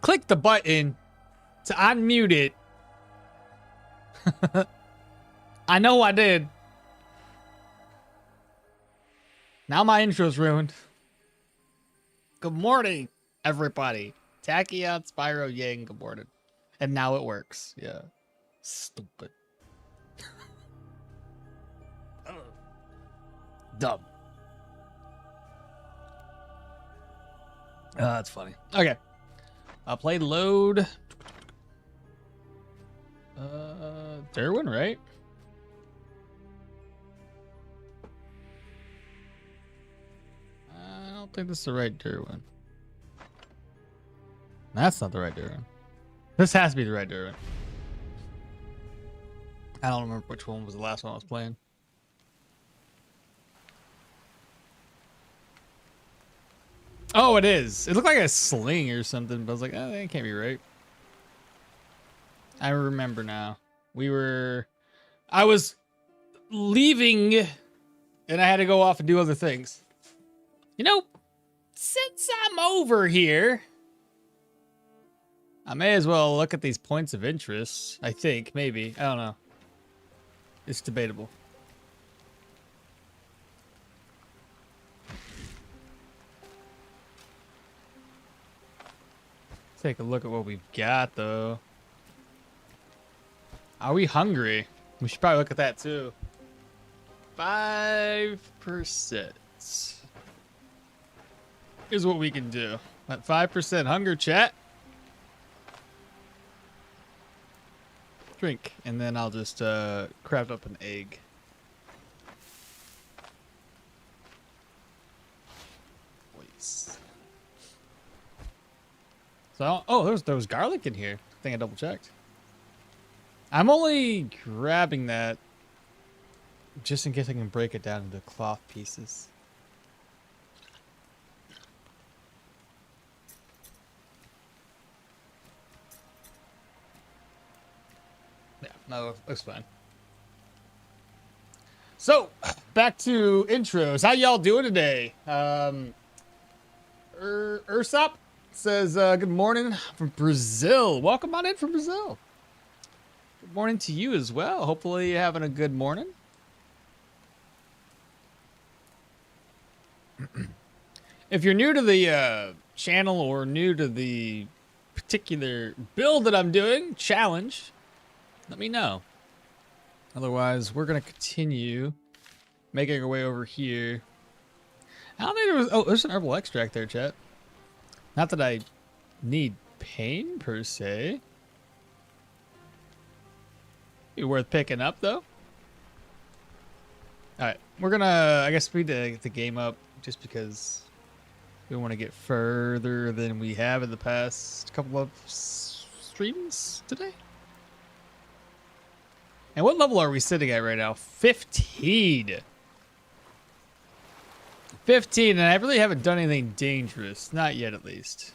clicked the button to unmute it. I know I did. Now my intro's ruined. Good morning, everybody. Tachyon, Spyro, Yang, good morning. And now it works. Yeah. Stupid. Dumb. That's funny. Okay. I'll play load. Dirwin, right? I don't think this is the right Dirwin. That's not the right Dirwin. This has to be the right Dirwin. I don't remember which one was the last one I was playing. Oh, it is. It looked like a sling or something, but I was like, oh, that can't be right. I remember now. I was leaving and I had to go off and do other things. You know, since I'm over here, I may as well look at these points of interest. I think, maybe. I don't know. It's debatable. Take a look at what we've got, though. Are we hungry? We should probably look at that, too. 5% is what we can do. At 5% hunger, chat. Drink, and then I'll just craft up an egg. Please. So, oh, there was garlic in here. I think I double checked. I'm only grabbing that just in case I can break it down into cloth pieces. Yeah, no, it looks fine. So, back to intros. How y'all doing today? Ursop says, good morning from Brazil. Welcome on in from Brazil. Good morning to you as well. Hopefully you're having a good morning. If you're new to the channel or new to the particular build that I'm doing, challenge, let me know. Otherwise, we're going to continue making our way over here. I don't think there was... Oh, there's an herbal extract there, chat. Not that I need pain, per se. Be worth picking up, though. Alright, we're gonna, I guess, speed the game up just because we want to get further than we have in the past couple of streams today. And what level are we sitting at right now? 15. 15, and I really haven't done anything dangerous. Not yet, at least.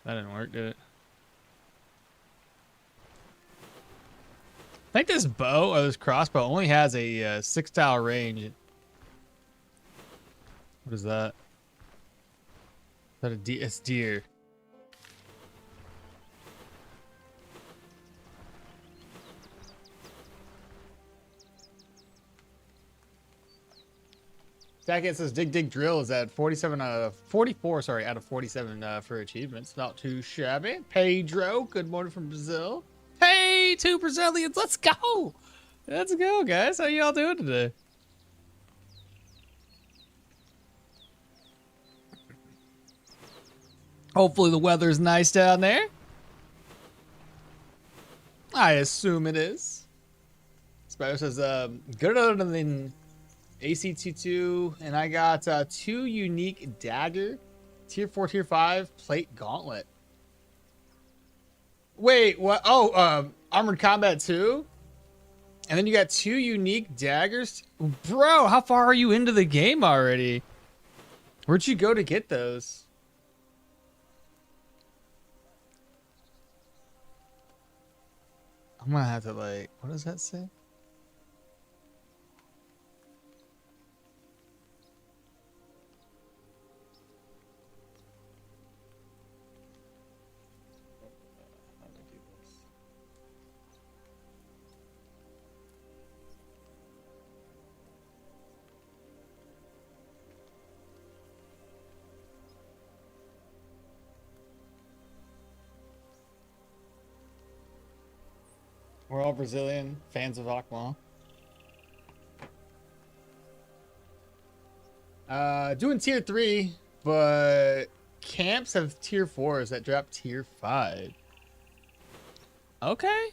That didn't work, did it? I think this bow, or this crossbow, only has a 6 tile range. What is that? Is that a deer? It's deer. Jacket says dig drill is at 47 out of 44, sorry, out of 47 for achievements. Not too shabby. Pedro, good morning from Brazil. Hey, 2 Brazilians, let's go. Let's go, guys. How y'all doing today? Hopefully the weather's nice down there. I assume it is. Spider says, good other than ACT2, and I got 2 unique dagger, tier 4, tier 5 plate gauntlet. Wait, what? Oh, armored combat 2, and then you got 2 unique daggers. Bro, how far are you into the game already? Where'd you go to get those? I'm gonna have to, like, what does that say? We're all Brazilian fans of okmall. Doing tier 3, but camps have tier 4s that drop tier 5. Okay.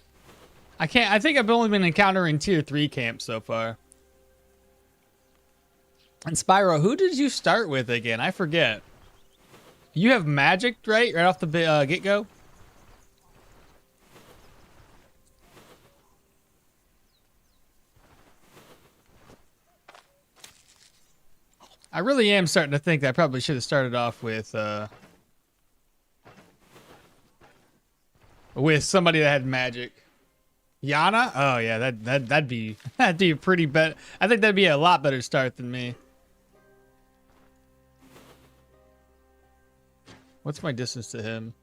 I think I've only been encountering tier 3 camps so far. And Spyro, who did you start with again? I forget. You have magic, right off the get-go? I really am starting to think that I probably should have started off with somebody that had magic. Yana? Oh yeah, that'd be a pretty bet. I think that'd be a lot better start than me. What's my distance to him?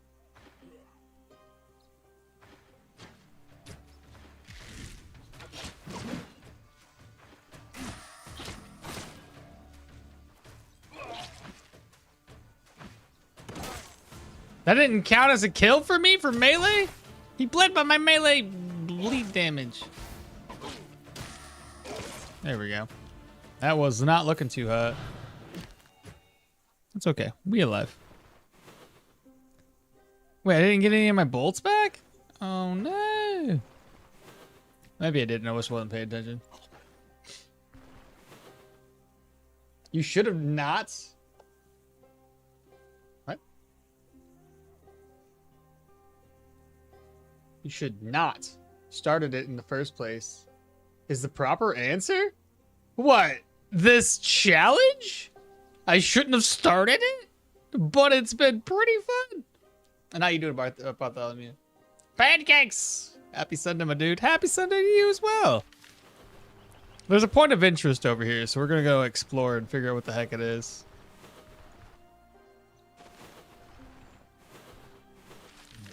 That didn't count as a kill for me for melee? He bled by my melee bleed damage. There we go. That was not looking too hot. It's okay. We alive. Wait, I didn't get any of my bolts back? Oh no. Maybe I didn't. I just wasn't paying attention. You should have not. What? You should not started it in the first place. Is the proper answer? What? This challenge? I shouldn't have started it? But it's been pretty fun. And how you doing, Bartholomew? Pancakes! Happy Sunday, my dude. Happy Sunday to you as well. There's a point of interest over here, so we're gonna go explore and figure out what the heck it is.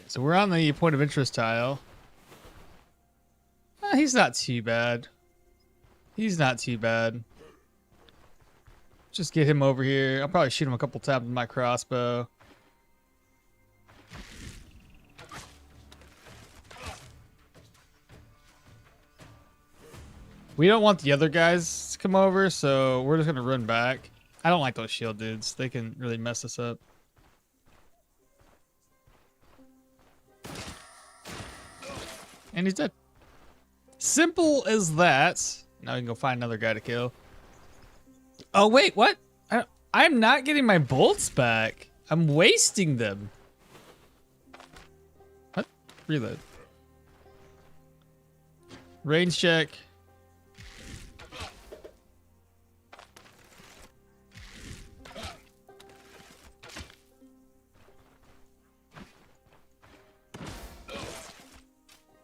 So we're on the point of interest tile. He's not too bad. He's not too bad. Just get him over here. I'll probably shoot him a couple times with my crossbow. We don't want the other guys to come over, so we're just gonna run back. I don't like those shield dudes. They can really mess us up. And he's dead. Simple as that. Now we can go find another guy to kill. Oh wait, what? I'm not getting my bolts back. I'm wasting them. What? Reload. Range check.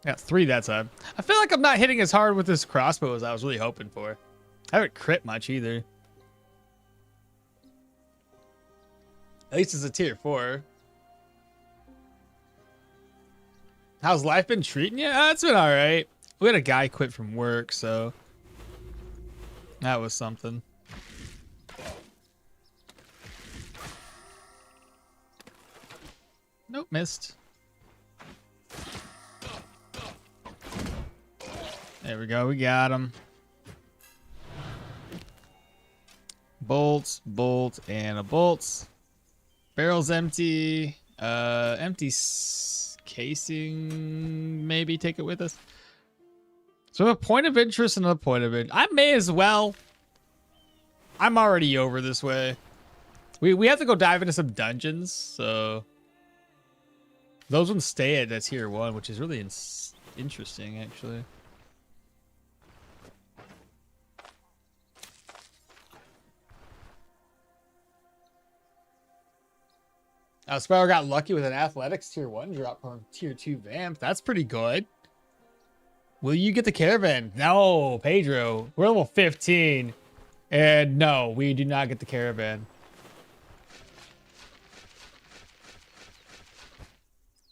Got 3 that time. I feel like I'm not hitting as hard with this crossbow as I was really hoping for. I haven't crit much either. At least it's a tier 4. How's life been treating you? It's been alright. We had a guy quit from work, so that was something. Nope, missed. There we go, we got him. Bolts, bolt, and a bolts. Barrel's empty. Empty casing, maybe take it with us. So a point of interest and a point of interest. I may as well. I'm already over this way. We have to go dive into some dungeons, so those ones stay at tier 1, which is really interesting, actually. Spyro got lucky with an athletics tier 1 drop from tier 2 vamp. That's pretty good. Will you get the caravan? No, Pedro. We're level 15. And no, we do not get the caravan.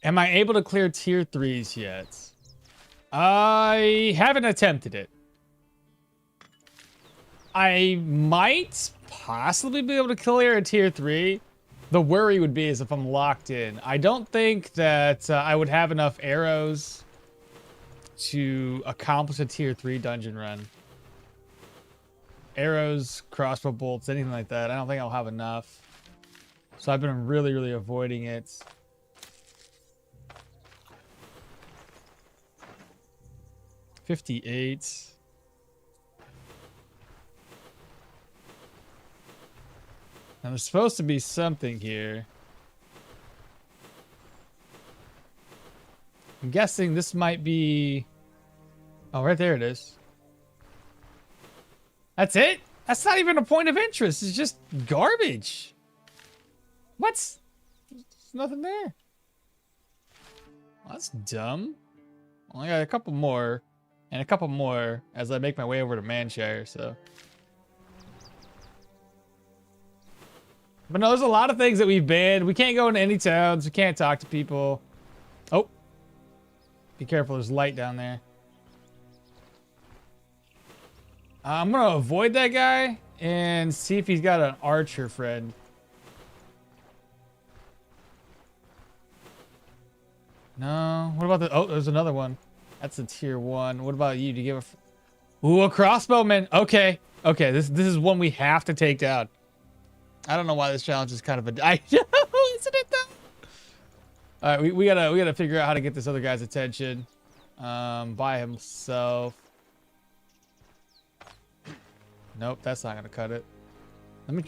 Am I able to clear tier 3s yet? I haven't attempted it. I might possibly be able to clear a tier 3. The worry would be is if I'm locked in. I don't think that I would have enough arrows to accomplish a tier 3 dungeon run. Arrows, crossbow bolts, anything like that. I don't think I'll have enough. So I've been really, really avoiding it. $58. Now there's supposed to be something here. I'm guessing this might be... Oh, right there it is. That's it? That's not even a point of interest. It's just garbage. What? There's nothing there. Well, that's dumb. Only got a couple more. And a couple more as I make my way over to Manshire, so... But no, there's a lot of things that we've banned. We can't go into any towns. We can't talk to people. Oh. Be careful, there's light down there. I'm gonna avoid that guy and see if he's got an archer friend. No. What about the... Oh, there's another one. That's a tier 1. What about you? Do you give a... Ooh, a crossbowman. Okay. Okay, this is one we have to take down. I don't know why this challenge is kind of a... I know, isn't it though? All right, we gotta figure out how to get this other guy's attention. By himself. Nope, that's not gonna cut it. Let me...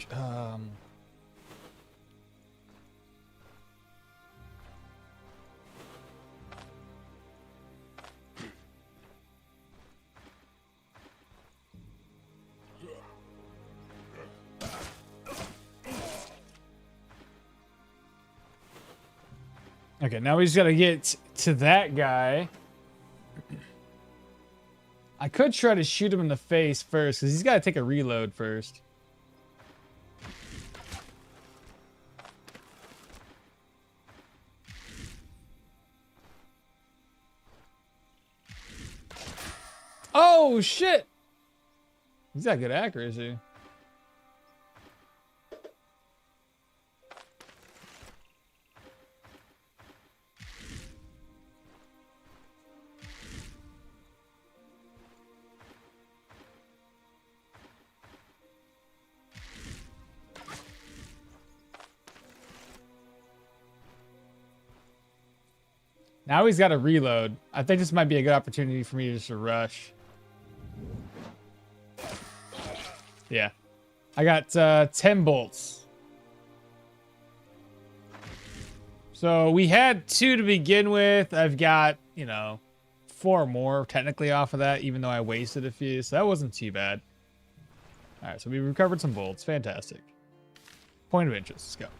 Okay, now we just gotta get to that guy. I could try to shoot him in the face first, because he's gotta take a reload first. Oh, shit! He's got good accuracy. Now he's got to reload. I think this might be a good opportunity for me just to rush. Yeah. I got 10 bolts. So we had 2 to begin with. I've got, you know, 4 more technically off of that, even though I wasted a few. So that wasn't too bad. All right, so we recovered some bolts. Fantastic. Point of interest. Let's go.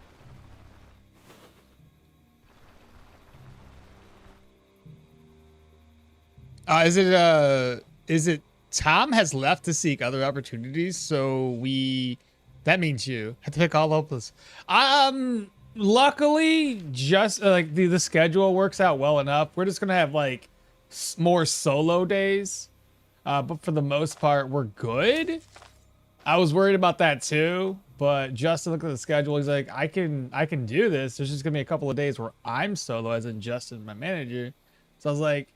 Is it Tom has left to seek other opportunities, so that means you have to pick all hopeless. Luckily, just like the schedule works out well enough. We're just gonna have like more solo days, but for the most part, we're good. I was worried about that too, but Justin looked at the schedule. He's like, I can do this. There's just gonna be a couple of days where I'm solo, as in Justin, my manager. So I was like,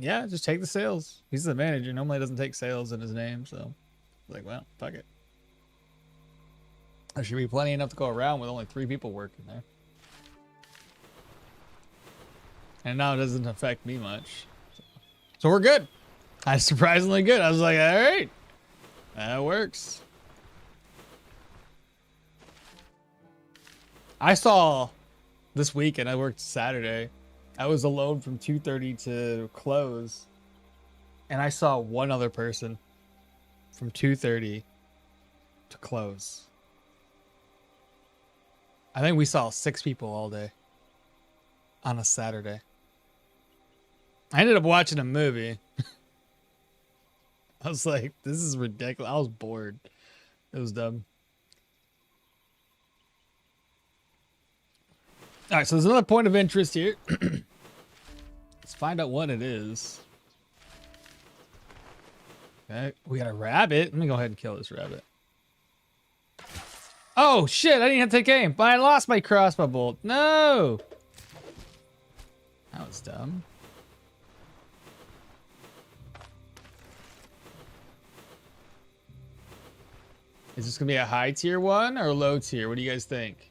yeah, just take the sales. He's the manager. Normally he doesn't take sales in his name, so I was like, well, fuck it. There should be plenty enough to go around with only 3 people working there. And now it doesn't affect me much. So we're good. I'm surprisingly good. I was like, all right, that works. I saw this weekend, I worked Saturday. I was alone from 2:30 to close, and I saw one other person from 2:30 to close. I think we saw 6 people all day on a Saturday. I ended up watching a movie. I was like, this is ridiculous. I was bored. It was dumb. All right, so there's another point of interest here. Let's find out what it is. Okay, we got a rabbit. Let me go ahead and kill this rabbit. Oh, shit, I didn't have to take aim, but I lost my crossbow bolt. No! That was dumb. Is this gonna be a high tier one or a low tier? What do you guys think?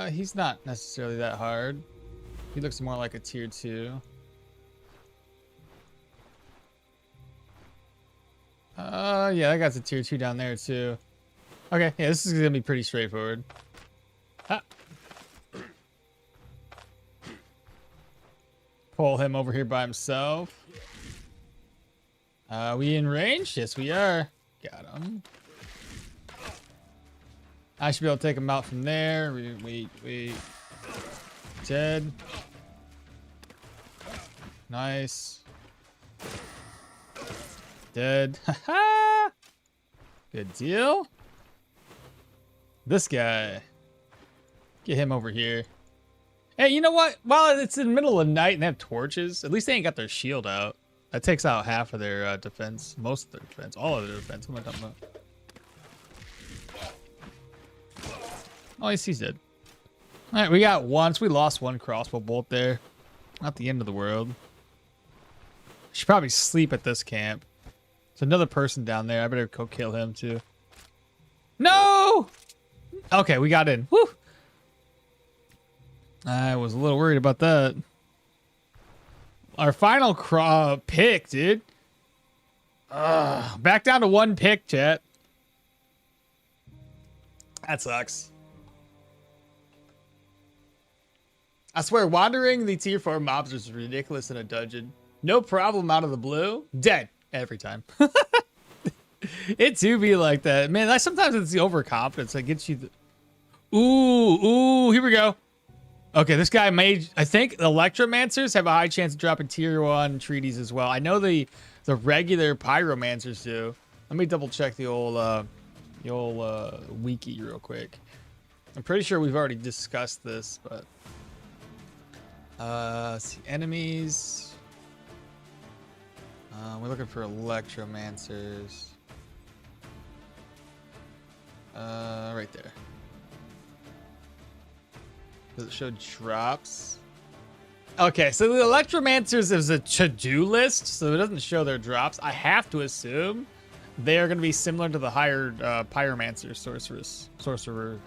He's not necessarily that hard. He looks more like a tier 2. Yeah, I got the tier 2 down there too. Okay, yeah, this is gonna be pretty straightforward. Ah. Pull him over here by himself. We in range? Yes, we are. Got him. I should be able to take him out from there. Wait. Dead. Nice. Dead. Haha. Good deal. This guy. Get him over here. Hey, you know what? While it's in the middle of the night and they have torches, at least they ain't got their shield out. That takes out half of their defense. Most of their defense. All of their defense. What am I talking about? Oh, he's dead. All right, we got once. We lost one crossbow bolt there. Not the end of the world. Should probably sleep at this camp. There's another person down there. I better go kill him too. No! Okay, we got in. Woo! I was a little worried about that. Our final pick, dude. Back down to 1 pick, chat. That sucks. I swear, wandering the tier 4 mobs is ridiculous in a dungeon. No problem out of the blue. Dead every time. It do be like that. Man, sometimes it's the overconfidence that gets you the... Ooh, here we go. Okay, this guy made... I think Electromancers have a high chance of dropping tier 1 treaties as well. I know the regular Pyromancers do. Let me double check the old wiki real quick. I'm pretty sure we've already discussed this, but... let's see, enemies. We're looking for Electromancers. Right there. Does it show drops? Okay, so the Electromancers is a to-do list, so it doesn't show their drops. I have to assume they are going to be similar to the higher Pyromancer sorcerer.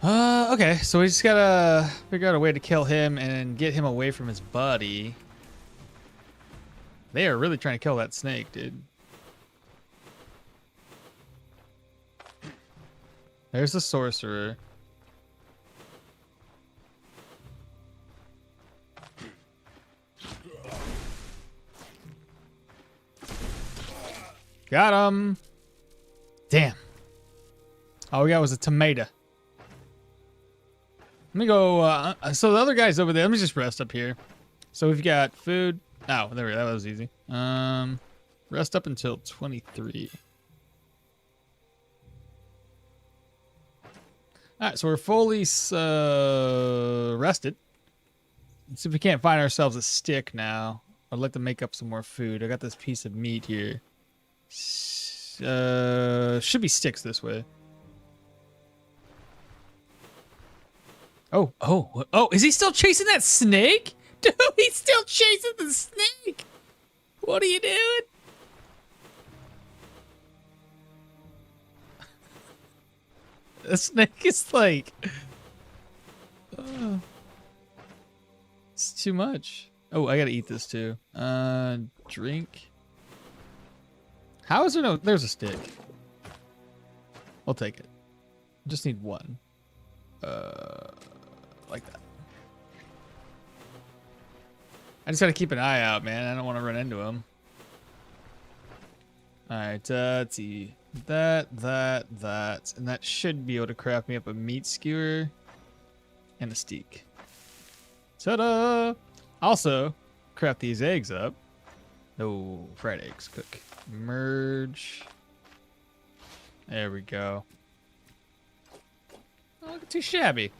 Okay, so we just gotta figure out a way to kill him and get him away from his buddy. They are really trying to kill that snake, dude. There's the sorcerer. Got him. Damn. All we got was a tomato. Let me go. So the other guy's over there. Let me just rest up here. So we've got food. Oh, there we go. That was easy. Rest up until 23. All right, so we're fully rested. Let's see if we can't find ourselves a stick now. I'd like to make up some more food. I got this piece of meat here. Should be sticks this way. Oh, is he still chasing that snake? Dude, he's still chasing the snake. What are you doing? The snake is like... it's too much. Oh, I gotta eat this too. Drink. How is there no... There's a stick. I'll take it. Just need one. Like that. I just gotta keep an eye out, man. I don't want to run into him. Alright, let's see. That. And that should be able to craft me up a meat skewer and a steak. Ta-da! Also, craft these eggs up. No, fried eggs. Cook. Merge. There we go. Don't look too shabby.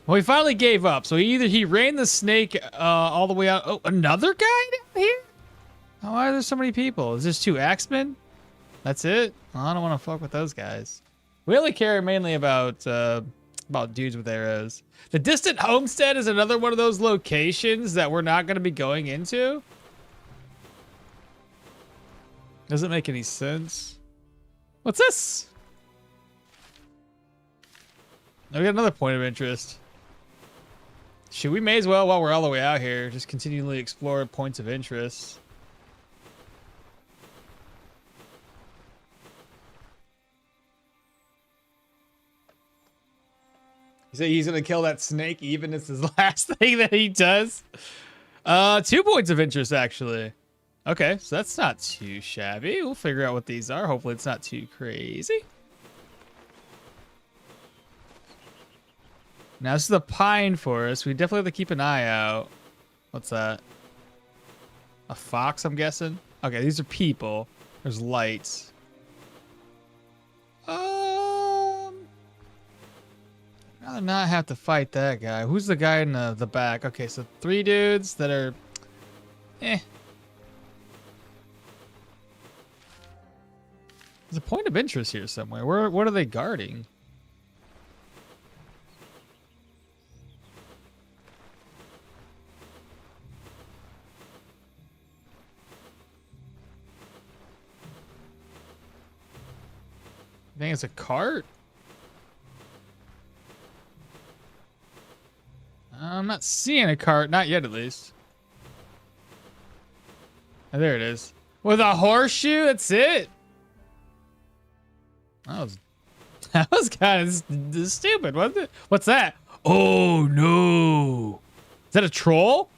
Well, he finally gave up. So either he ran the snake all the way out. Oh, another guy down here? Oh, why are there so many people? Is this 2 axemen? That's it? Well, I don't want to fuck with those guys. We only care mainly about dudes with arrows. The distant homestead is another one of those locations that we're not going to be going into. Doesn't make any sense. What's this? Oh, we got another point of interest. Should we may as well, while we're all the way out here, just continually explore points of interest? He said he's gonna kill that snake even if it's his last thing that he does. 2 points of interest, actually. Okay, so that's not too shabby. We'll figure out what these are. Hopefully it's not too crazy. Now, this is the pine forest. We definitely have to keep an eye out. What's that? A fox, I'm guessing? Okay, these are people. There's lights. I'd rather not have to fight that guy. Who's the guy in the back? Okay, so 3 dudes that are... There's a point of interest here somewhere. What are they guarding? I think it's a cart. I'm not seeing a cart, not yet at least. Oh, there it is. With a horseshoe, that's it. That was kind of stupid, wasn't it? What's that? Oh no. Is that a troll?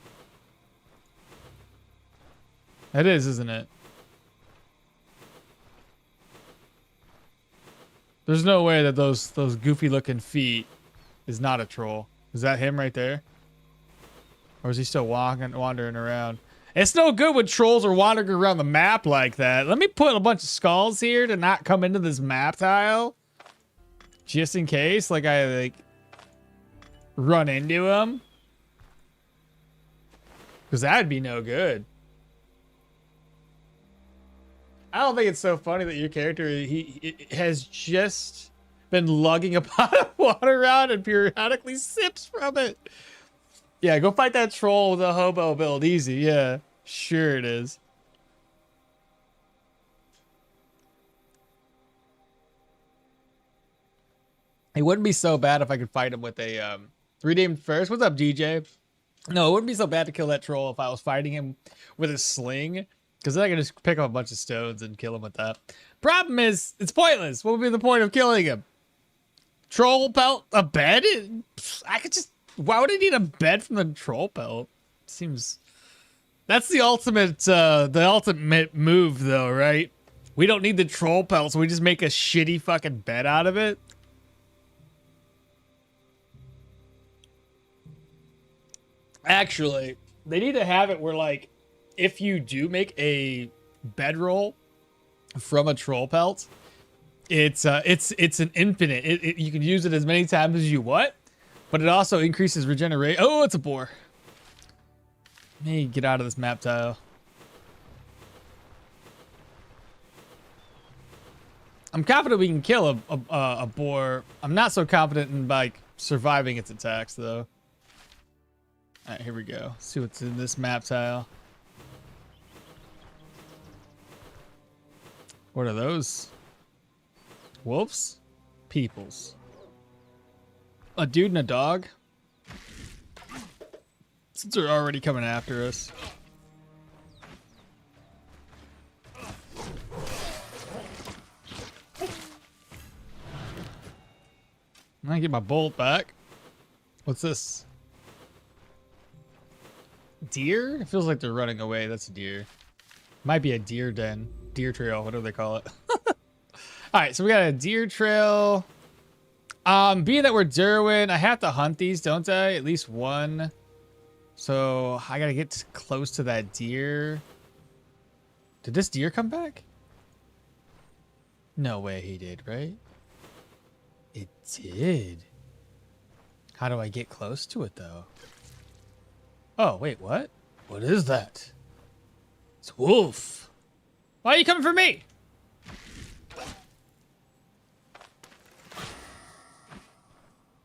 It is, isn't it? There's no way that those goofy looking feet is not a troll. Is that him right there? Or is he still wandering around? It's no good when trolls are wandering around the map like that. Let me put a bunch of skulls here to not come into this map tile. Just in case, I run into him. Because that'd be no good. I don't think it's so funny that your character he has just been lugging a pot of water around and periodically sips from it. Yeah, go fight that troll with a hobo build. Easy, yeah. Sure it is. It wouldn't be so bad if I could fight him with a redeemed first. What's up, DJ? No, it wouldn't be so bad to kill that troll if I was fighting him with a sling. Because then I can just pick up a bunch of stones and kill him with that. Problem is, it's pointless. What would be the point of killing him? Troll pelt? A bed? I could just... Why would I need a bed from the troll pelt? Seems... That's the ultimate move, though, right? We don't need the troll pelt, so we just make a shitty fucking bed out of it. Actually, they need to have it where, if you do make a bedroll from a troll pelt, it's an infinite. You can use it as many times as you want, but it also increases regeneration. Oh, it's a boar. Let me get out of this map tile. I'm confident we can kill a boar. I'm not so confident in surviving its attacks though. All right, here we go. Let's see what's in this map tile. What are those? Wolves? Peoples. A dude and a dog? Since they're already coming after us. I'm gonna get my bolt back. What's this? Deer? It feels like they're running away. That's a deer. Might be a deer den. Deer trail, whatever they call it. All right, so we got a deer trail. Being that we're Dirwin, I have to hunt these, don't I? At least one. So I gotta get close to that deer. Did this deer come back? No way he did, right? It did. How do I get close to it though? Oh, wait, what? What is that? It's a wolf. Why are you coming for me?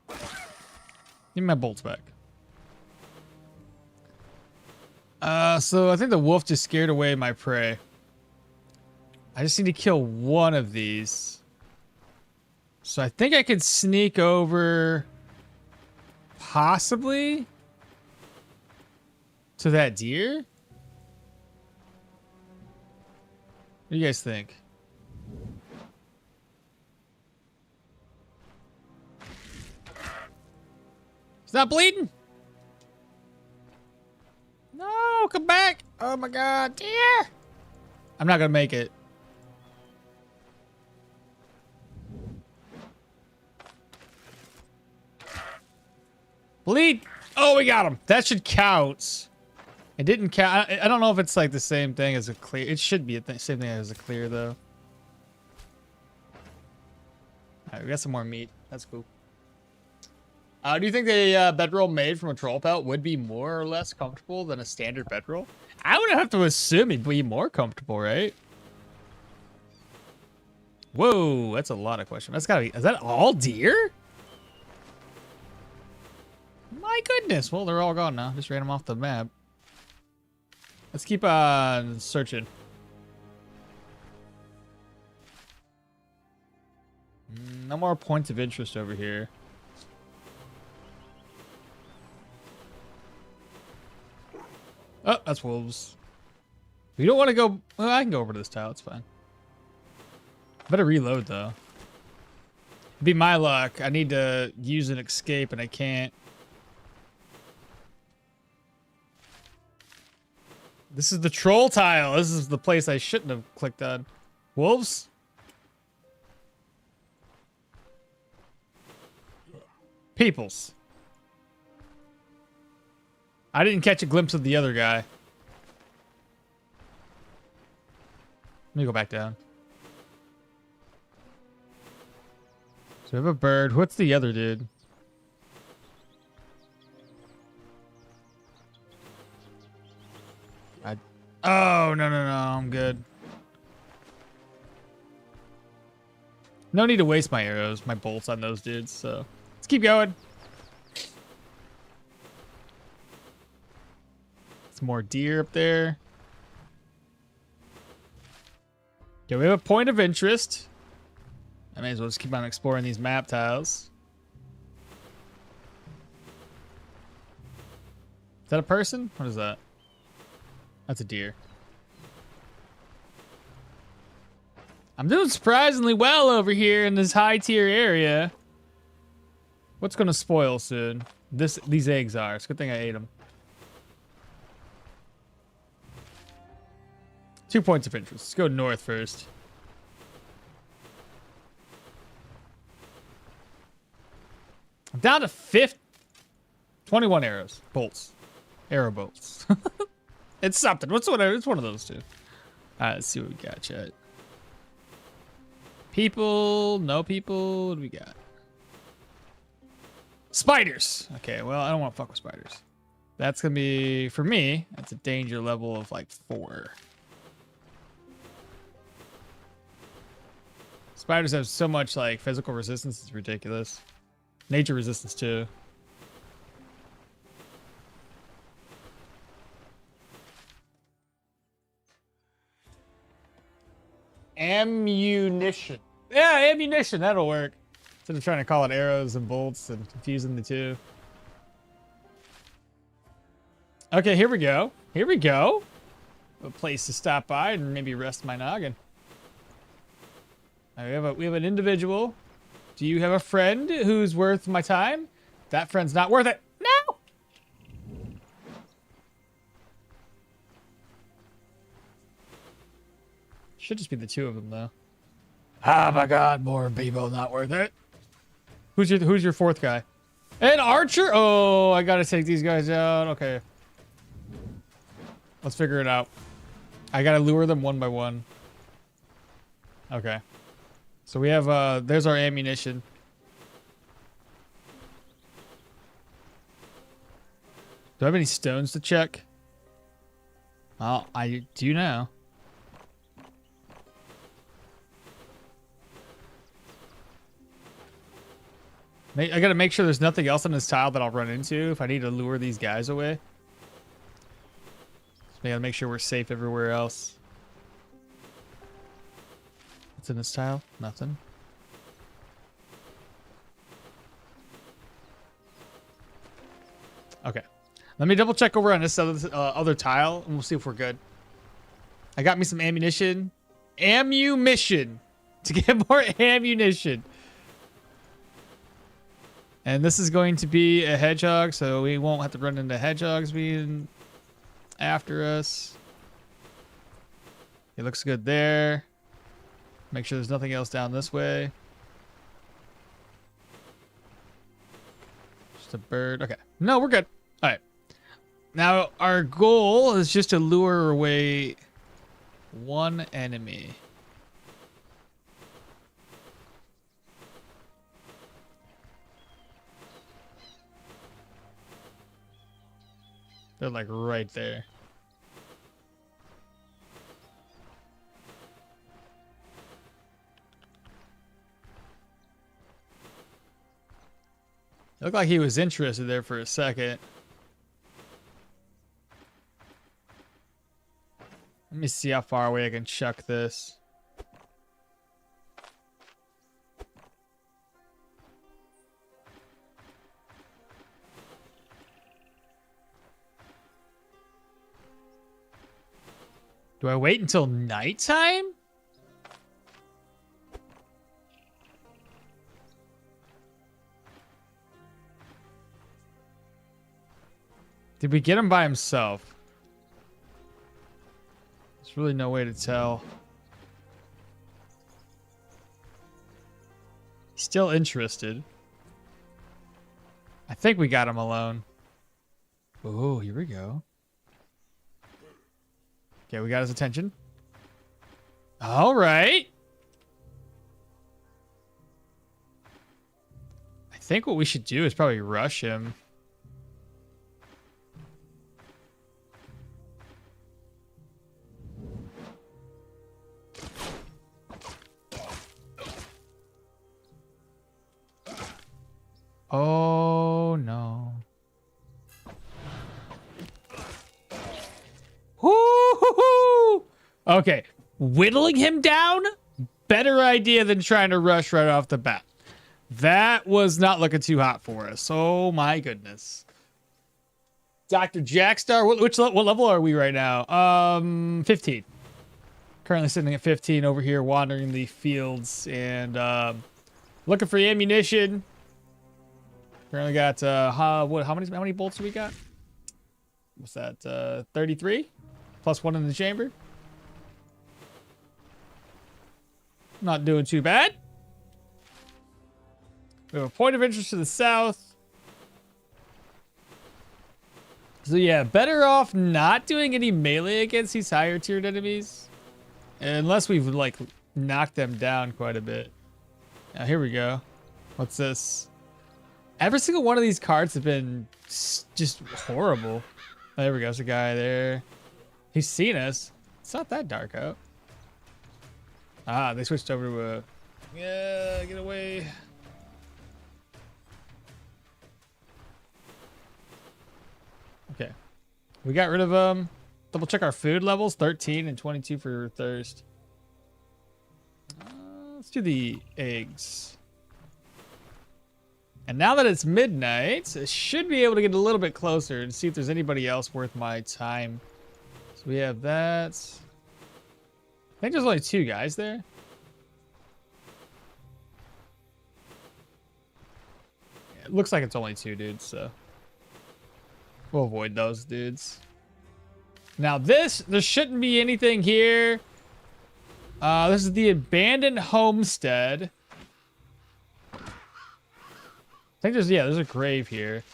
Give me my bolts back. So I think the wolf just scared away my prey. I just need to kill one of these. So I think I could sneak over possibly to that deer. What do you guys think? He's not bleeding. No, come back. Oh my God, deer. I'm not gonna make it. Bleed. Oh, we got him. That should count. It didn't count. I don't know if it's like the same thing as a clear. It should be the same thing as a clear, though. All right, we got some more meat. That's cool. Do you think the bedroll made from a troll pelt would be more or less comfortable than a standard bedroll? I would have to assume it'd be more comfortable, right? Whoa, that's a lot of questions. That's gotta be. Is that all deer? My goodness. Well, they're all gone now. Just ran them off the map. Let's keep on searching. No more points of interest over here. Oh, that's wolves. We don't want to go. Well, I can go over to this tile. It's fine. Better reload, though. It'd be my luck. I need to use an escape, and I can't. This is the troll tile. This is the place I shouldn't have clicked on. Wolves? Peoples. I didn't catch a glimpse of the other guy. Let me go back down. So we have a bird. What's the other dude? Oh, no, I'm good. No need to waste my arrows, my bolts on those dudes, so let's keep going. Some more deer up there. Okay, we have a point of interest. I may as well just keep on exploring these map tiles. Is that a person? What is that? That's a deer. I'm doing surprisingly well over here in this high tier area. What's gonna spoil soon? These eggs are. It's a good thing I ate them. 2 points of interest. Let's go north first. I'm down to 21 arrows. Bolts. Arrow bolts. It's something. It's one of those two. Alright, let's see what we got, chat. People, no people. What do we got? Spiders. Okay, well, I don't want to fuck with spiders. That's gonna be, for me, that's a danger level of like 4. Spiders have so much like physical resistance, it's ridiculous. Nature resistance too. Ammunition. Yeah, ammunition. That'll work. Instead of trying to call it arrows and bolts and confusing the two. Okay, here we go. Here we go. A place to stop by and maybe rest my noggin. Right, we have an individual. Do you have a friend who's worth my time? That friend's not worth it. No! Should just be the two of them, though. Oh my God, more people not worth it. Who's your fourth guy? An archer? Oh, I gotta take these guys out. Okay. Let's figure it out. I gotta lure them one by one. Okay. So we have, there's our ammunition. Do I have any stones to check? Oh, I do now. I gotta make sure there's nothing else on this tile that I'll run into if I need to lure these guys away. So I gotta make sure we're safe everywhere else. What's in this tile? Nothing. Okay. Let me double check over on this other tile, and we'll see if we're good. I got me some ammunition. Ammunition! To get more ammunition. And this is going to be a hedgehog, so we won't have to run into hedgehogs being after us. It looks good there. Make sure there's nothing else down this way. Just a bird. Okay. No, we're good. All right. Now, our goal is just to lure away one enemy. They're like right there. It looked like he was interested there for a second. Let me see how far away I can chuck this. Do I wait until nighttime? Did we get him by himself? There's really no way to tell. He's still interested. I think we got him alone. Oh, here we go. Okay, we got his attention. All right. I think what we should do is probably rush him. Oh, no. Woo-hoo-hoo! Okay, whittling him down? Better idea than trying to rush right off the bat. That was not looking too hot for us. Oh, my goodness. Dr. Jackstar, what level are we right now? 15. Currently sitting at 15 over here, wandering the fields and looking for ammunition. Currently got how many bolts do we got? What's that? 33 plus 1 in the chamber. Not doing too bad. We have a point of interest to the south. So yeah, better off not doing any melee against these higher tiered enemies, unless we've like knocked them down quite a bit. Now here we go. What's this? Every single one of these cards have been just horrible. Oh, there we go. There's a guy there. He's seen us. It's not that dark out. Ah, they switched over to a... Yeah, get away. Okay. We got rid of them. Double check our food levels. 13 and 22 for thirst. Let's do the eggs. And now that it's midnight, I should be able to get a little bit closer and see if there's anybody else worth my time. So we have that. I think there's only 2 guys there. Yeah, it looks like it's only 2 dudes, so we'll avoid those dudes. Now there shouldn't be anything here. This is the abandoned homestead. I think there's a grave here.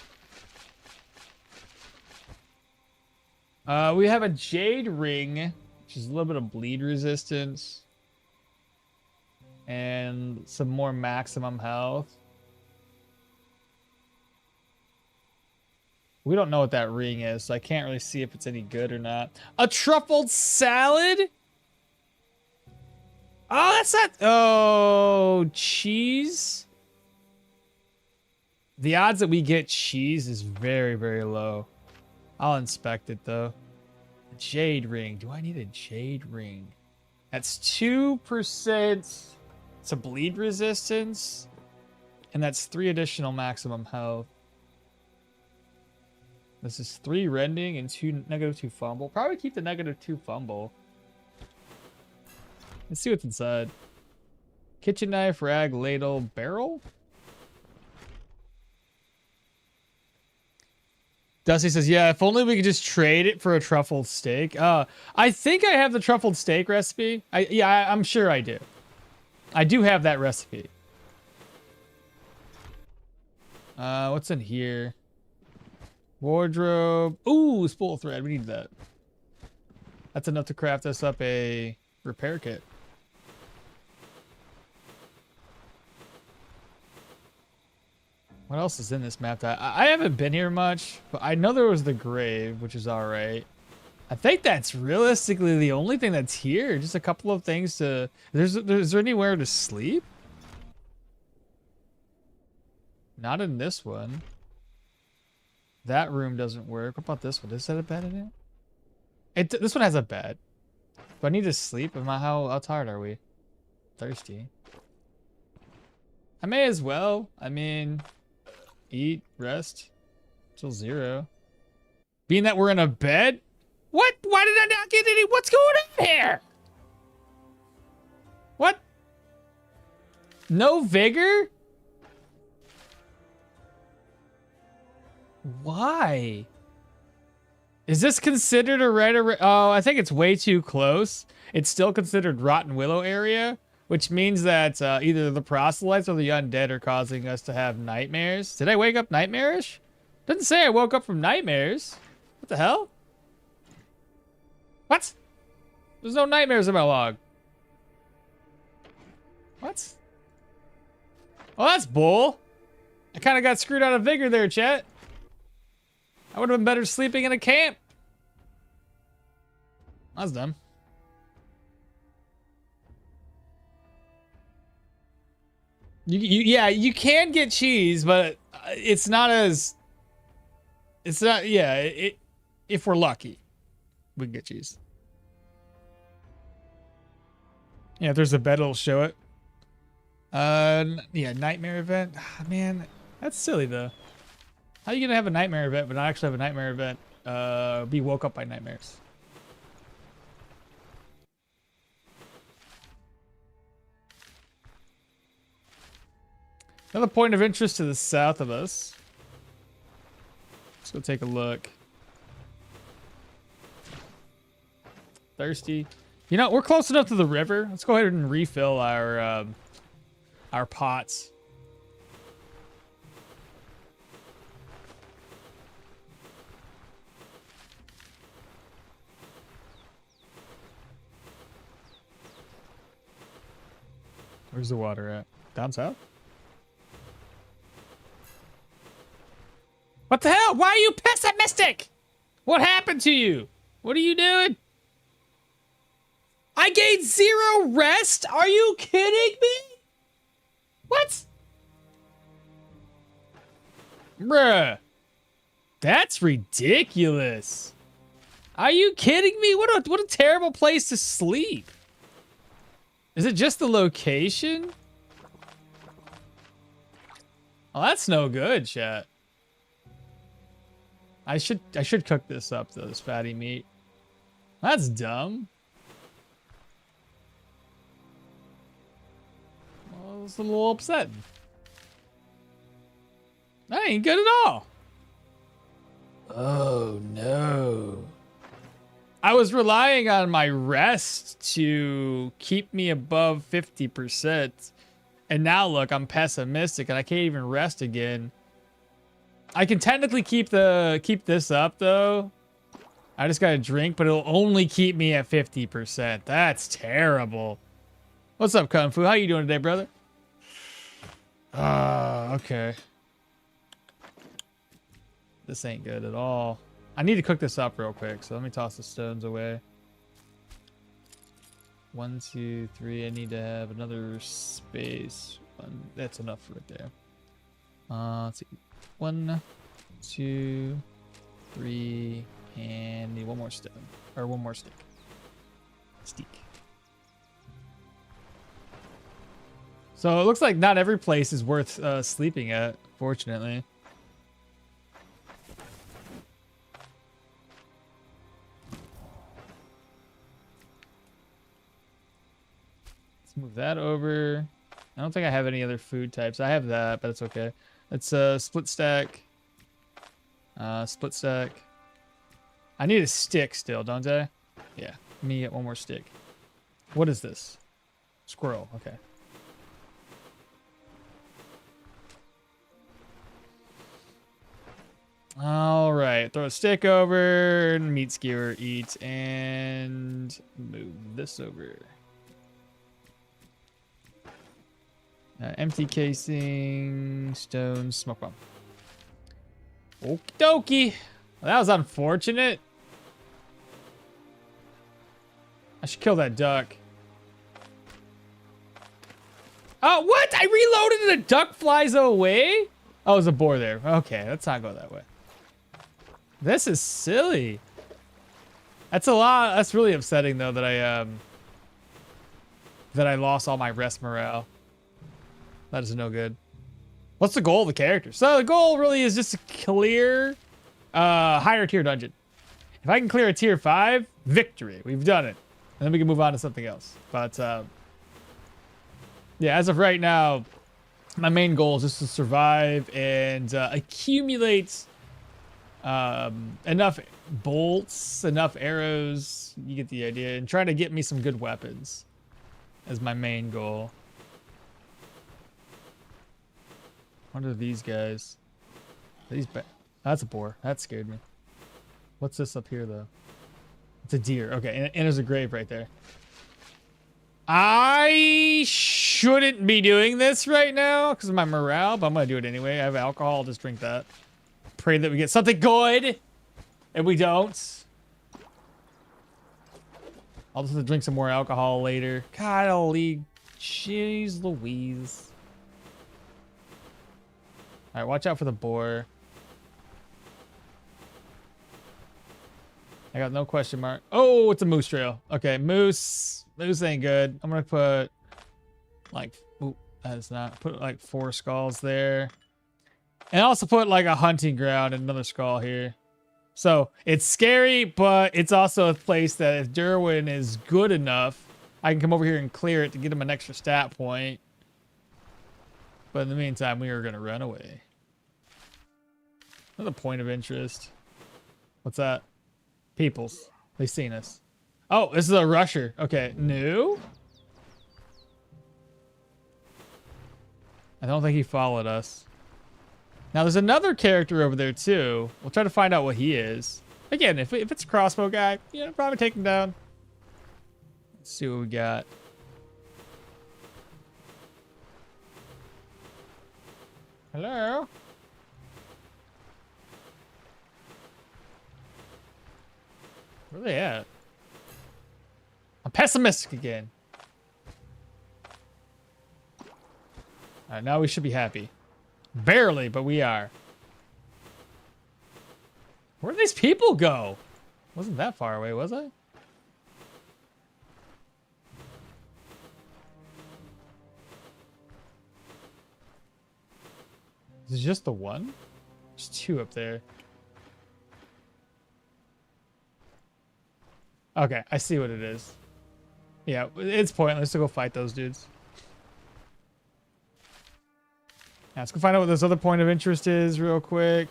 We have a jade ring, which is a little bit of bleed resistance. And some more maximum health. We don't know what that ring is, so I can't really see if it's any good or not. A truffled salad? Oh, that's not... Oh, cheese? The odds that we get cheese is very, very low. I'll inspect it, though. A jade ring. Do I need a jade ring? That's 2% to bleed resistance. And that's 3 additional maximum health. This is 3 rending and 2 -2 fumble. Probably keep the -2 fumble. Let's see what's inside. Kitchen knife, rag, ladle, barrel? Dusty says, yeah, if only we could just trade it for a truffled steak. I think I have the truffled steak recipe. I'm sure I do. I do have that recipe. What's in here? Wardrobe. Ooh, spool thread. We need that. That's enough to craft us up a repair kit. What else is in this map? I haven't been here much, but I know there was the grave, which is all right. I think that's realistically the only thing that's here. Just a couple of things to... Is there anywhere to sleep? Not in this one. That room doesn't work. What about this one? Does that have a bed in it? This one has a bed. Do I need to sleep? How tired are we? Thirsty. I may as well. I mean... Eat, rest, till 0. Being that we're in a bed? What? Why did I not get any? What's going on here? What? No vigor? Why? Is this considered a red? Oh, I think it's way too close. It's still considered Rotten Willow area. Which means that either the proselytes or the undead are causing us to have nightmares. Did I wake up nightmarish? Doesn't say I woke up from nightmares. What the hell? What? There's no nightmares in my log. What? Oh, that's bull. I kind of got screwed out of vigor there, chat. I would have been better sleeping in a camp. That's dumb. Yeah, you can get cheese, but it's not as... It's not... Yeah, if we're lucky, we can get cheese. Yeah, if there's a bed, it'll show it. Yeah, nightmare event. Man, that's silly, though. How are you going to have a nightmare event, but not actually have a nightmare event? Be woke up by nightmares. Another point of interest to the south of us. Let's go take a look. Thirsty. You know, we're close enough to the river. Let's go ahead and refill our pots. Where's the water at? Down south? What the hell? Why are you pessimistic? What happened to you? What are you doing? I gained 0 rest? Are you kidding me? What? Bruh. That's ridiculous. Are you kidding me? What a terrible place to sleep. Is it just the location? Oh, that's no good, chat. I should cook this up, though, this fatty meat. That's dumb. Well, it's a little upsetting. That ain't good at all. Oh, no. I was relying on my rest to keep me above 50%. And now, look, I'm pessimistic, and I can't even rest again. I can technically keep this up, though. I just gotta drink, but it'll only keep me at 50%. That's terrible. What's up, Kung Fu? How you doing today, brother? Okay. This ain't good at all. I need to cook this up real quick, so let me toss the stones away. 1, 2, 3. I need to have another space. That's enough right there. Let's see. 1, 2, 3, and need one more stone. Or one more stick. Steak. So it looks like not every place is worth sleeping at, fortunately. Let's move that over. I don't think I have any other food types. I have that, but it's okay. It's split stack. Split stack. I need a stick still, don't I? Yeah, let me get one more stick. What is this? Squirrel, okay. All right, throw a stick over, meat skewer, eat, and move this over. Empty casing, stone, smoke bomb. Okie dokie. Well, that was unfortunate. I should kill that duck. Oh, what? I reloaded and a duck flies away? Oh, there's a boar there. Okay, let's not go that way. This is silly. That's a lot. That's really upsetting though that I lost all my rest morale. That is no good. What's the goal of the character? So the goal really is just to clear higher tier dungeon. If I can clear a tier 5, victory. We've done it. And then we can move on to something else. But yeah, as of right now, my main goal is just to survive and accumulate enough bolts, enough arrows. You get the idea. And try to get me some good weapons as my main goal. What are these guys? That's a boar. That scared me. What's this up here, though? It's a deer. Okay, and there's a grave right there. I shouldn't be doing this right now because of my morale, but I'm going to do it anyway. I have alcohol. I'll just drink that. Pray that we get something good. And we don't. I'll just have to drink some more alcohol later. Golly. Jeez Louise. All right, watch out for the boar. I got no question mark. Oh, it's a moose trail. Okay, moose. Moose ain't good. I'm gonna put like, ooh, that is not. Put like 4 skulls there. And also put like a hunting ground and another skull here. So it's scary, but it's also a place that if Dirwin is good enough, I can come over here and clear it to get him an extra stat point. But in the meantime, we are going to run away. Another point of interest. What's that? Peoples. They've seen us. Oh, this is a rusher. Okay, new? I don't think he followed us. Now, there's another character over there, too. We'll try to find out what he is. Again, if it's a crossbow guy, you know, probably take him down. Let's see what we got. Hello? Where are they at? I'm pessimistic again. All right, now we should be happy. Barely, but we are. Where did these people go? Wasn't that far away, was I? Is it just the one? There's 2 up there. Okay, I see what it is. Yeah, it's pointless to go fight those dudes. Yeah, let's go find out what this other point of interest is real quick.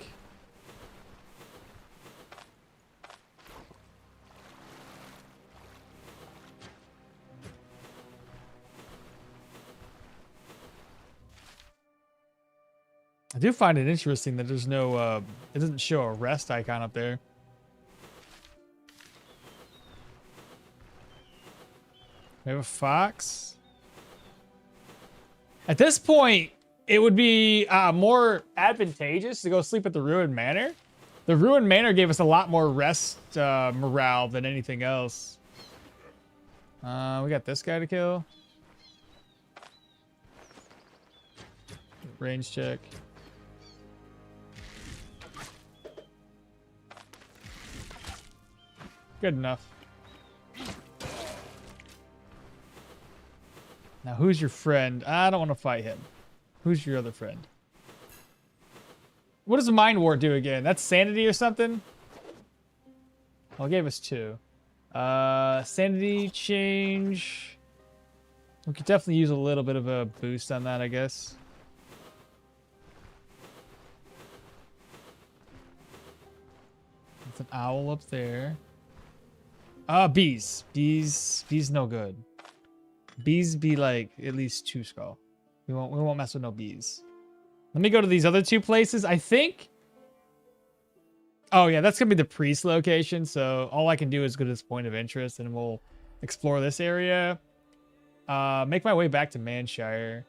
I do find it interesting that there's no, it doesn't show a rest icon up there. We have a fox. At this point, it would be more advantageous to go sleep at the Ruined Manor. The Ruined Manor gave us a lot more rest morale than anything else. We got this guy to kill. Range check. Good enough. Now, who's your friend? I don't want to fight him. Who's your other friend? What does the Mind Ward do again? That's sanity or something? Well, it gave us 2. Sanity change. We could definitely use a little bit of a boost on that, I guess. There's an owl up there. Bees. Bees no good. Bees be like at least 2 skull. We won't mess with no bees. Let me go to these other 2 places. I think. Oh yeah, that's gonna be the priest location. So all I can do is go to this point of interest, and we'll explore this area. Make my way back to Manshire.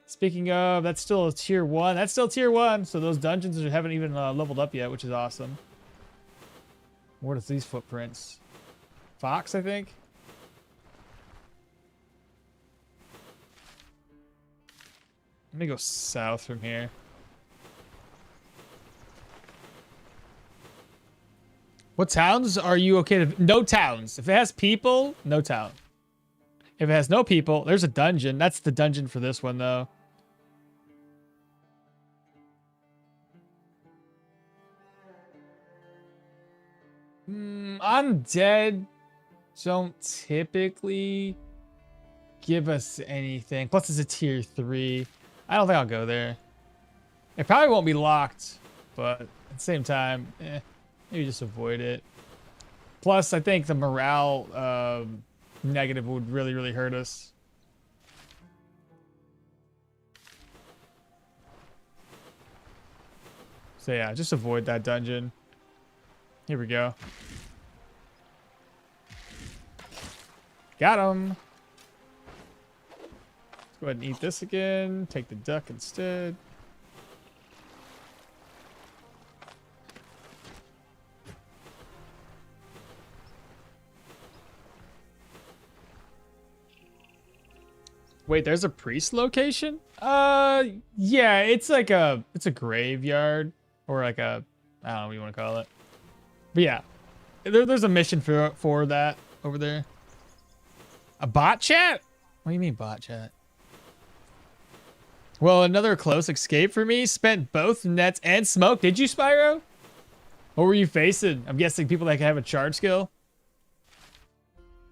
Speaking of, that's still a tier 1. That's still tier 1. So those dungeons haven't even leveled up yet, which is awesome. What is these footprints? Fox, I think. Let me go south from here. What towns are you okay to? No towns. If it has people, no town. If it has no people, there's a dungeon. That's the dungeon for this one, though. Undead don't typically give us anything. Plus, it's a tier 3. I don't think I'll go there. It probably won't be locked, but at the same time, maybe just avoid it. Plus, I think the morale negative would really, really hurt us. So yeah, just avoid that dungeon. Here we go. Got him. Let's go ahead and eat this again. Take the duck instead. Wait, there's a priest location? Yeah, it's like it's a graveyard or like a, I don't know what you want to call it. But yeah, there's a mission for that over there. A bot chat? What do you mean bot chat? Well, another close escape for me. Spent both nets and smoke. Did you, Spyro? What were you facing? I'm guessing people that can have a charge skill.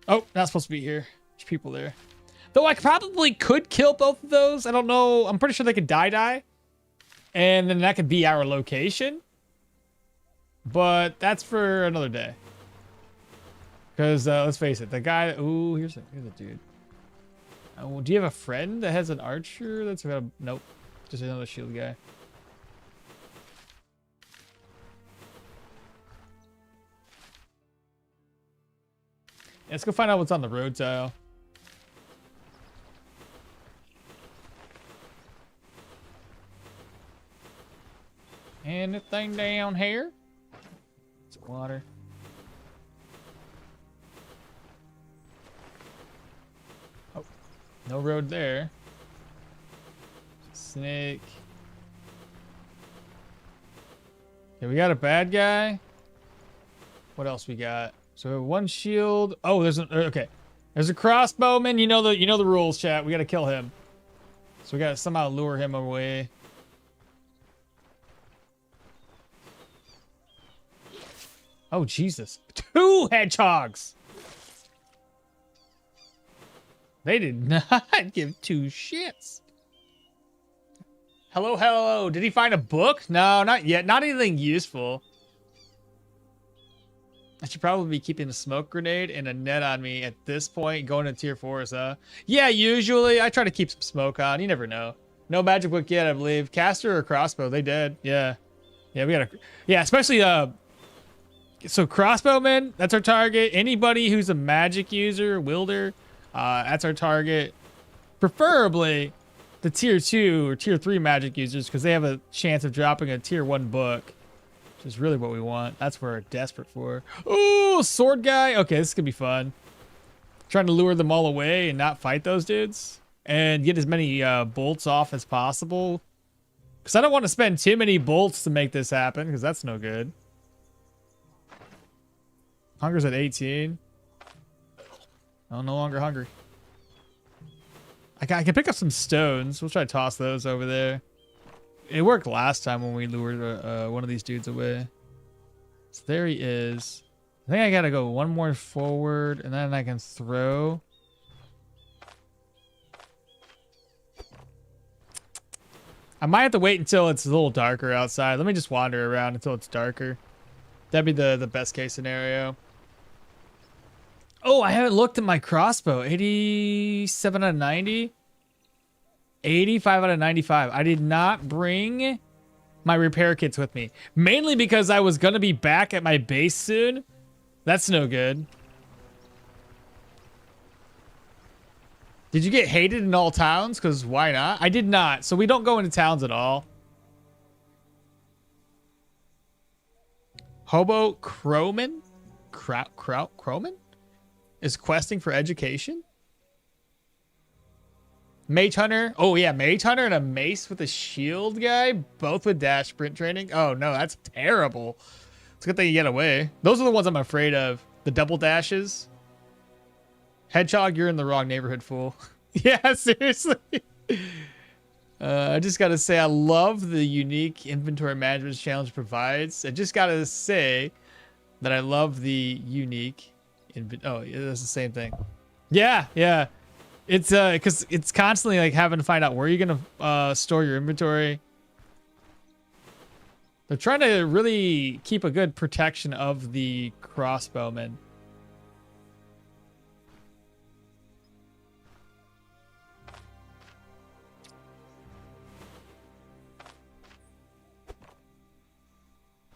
Oh, not supposed to be here. There's people there. Though I probably could kill both of those. I don't know. I'm pretty sure they could die. And then that could be our location. But that's for another day. Because let's face it, the guy. Ooh, here's a dude. Oh, do you have a friend that has an archer? That's got a, nope, just another shield guy. Yeah, let's go find out what's on the road tile. Anything down here? It's water. Oh, no road there. Snake. Okay, we got a bad guy. What else we got? So we have one shield. Oh, there's a okay. There's a crossbowman. You know the rules, chat. We gotta kill him. So we gotta somehow lure him away. Oh, Jesus. 2 hedgehogs! They did not give 2 shits. Hello, hello. Did he find a book? No, not yet. Not anything useful. I should probably be keeping a smoke grenade and a net on me at this point, going to tier 4s, huh? Yeah, usually. I try to keep some smoke on. You never know. No magic book yet, I believe. Caster or crossbow? They did. Yeah. Yeah, we gotta... Yeah, especially... So crossbowmen, that's our target. Anybody who's a magic user, wielder, that's our target. Preferably the tier 2 or tier 3 magic users, because they have a chance of dropping a tier 1 book, which is really what we want. That's what we're desperate for. Oh, sword guy. Okay, this is gonna be fun. Trying to lure them all away and not fight those dudes and get as many bolts off as possible, because I don't want to spend too many bolts to make this happen, because that's no good. Hunger's at 18. I'm no longer hungry. I can pick up some stones. We'll try to toss those over there. It worked last time when we lured one of these dudes away. So there he is. I think I gotta go one more forward, and then I can throw. I might have to wait until it's a little darker outside. Let me just wander around until it's darker. That'd be the best case scenario. Oh, I haven't looked at my crossbow. 87 out of 90. 85 out of 95. I did not bring my repair kits with me. Mainly because I was going to be back at my base soon. That's no good. Did you get hated in all towns? Because why not? I did not. So we don't go into towns at all. Hobo Croman? Croman? Is questing for education? Mage Hunter. Oh, yeah. Mage Hunter and a mace with a shield guy. Both with dash sprint training. Oh, no. That's terrible. It's a good thing you get away. Those are the ones I'm afraid of. The double dashes. Hedgehog, you're in the wrong neighborhood, fool. Yeah, seriously. I just got to say, I love the unique inventory management challenge provides. I just got to say that I love the unique... Oh, it's the same thing. Yeah, yeah. It's because it's constantly like having to find out where you're gonna store your inventory. They're trying to really keep a good protection of the crossbowmen.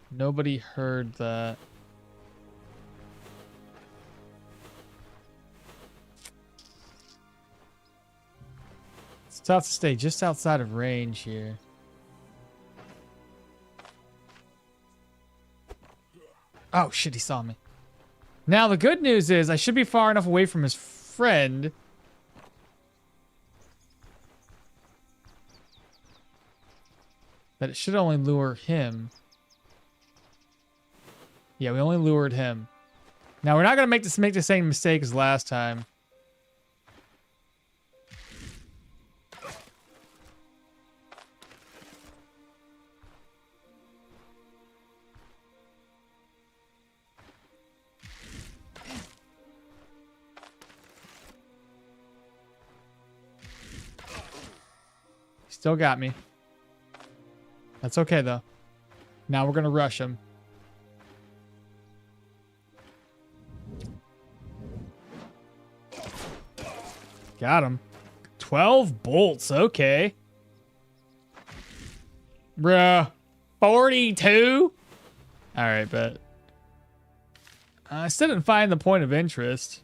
Nobody heard that. It's tough to stay just outside of range here. Oh shit, he saw me. Now the good news is I should be far enough away from his friend that it should only lure him. Yeah, we only lured him. Now we're not gonna make the same mistake as last time. Still got me. That's okay though. Now we're gonna rush him. Got him. 12 bolts. Okay. Bruh. 42? Alright, but I still didn't find the point of interest.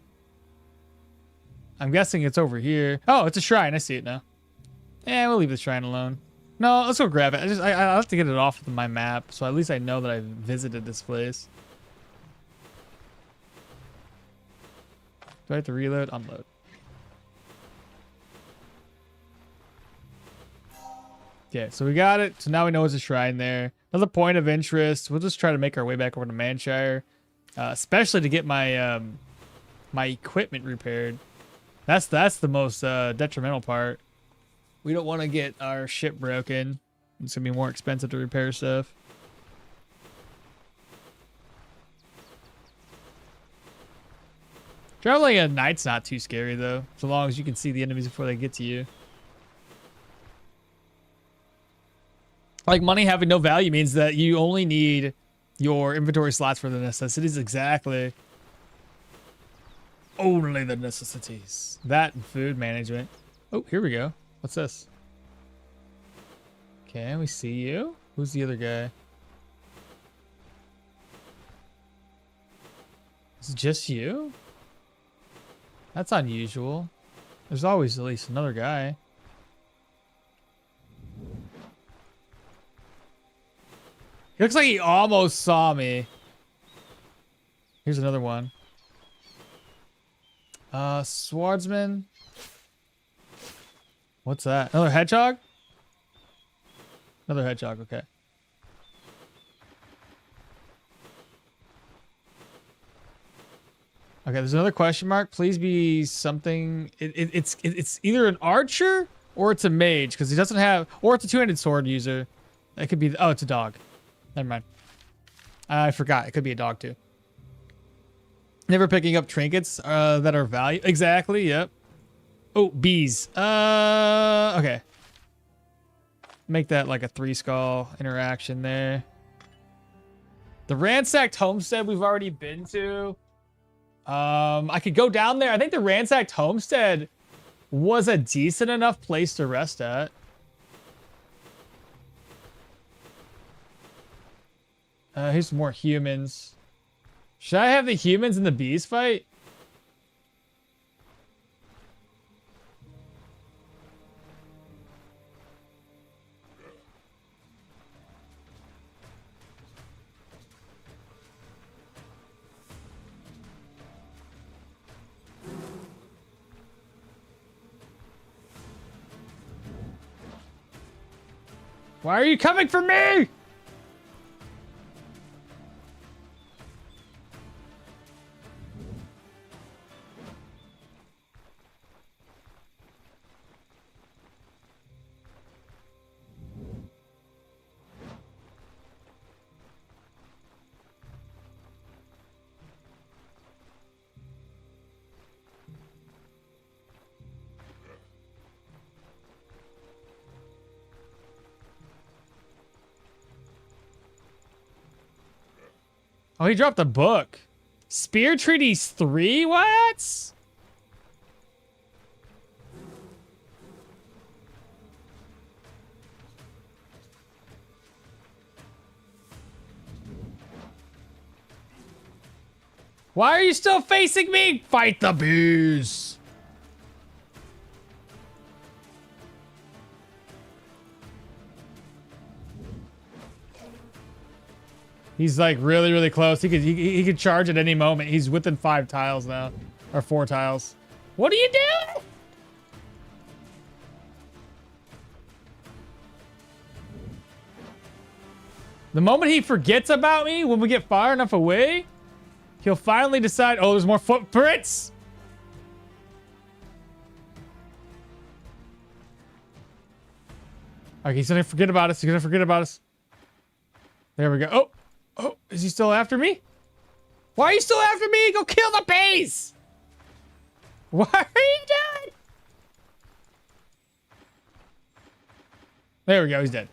I'm guessing it's over here. Oh, it's a shrine. I see it now. Yeah, we'll leave the shrine alone. No, let's go grab it. I have to get it off of my map, so at least I know that I visited this place. Do I have to reload? Unload. Okay, so we got it. So now we know it's a shrine there. Another point of interest. We'll just try to make our way back over to Manshire, especially to get my my equipment repaired. That's the most detrimental part. We don't want to get our ship broken. It's gonna be more expensive to repair stuff. Traveling at night's not too scary though, so long as you can see the enemies before they get to you. Like money having no value means that you only need your inventory slots for the necessities. Exactly. Only the necessities. That and food management. Oh, here we go. What's this? Okay, we see you. Who's the other guy? Is it just you? That's unusual. There's always at least another guy. He looks like he almost saw me. Here's another one. Swordsman. What's that? Another hedgehog? Another hedgehog, okay. Okay, there's another question mark. Please be something. It's either an archer or it's a mage because he doesn't have, or it's a two-handed sword user. It could be. Oh, it's a dog. Never mind. I forgot. It could be a dog too. Never picking up trinkets that are valuable. Exactly. Yep. Oh, bees. Okay. Make that like a 3 skull interaction there. The ransacked homestead we've already been to. I could go down there. I think the ransacked homestead was a decent enough place to rest at. Here's some more humans. Should I have the humans and the bees fight? Why are you coming for me? Oh, he dropped a book. Spear Treaties 3? What? Why are you still facing me? Fight the bees. He's like really, really close. He could charge at any moment. He's within 5 tiles now, or 4 tiles. What are you doing? The moment he forgets about me, when we get far enough away, he'll finally decide, oh, there's more footprints. Okay, he's gonna forget about us. He's gonna forget about us. There we go. Oh. Oh, is he still after me? Why are you still after me? Go kill the bees! What are you doing? There we go, he's dead.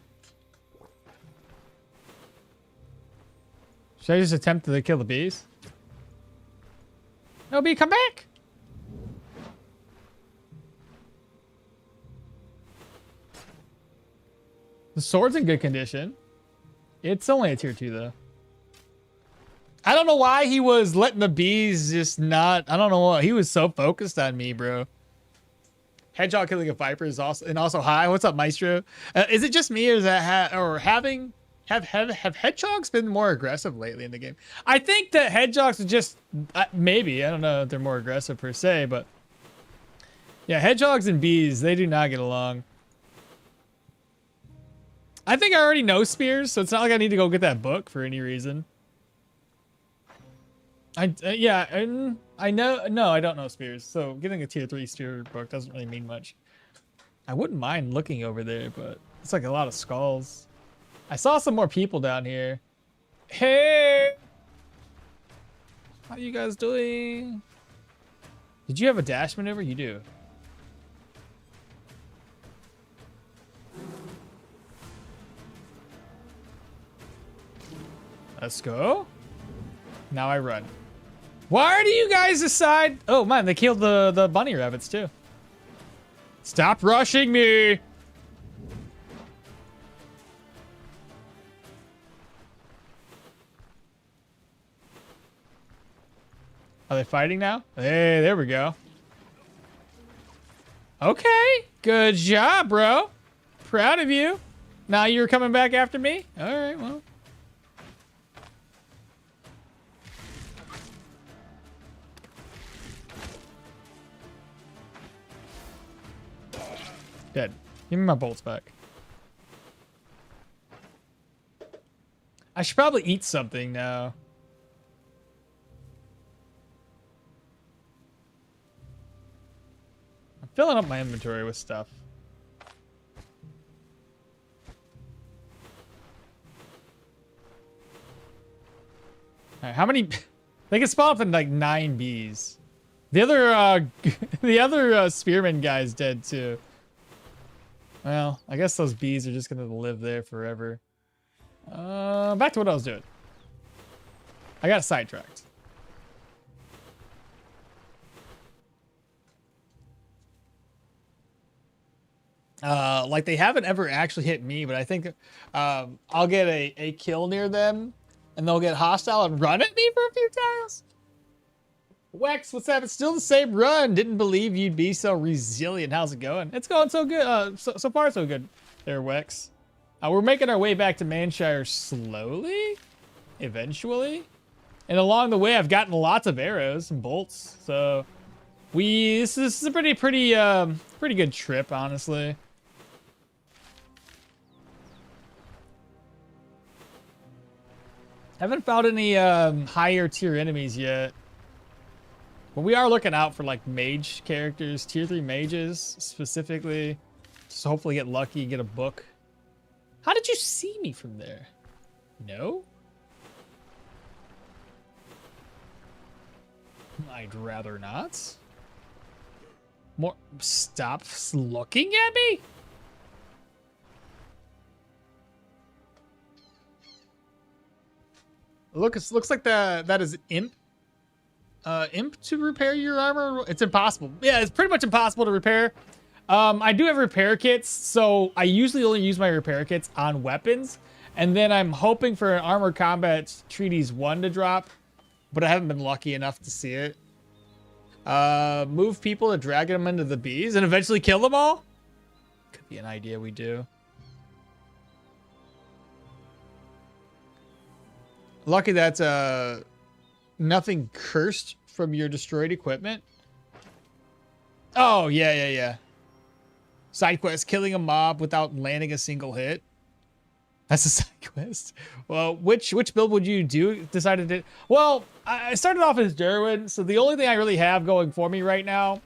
Should I just attempt to kill the bees? No, bee, come back! The sword's in good condition. It's only a tier 2 though. I don't know why he was letting the bees just not. I don't know what. He was so focused on me, bro. Hedgehog killing a viper is also high. What's up, Maestro? Is it just me, or is that have hedgehogs been more aggressive lately in the game? I think that hedgehogs are just maybe. I don't know if they're more aggressive per se, but yeah, hedgehogs and bees, they do not get along. I think I already know spears, so it's not like I need to go get that book for any reason. Yeah, I know. No, I don't know spears. So getting a tier 3 spear book doesn't really mean much. I wouldn't mind looking over there, but it's like a lot of skulls. I saw some more people down here. Hey, how you guys doing? Did you have a dash maneuver? You do. Let's go. Now I run. Why do you guys decide? Oh man, they killed the bunny rabbits too. Stop rushing me. Are they fighting now? Hey, there we go. Okay, good job, bro. Proud of you. Now you're coming back after me? All right, well. Dead. Give me my bolts back. I should probably eat something now. I'm filling up my inventory with stuff. All right, how many? They can spawn up in like 9 bees. The other, the other spearman guy's dead too. Well, I guess those bees are just gonna live there forever. Back to what I was doing. I got sidetracked. Like they haven't ever actually hit me, but I think I'll get a kill near them, and they'll get hostile and run at me for a few times. Wex, what's up? It's still the same run. Didn't believe you'd be so resilient. How's it going? It's going so good. So far, so good. There, Wex. We're making our way back to Manshire slowly, eventually. And along the way, I've gotten lots of arrows and bolts. So this is a pretty good trip, honestly. Haven't found any higher tier enemies yet. But we are looking out for like mage characters, tier 3 mages specifically. Just hopefully get lucky, get a book. How did you see me from there? No? I'd rather not. More. Stop looking at me? Looks like that is imp. Imp to repair your armor. It's impossible. Yeah, it's pretty much impossible to repair. I do have repair kits, so I usually only use my repair kits on weapons, and then I'm hoping for an armor combat treaties 1 to drop, but I haven't been lucky enough to see it. Move people to drag them into the bees and eventually kill them all? Could be an idea we do. Lucky that's nothing cursed from your destroyed equipment. Oh, yeah. Side quest, killing a mob without landing a single hit. That's a side quest. Well, which build would you decided to? Well, I started off as Dirwin, so the only thing I really have going for me right now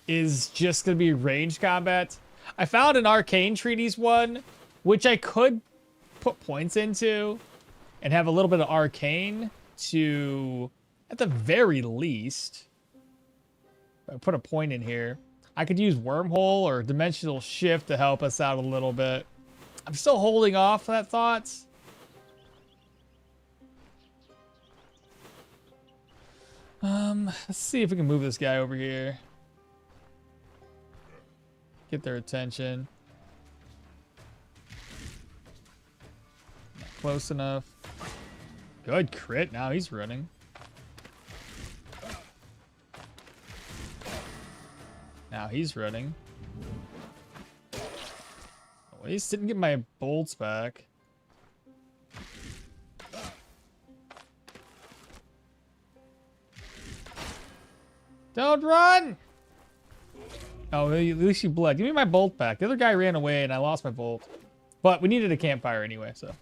is just gonna be ranged combat. I found an arcane treaties 1, which I could put points into and have a little bit of arcane to, at the very least, if I put a point in here, I could use wormhole or dimensional shift to help us out a little bit. I'm still holding off that thought. Let's see if we can move this guy over here. Get their attention. Not close enough. Good crit. Now he's running. Now he's running. At least didn't get my bolts back. Don't run! Oh, at least you bled. Give me my bolt back. The other guy ran away and I lost my bolt. But we needed a campfire anyway, so.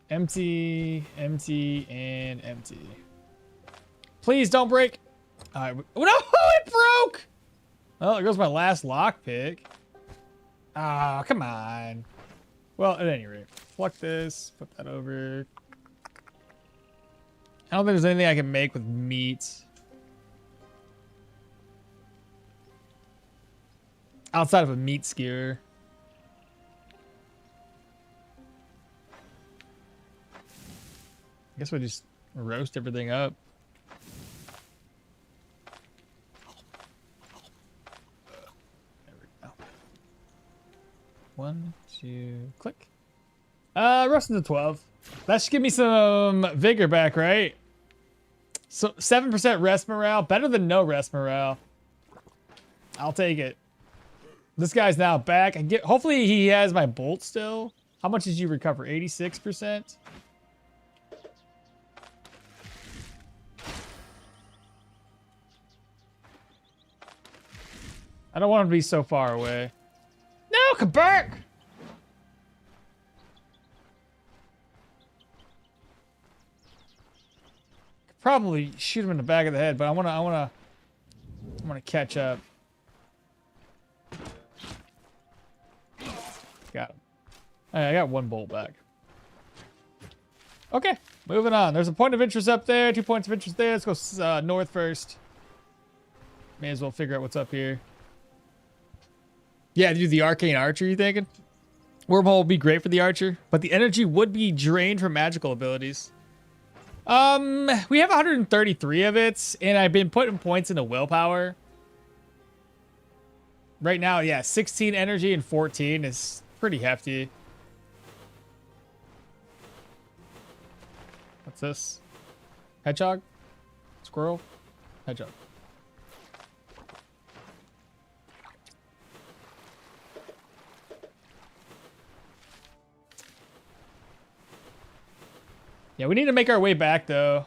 Empty, empty, and empty. Please don't break. Oh, no, it broke! Well, there goes my last lockpick. Ah, come on. Well, at any rate, pluck this, put that over. I don't think there's anything I can make with meat. Outside of a meat skewer. I guess we just roast everything up. There we go. 1, 2, click. Roasting to 12. That should give me some vigor back, right? So 7% rest morale, better than no rest morale. I'll take it. This guy's now back. Hopefully he has my bolt still. How much did you recover? 86%? I don't want him to be so far away. No, come back! Could probably shoot him in the back of the head, but I wanna catch up. All right, I got 1 bolt back. Okay, moving on. There's a point of interest up there, 2 points of interest there. Let's go north first. May as well figure out what's up here. Yeah, do the arcane archer, you thinking? Wormhole would be great for the archer, but the energy would be drained from magical abilities. We have 133 of it, and I've been putting points into willpower. Right now, yeah, 16 energy and 14 is pretty hefty. What's this? Hedgehog? Squirrel? Hedgehog. Yeah, we need to make our way back, though.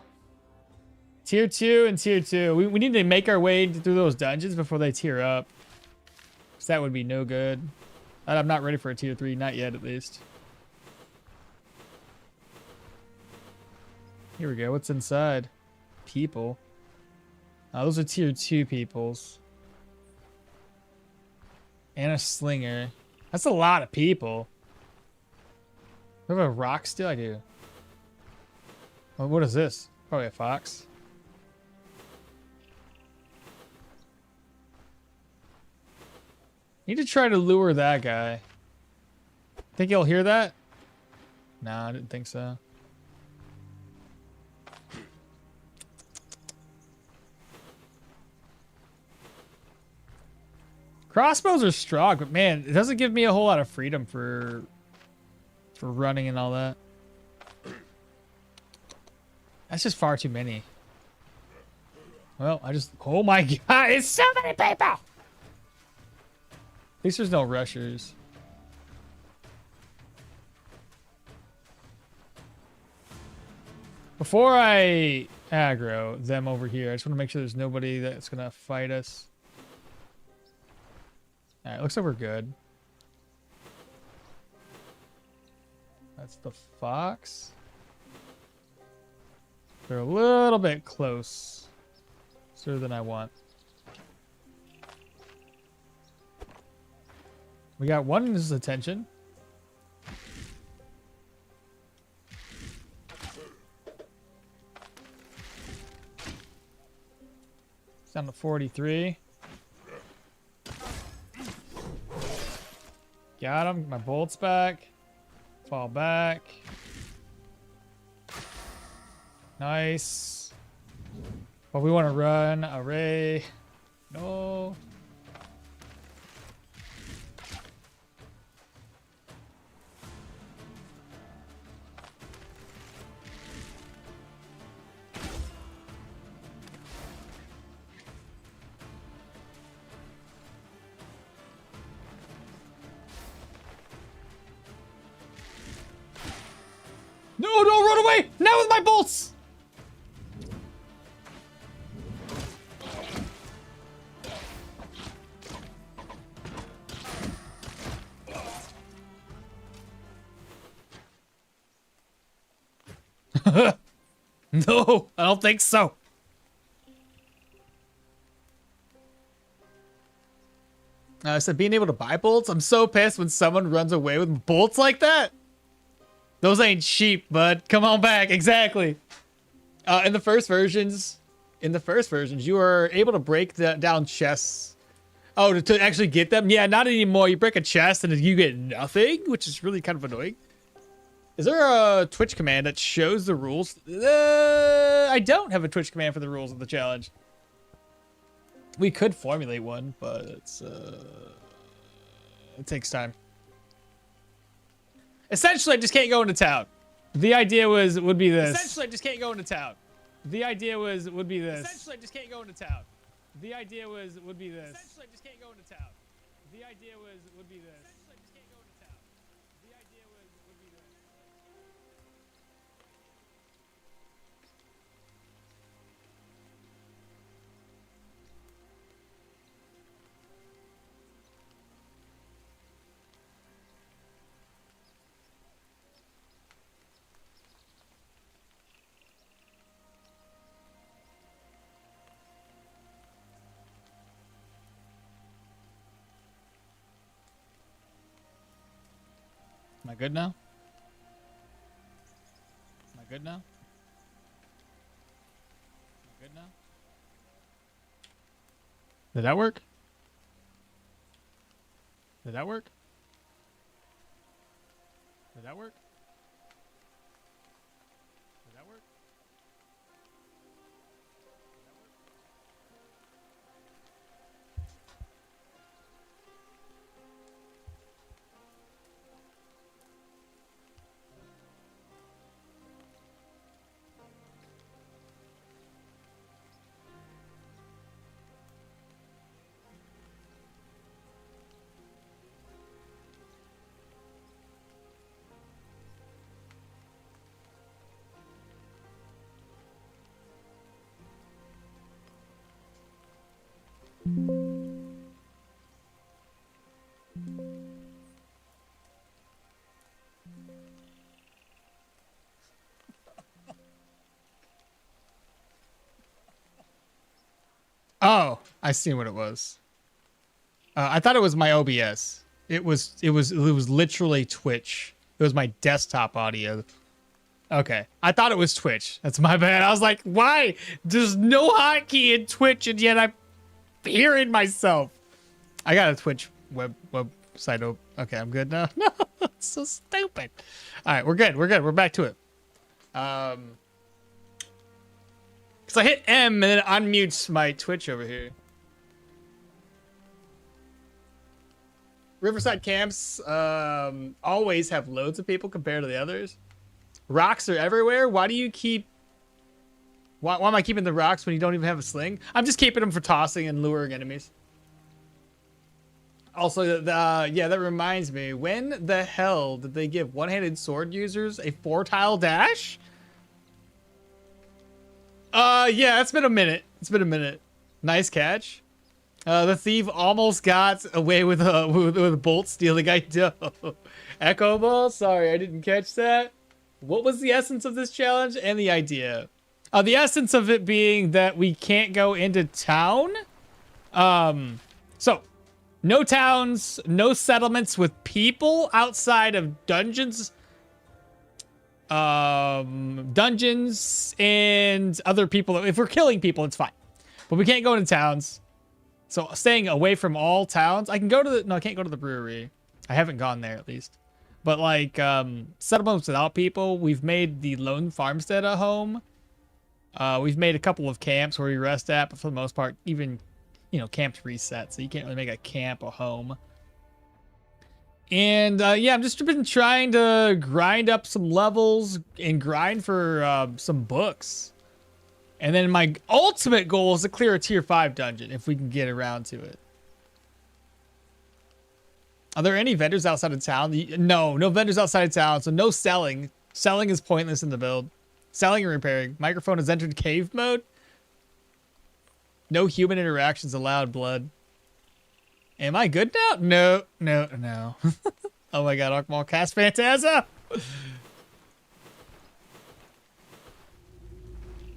Tier 2 and Tier 2. We need to make our way through those dungeons before they tier up. Because that would be no good. I'm not ready for a Tier 3. Not yet, at least. Here we go. What's inside? People. Oh, those are Tier 2 peoples. And a slinger. That's a lot of people. Do I have a rock still? I do. Oh, what is this? Probably a fox. Need to try to lure that guy. Think he'll hear that? Nah, I didn't think so. Crossbows are strong, but man, it doesn't give me a whole lot of freedom for running and all that. That's just far too many. Well, oh my god, it's so many people! At least there's no rushers. Before I aggro them over here, I just want to make sure there's nobody that's gonna fight us. Alright, looks like we're good. That's the fox. They're a little bit closer than I want. We got one in his attention. It's down to 43. Got him. My bolt's back. Fall back. Nice. But we want to run. Array. No. No, don't run away! Now with my bolts! No, I don't think so. I said being able to buy bolts. I'm so pissed when someone runs away with bolts like that. Those ain't cheap, bud. Come on back. Exactly. In the first versions, you were able to break down chests. Oh, to actually get them? Yeah, not anymore. You break a chest and you get nothing, which is really kind of annoying. Is there a Twitch command that shows the rules? I don't have a Twitch command for the rules of the challenge. We could formulate one, but it takes time. Essentially, I just can't go into town. The idea would be this. Essentially, I just can't go into town. The idea would be this. Essentially, I just can't go into town. The idea would be this. Essentially, I just can't go into town. The idea would be this. Essentially, I just can't go into town. The idea would be this. Am I good now? Am I good now? Am I good now? Did that work? Did that work? Did that work? Did that work? Oh, I see what it was. I thought it was my OBS. It was literally Twitch. It was my desktop audio. Okay, I thought it was Twitch. That's my bad. I was like, why? There's no hotkey in Twitch, and yet I'm hearing myself. I got a Twitch website open. Okay, I'm good now. No, it's so stupid. All right, we're good. We're good. We're back to it. Because I hit M and then it unmutes my Twitch over here. Riverside camps always have loads of people compared to the others. Rocks are everywhere. Why do you keep... Why am I keeping the rocks when you don't even have a sling? I'm just keeping them for tossing and luring enemies. Also, yeah, that reminds me. When the hell did they give one-handed sword users a 4-tile dash? Yeah, it's been a minute. It's been a minute. Nice catch. The thief almost got away with a bolt stealing. I know. Echo ball? Sorry, I didn't catch that. What was the essence of this challenge and the idea? The essence of it being that we can't go into town. So, no towns, no settlements with people outside of dungeons. Dungeons and other people. If we're killing people, it's fine. But we can't go into towns. So, staying away from all towns. I can go to the... No, I can't go to the brewery. I haven't gone there, at least. But, like, settlements without people. We've made the lone farmstead a home. We've made a couple of camps where we rest at. But for the most part, even, you know, camps reset. So, you can't really make a camp a home. And, yeah, I've just been trying to grind up some levels and grind for some books. And then my ultimate goal is to clear a tier 5 dungeon if we can get around to it. Are there any vendors outside of town? No, no vendors outside of town, so no selling. Selling is pointless in the build. Selling and repairing. Microphone has entered cave mode. No human interactions allowed, blood. Am I good now? No, no, no. Oh my god, okmall cast Phantasm!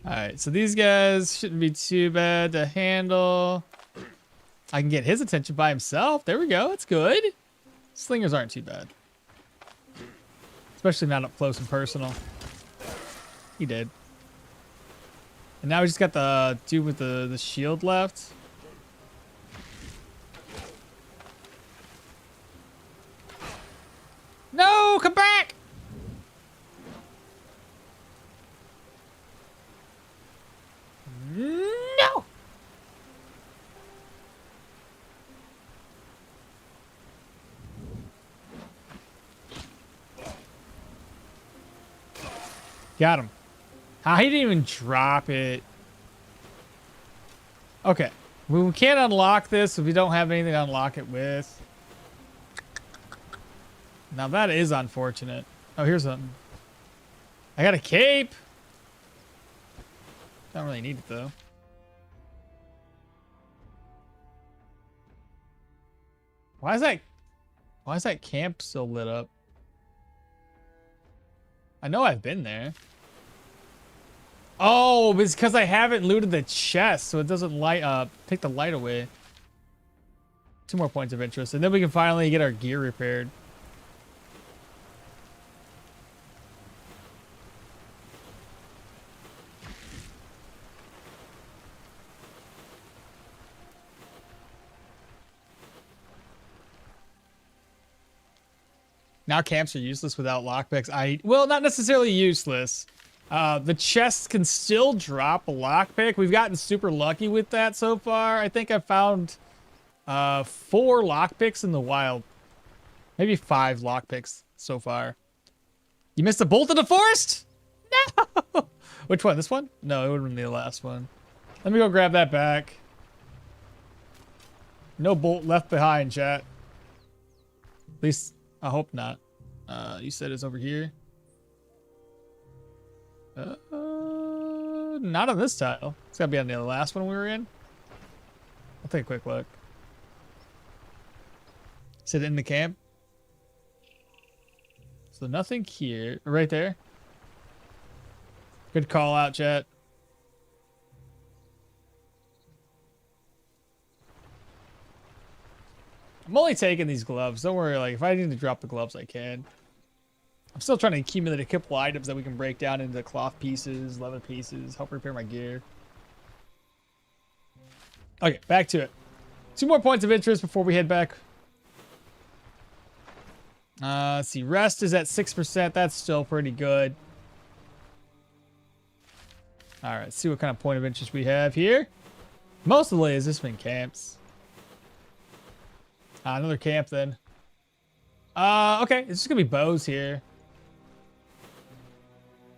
Alright, so these guys shouldn't be too bad to handle. I can get his attention by himself. There we go, that's good. Slingers aren't too bad. Especially not up close and personal. He did. And now we just got the dude with the shield left. No, come back! No! Got him. He didn't even drop it. Okay. We can't unlock this if we don't have anything to unlock it with. Now that is unfortunate. Oh, here's something. I got a cape. Don't really need it though. Why is that camp still lit up? I know I've been there. Oh, it's because I haven't looted the chest, so it doesn't light up. Take the light away. 2 more points of interest, and then we can finally get our gear repaired. Now camps are useless without lockpicks. Well, not necessarily useless. The chests can still drop a lockpick. We've gotten super lucky with that so far. I think I found 4 lockpicks in the wild. Maybe 5 lockpicks so far. You missed a bolt in the forest? No! Which one? This one? No, it would have been the last one. Let me go grab that back. No bolt left behind, chat. At least, I hope not. You said it's over here. Not on this tile. It's gotta be on the last one we were in. I'll take a quick look. Is it in the camp? So nothing here. Right there. Good call out, chat. I'm only taking these gloves. Don't worry, like if I need to drop the gloves, I can. I'm still trying to accumulate a couple items that we can break down into cloth pieces, leather pieces, help repair my gear. Okay, back to it. 2 more points of interest before we head back. Let's see. Rest is at 6%. That's still pretty good. All right, let's see what kind of point of interest we have here. Mostly has this been camps. Another camp then. Okay, it's just gonna be bows here.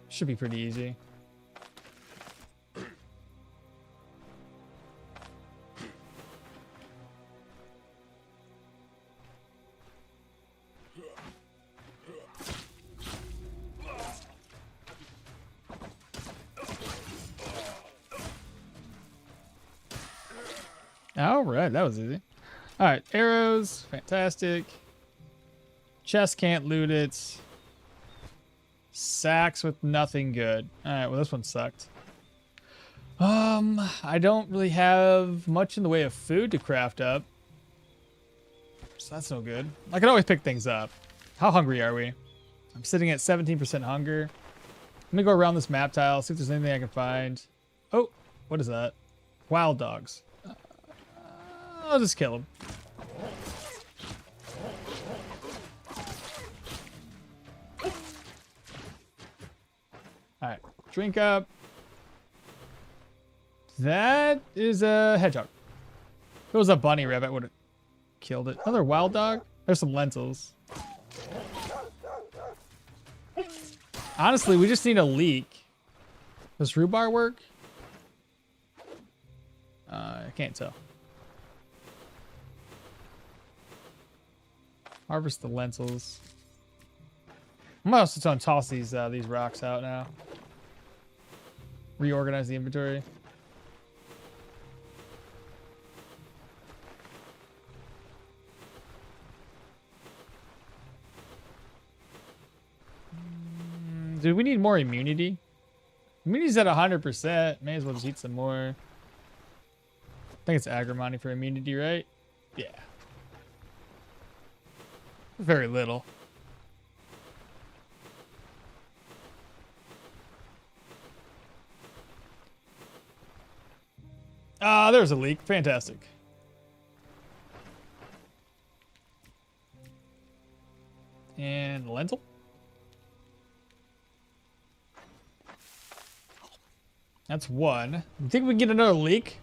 Should be pretty easy. All right, that was easy. All right, arrows, fantastic. Chest can't loot it. Sacks with nothing good. All right, well this one sucked. I don't really have much in the way of food to craft up, so that's no good. I can always pick things up. How hungry are we? I'm sitting at 17% hunger. Let me go around this map tile, see if there's anything I can find. Oh, what is that? Wild dogs. I'll just kill them. Alright, drink up. That is a hedgehog. If it was a bunny rabbit, I would have killed it. Another wild dog? There's some lentils. Honestly, we just need a leek. Does rhubarb work? I can't tell. Harvest the lentils. I'm also trying to toss these rocks out now. Reorganize the inventory. Dude, we need more immunity. Immunity's at 100%. May as well just eat some more. I think it's agrimony for immunity, right? Yeah. Very little. There's a leak. Fantastic. And lentil. That's one. You think we can get another leak?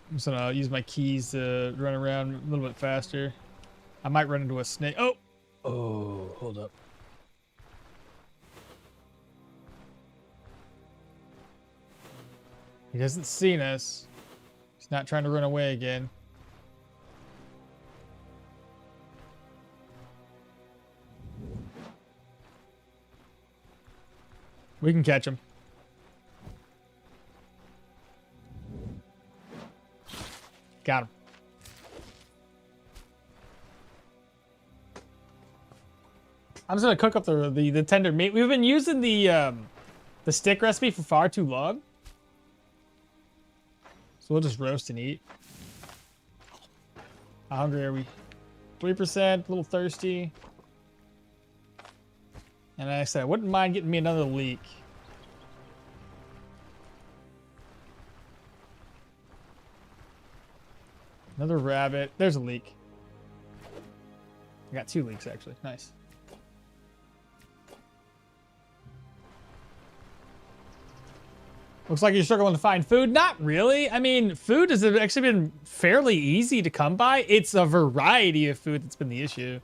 I'm just gonna use my keys to run around a little bit faster. I might run into a snake. Oh! Oh, hold up. He hasn't seen us. He's not trying to run away again. We can catch him. Got him. I'm just gonna cook up the tender meat. We've been using the stick recipe for far too long. So we'll just roast and eat. How hungry are we? 3%, a little thirsty. And like I said, I wouldn't mind getting me another leek. Another rabbit. There's a leek. I got 2 leeks, actually. Nice. Looks like you're struggling to find food. Not really. I mean, food has actually been fairly easy to come by. It's a variety of food that's been the issue.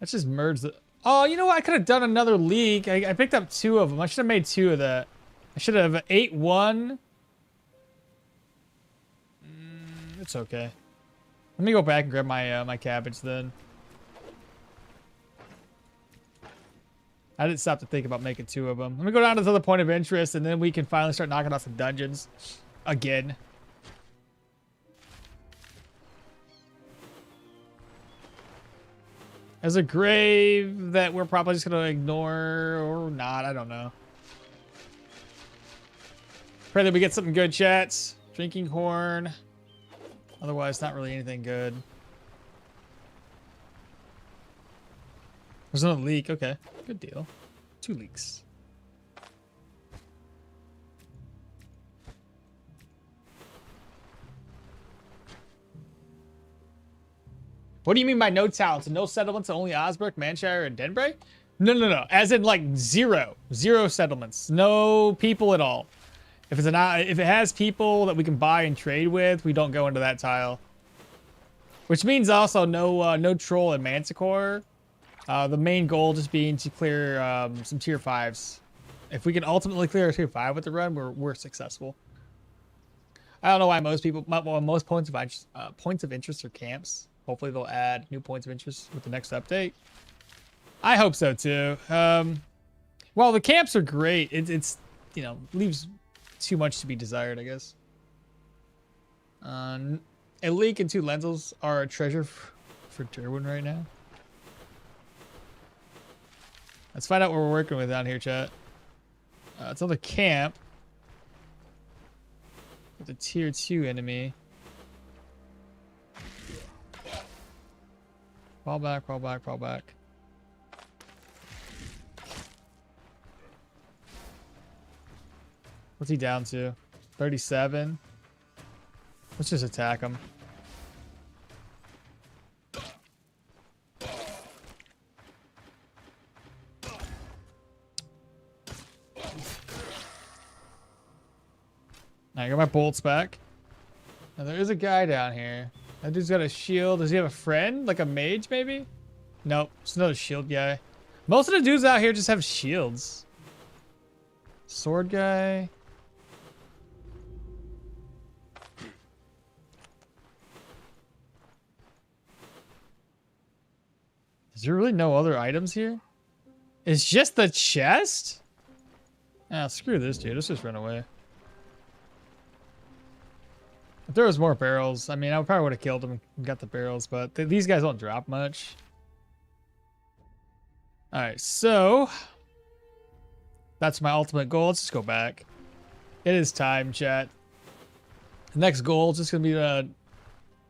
Let's just merge the... Oh, you know what? I could have done another leak. I picked up 2 of them. I should have made 2 of that. I should have ate 1. It's okay. Let me go back and grab my my cabbage then. I didn't stop to think about making 2 of them. Let me go down to the other point of interest, and then we can finally start knocking off some dungeons again. There's a grave that we're probably just gonna ignore or not. I don't know. Pray that we get something good, chats. Drinking horn. Otherwise, not really anything good. There's another leak. Okay, good deal. 2 leaks. What do you mean by no towns? No settlements, only Osbrook, Manshire, and Denbray? No. As in like 0 settlements. No people at all. If it has people that we can buy and trade with, we don't go into that tile. Which means also no troll and manticore. The main goal just being to clear some tier 5s. If we can ultimately clear a tier 5 with the run, we're successful. I don't know why most points of interest are camps. Hopefully they'll add new points of interest with the next update. I hope so too. Well, the camps are great. It's you know, leaves too much to be desired, I guess. A leak and 2 lentils are a treasure for Dirwin right now. Let's find out what we're working with down here, chat. It's another camp with a tier 2 enemy. Fall back, fall back, fall back. What's he down to? 37. Let's just attack him. Now I got my bolts back. Now there is a guy down here. That dude's got a shield. Does he have a friend? Like a mage, maybe? Nope. It's another shield guy. Most of the dudes out here just have shields. Sword guy. Is there really no other items here? It's just the chest? Ah, screw this dude. Let's just run away. If there was more barrels, I mean, I probably would have killed him and got the barrels, but these guys don't drop much. All right, so that's my ultimate goal. Let's just go back. It is time, chat. The next goal is just gonna be to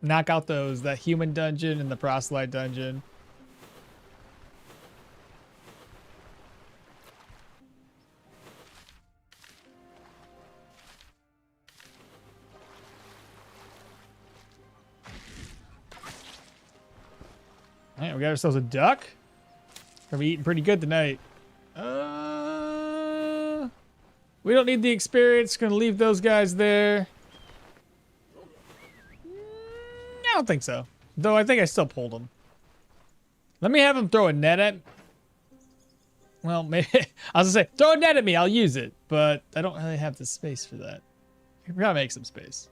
knock out that human dungeon and the proselyte dungeon. All right, we got ourselves a duck. Gonna be eating pretty good tonight. We don't need the experience. Gonna leave those guys there. I don't think so. Though I think I still pulled them. Let me have him throw a net at... Well, maybe... I was gonna say, throw a net at me. I'll use it. But I don't really have the space for that. We gotta make some space.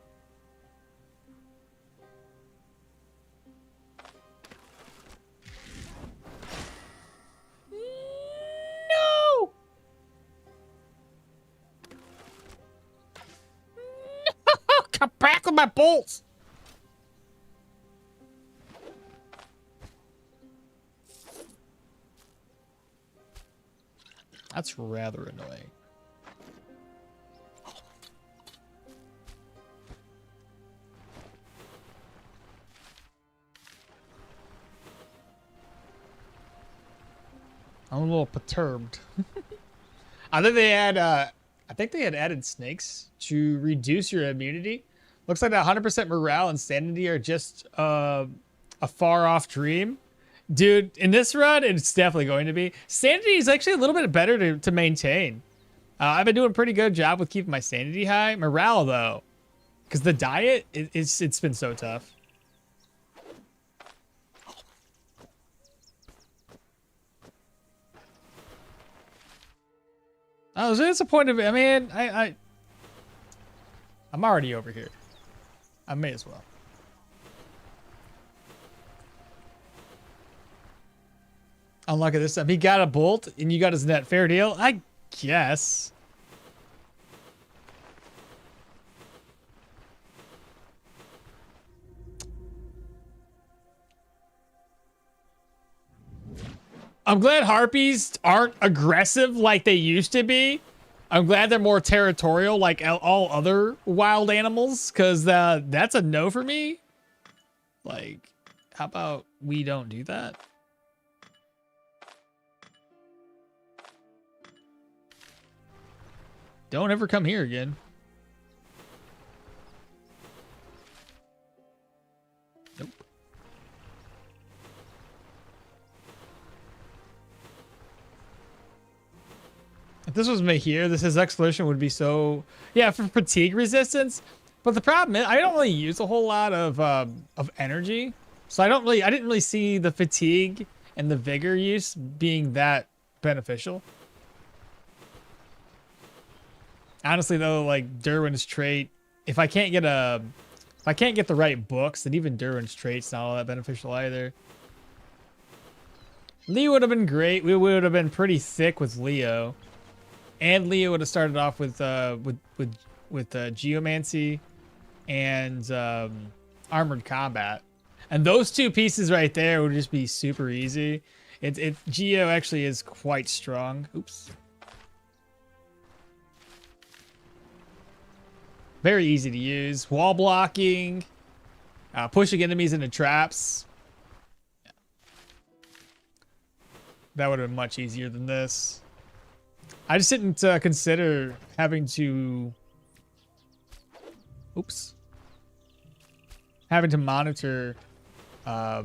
Come back with my bolts! That's rather annoying. I'm a little perturbed. I think they had added snakes to reduce your immunity. Looks like that 100% morale and sanity are just a far off dream. Dude, in this run, it's definitely going to be. Sanity is actually a little bit better to maintain. I've been doing a pretty good job with keeping my sanity high. Morale, though, because the diet, it's been so tough. I was disappointed. I mean, I'm already over here. I may as well. Unlucky this time. He got a bolt and you got his net. Fair deal, I guess. I'm glad harpies aren't aggressive like they used to be. I'm glad they're more territorial like all other wild animals, because that's a no for me. Like, how about we don't do that? Don't ever come here again. Nope. If this was me here, his explosion would be so... Yeah, for fatigue resistance. But the problem is, I don't really use a whole lot of energy. So I didn't really see the fatigue and the vigor use being that beneficial. Honestly, though, like Dirwin's trait, if I can't get the right books, then even Dirwin's trait's not all that beneficial either. Leo would have been great. We would have been pretty thick with Leo, and Leo would have started off with geomancy and armored combat, and those two pieces right there would just be super easy. Geo actually is quite strong. Oops. Very easy to use. Wall blocking, pushing enemies into traps. Yeah. That would have been much easier than this. I just didn't consider having to... Oops. Having to monitor how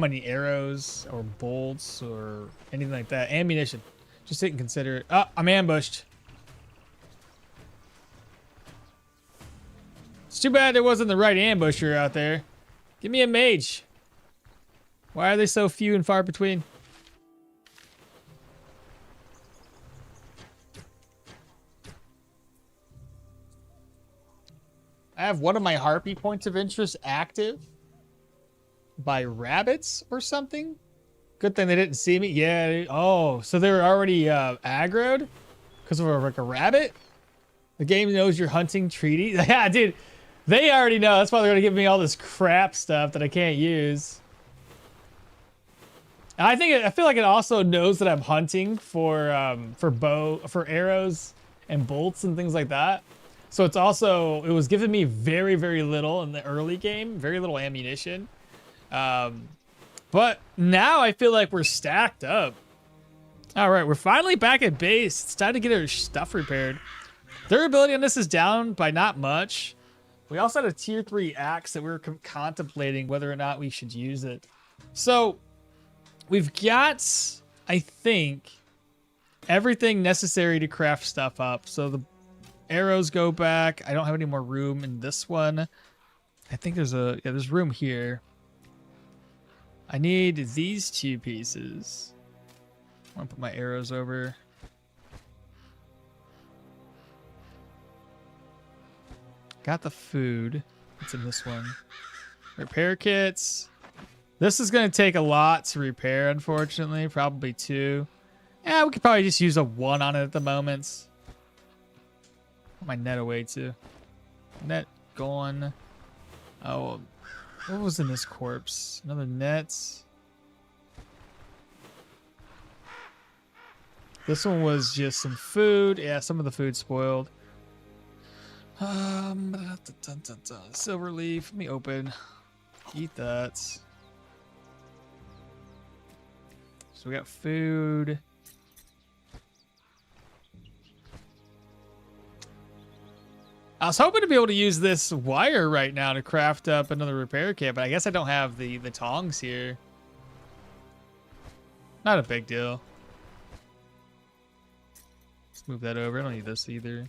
many arrows or bolts or anything like that. Ammunition. Just didn't consider it. Oh, I'm ambushed. It's too bad there wasn't the right ambusher out there. Give me a mage. Why are they so few and far between? I have one of my harpy points of interest active by rabbits or something. Good thing they didn't see me. Yeah. Oh, so they were already aggroed because of like a rabbit? The game knows you're hunting treaty. Yeah, dude. They already know. That's why they're gonna give me all this crap stuff that I can't use. And I feel like it also knows that I'm hunting for arrows and bolts and things like that. So it was giving me very, very little in the early game, very little ammunition. But now I feel like we're stacked up. All right, we're finally back at base. It's time to get our stuff repaired. Durability on this is down by not much. We also had a tier 3 axe that we were contemplating whether or not we should use it. So we've got, I think, everything necessary to craft stuff up. So the arrows go back. I don't have any more room in this one. I think there's room here. I need these 2 pieces. I'm gonna put my arrows over. Got the food. What's in this one? Repair kits. This is going to take a lot to repair, unfortunately. Probably 2. Yeah, we could probably just use a 1 on it at the moment. Put my net away, too. Net gone. Oh, what was in this corpse? Another net. This one was just some food. Yeah, some of the food spoiled. Silver leaf. Let me open. Eat that. So we got food. I was hoping to be able to use this wire right now to craft up another repair kit, but I guess I don't have the tongs here. Not a big deal. Let's move that over. I don't need this either.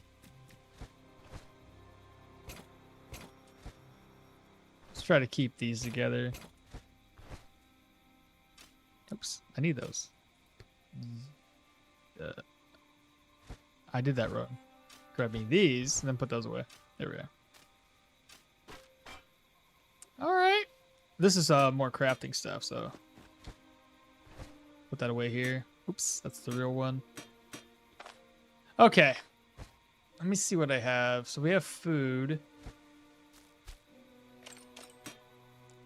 Let's try to keep these together. Oops, I need those. I did that wrong. Grab me these and then put those away. There we go. All right. This is more crafting stuff, so put that away here. Oops, that's the real one. Okay. Let me see what I have. So we have food.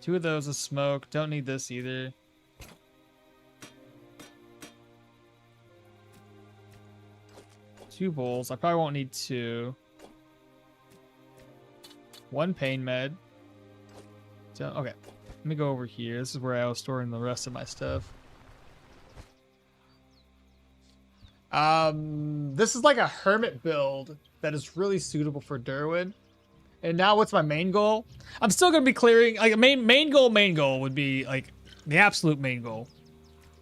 2 of those of smoke. Don't need this either. Two bowls. I probably won't need 2. 1 pain med. So, okay. Let me go over here. This is where I was storing the rest of my stuff. This is like a hermit build that is really suitable for Dirwin. And now what's my main goal? I'm still going to be clearing, like a main goal would be like the absolute main goal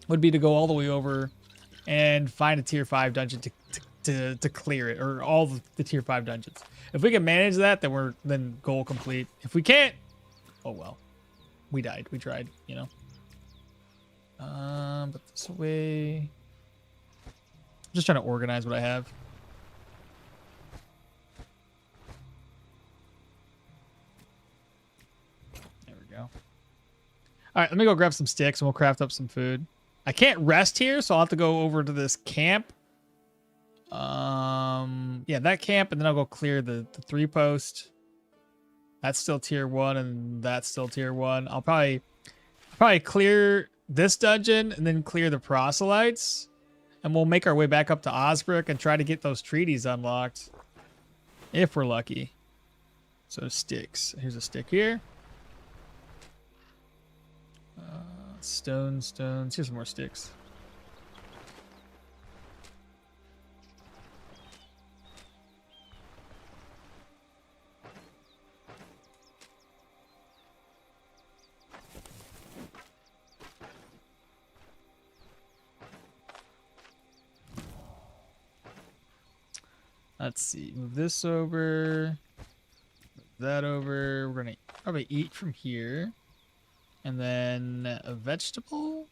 would be to go all the way over and find a tier 5 dungeon to clear it, or all the tier 5 dungeons. If we can manage that, then goal complete. If we can't, oh well. We died. We tried, you know. Put this away. I'm just trying to organize what I have. There we go. All right, let me go grab some sticks and we'll craft up some food. I can't rest here, so I'll have to go over to this camp. Yeah, that camp, and then I'll go clear the 3 post. That's still tier 1, and that's still tier 1. I'll probably clear this dungeon and then clear the proselytes, and we'll make our way back up to Osbrook and try to get those treaties unlocked if we're lucky. So sticks. Here's a stick here. Stones. Here's some more sticks. Let's see. Move this over. Move that over. We're going to probably eat from here. And then a vegetable.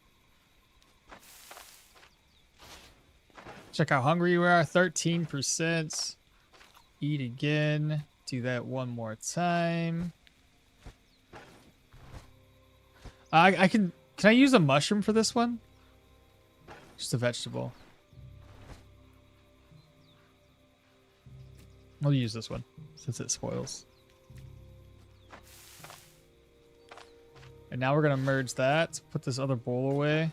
Check how hungry we are. 13%. Eat again. Do that one more time. Can I use a mushroom for this one? Just a vegetable. I'll use this one since it spoils. And now we're going to merge that. Put this other bowl away.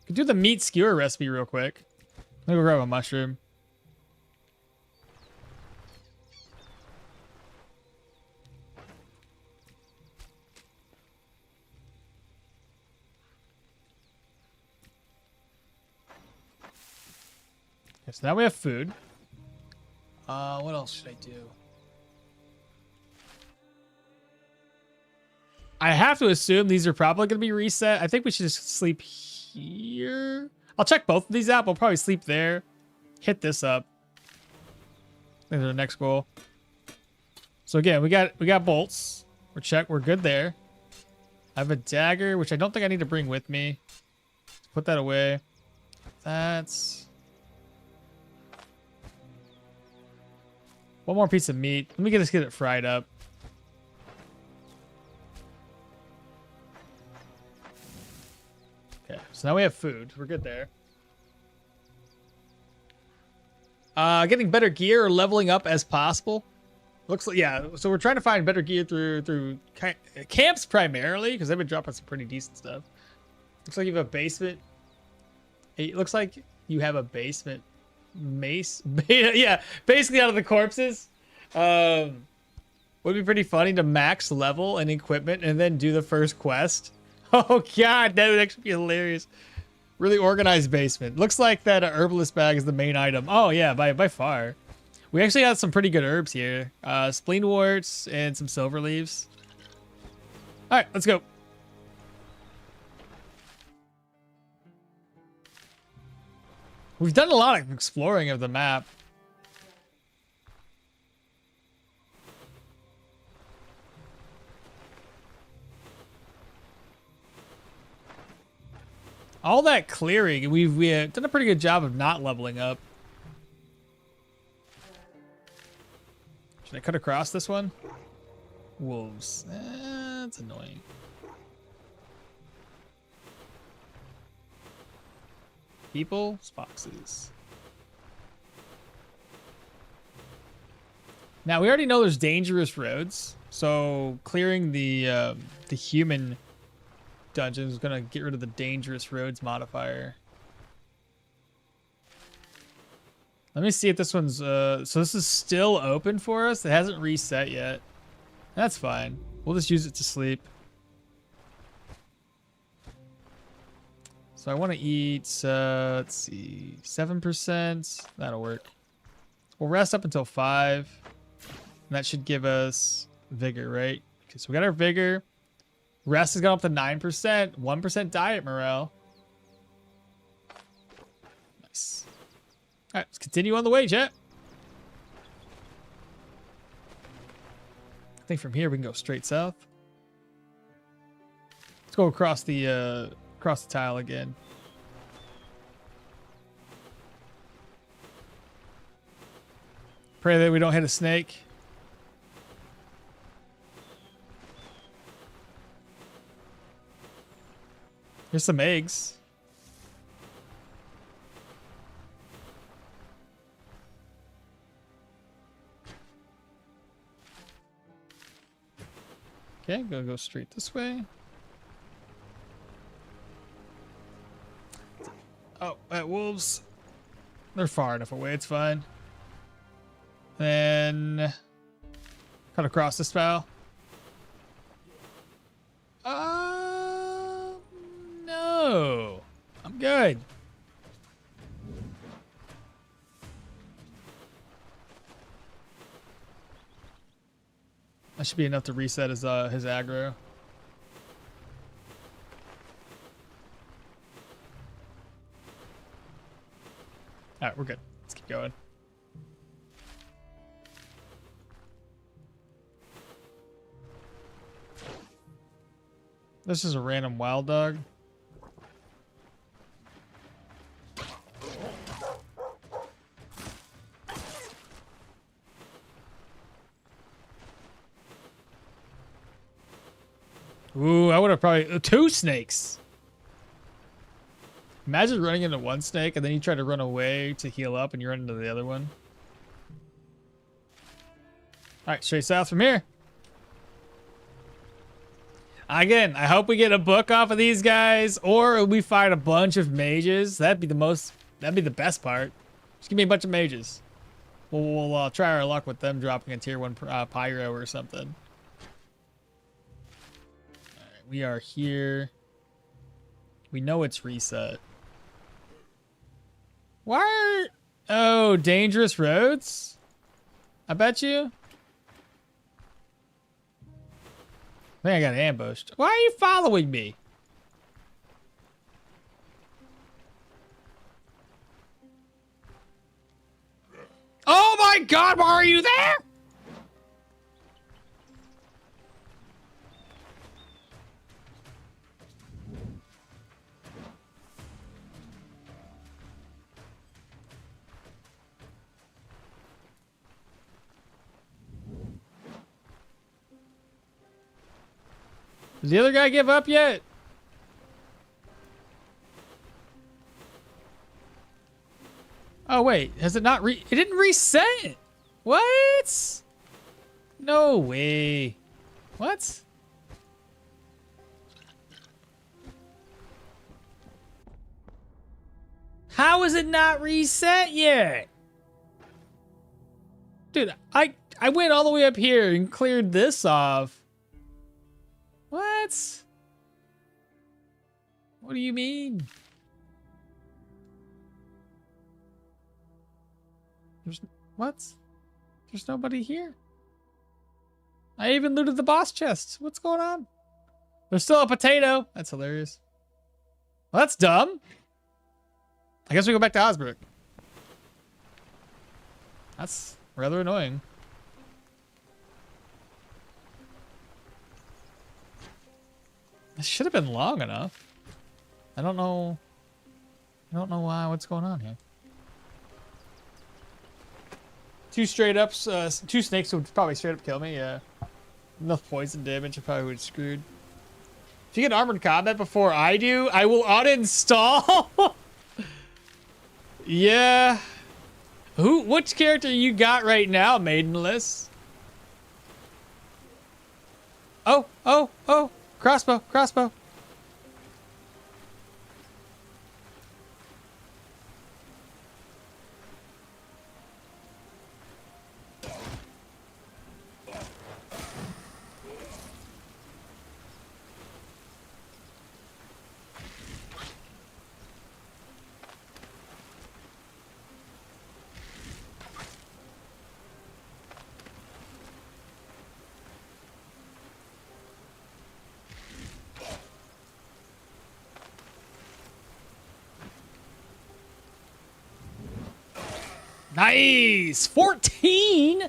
Could do the meat skewer recipe real quick. Let me go grab a mushroom. Okay, so now we have food. What else should I do? I have to assume these are probably going to be reset. I think we should just sleep here. I'll check both of these out. We'll probably sleep there. Hit this up. I think they're the next goal. So again, we got bolts. We're good there. I have a dagger, which I don't think I need to bring with me. Let's put that away. That's one more piece of meat. Let me get it fried up. Okay, so now we have food. We're good there. Getting better gear or leveling up as possible. Looks like, yeah. So we're trying to find better gear through camps primarily, because they've been dropping some pretty decent stuff. Looks like you have a basement. It looks like you have a basement mace. Yeah, basically out of the corpses. Would be pretty funny to max level and equipment and then do the first quest. Oh god, that would actually be hilarious. Really organized basement. Looks like that herbalist bag is the main item. Oh yeah, by far. We actually got some pretty good herbs here. Spleen warts and some silver leaves. All right, let's go. We've done a lot of exploring of the map. All that clearing, we've done a pretty good job of not leveling up. Should I cut across this one? Wolves. That's annoying. People, foxes. Now we already know there's dangerous roads, so clearing the human dungeon is gonna get rid of the dangerous roads modifier. Let me see if this one's so this is still open for us. It hasn't reset yet. That's fine. We'll just use it to sleep. So I want to eat, let's see, 7%. That'll work. We'll rest up until 5. And that should give us vigor, right? Okay, so we got our vigor. Rest has gone up to 9%. 1% diet morale. Nice. All right, let's continue on the way, chat. I think from here we can go straight south. Let's go across the tile again. Pray that we don't hit a snake. Here's some eggs. Okay, gonna go straight this way. Oh, wolves. They're far enough away, it's fine. Then cut across this file. No. I'm good. That should be enough to reset his aggro. All right, we're good. Let's keep going. This is a random wild dog. Ooh, I would have probably 2 snakes. Imagine running into one snake and then you try to run away to heal up and you run into the other one. All right, straight south from here. Again, I hope we get a book off of these guys, or we fight a bunch of mages. That'd be the best part. Just give me a bunch of mages. We'll try our luck with them dropping a tier 1 pyro or something. All right, we are here. We know it's reset. Why? Oh, dangerous roads? I bet you. I think I got ambushed. Why are you following me? Oh my God, why are you there? Does the other guy give up yet? Oh wait, has it not it didn't reset? What? No way. What? How is it not reset yet? Dude, I went all the way up here and cleared this off. What? What do you mean? There's what? There's nobody here. I even looted the boss chest. What's going on? There's still a potato. That's hilarious. Well, that's dumb. I guess we go back to Osbrook. That's rather annoying. This should have been long enough. I don't know why. What's going on here? Two straight ups, two snakes would probably straight up kill me. Yeah, enough poison damage, I probably would have screwed. If you get armored combat before I do, I will uninstall. Yeah. Which character you got right now, Maidenless? Oh. Crossbow. Nice! 14?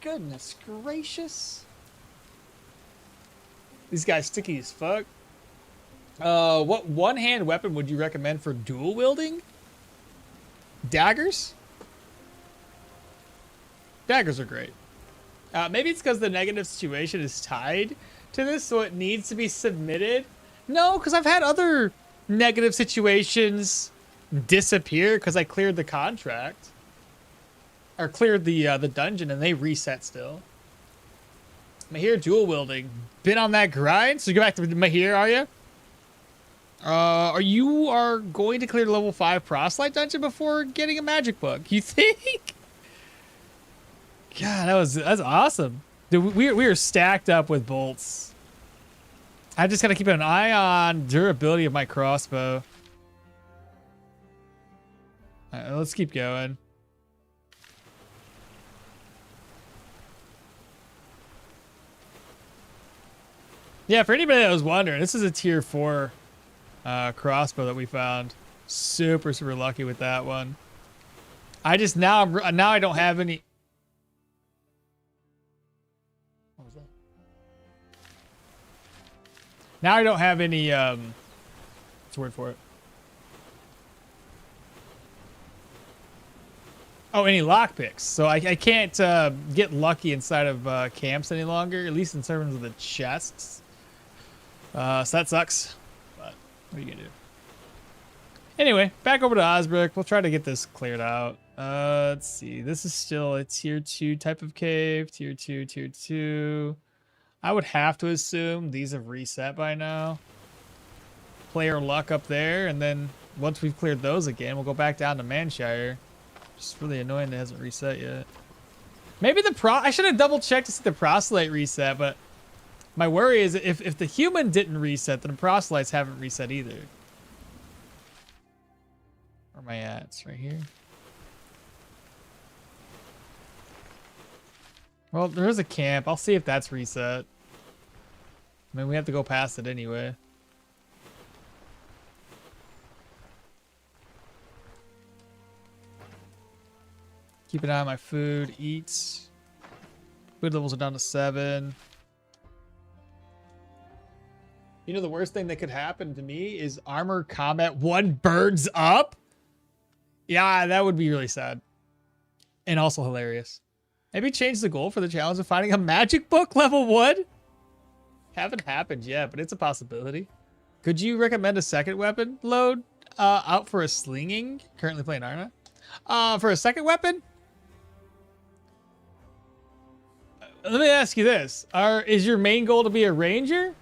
Goodness gracious. These guys sticky as fuck. What one-hand weapon would you recommend for dual wielding? Daggers? Daggers are great. Maybe it's because the negative situation is tied to this, so it needs to be submitted. No, because I've had other negative situations disappear because I cleared the contract or cleared the dungeon and they reset still. Mahir dual wielding, been on that grind. So you go back to Mahir, are you? You are going to clear the level 5 proselyte dungeon before getting a magic book. You think? God, that's awesome. Dude, we are stacked up with bolts. I just gotta keep an eye on durability of my crossbow. Let's keep going. Yeah, for anybody that was wondering, this is a tier 4 crossbow that we found. Super lucky with that one. I just now I don't have any. What was that? Now I don't have any. What's the word for it? Oh, any lockpicks. So I can't get lucky inside of camps any longer, at least in terms of the chests. So that sucks. But what are you gonna do? Anyway, back over to Osbrook. We'll try to get this cleared out. Let's see. This is still a tier 2 type of cave. Tier 2. I would have to assume these have reset by now. Player luck up there, and then once we've cleared those again, we'll go back down to Manshire. Just really annoying that it hasn't reset yet. Maybe I should have double checked to see the proselyte reset, but my worry is if the human didn't reset, then the proselytes haven't reset either. Where am I at? It's right here. Well, there is a camp. I'll see if that's reset. I mean, we have to go past it anyway. Keep an eye on my food. Eat. Food levels are down to 7. You know, the worst thing that could happen to me is armor combat 1 birds up. Yeah, that would be really sad. And also hilarious. Maybe change the goal for the challenge of finding a magic book level 1. Haven't happened yet, but it's a possibility. Could you recommend a second weapon load out for a slinging? Currently playing Arna. For a second weapon? Let me ask you this. Is your main goal to be a ranger?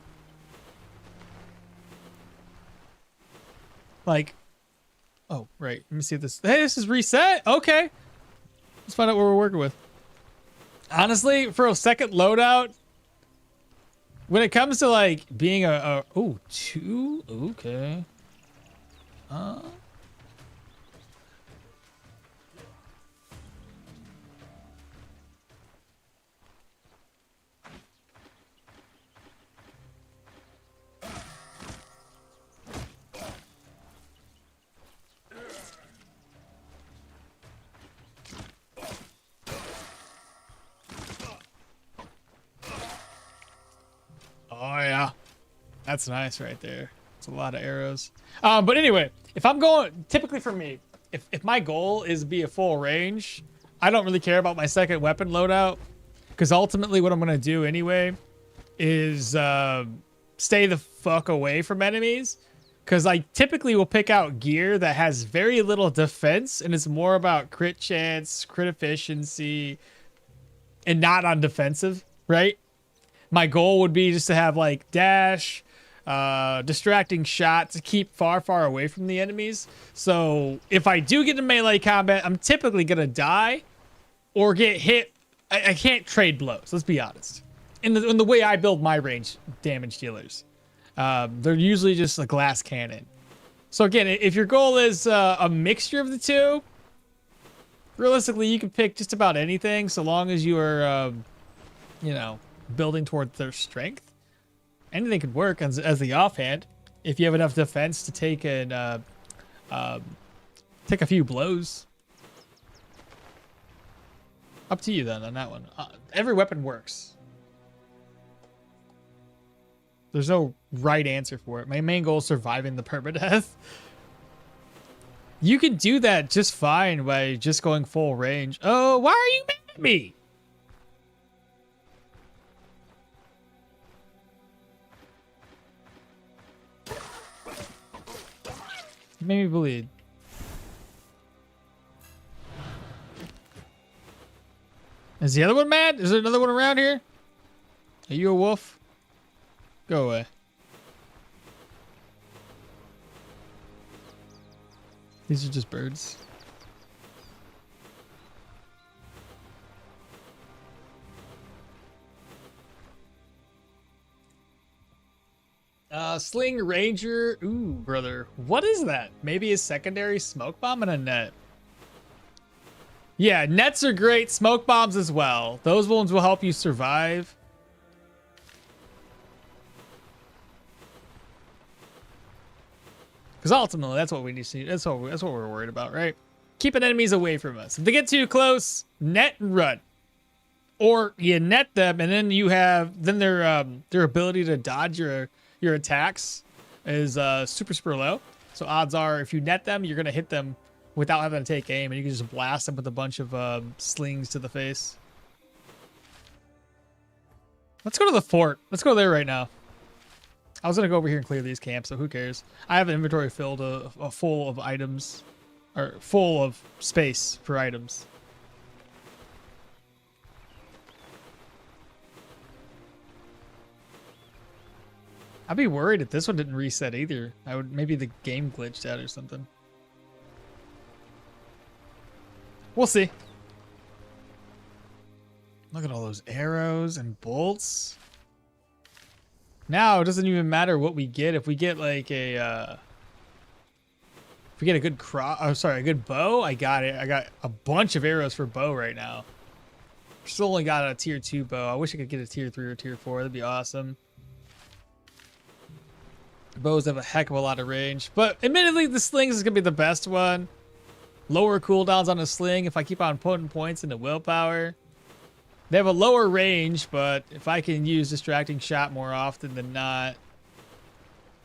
Like, oh, right. Let me see if this, hey, this is reset. Okay. Let's find out what we're working with. Honestly, for a second loadout, when it comes to like being oh, 2, okay. That's nice right there. It's a lot of arrows. But anyway, if I'm going, typically for me, if my goal is to be a full range, I don't really care about my second weapon loadout, because ultimately what I'm going to do anyway is stay the fuck away from enemies, because I typically will pick out gear that has very little defense, and it's more about crit chance, crit efficiency, and not on defensive, right? My goal would be just to have like dash, distracting shot to keep far away from the enemies. So if I do get into melee combat, I'm typically gonna die or get hit. I can't trade blows, let's be honest. In the way I build my range damage dealers, they're usually just a glass cannon. So again, if your goal is a mixture of the two, realistically you can pick just about anything so long as you are you know, building towards their strength. Anything could work as the offhand if you have enough defense to take a few blows. Up to you then on that one. Every weapon works. There's no right answer for it. My main goal is surviving the permadeath. You can do that just fine by just going full range. Oh, why are you mad at me? You made me bleed. Is the other one mad? Is there another one around here? Are you a wolf? Go away. These are just birds. Sling Ranger. Ooh, brother. What is that? Maybe a secondary smoke bomb and a net. Yeah, nets are great. Smoke bombs as well. Those ones will help you survive. Because ultimately, that's what we need to see. That's what we're worried about, right? Keeping enemies away from us. If they get too close, net and run. Or you net them, and then you have their ability to dodge your attacks is super low. So odds are, if you net them, you're gonna hit them without having to take aim, and you can just blast them with a bunch of slings to the face. Let's go to the fort. Let's go there right now. I was gonna go over here and clear these camps, so who cares? I have an inventory filled full of items, or full of space for items. I'd be worried if this one didn't reset either. Maybe the game glitched out or something. We'll see. Look at all those arrows and bolts. Now it doesn't even matter what we get. If we get like if we get a good a good bow, I got it. I got a bunch of arrows for bow right now. Still only got a tier 2 bow. I wish I could get a tier 3 or tier 4. That'd be awesome. Bows have a heck of a lot of range, but admittedly the slings is gonna be the best one. Lower cooldowns on a sling if I keep on putting points into willpower. They have a lower range, but if I can use distracting shot more often than not,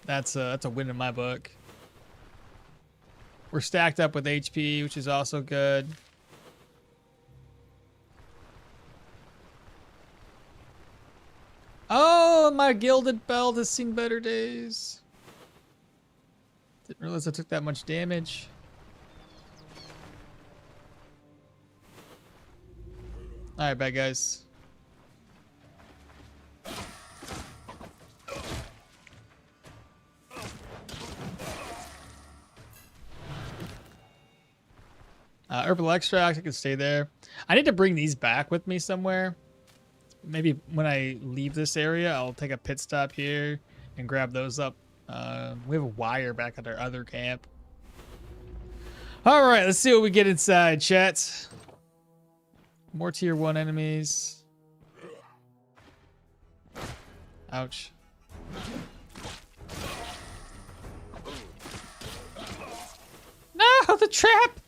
that's a win in my book. We're stacked up with HP, which is also good. Oh, my gilded belt has seen better days. Didn't realize I took that much damage. All right, bad guys. Herbal extract, I can stay there. I need to bring these back with me somewhere. Maybe when I leave this area, I'll take a pit stop here and grab those up. We have a wire back at our other camp. All right, let's see what we get inside, chat. More tier 1 enemies. Ouch. No, the trap!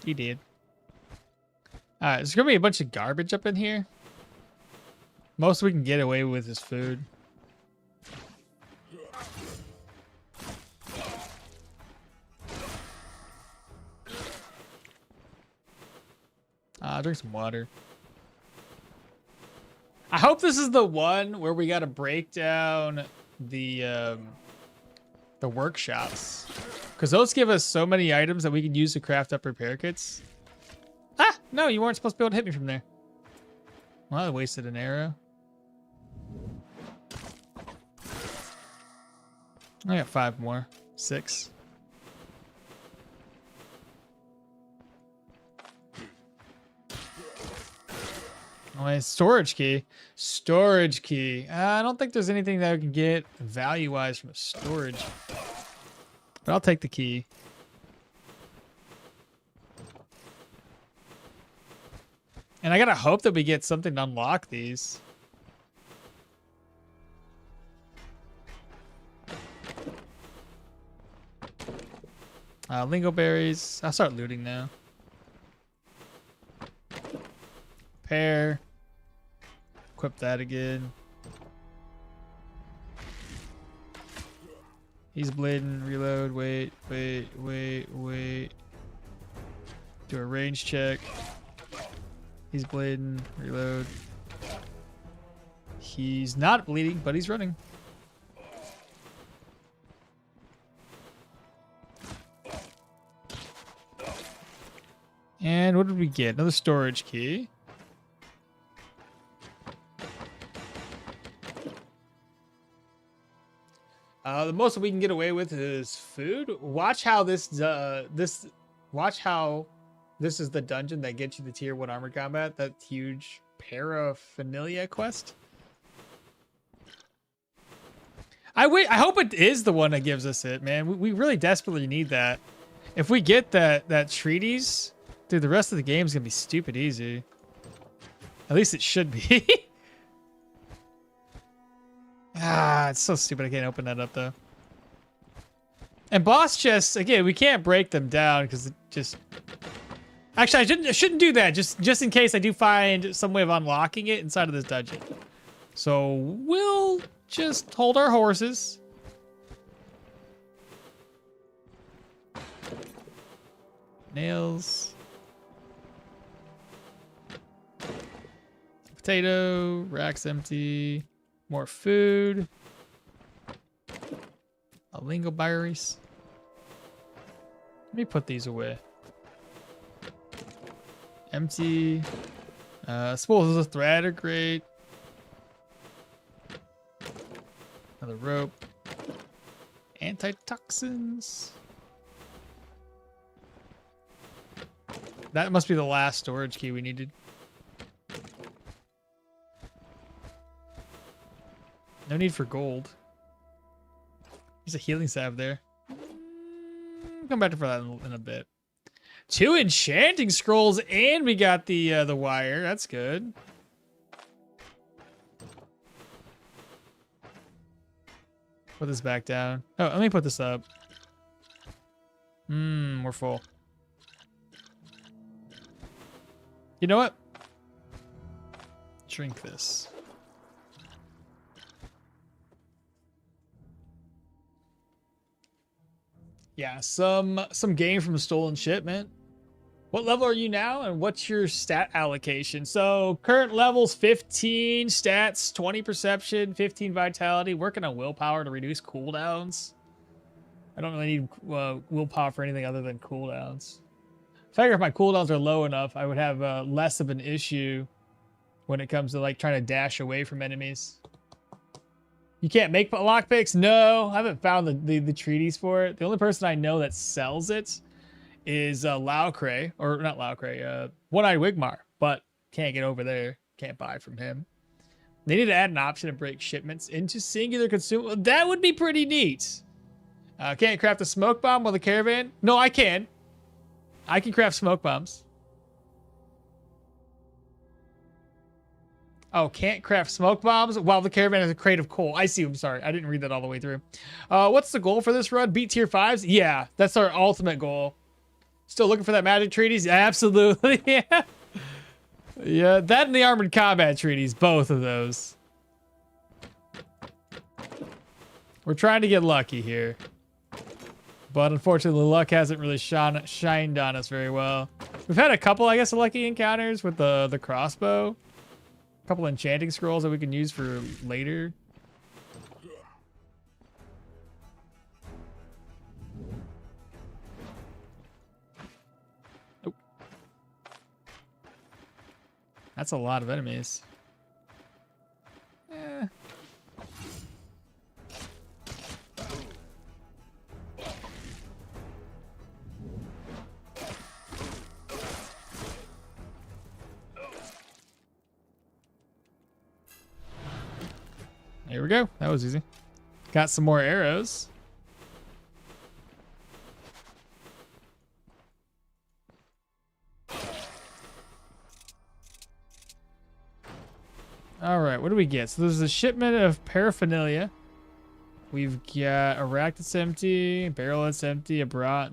He did. Alright, there's gonna be a bunch of garbage up in here. Most we can get away with is food. Drink some water. I hope this is the one where we gotta break down the workshops. Because those give us so many items that we can use to craft up repair kits. Ah! No, you weren't supposed to be able to hit me from there. Well, I wasted an arrow. I got 5 more. 6. Oh, my storage key. Storage key. I don't think there's anything that I can get value-wise from a storage. But I'll take the key. And I gotta hope that we get something to unlock these. Lingo berries. I'll start looting now. Repair. Equip that again. He's bleeding. Reload. Wait. Do a range check. He's bleeding. Reload. He's not bleeding, but he's running. And what did we get? Another storage key. The most we can get away with is food. Watch how this watch how this is the dungeon that gets you the tier 1 armored combat. That huge paraphernalia quest. I hope it is the one that gives us it, man. We really desperately need that. If we get that treatise, dude, the rest of the game is gonna be stupid easy. At least it should be. It's so stupid I can't open that up though. And boss chests, again, we can't break them down because it just... Actually, I shouldn't do that, just in case I do find some way of unlocking it inside of this dungeon. So we'll just hold our horses. Nails. Potato, racks empty. More food. Lingo berries. Let me put these away. Empty. Spools of thread are great. Another rope. Antitoxins. That must be the last storage key we needed. No need for gold. There's a healing salve there. Come back for that in a bit. 2 enchanting scrolls, and we got the wire. That's good. Put this back down. Oh, let me put this up. We're full. You know what? Drink this. Yeah, some game from Stolen Shipment. What level are you now, and what's your stat allocation? So current levels: 15 stats, 20 perception, 15 vitality. Working on willpower to reduce cooldowns. I don't really need willpower for anything other than cooldowns. I figure if my cooldowns are low enough, I would have less of an issue when it comes to like trying to dash away from enemies. You can't make lockpicks? No, I haven't found the treaties for it. The only person I know that sells it is Laucray, or not Laucray, One-Eyed Wigmar, but can't get over there. Can't buy from him. They need to add an option to break shipments into singular consumable. That would be pretty neat. Can't craft a smoke bomb while the caravan? No, I can. I can craft smoke bombs. Oh, can't craft smoke bombs while the caravan has a crate of coal. I see. I'm sorry. I didn't read that all the way through. What's the goal for this run? Beat tier 5s? Yeah, that's our ultimate goal. Still looking for that magic treaties? Absolutely, yeah. Yeah, that and the armored combat treaties, both of those. We're trying to get lucky here. But unfortunately, the luck hasn't really shined on us very well. We've had a couple, I guess, of lucky encounters with the crossbow. A couple enchanting scrolls that we can use for later. Oh. That's a lot of enemies. Eh. Here we go. That was easy. Got some more arrows. All right, what do we get? So there's a shipment of paraphernalia. We've got a rack that's empty, a barrel that's empty, a brat.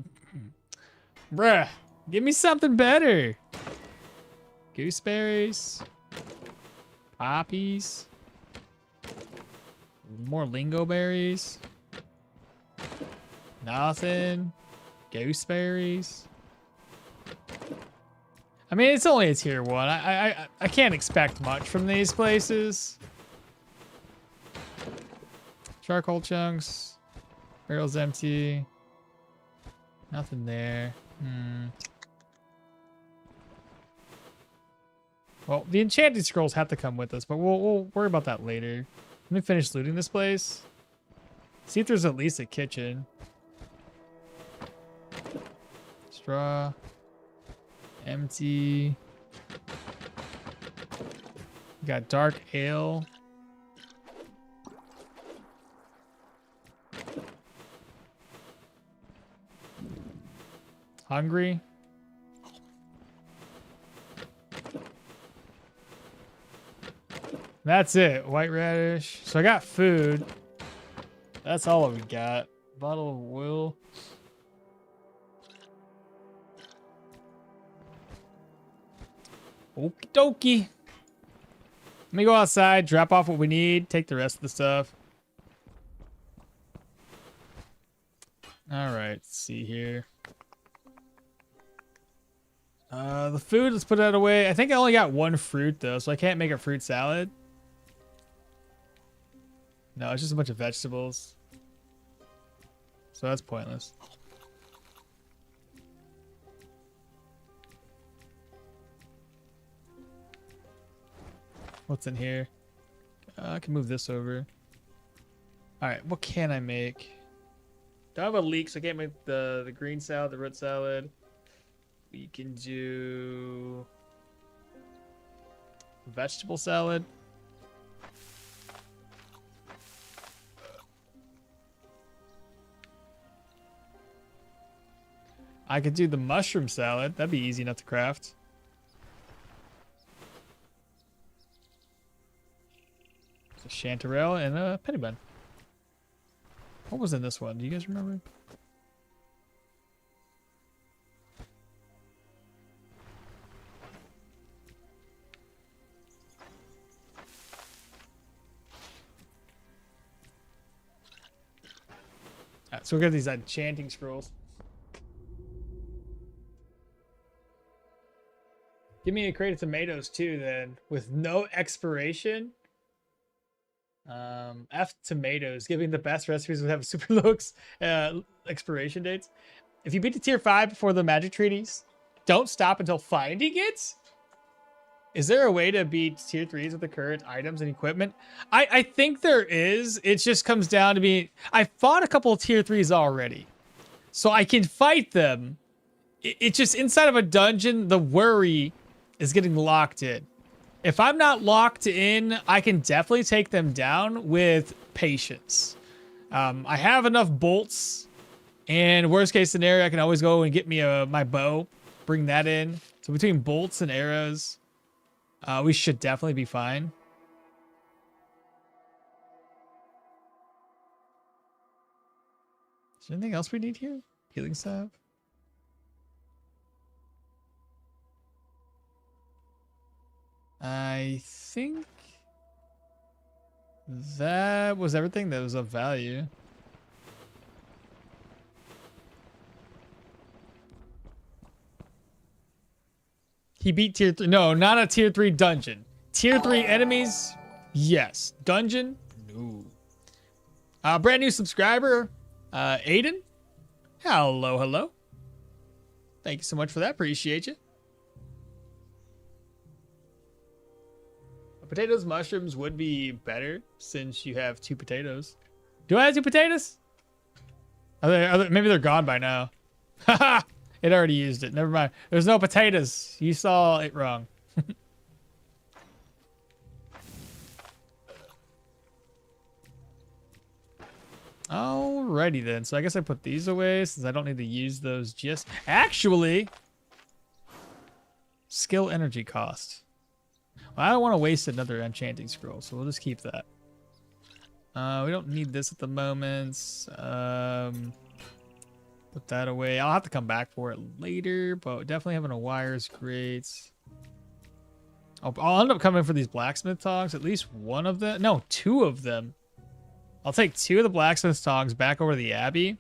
Bruh, give me something better. Gooseberries. Poppies. More lingo berries. Nothing. Gooseberries. I mean, it's only a tier 1. I can't expect much from these places. Charcoal chunks. Barrel's empty. Nothing there. Well, the enchanted scrolls have to come with us, but we'll worry about that later. Let me finish looting this place. See if there's at least a kitchen. Straw. Empty. Got dark ale. Hungry. That's it. White radish. So I got food. That's all we got. Bottle of oil. Okie dokie. Let me go outside, drop off what we need, take the rest of the stuff. All right, let's see here. The food, let's put that away. I think I only got one fruit though, so I can't make a fruit salad. No, it's just a bunch of vegetables. So that's pointless. What's in here? I can move this over. All right, what can I make? Don't have a leek, so I can't make the green salad, the root salad. We can do vegetable salad. I could do the mushroom salad. That'd be easy enough to craft. A chanterelle and a penny bun. What was in this one? Do you guys remember? Alright, so we got these enchanting scrolls. Give me a crate of tomatoes too, then, with no expiration. F tomatoes, giving the best recipes would have super low expiration dates. If you beat the tier 5 before the magic treaties, don't stop until finding it. Is there a way to beat tier 3s with the current items and equipment? I think there is. It just comes down to being... I fought a couple of tier 3s already, so I can fight them. It's just inside of a dungeon, the worry is getting locked in. If I'm not locked in, I can definitely take them down with patience. I have enough bolts, and worst case scenario, I can always go and get me my bow, bring that in. So between bolts and arrows, we should definitely be fine. Is there anything else we need here? Healing salve? I think that was everything that was of value. He beat tier 3. No, not a tier 3 dungeon. Tier 3 enemies, yes. Dungeon, no. Brand new subscriber, Aiden. Hello, hello. Thank you so much for that. Appreciate you. Potatoes, mushrooms would be better since you have 2 potatoes. Do I have 2 potatoes? Maybe they're gone by now. Haha! It already used it. Never mind. There's no potatoes. You saw it wrong. Alrighty then. So I guess I put these away since I don't need to use those just... Actually! Skill energy cost. Well, I don't want to waste another enchanting scroll, so we'll just keep that. We don't need this at the moment. Put that away. I'll have to come back for it later, but definitely having a wire is great. I'll end up coming for these blacksmith tongs. At least one of them. No, 2 of them. I'll take 2 of the blacksmith tongs back over to the Abbey.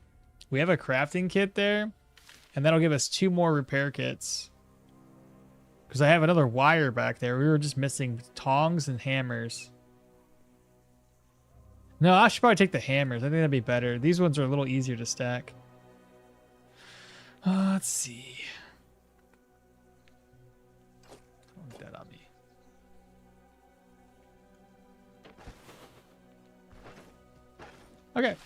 We have a crafting kit there, and that'll give us 2 more repair kits. Because I have another wire back there. We were just missing tongs and hammers. No, I should probably take the hammers. I think that'd be better. These ones are a little easier to stack. Let's see. Don't want that on me. Okay.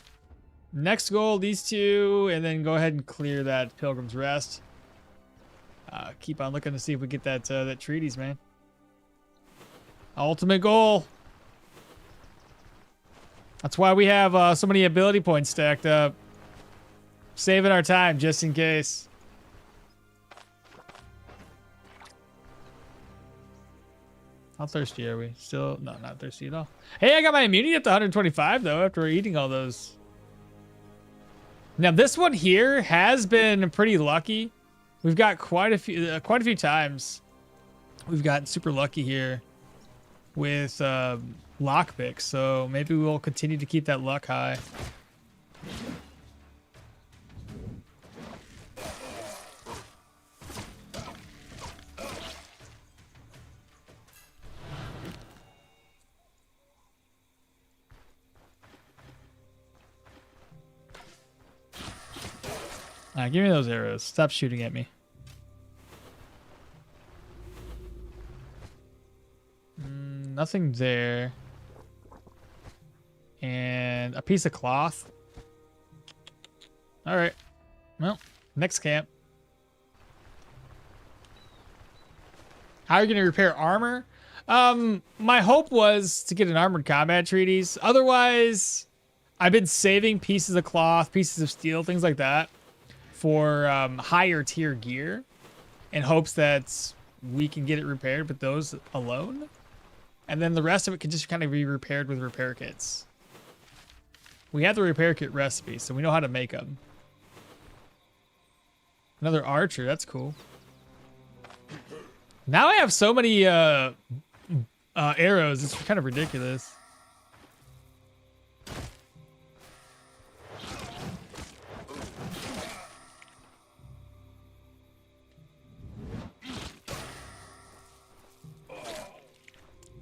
Next goal, these 2, and then go ahead and clear that Pilgrim's Rest. Keep on looking to see if we get that that treaties, man. Ultimate goal. That's why we have so many ability points stacked up. Saving our time just in case. How thirsty are we? Still, no, not thirsty at all. Hey, I got my immunity up to 125 though after eating all those. Now this one here has been pretty lucky. We've got quite a few times. We've gotten super lucky here with lockpicks, so maybe we'll continue to keep that luck high. Give me those arrows. Stop shooting at me. Nothing there. And a piece of cloth. All right. Well, next camp. How are you going to repair armor? My hope was to get an armored combat treatise. Otherwise, I've been saving pieces of cloth, pieces of steel, things like that for higher tier gear in hopes that we can get it repaired with those alone. And then the rest of it can just kind of be repaired with repair kits. We have the repair kit recipe, so we know how to make them. Another archer, that's cool. Now I have so many arrows, it's kind of ridiculous.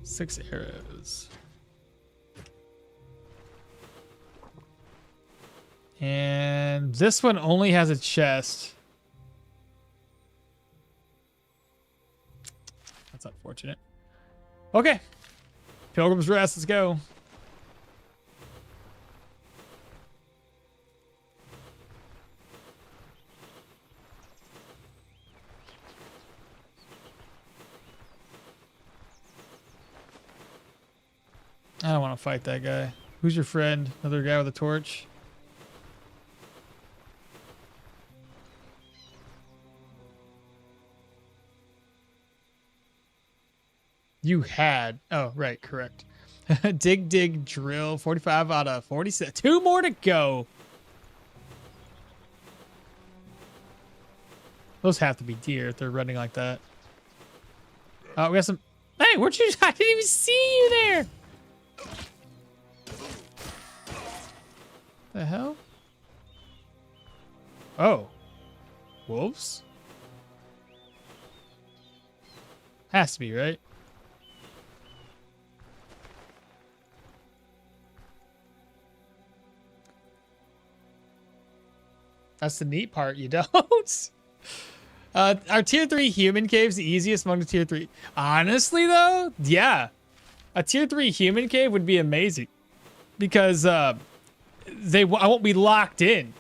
Six arrows. And this one only has a chest. That's unfortunate. Okay. Pilgrim's Rest, let's go. I don't want to fight that guy. Who's your friend? Another guy with a torch? You had. Oh, right. Correct. Dig, dig, drill. 45 out of 46. 2 more to go. Those have to be deer if they're running like that. We got some Hey, where'd you? I didn't even see you there. The hell? Oh. Wolves? Has to be, right? That's the neat part, you don't. Are tier 3 human caves the easiest among the tier 3? Honestly, though, yeah. A tier 3 human cave would be amazing. Because I won't be locked in.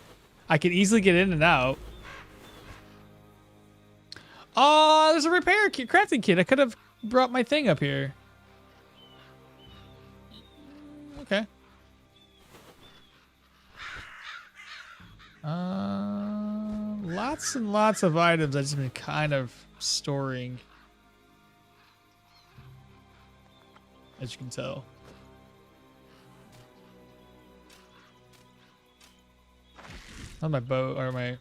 I can easily get in and out. Oh, there's a repair kit, crafting kit. I could have brought my thing up here. Okay. Lots and lots of items I've just been kind of storing. As you can tell. How's my bow or my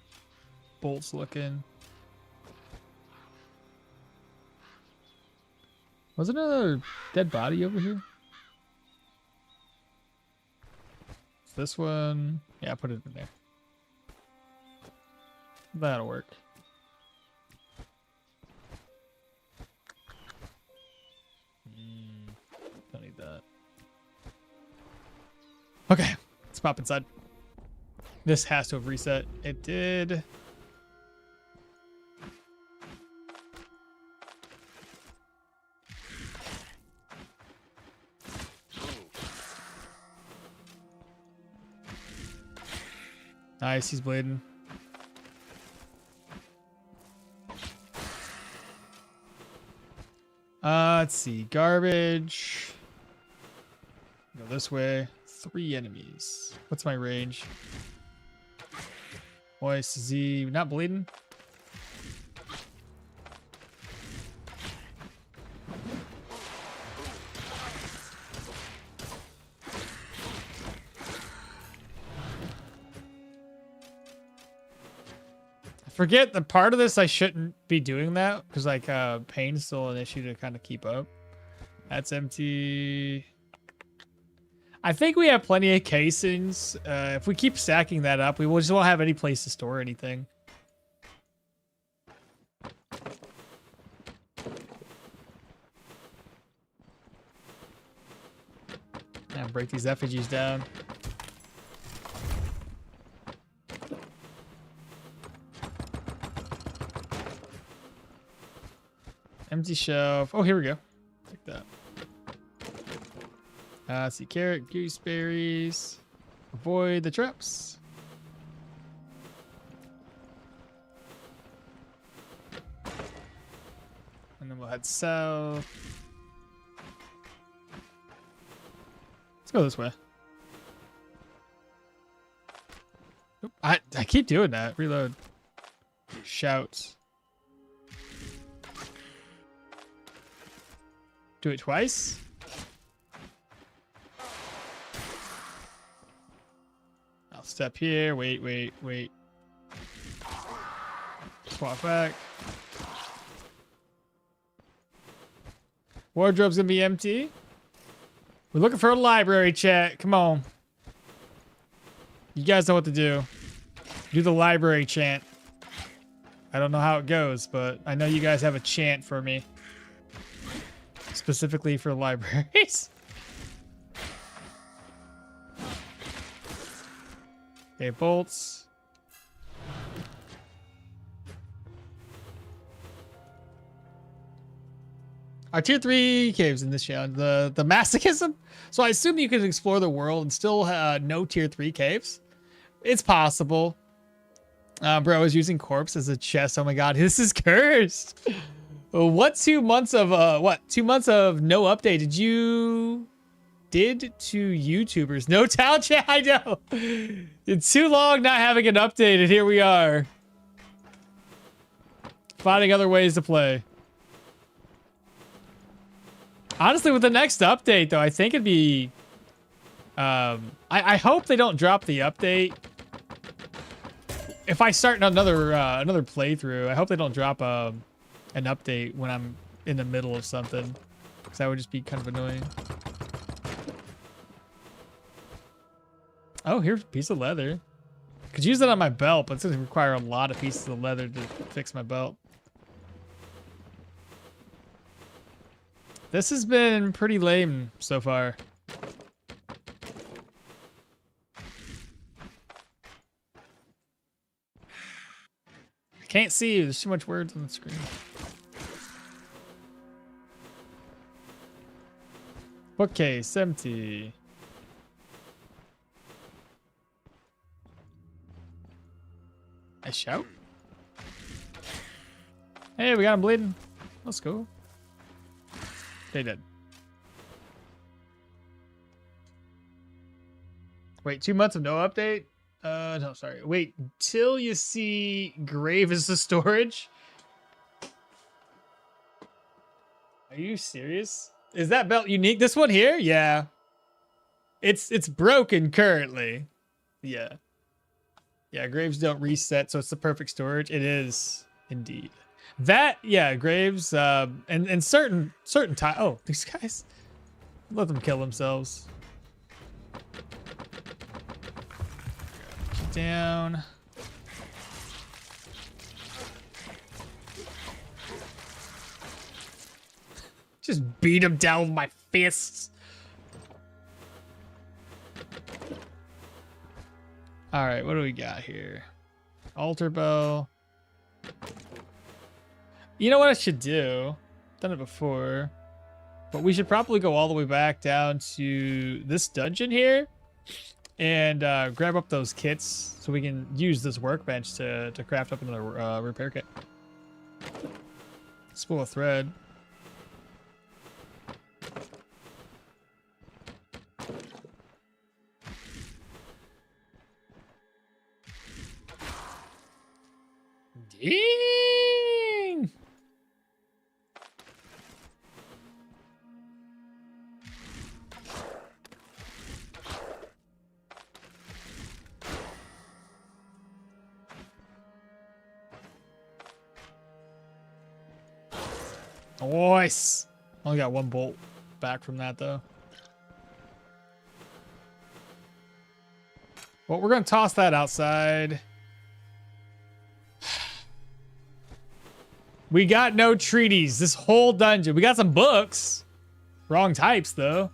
bolts looking? Was there another dead body over here? This one, yeah, put it in there. That'll work. Don't need that. Okay, let's pop inside. This has to have reset. It did. Nice, he's bleeding. Let's see. Garbage. Go this way. 3 enemies. What's my range? Moist Z. Not bleeding? Forget the part of this I shouldn't be doing that because like pain's still an issue to kind of keep up. That's empty. I think we have plenty of casings. If we keep stacking that up, we will just won't have any place to store anything. And break these effigies down. Empty shelf. Oh, here we go. Take that. Let's see. Carrot, gooseberries. Avoid the traps. And then we'll head south. Let's go this way. Oop, I keep doing that. Reload. Shout. Do it twice. I'll step here. Wait. Swap back. Wardrobe's gonna be empty. We're looking for a library, chat. Come on. You guys know what to do. Do the library chant. I don't know how it goes, but I know you guys have a chant for me. Specifically for libraries. Okay, bolts. Our tier 3 caves in this challenge. The masochism. So I assume you can explore the world and still no tier 3 caves. It's possible. Bro, I was using corpse as a chest. Oh my god, this is cursed. What 2 months of what 2 months of no update did you did to YouTubers? No towel chat. I know. It's too long not having an update, and here we are finding other ways to play. Honestly, with the next update though, I think it'd be I hope they don't drop the update. If I start another playthrough, I hope they don't drop an update when I'm in the middle of something. Because that would just be kind of annoying. Oh, here's a piece of leather. Could use that on my belt, but it's going to require a lot of pieces of leather to fix my belt. This has been pretty lame so far. I can't see you. There's too much words on the screen. Bookcase, empty. I shout. Hey, we got him bleeding. Let's go. They did. Wait, 2 months of no update? No, sorry. Wait, till you see grave as the storage? Are you serious? Is that belt unique? This one here? Yeah. It's broken currently. Yeah. Yeah, graves don't reset, so it's the perfect storage. It is indeed. That, yeah, graves, and certain time. Oh, these guys, let them kill themselves. Down. Just beat him down with my fists. All right, what do we got here? Altar bow. You know what I should do? Done it before. But we should probably go all the way back down to this dungeon here and grab up those kits so we can use this workbench to craft up another repair kit. Spool of thread. Ding! Nice. Only got one bolt back from that though. Well, we're gonna toss that outside. We got no treaties this whole dungeon. We got some books. Wrong types, though.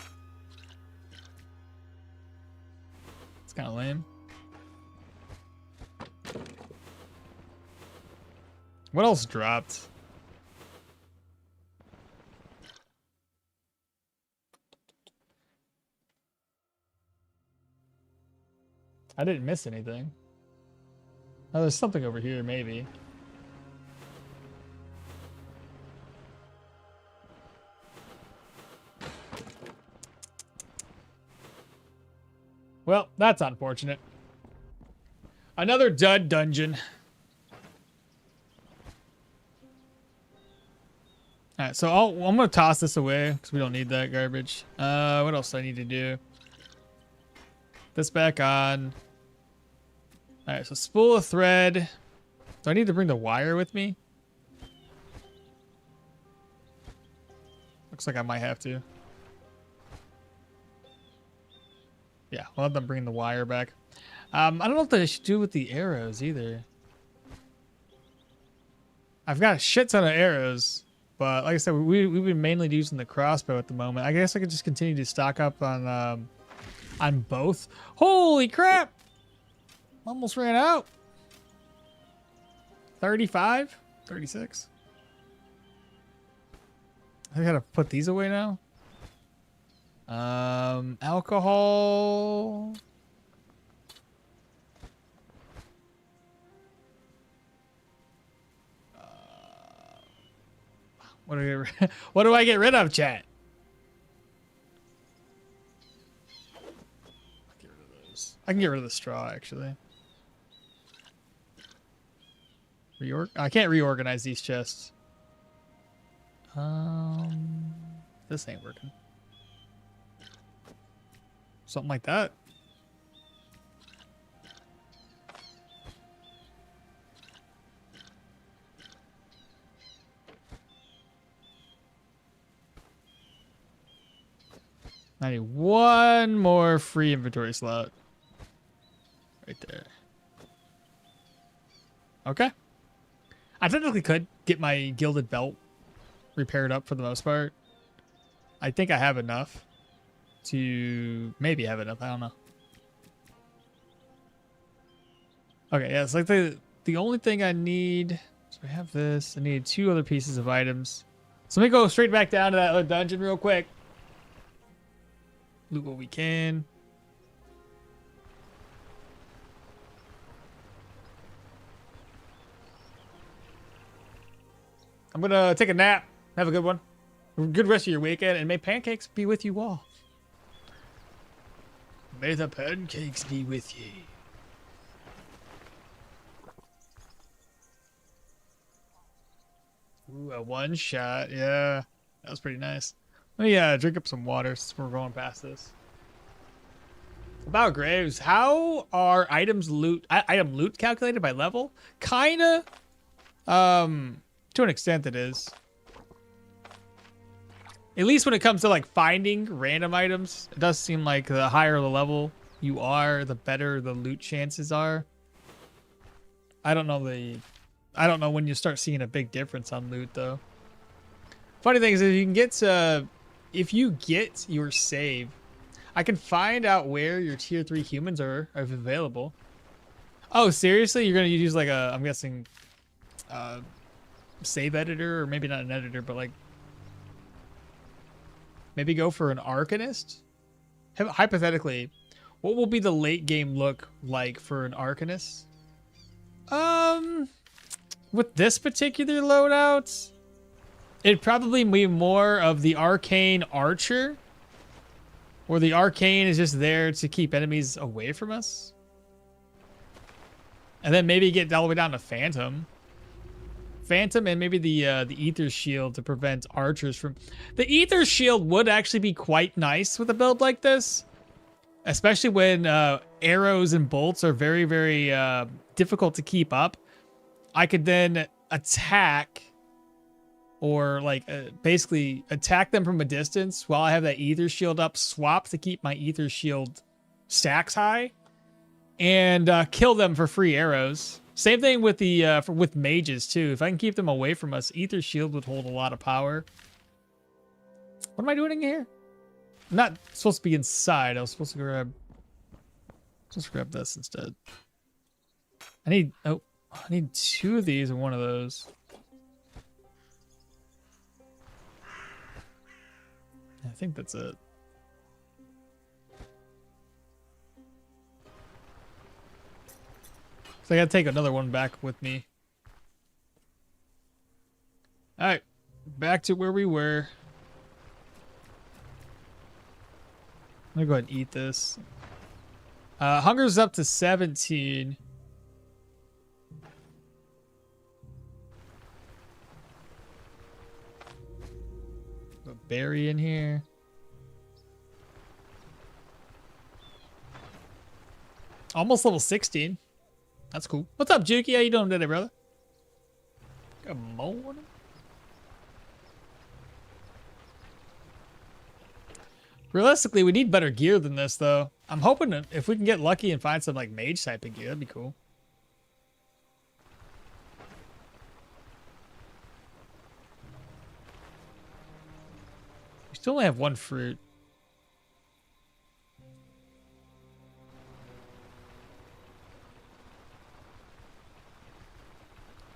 It's kind of lame. What else dropped? I didn't miss anything. Oh, there's something over here, maybe. Well, that's unfortunate. Another dud dungeon. All right, so I'm gonna toss this away because we don't need that garbage. What else do I need to do? This back on. All right, so spool of thread. Do I need to bring the wire with me? Looks like I might have to. Yeah, we'll have them bring the wire back. I don't know what I should do with the arrows either. I've got a shit ton of arrows, but like I said, we've been mainly using the crossbow at the moment. I guess I could just continue to stock up on both. Holy crap! Almost ran out. 35? 36? I gotta put these away now. Alcohol. What do I get rid of, chat? Get rid of those. I can get rid of the straw, actually. I can't reorganize these chests. This ain't working. Something like that. I need one more free inventory slot. Right there. Okay. I technically could get my gilded belt repaired up for the most part. I think I have enough to maybe have enough. I don't know. Okay, yeah, it's like the only thing I need. So I have this. I need 2 other pieces of items. So let me go straight back down to that other dungeon real quick. Loot what we can. I'm gonna take a nap. Have a good one. Good rest of your weekend, and may pancakes be with you all. May the pancakes be with ye. Ooh, a one shot. Yeah, that was pretty nice. Let me drink up some water since we're going past this. About graves, how are items loot item loot calculated by level? Kinda. To an extent it is. At least when it comes to like finding random items, it does seem like the higher the level you are, the better the loot chances are. I don't know when you start seeing a big difference on loot though. Funny thing is, if you get your save, I can find out where your tier 3 humans are available. Oh, seriously? You're gonna use like I'm guessing, save editor, or maybe not an editor, but like maybe go for an Arcanist? Hypothetically, what will be the late game look like for an Arcanist? With this particular loadout, it'd probably be more of the Arcane Archer, where the Arcane is just there to keep enemies away from us. And then maybe get all the way down to Phantom. Phantom and maybe the Ether Shield to prevent archers from... The Ether Shield would actually be quite nice with a build like this. Especially when arrows and bolts are very, very difficult to keep up. I could then attack, or like basically attack them from a distance while I have that Ether Shield up, swap to keep my Ether Shield stacks high, and kill them for free arrows. Same thing with the with mages too. If I can keep them away from us, Ether Shield would hold a lot of power. What am I doing in here? I'm not supposed to be inside. I was supposed to grab this instead. I need 2 of these and 1 of those. I think that's it. So I gotta take another one back with me. Alright, back to where we were. I'm gonna go ahead and eat this. Hunger's up to 17. A berry in here. Almost level 16. That's cool. What's up, Juki? How you doing today, brother? Good morning. Realistically, we need better gear than this, though. I'm hoping that if we can get lucky and find some like mage type of gear, that'd be cool. We still only have 1 fruit.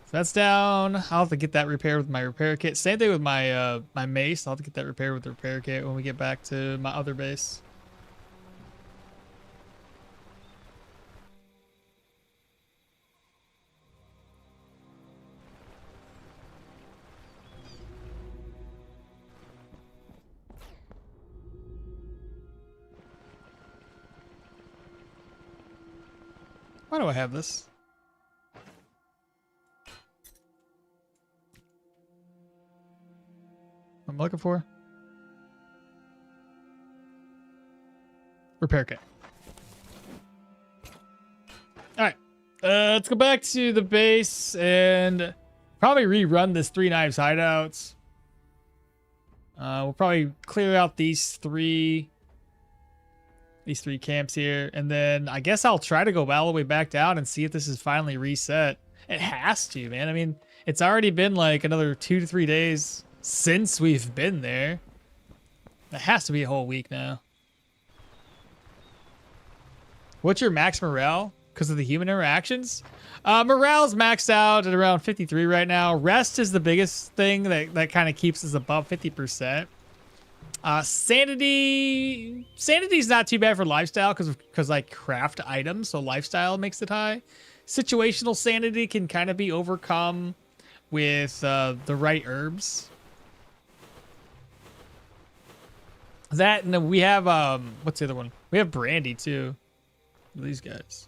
So that's down. I'll have to get that repaired with my repair kit. Same thing with my my mace. I'll have to get that repaired with the repair kit when we get back to my other base. Why do I have this? What I'm looking for? Repair kit. Alright. Let's go back to the base and probably rerun this 3 Knives hideouts. We'll probably clear out these 3 These 3 camps here. And then I guess I'll try to go all the way back down and see if this is finally reset. It has to, man. I mean, it's already been like another 2 to 3 days since we've been there. It has to be a whole week now. What's your max morale? Because of the human interactions? Morale's maxed out at around 53 right now. Rest is the biggest thing that kind of keeps us above 50%. Sanity's not too bad for lifestyle because like craft items, so lifestyle makes it high. Situational sanity can kind of be overcome with the right herbs. That, and then we have what's the other one? We have brandy too. These guys.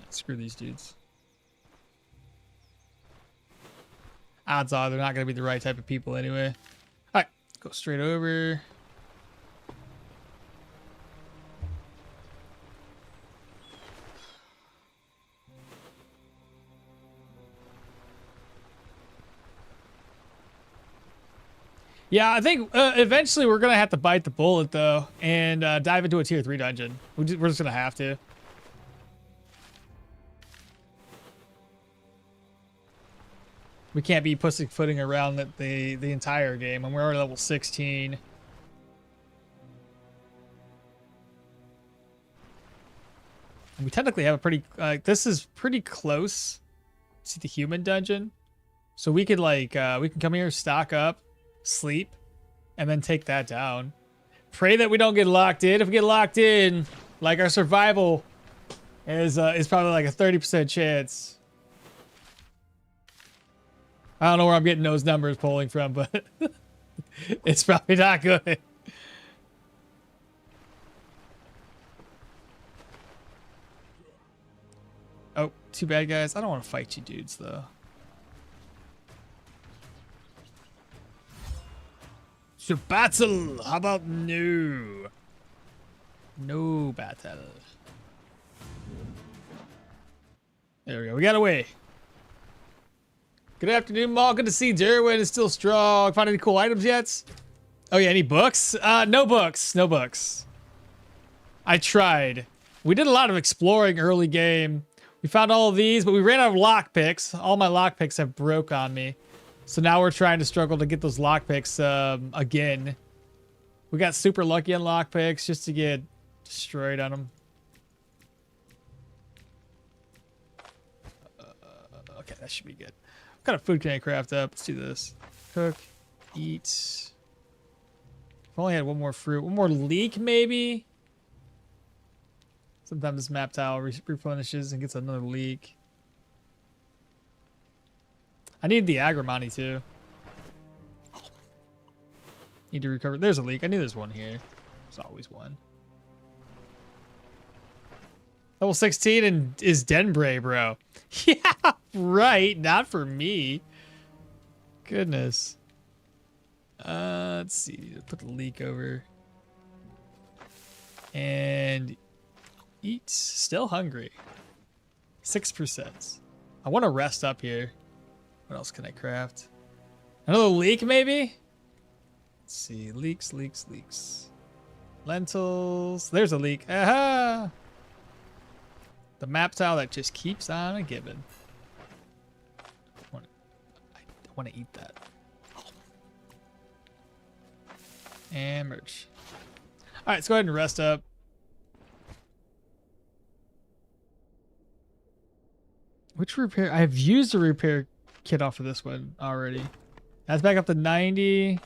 Screw these dudes. Odds are they're not going to be the right type of people anyway. All right, go straight over. Yeah, I think eventually we're going to have to bite the bullet, though, and dive into a tier 3 dungeon. We're just going to have to. We can't be pussyfooting around the entire game, and we're already level 16. And we technically have a pretty... this is pretty close to the human dungeon. So we could, like... we can come here, stock up, sleep, and then take that down. Pray that we don't get locked in. If we get locked in, like, our survival is probably like a 30% chance. I don't know where I'm getting those numbers pulling from, but it's probably not good. Oh, too bad, guys. I don't want to fight you dudes, though. So battle! How about no? No battle. There we go. We got away. Good afternoon, Maul. Good to see Dirwin is still strong. Find any cool items yet? Oh yeah, any books? No books. No books. I tried. We did a lot of exploring early game. We found all of these, but we ran out of lockpicks. All my lockpicks have broke on me. So now we're trying to struggle to get those lockpicks again. We got super lucky on lockpicks just to get destroyed on them. Okay, that should be good. What kind of food can I craft up? Let's do this. Cook, eat. If I only had one more fruit. One more leek, maybe? Sometimes this map tile replenishes and gets another leek. I need the agrimony too. Need to recover. There's a leek. I knew there's one here. There's always one. Level 16 and is Denbray, bro. Yeah, right. Not for me. Goodness. Let's see. Put the leek over. And eat. Still hungry. 6%. I want to rest up here. What else can I craft? Another leek, maybe? Let's see. Leeks, leeks, leeks. Lentils. There's a leek. Aha! The map tile that just keeps on giving. I want to eat that. And merch. All right, let's go ahead and rest up. Which repair? I've used a repair kit off of this one already. That's back up to 90.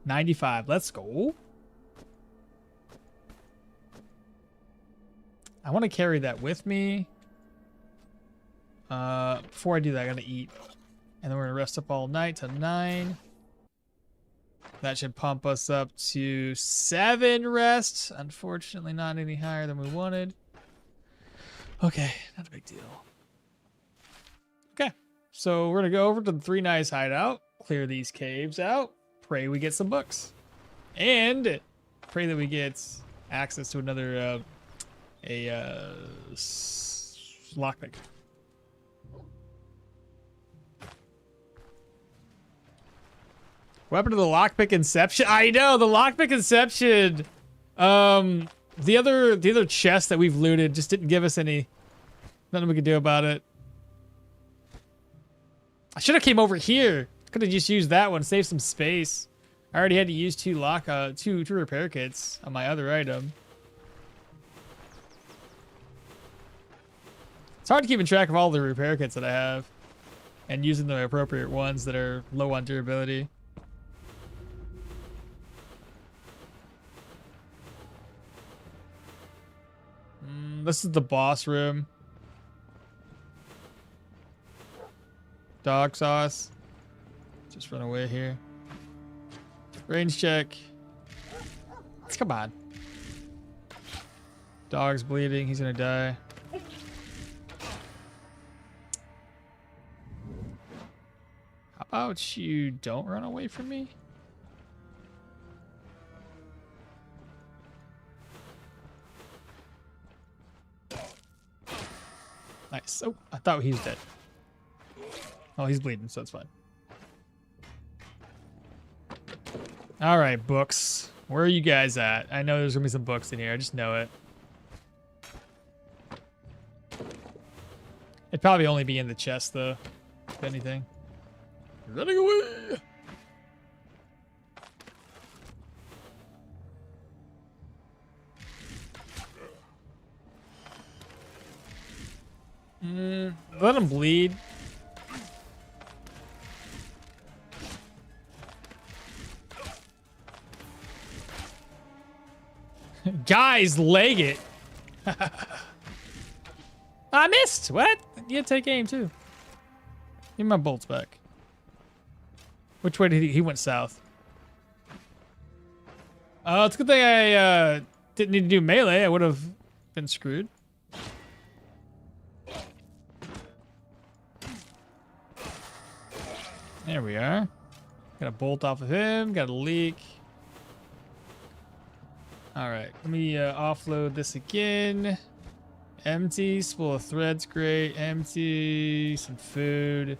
95. Let's go. I want to carry that with me. Before I do that, I gotta eat. And then we're gonna rest up all night to 9. That should pump us up to 7 rest. Unfortunately, not any higher than we wanted. Okay, not a big deal. Okay, so we're gonna go over to the 3 Nice hideout, clear these caves out, pray we get some books, and pray that we get access to another lockpick. Weapon of the lockpick inception. I know the lockpick inception. The other chest that we've looted just didn't give us any. Nothing we could do about it. I should have came over here. Could have just used that one, save some space. I already had to use two repair kits on my other item. It's hard to keep track of all the repair kits that I have and using the appropriate ones that are low on durability. This is the boss room. Dog sauce. Just run away here. Range check. Come on. Dog's bleeding. He's gonna die. How about you don't run away from me? Nice. Oh, I thought he was dead. Oh, he's bleeding, so it's fine. All right, books. Where are you guys at? I know there's gonna be some books in here. I just know it. It'd probably only be in the chest, though, if anything. Running away! Let him bleed. Guys, leg it. I missed. What? You had to take aim too. Give me my bolts back. Which way did he went south? It's a good thing I didn't need to do melee. I would have been screwed. There we are. Got a bolt off of him. Got a leak. All right, let me offload this again. Empty, spool of threads, great. Empty, some food.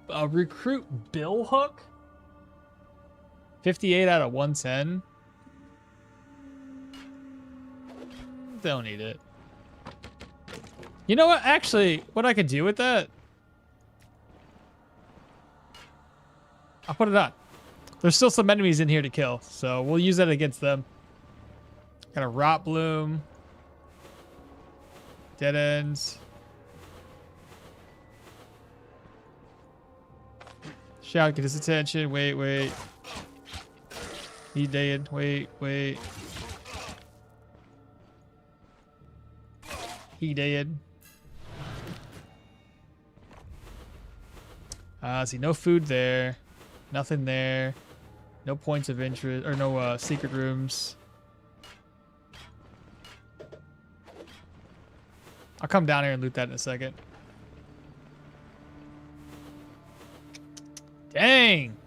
A recruit bill hook? 58 out of 110. Don't need it. You know what? Actually, what I could do with that? I'll put it on. There's still some enemies in here to kill, so we'll use that against them. Got a rot bloom. Dead ends. Shout, get his attention. Wait. He dead. Wait. He dead. See, no food there. Nothing there. No points of interest, or no secret rooms. I'll come down here and loot that in a second. Dang!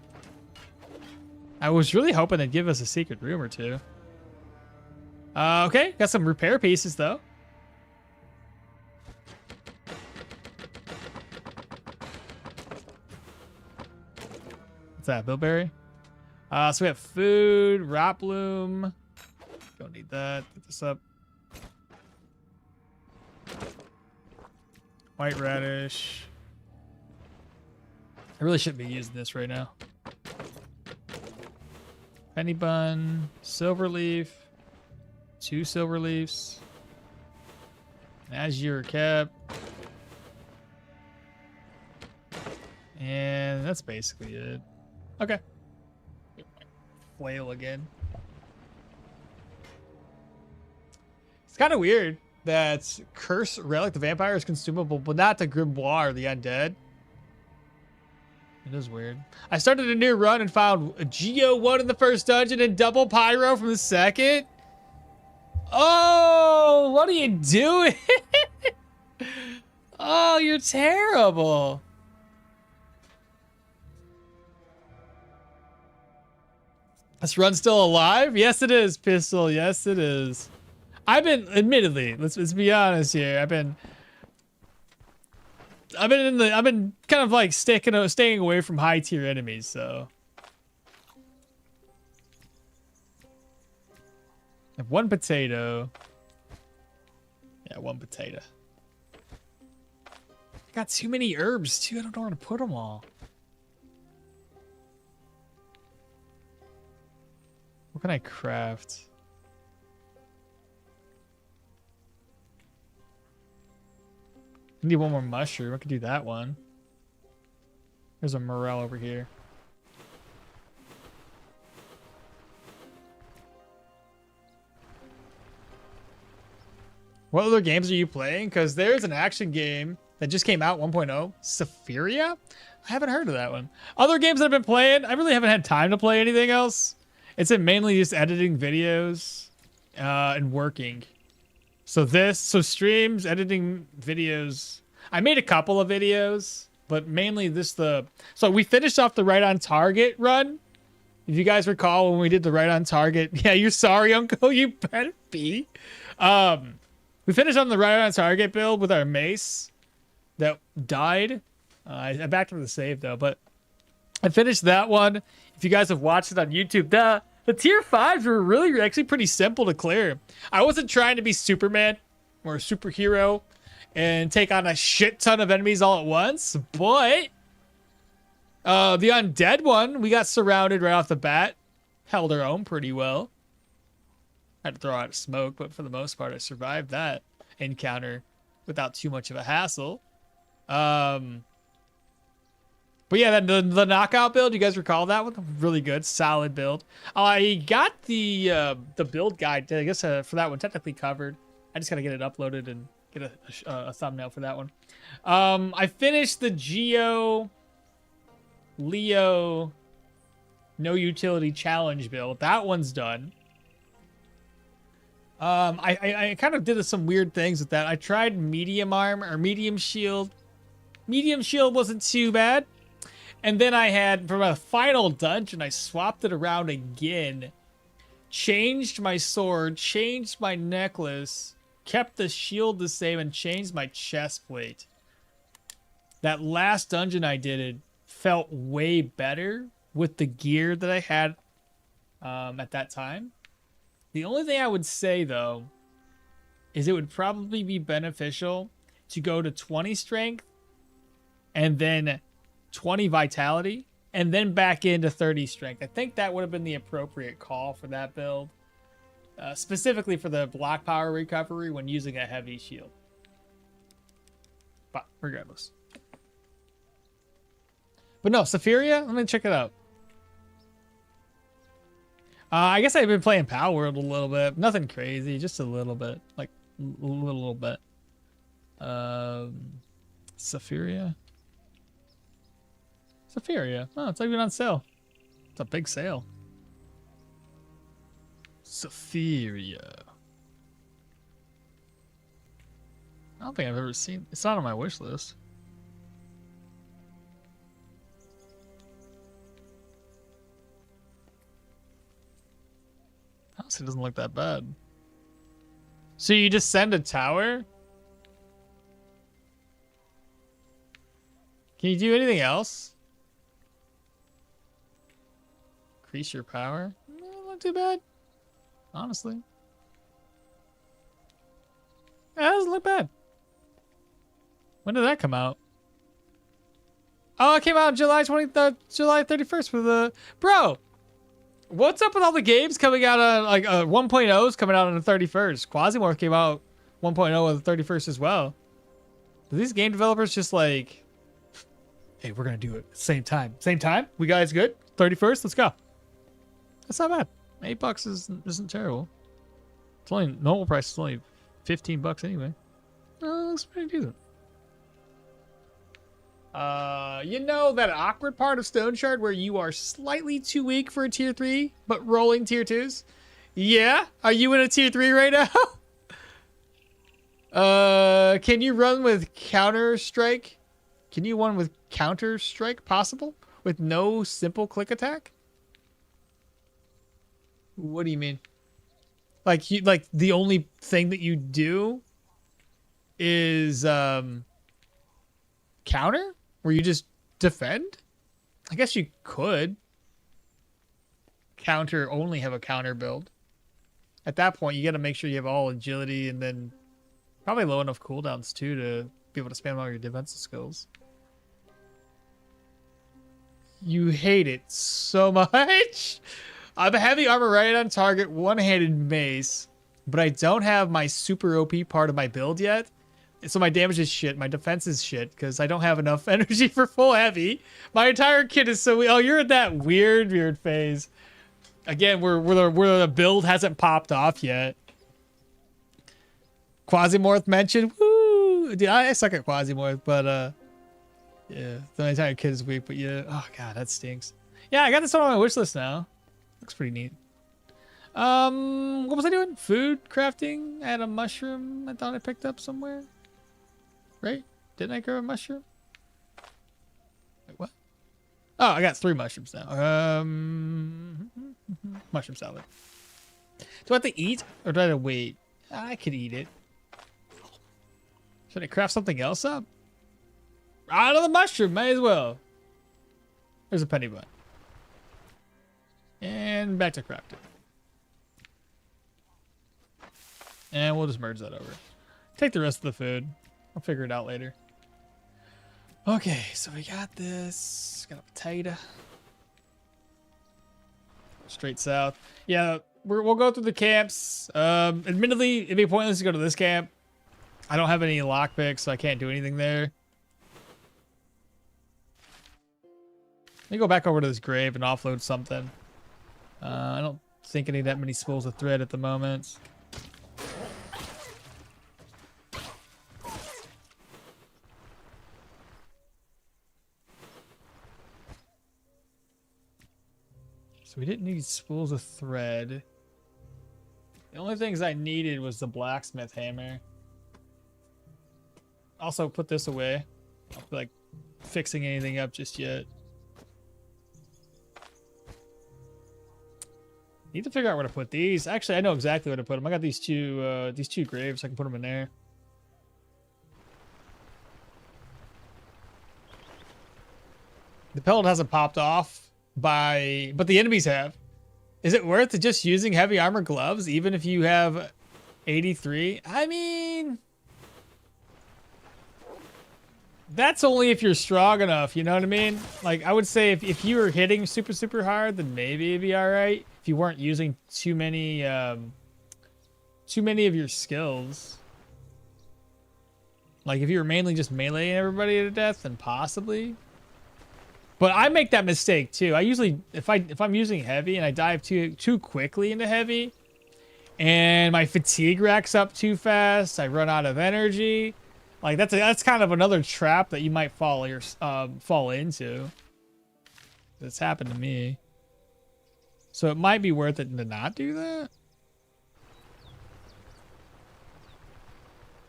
I was really hoping they'd give us a secret room or two. Okay, got some repair pieces though. What's that, bilberry? So we have food, rot bloom. Don't need that. Get this up. White radish. I really shouldn't be using this right now. Penny bun, silver leaf, 2 silver leaves, an azure cap, and that's basically it. Okay. Flail again. It's kind of weird that Curse Relic the Vampire is consumable, but not the Grimoire the Undead. It is weird. I started a new run and found a Geo1 in the first dungeon and double Pyro from the second. Oh, what are you doing? Oh, you're terrible. This run's still alive? Yes, it is, Pistol. Yes, it is. I've been, admittedly, let's be honest here. I've been I've been kind of like staying away from high tier enemies, so. I have 1 potato. Yeah, 1 potato. I got too many herbs too. I don't know where to put them all. What can I craft? I need 1 more mushroom. I could do that one. There's a morel over here. What other games are you playing? Because there's an action game that just came out, 1.0. Sephiria? I haven't heard of that one. Other games that I've been playing, I really haven't had time to play anything else. It's been mainly just editing videos and working. So streams, editing videos. I made a couple of videos, but mainly so we finished off the right on target run. If you guys recall when we did the right on target. Yeah, you're sorry, Uncle. You better be. We finished on the right on target build with our mace that died. I backed up the save though, but I finished that one. If you guys have watched it on YouTube, the tier 5s were really actually pretty simple to clear. I wasn't trying to be Superman or a superhero and take on a shit ton of enemies all at once, but the undead one, we got surrounded right off the bat. Held our own pretty well. Had to throw out a smoke, but for the most part, I survived that encounter without too much of a hassle. But yeah, the knockout build, you guys recall that one? Really good, solid build. I got the build guide, I guess, for that one technically covered. I just gotta get it uploaded and get a thumbnail for that one. I finished the Leo no utility challenge build. That one's done. I kind of did some weird things with that. I tried medium armor or medium shield. Medium shield wasn't too bad. And then I had, for my final dungeon, I swapped it around again. Changed my sword, changed my necklace, kept the shield the same, and changed my chest plate. That last dungeon I did, it felt way better with the gear that I had at that time. The only thing I would say, though, is it would probably be beneficial to go to 20 strength and then 20 vitality and then back into 30 strength. I think that would have been the appropriate call for that build, specifically for the block power recovery when using a heavy shield. But regardless. But no, Sephiria, let me check it out. I guess I've been playing Power World a little bit. Nothing crazy, just a little bit. Like, a little bit. Sephiria? Sephiria. Oh, it's even on sale. It's a big sale. Sephiria. I don't think I've ever seen... It's not on my wish list. Honestly, it doesn't look that bad. So you just send a tower? Can you do anything else? Increase your power? Not too bad. Honestly. Yeah, that doesn't look bad. When did that come out? Oh, it came out July 31st for the... Bro! What's up with all the games coming out on, like, 1.0's coming out on the 31st? Quasimorph came out 1.0 on the 31st as well. Do these game developers just like... Hey, we're going to do it at the same time. Same time? We guys good? 31st? Let's go. That's not bad. $8 isn't terrible. It's only... Normal price is only $15 anyway. That's pretty decent. You know that awkward part of Stoneshard where you are slightly too weak for a tier 3, but rolling tier 2s? Yeah? Are you in a tier 3 right now? Can you run with Counter-Strike? Can you run with Counter-Strike possible? With no simple click attack? What do you mean? Like the only thing that you do is, counter where you just defend? I guess you could only have a counter build. At that point, you got to make sure you have all agility and then probably low enough cooldowns too to be able to spam all your defensive skills. You hate it so much. I'm a heavy armor right on target, one-handed mace, but I don't have my super OP part of my build yet. So my damage is shit, my defense is shit, because I don't have enough energy for full heavy. My entire kit is so... Oh, you're at that weird phase. Again, where the build hasn't popped off yet. Quasimorph mentioned. Woo! Dude, I suck at Quasimorph, but yeah, the entire kit is weak, but yeah. Oh god, that stinks. Yeah, I got this one on my wish list now. Looks pretty neat. What was I doing? Food crafting. I had a mushroom I thought I picked up somewhere. Right? Didn't I grab a mushroom? Wait, what? Oh, I got 3 mushrooms now. Mushroom salad. Do I have to eat or do I have to wait? I could eat it. Should I craft something else up? Out of the mushroom, may as well. There's a penny bun. And back to crafting. And we'll just merge that over. Take the rest of the food. I'll figure it out later. Okay, so we got this. Got a potato. Straight south. Yeah, we'll go through the camps. Admittedly, it'd be pointless to go to this camp. I don't have any lockpicks, so I can't do anything there. Let me go back over to this grave and offload something. I don't think I need that many spools of thread at the moment. So we didn't need spools of thread. The only things I needed was the blacksmith hammer. Also put this away. I don't feel like fixing anything up just yet. Need to figure out where to put these. Actually, I know exactly where to put them. I got these two graves. I can put them in there. The pellet hasn't popped off but the enemies have. Is it worth it just using heavy armor gloves even if you have 83? I mean, that's only if you're strong enough, you know what I mean? Like, I would say if you were hitting super hard, then maybe it'd be all right. If you weren't using too many of your skills. Like, if you were mainly just meleeing everybody to death, then possibly. But I make that mistake too. I usually, if I'm using heavy and I dive too quickly into heavy, and my fatigue racks up too fast, I run out of energy. Like that's kind of another trap that you might fall into. That's happened to me. So it might be worth it to not do that.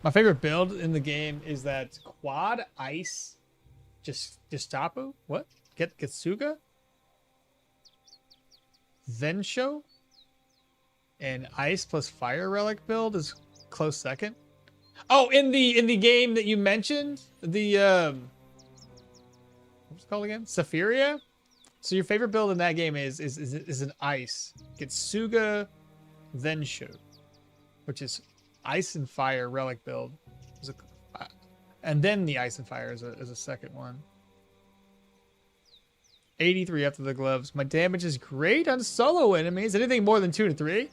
My favorite build in the game is that quad ice Gestapo? What? Getsuga? Zensho? And ice plus fire relic build is close second. Oh, in the game that you mentioned, the what's it called again? Saphiria? So your favorite build in that game is an ice. Getsuga Zensho, which is ice and fire relic build. And then the ice and fire is a second one. 83 after the gloves. My damage is great on solo enemies. Anything more than 2 to 3.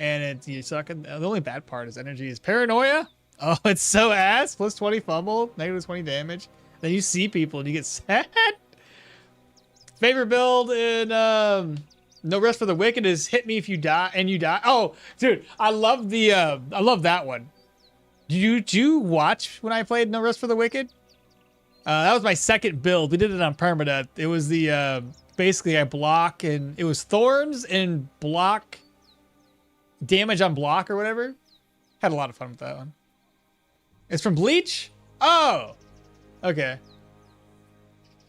And you suck. The only bad part is energy is paranoia. Oh, it's so ass. Plus 20 fumble. Negative 20 damage. Then you see people and you get sad. Favorite build in No Rest for the Wicked is hit me if you die and you die. Oh, dude, I love that one. Did you watch when I played No Rest for the Wicked? That was my second build. We did it on permadeath. It was the basically I block and it was thorns and block damage on block or whatever. Had a lot of fun with that one. It's from Bleach? Oh, okay.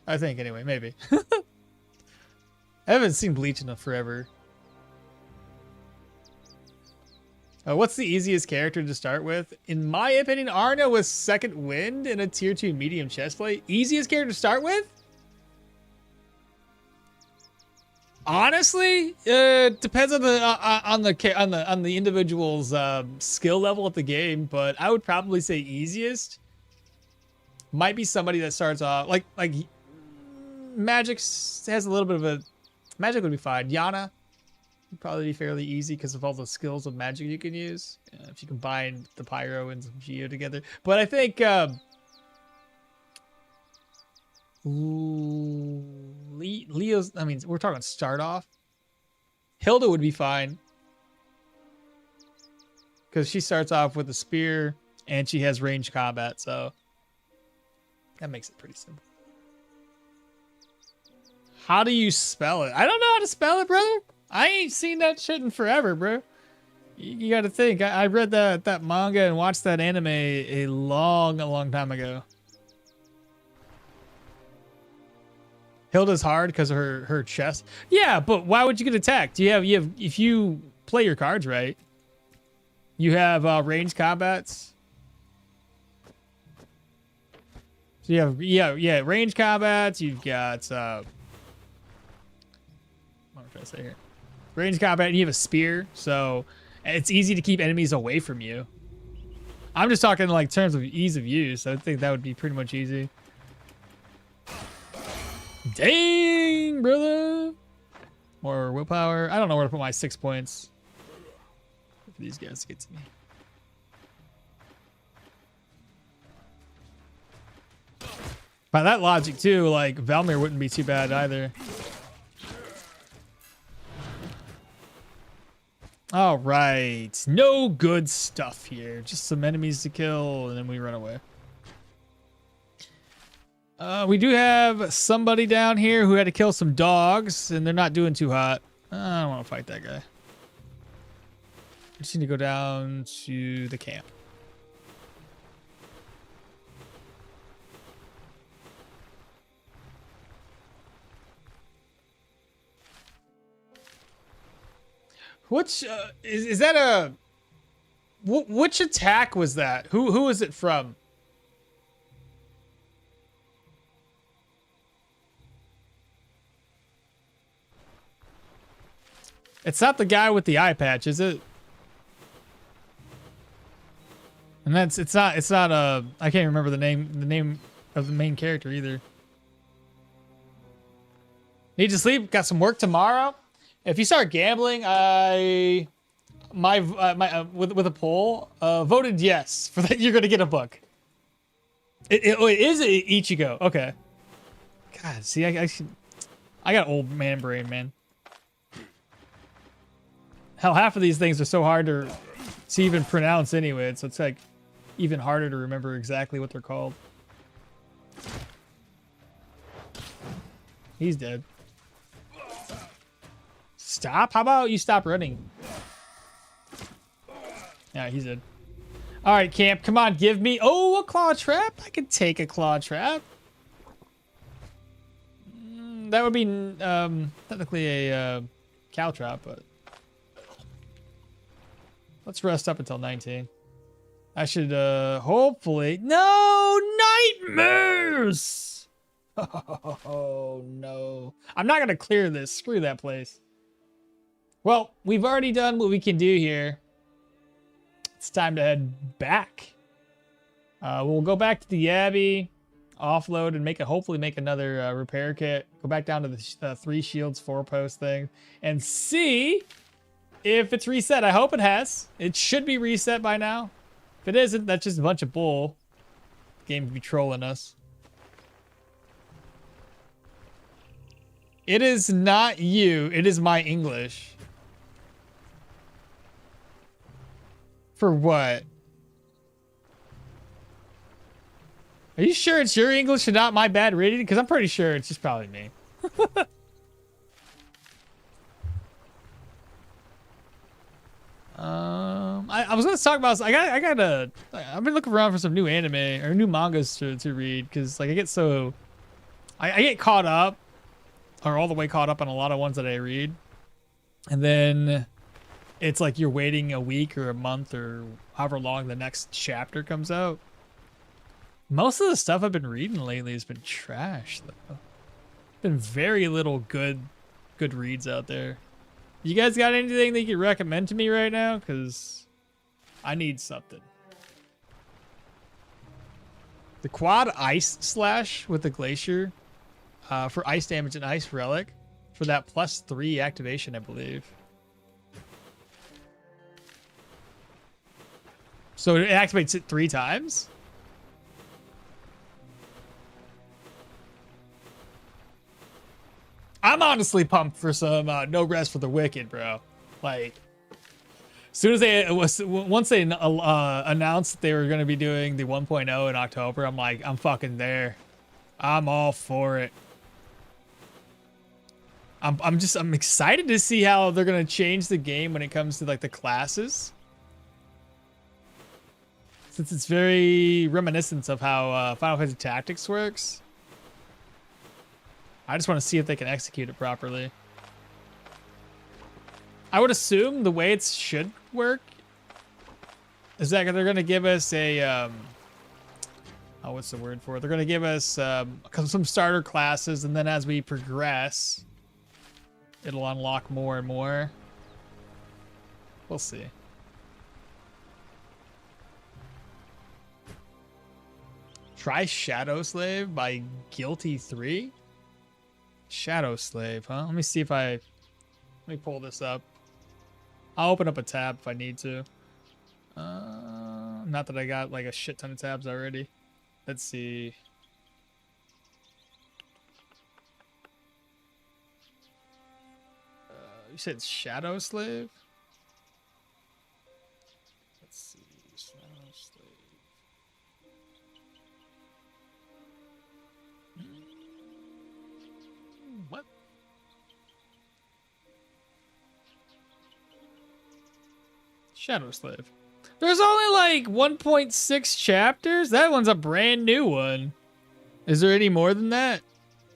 I think anyway, maybe. I haven't seen Bleach in forever. What's the easiest character to start with? In my opinion, Arna was second wind in a tier 2 medium chestplate. Easiest character to start with? Honestly, depends on the individual's skill level of the game, but I would probably say easiest might be somebody that starts off like Magic has a little bit of a Magic would be fine. Yana would probably be fairly easy because of all the skills of Magic you can use if you combine the Pyro and some Geo together. But I think Leo's, I mean, we're talking start off. Hilda would be fine because she starts off with a spear and she has ranged combat, so that makes it pretty simple. How do you spell it? I don't know how to spell it, brother. I ain't seen that shit in forever, bro. You got to think. I read that manga and watched that anime a long time ago. Hilda's hard because of her chest. Yeah, but why would you get attacked? You have if you play your cards right, you have ranged combats. So you have ranged combats. You've got what am I trying to say here? Ranged combat, and you have a spear, so it's easy to keep enemies away from you. I'm just talking like terms of ease of use. I think that would be pretty much easy. Dang, brother. More willpower. I don't know where to put my 6 points. Wait for these guys to get to me. By that logic too, like Valmir wouldn't be too bad either. All right, no good stuff here. Just some enemies to kill, and then we run away. We do have somebody down here who had to kill some dogs, and they're not doing too hot. I don't want to fight that guy. I just need to go down to the camp. Which is that a which attack was that? Who is it from? It's not the guy with the eye patch, is it? And it's not I can't remember the name of the main character either. Need to sleep? Got some work tomorrow? If you start gambling, with a poll, voted yes for that. You're gonna get a book. It is Ichigo. Okay. God, see, I got old man brain, man. Hell, half of these things are so hard to even pronounce anyway, so it's like even harder to remember exactly what they're called. He's dead. Stop? How about you stop running? Yeah, he's dead. All right, camp. Come on, give me... Oh, a claw trap. I could take a claw trap. That would be technically a cow trap, but... Let's rest up until 19. I should hopefully... No! Nightmares! Oh, no. I'm not going to clear this. Screw that place. Well, we've already done what we can do here. It's time to head back. We'll go back to the Abbey, offload, and hopefully make another repair kit. Go back down to the 3 shields 4 post thing and see if it's reset. I hope it has. It should be reset by now. If it isn't, that's just a bunch of bull. Game could be trolling us. It is not you. It is my English. For what? Are you sure it's your English and not my bad reading? Because I'm pretty sure it's just probably me. I was going to talk about... I've been looking around for some new anime or new mangas to read because like I get so... I get caught up or all the way caught up on a lot of ones that I read. And then it's like you're waiting a week or a month or however long the next chapter comes out. Most of the stuff I've been reading lately has been trash, though. Been very little good reads out there. You guys got anything that you could recommend to me right now? Because I need something. The quad ice slash with the glacier for ice damage and ice relic for that +3 activation, I believe. So it activates it 3 times? I'm honestly pumped for some No Rest for the Wicked, bro. Like, as soon as once they announced that they were going to be doing the 1.0 in October, I'm like, I'm fucking there. I'm all for it. I'm excited to see how they're going to change the game when it comes to like the classes. Since it's very reminiscent of how Final Fantasy Tactics works. I just want to see if they can execute it properly. I would assume the way it should work is that they're going to give us a, oh, what's the word for it? They're going to give us some starter classes, and then as we progress, it'll unlock more and more. We'll see. Try Shadow Slave by Guilty 3? Shadow Slave, huh? Let me see if let me pull this up. I'll open up a tab if I need to. Not that I got like a shit ton of tabs already. Let's see. You said Shadow Slave? Let's see. Shadow Slave. What? Shadow Slave. There's only like 1.6 chapters? That one's a brand new one. Is there any more than that?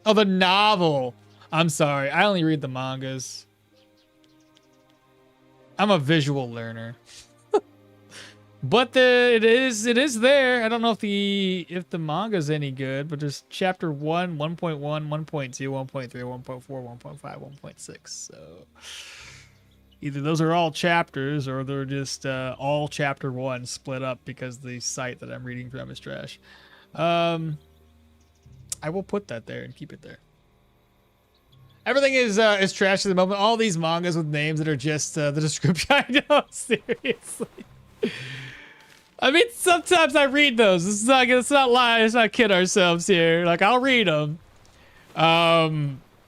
Oh, the novel. I'm sorry. I only read the mangas. I'm a visual learner. But it is there. I don't know if the manga's any good, but there's chapter 1, 1.1, 1.2, 1.3, 1.4, 1.5, 1.6. So either those are all chapters or they're just all chapter 1 split up because the site that I'm reading from is trash. I will put that there and keep it there. Everything is trash at the moment. All these mangas with names that are just the description. I know, seriously. I mean, sometimes I read those. Let's not lie. Let's not kid ourselves here. Like, I'll read them.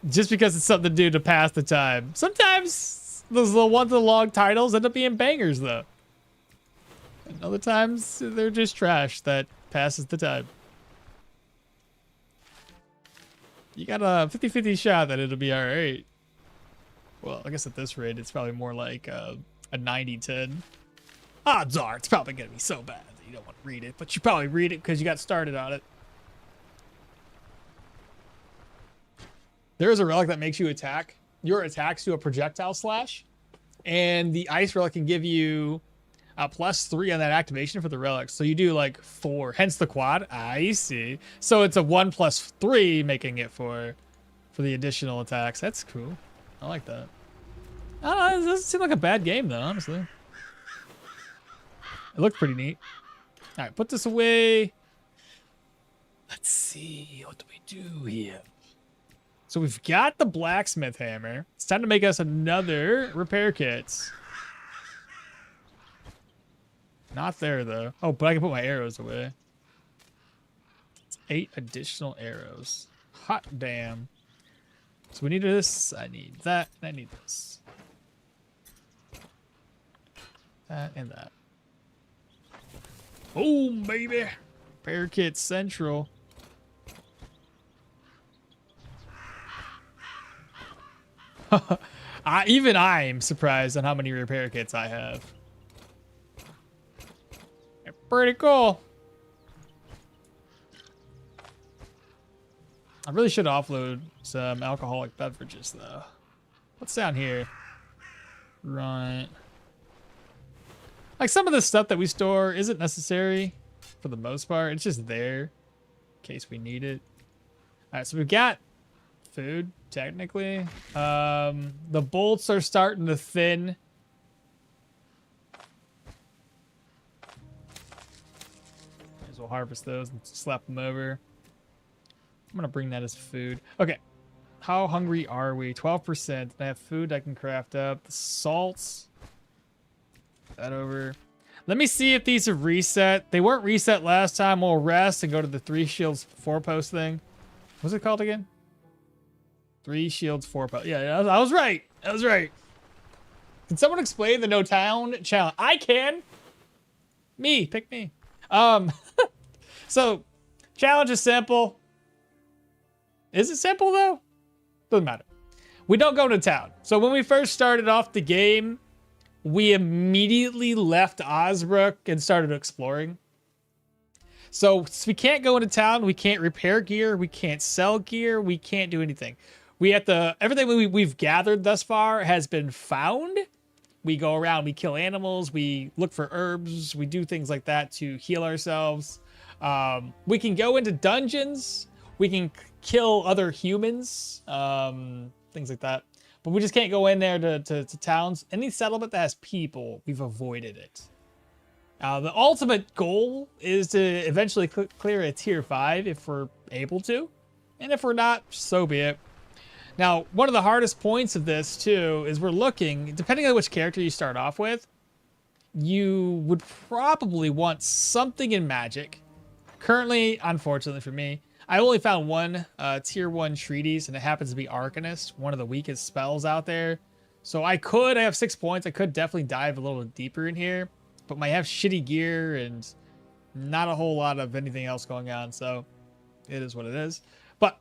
Just because it's something to do to pass the time. Sometimes those little ones with the long titles end up being bangers, though. And other times, they're just trash that passes the time. You got a 50-50 shot that it'll be alright. Well, I guess at this rate, it's probably more like a 90-10. Odds are it's probably going to be so bad that you don't want to read it, but you probably read it because you got started on it. There is a relic that makes you attack. Your attacks do a projectile slash, and the ice relic can give you a +3 on that activation for the relic. So you do like 4, hence the quad. I see. So it's a 1 + 3 making it for the additional attacks. That's cool. I like that. I don't know, it doesn't seem like a bad game though, honestly. It looked pretty neat. All right, put this away. Let's see, what do we do here? So we've got the blacksmith hammer. It's time to make us another repair kit. Not there though. Oh, but I can put my arrows away. It's 8 additional arrows. Hot damn. So we need this, I need that, and I need this. That and that. Boom, baby. Repair kit central. Even I'm surprised on how many repair kits I have. They're pretty cool. I really should offload some alcoholic beverages though. What's down here? Right. Like some of the stuff that we store isn't necessary for the most part. It's just there in case we need it. All right, so we've got food technically. The bolts are starting to thin. Might as well harvest those and slap them over. I'm gonna bring that as food. Okay. How hungry are we? 12%. I have food I can craft up. The salts. That over. Let me see if these are reset. They weren't reset last time. We'll rest and go to the 3 shields 4 post thing. What's it called again? 3 shields 4 post. Yeah, I was right. I was right. Can someone explain the no town challenge? I can. Me. Pick me. So, challenge is simple. Is it simple though? Doesn't matter. We don't go to town. So when we first started off the game, we immediately left Osbrook and started exploring. So we can't go into town. We can't repair gear. We can't sell gear. We can't do anything. We have to, everything we've gathered thus far has been found. We go around, we kill animals, we look for herbs, we do things like that to heal ourselves. We can go into dungeons. We can kill other humans, things like that. But we just can't go in there to towns. Any settlement that has people, we've avoided it. The ultimate goal is to eventually clear a tier 5 if we're able to. And if we're not, so be it. Now, one of the hardest points of this, too, is we're looking, depending on which character you start off with, you would probably want something in magic. Currently, unfortunately for me, I only found one tier 1 treatise, and it happens to be Arcanist, one of the weakest spells out there. So I have 6 points. I could definitely dive a little deeper in here, but I have shitty gear and not a whole lot of anything else going on, so it is what it is. But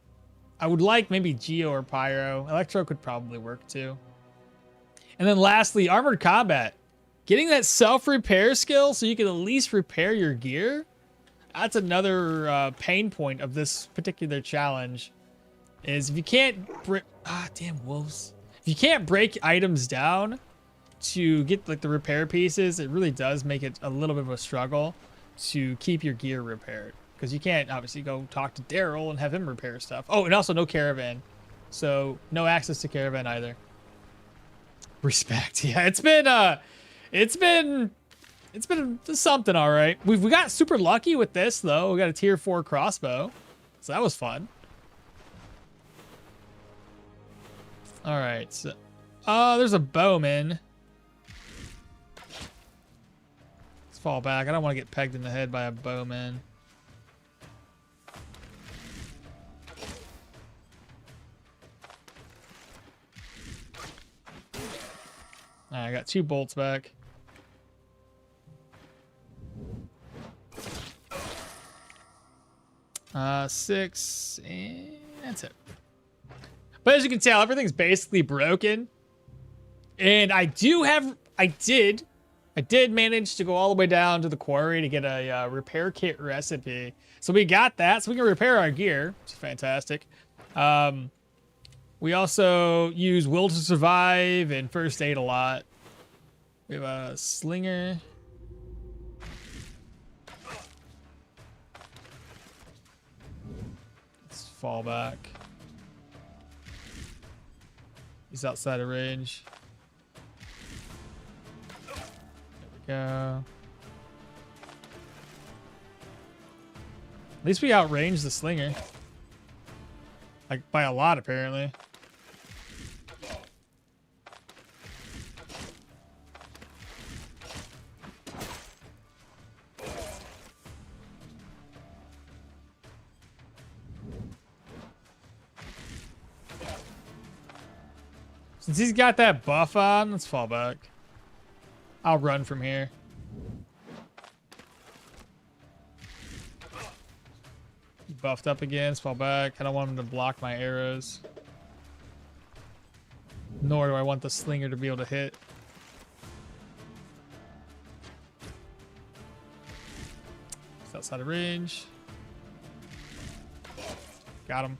I would like maybe Geo or Pyro. Electro could probably work too. And then lastly, Armored Combat. Getting that self-repair skill so you can at least repair your gear. That's another pain point of this particular challenge. Is if you can't damn wolves. If you can't break items down to get like the repair pieces, it really does make it a little bit of a struggle to keep your gear repaired. Because you can't obviously go talk to Daryl and have him repair stuff. Oh, and also no caravan. So no access to caravan either. Respect. Yeah, it's been something, all right. We got super lucky with this though. We got a tier 4 crossbow. So that was fun. All right. So, there's a bowman. Let's fall back. I don't want to get pegged in the head by a bowman. All right, I got 2 bolts back. Six, and that's it. But as you can tell, everything's basically broken. And I did manage to go all the way down to the quarry to get a repair kit recipe. So we got that, so we can repair our gear, which is fantastic. We also use Will to Survive and First Aid a lot. We have a slinger. Let's fall back. He's outside of range. There we go. At least we outranged the slinger. Like, by a lot, apparently. Since he's got that buff on, let's fall back. I'll run from here. Buffed up again, let's fall back. I don't want him to block my arrows. Nor do I want the slinger to be able to hit. It's outside of range. Got him.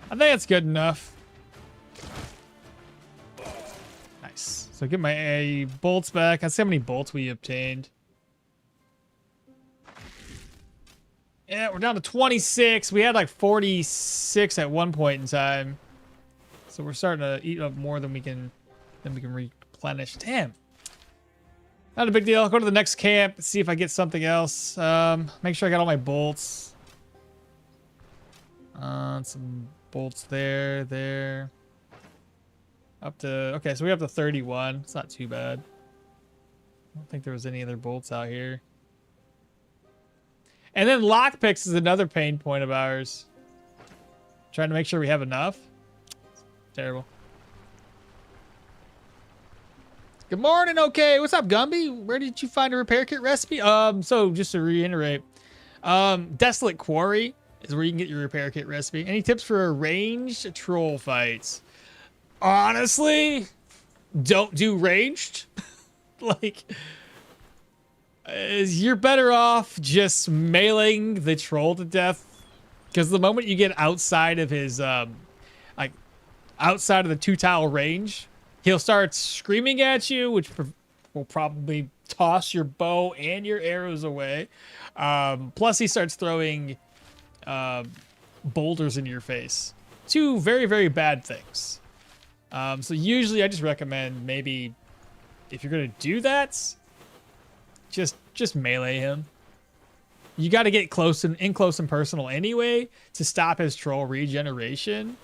I think that's good enough. So get my bolts back. I see how many bolts we obtained. Yeah, we're down to 26. We had like 46 at one point in time. So we're starting to eat up more than we can replenish. Damn. Not a big deal. I'll go to the next camp, see if I get something else. Make sure I got all my bolts. Some bolts there. Up to, okay, so we have to 31. It's not too bad. I don't think there was any other bolts out here. And then lockpicks is another pain point of ours. Trying to make sure we have enough. Terrible. Good morning, okay. What's up, Gumby? Where did you find a repair kit recipe? So just to reiterate, Desolate Quarry is where you can get your repair kit recipe. Any tips for ranged troll fights? Honestly, don't do ranged. Like, you're better off just meleeing the troll to death, because the moment you get outside of his like outside of the 2-tile range, he'll start screaming at you, which will probably toss your bow and your arrows away. Plus he starts throwing boulders in your face. Two very, very bad things. So usually I just recommend, maybe if you're gonna do that, just melee him. You got to get close and close and personal anyway to stop his troll regeneration.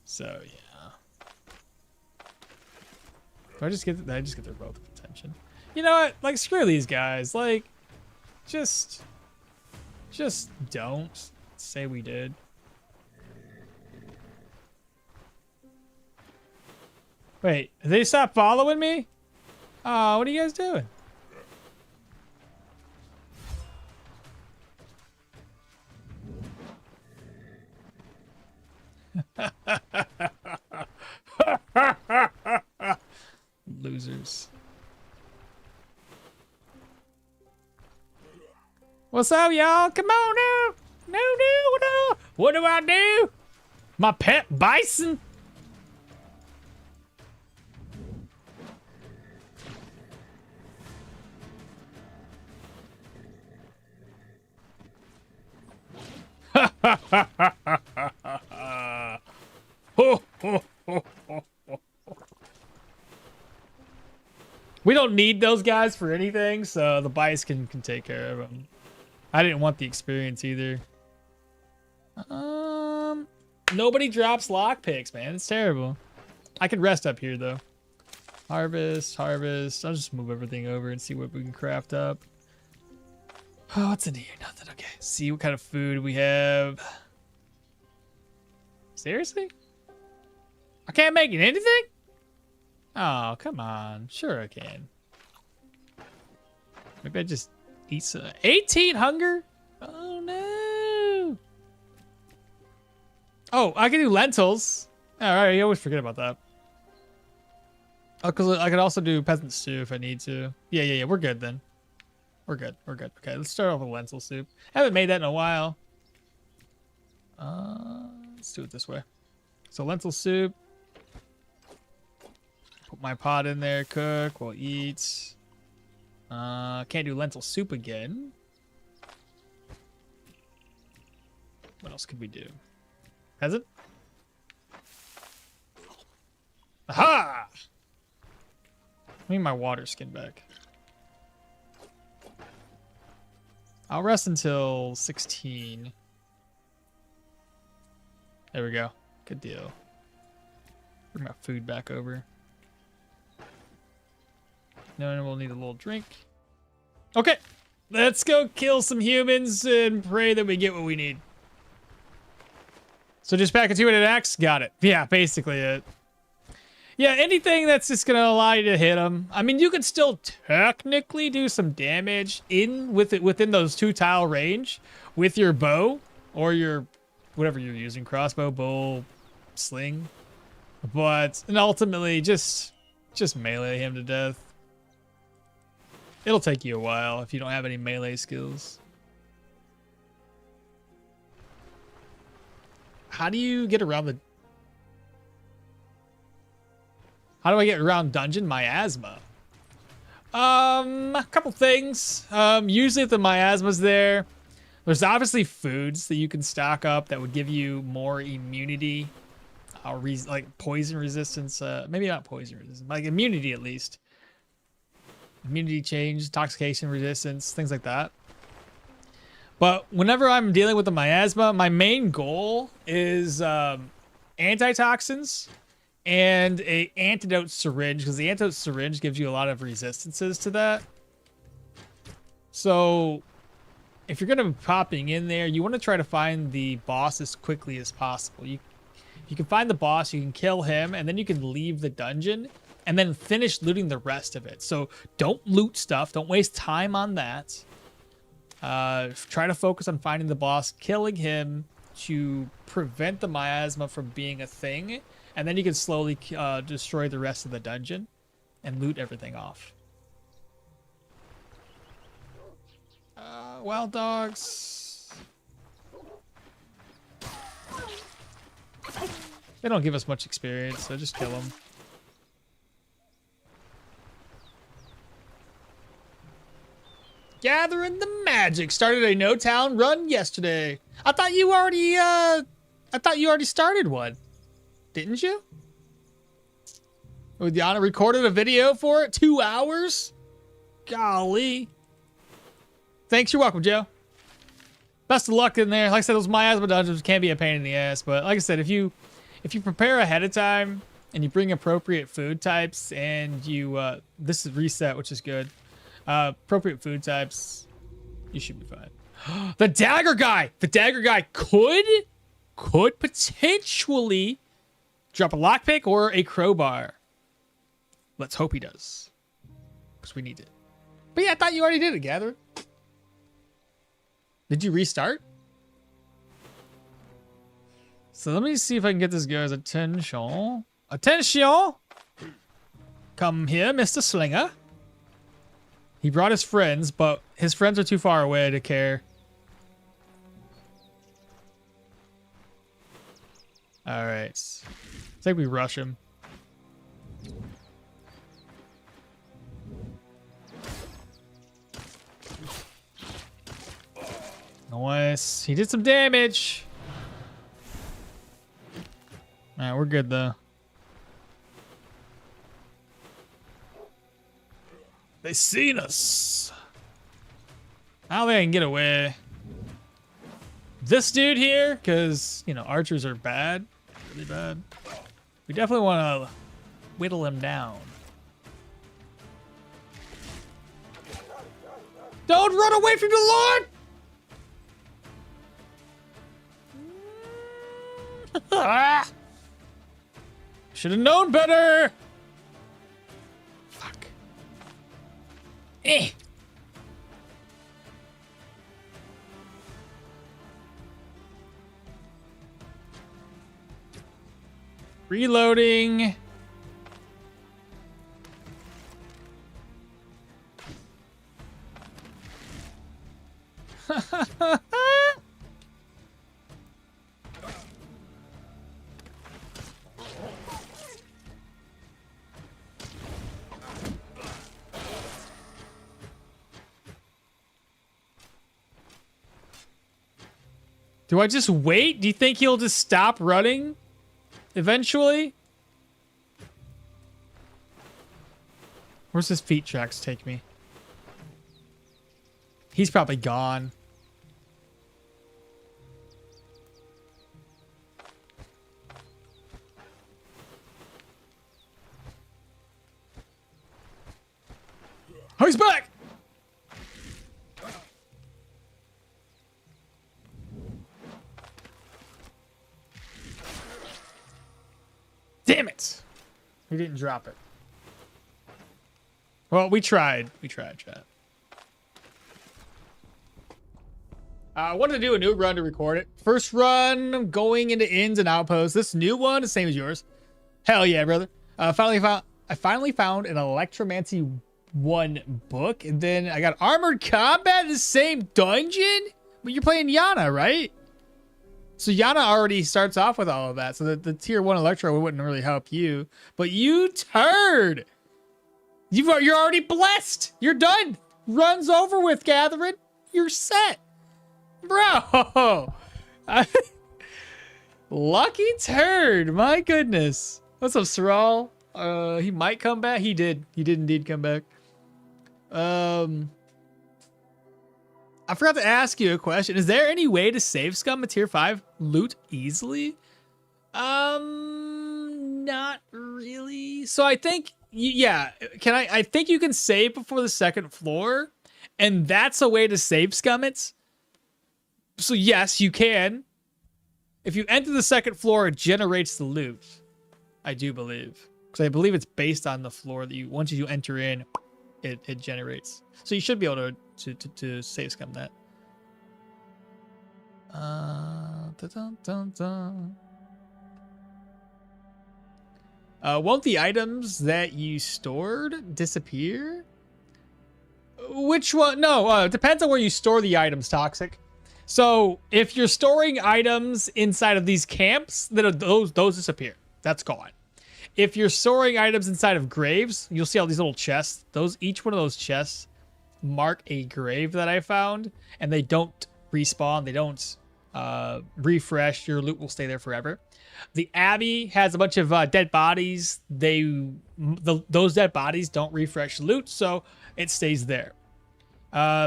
So yeah. I just get their both attention. You know what? Like, screw these guys. Like, just don't say we did. Wait, did they stop following me? Oh, what are you guys doing? Losers. What's up, y'all? Come on now. No. What do I do? My pet bison? We don't need those guys for anything, so the bison can take care of them. I didn't want the experience either. Nobody drops lockpicks, man. It's terrible. I could rest up here though. Harvest. I'll just move everything over and see what we can craft up. Oh, what's in here? Nothing. Okay. See what kind of food we have. Seriously? I can't make it anything? Oh, come on. Sure I can. Maybe I just eat some. 18 hunger? Oh, no. Oh, I can do lentils. All right, you always forget about that. Oh, because I could also do peasant stew if I need to. Yeah. We're good then. We're good. Okay, let's start off with lentil soup. Haven't made that in a while. Let's do it this way. So lentil soup. Put my pot in there, cook, we'll eat. Can't do lentil soup again. What else could we do? Peasant? Aha! I need my water skin back. I'll rest until 16. There we go. Good deal. Bring my food back over. No, we'll need a little drink. Okay, let's go kill some humans and pray that we get what we need. So just pack a 2-handed axe? Got it. Yeah, basically it. Yeah, anything that's just gonna allow you to hit them. I mean, you could still technically do some damage within those 2-tile range with your bow or your whatever you're using, crossbow, bow, sling. And ultimately, just melee him to death. It'll take you a while if you don't have any melee skills. How do you get around the... How do I get around dungeon miasma? A couple things. Usually if the miasma's there, there's obviously foods that you can stock up that would give you more immunity, like poison resistance. Maybe not poison resistance, like immunity at least. Immunity change, intoxication resistance, things like that. But whenever I'm dealing with the miasma, my main goal is antitoxins and a antidote syringe, because the antidote syringe gives you a lot of resistances to that. So if you're going to be popping in there, you want to try to find the boss as quickly as possible. You can find the boss, you can kill him, and then you can leave the dungeon and then finish looting the rest of it. So don't loot stuff. Don't waste time on that. Try to focus on finding the boss, killing him to prevent the miasma from being a thing. And then you can slowly destroy the rest of the dungeon and loot everything off. Wild dogs. They don't give us much experience, so just kill them. Gathering the magic. Started a no town run yesterday. I thought you already started one. Didn't you? Diana recorded a video for it. 2 hours? Golly. Thanks, you're welcome, Joe. Best of luck in there. Like I said, those miasma dungeons can be a pain in the ass, but like I said, if you prepare ahead of time and you bring appropriate food types and you this is reset, which is good. Appropriate food types, you should be fine. The dagger guy could potentially drop a lockpick or a crowbar. Let's hope he does, because we need it. But yeah, I thought you already did it, Gatherer. Did you restart? So let me see if I can get this guy's attention. Attention! Come here, Mr. Slinger. He brought his friends, but his friends are too far away to care. All right. I think we rush him. Nice. He did some damage. All right, we're good though. They seen us. I don't think I can get away. This dude here, because, you know, archers are bad. Really bad. We definitely want to whittle him down. Don't run away from the Lord! Ah! Should have known better! Fuck. Eh. Reloading. Do I just wait? Do you think he'll just stop running eventually? Where's his feet tracks take me? He's probably gone. Oh, he's back! Damn it! He didn't drop it. Well, we tried. We tried, chat. I wanted to do a new run to record it. First run, going into inns and outposts. This new one, the same as yours. Hell yeah, brother. I finally found an Electromancy 1 book, and then I got Armored Combat in the same dungeon? But you're playing Yana, right? So Yana already starts off with all of that. So the tier 1 electro wouldn't really help you. But you turd! You're already blessed! You're done! Run's over with, Catherine. You're set. Bro! Lucky turd. My goodness. What's up, Saral? He might come back. He did. He did indeed come back. I forgot to ask you a question. Is there any way to save scum a tier 5 loot easily? Not really. So I think, yeah, I think you can save before the 2nd floor, and that's a way to save scum it. So yes, you can. If you enter the 2nd floor, it generates the loot. I do believe. Because I believe it's based on the floor that you, once you enter in, it generates. So you should be able to save scum that. Won't the items that you stored disappear? Which one? No, it depends on where you store the items, Toxic. So if you're storing items inside of these camps, then those disappear. That's gone. If you're storing items inside of graves, you'll see all these little chests. Each one of those chests mark a grave that I found, and they don't respawn. They don't refresh. Your loot will stay there forever. The Abbey has a bunch of dead bodies. Those dead bodies don't refresh loot, so it stays there.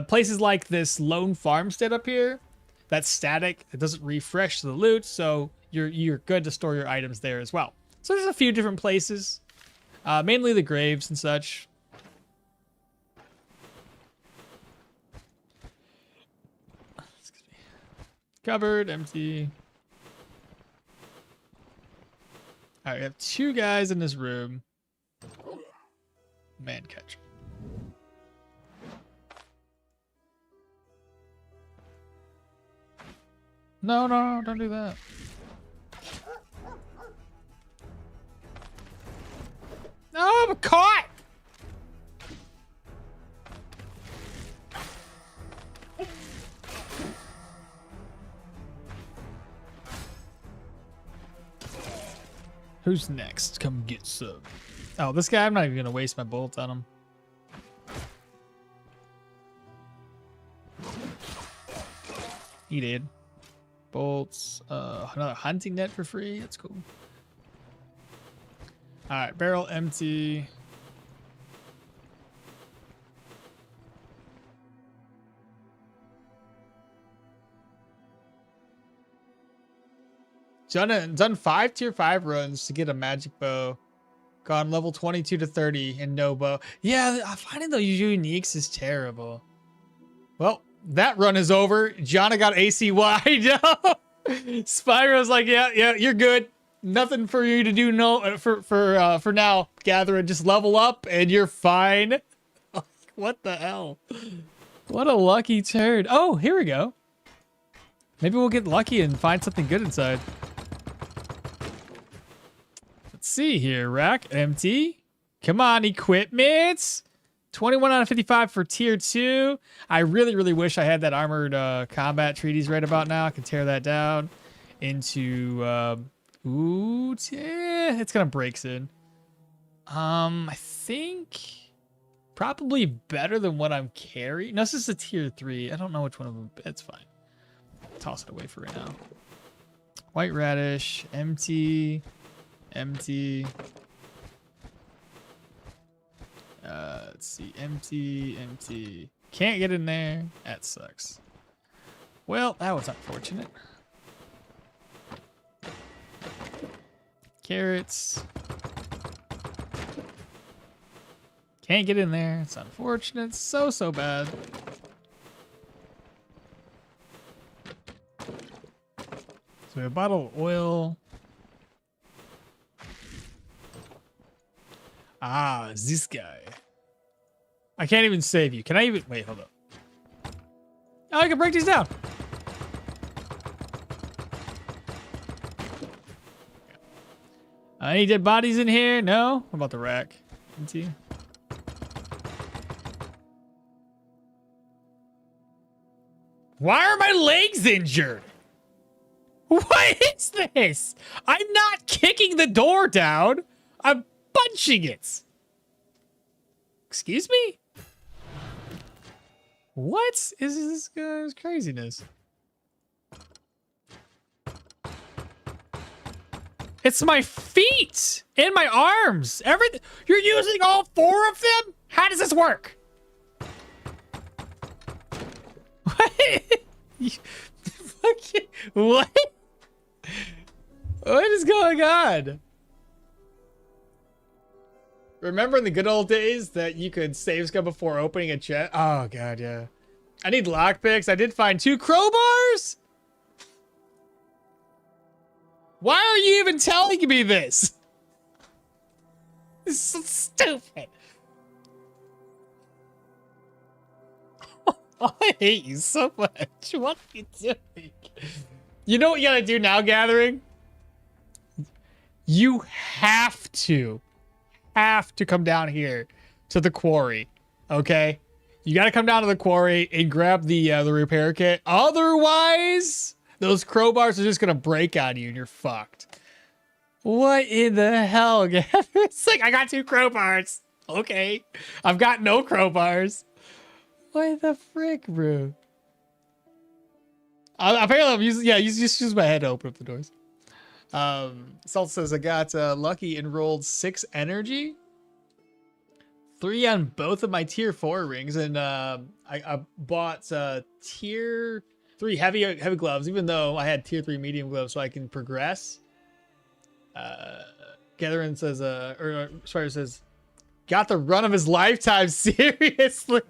Places like this lone farmstead up here, that's static. It doesn't refresh the loot, so you're good to store your items there as well. So there's a few different places, mainly the graves and such. Cupboard, empty. All right, we have 2 guys in this room. Man catcher. No, don't do that. No, I'm caught! Who's next? Come get some. Oh, this guy, I'm not even gonna waste my bullets on him. He did. Bolts. Another hunting net for free. That's cool. Alright, barrel empty. Done 5 tier 5 runs to get a magic bow. Gone level 22 to 30 and no bow. Yeah, finding those uniques is terrible. Well, that run is over. Jonna got AC wide. Spyro's like, yeah, you're good. Nothing for you to do for now, Gathering. Just level up and you're fine. What the hell? What a lucky turd. Oh, here we go. Maybe we'll get lucky and find something good inside. Let's see here. Rack empty. Come on, equipment. 21 out of 55 for tier 2. I really wish I had that armored combat treaties right about now. I can tear that down into ooh, yeah, it's gonna break soon. I think probably better than what I'm carrying. No, this is a tier 3. I don't know which one of them. It's fine. Toss it away for right now. White radish, empty. Let's see, empty. Can't get in there. That sucks. Well, that was unfortunate. Carrots. Can't get in there. It's unfortunate. So bad. So we have a bottle of oil. Ah, this guy. I can't even save you. Can I even... Wait, hold up. Oh, I can break these down. Any dead bodies in here? No? What about the rack? Empty. Why are my legs injured? What is this? I'm not kicking the door down. I'm punching it. Excuse me? What is this guy's craziness? It's my feet and my arms. Everything. You're using all 4 of them? How does this work? What? What? What is going on? Remember in the good old days that you could save scum before opening a chest? Oh god, yeah. I need lockpicks. I did find 2 crowbars. Why are you even telling me this? This is so stupid. I hate you so much. What are you doing? You know what you gotta do now, Gathering? You have to come down here to the quarry, okay? You gotta come down to the quarry and grab the repair kit. Otherwise, those crowbars are just gonna break on you and you're fucked. What in the hell, Gathering? It's like, I got 2 crowbars. Okay. I've got no crowbars. What the frick, bro? Apparently I'm using, yeah, just use my head to open up the doors. Salt says I got lucky and rolled 6 energy. 3 on both of my tier 4 rings, and I bought tier 3 heavy gloves, even though I had tier 3 medium gloves, so I can progress. Gathering says, or Spider says, got the run of his lifetime. Seriously.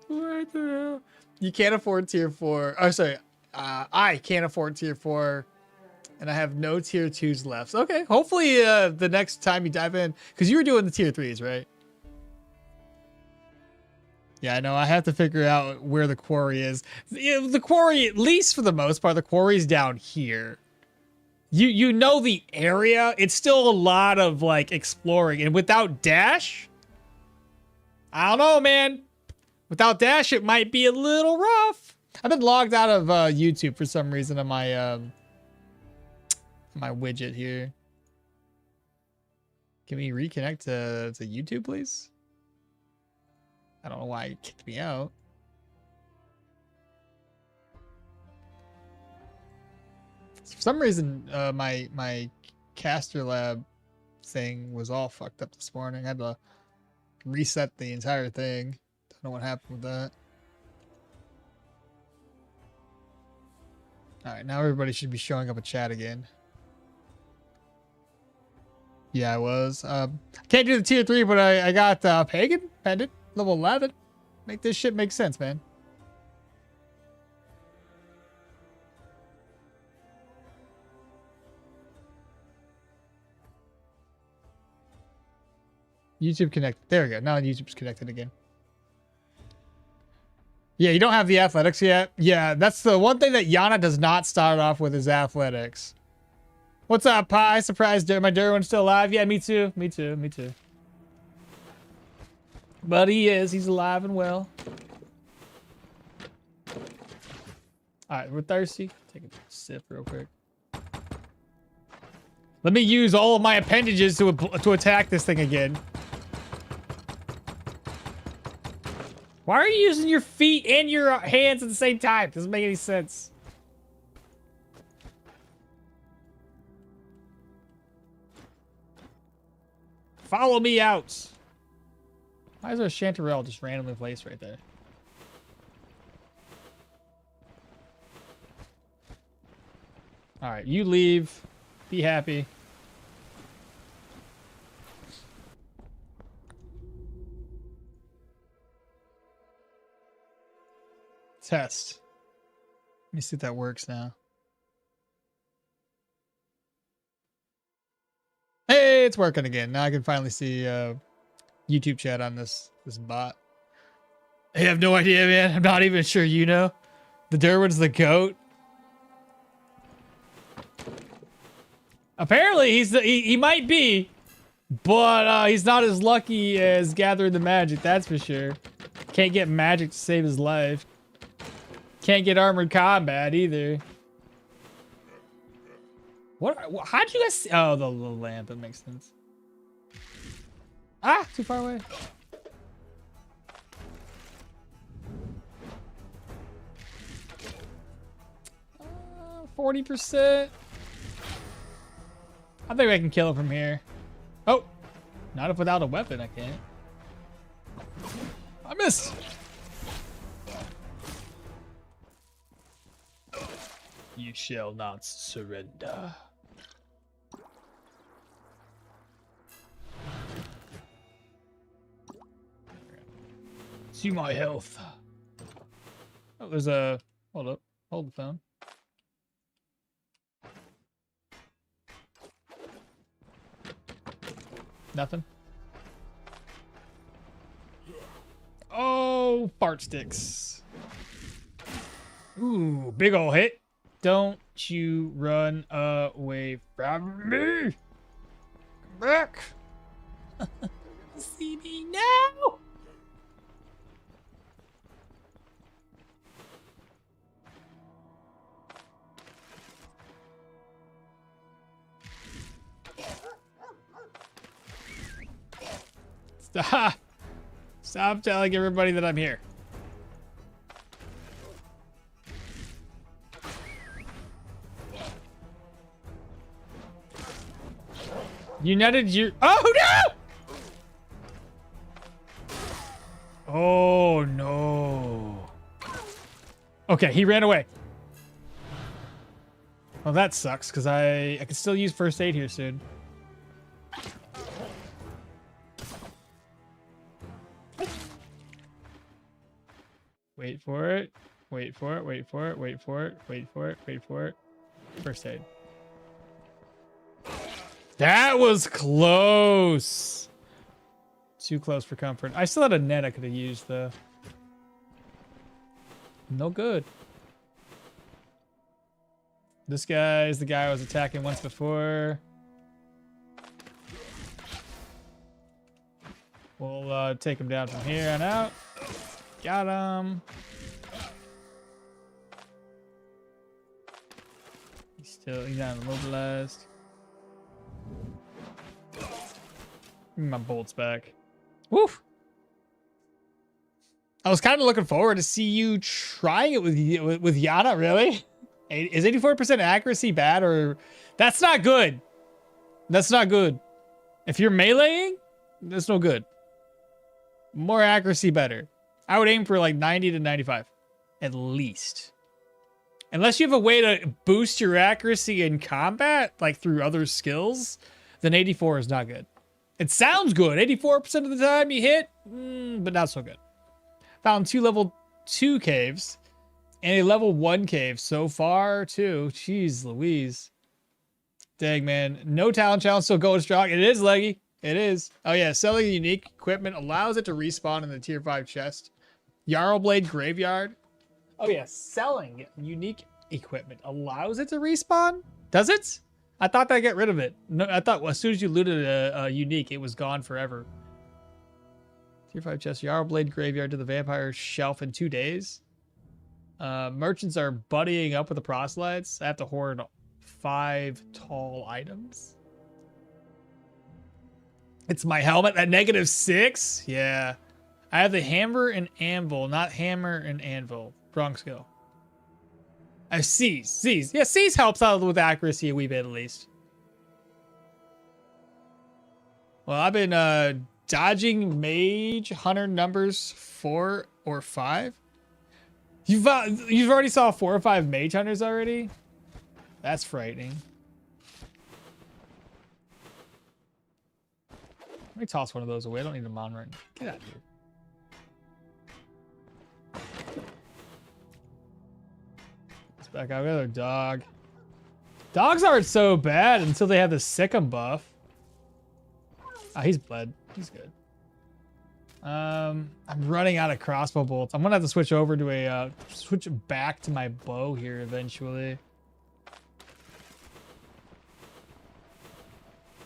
What the hell? You can't afford tier 4. Oh, sorry. I can't afford tier 4. And I have no tier 2s left. Okay. Hopefully the next time you dive in. Because you were doing the tier 3s, right? Yeah, I know. I have to figure out where the quarry is. The quarry, at least for the most part, the quarry's down here. You know the area. It's still a lot of, like, exploring. And without dash, I don't know, man. Without dash, it might be a little rough. I've been logged out of YouTube for some reason on my my widget here. Can we reconnect to YouTube, please? I don't know why it kicked me out. For some reason, my caster lab thing was all fucked up this morning. I had to reset the entire thing. Don't know what happened with that. All right, now everybody should be showing up a chat again. Yeah, I was. Can't do the tier 3, but I got Pagan Pendant, level 11. Make this shit make sense, man. YouTube connect. There we go. Now YouTube's connected again. Yeah, you don't have the athletics yet. Yeah, that's the one thing that Yana does not start off with is athletics. What's up, Pie? Surprised my Dirwin's still alive. Yeah, me too. Me too. Me too. But he is. He's alive and well. Alright, we're thirsty. Take a sip real quick. Let me use all of my appendages to attack this thing again. Why are you using your feet and your hands at the same time? Doesn't make any sense. Follow me out. Why is there a chanterelle just randomly placed right there? All right, you leave. Be happy. Test. Let me see if that works now. Hey, it's working again. Now I can finally see YouTube chat on this bot. I have no idea, man. I'm not even sure you know. The Dirwin's the GOAT. Apparently, he might be, but he's not as lucky as gathering the magic. That's for sure. Can't get magic to save his life. Can't get armored combat either. How'd you guys see? Oh, the lamp. That makes sense. Ah, too far away. 40%. I think I can kill him from here. Oh, not if without a weapon, I can't. I missed. You shall not surrender. See my health. Oh, there's a... Hold up. Hold the phone. Nothing. Oh, fart sticks. Ooh, big ol' hit. Don't you run away from me. Come back. See me now. Stop. Stop telling everybody that I'm here. United you. Oh no! Oh no. Okay, he ran away. Well, that sucks because I can still use first aid here soon. Wait for it. Wait for it. Wait for it. Wait for it. Wait for it. Wait for it. First aid. That was close. Too close for comfort. I still had a net I could have used though. No good. This guy is the guy I was attacking once before. We'll take him down from here on out. Got him. He's not immobilized. Give me my bolts back. Woof. I was kind of looking forward to see you trying it with Yana, really? Is 84% accuracy bad or... That's not good. That's not good. If you're meleeing, that's no good. More accuracy, better. I would aim for like 90 to 95. At least. Unless you have a way to boost your accuracy in combat, like through other skills, then 84 is not good. It sounds good. 84% of the time you hit, but not so good. Found 2 level 2 caves and a level 1 cave so far, too. Jeez Louise. Dang, man. No talent challenge, still going strong. It is, Leggy. It is. Oh, yeah. Selling unique equipment allows it to respawn in the tier 5 chest. Yarrowblade Graveyard. Oh, yeah. Selling unique equipment allows it to respawn? Does it? I thought that get rid of it. No, I thought as soon as you looted a unique, it was gone forever. Tier 5 chest. Yarrowblade Graveyard to the Vampire Shelf in 2 days. Merchants are buddying up with the proselytes. I have to hoard 5 tall items. It's my helmet at -6? Yeah. I have the hammer and anvil, not hammer and anvil. Wrong skill. I have seize. Seize. Yeah, seize helps out with accuracy a wee bit at least. Well, I've been dodging mage hunter numbers 4 or 5. You've already saw 4 or 5 mage hunters already? That's frightening. Let me toss one of those away. I don't need them on right now. Get out of here. Let's back out. We got another dog. Dogs aren't so bad until they have the Sikkim buff. Ah, he's bled. He's good. I'm running out of crossbow bolts. I'm gonna have to switch over to a switch back to my bow here eventually.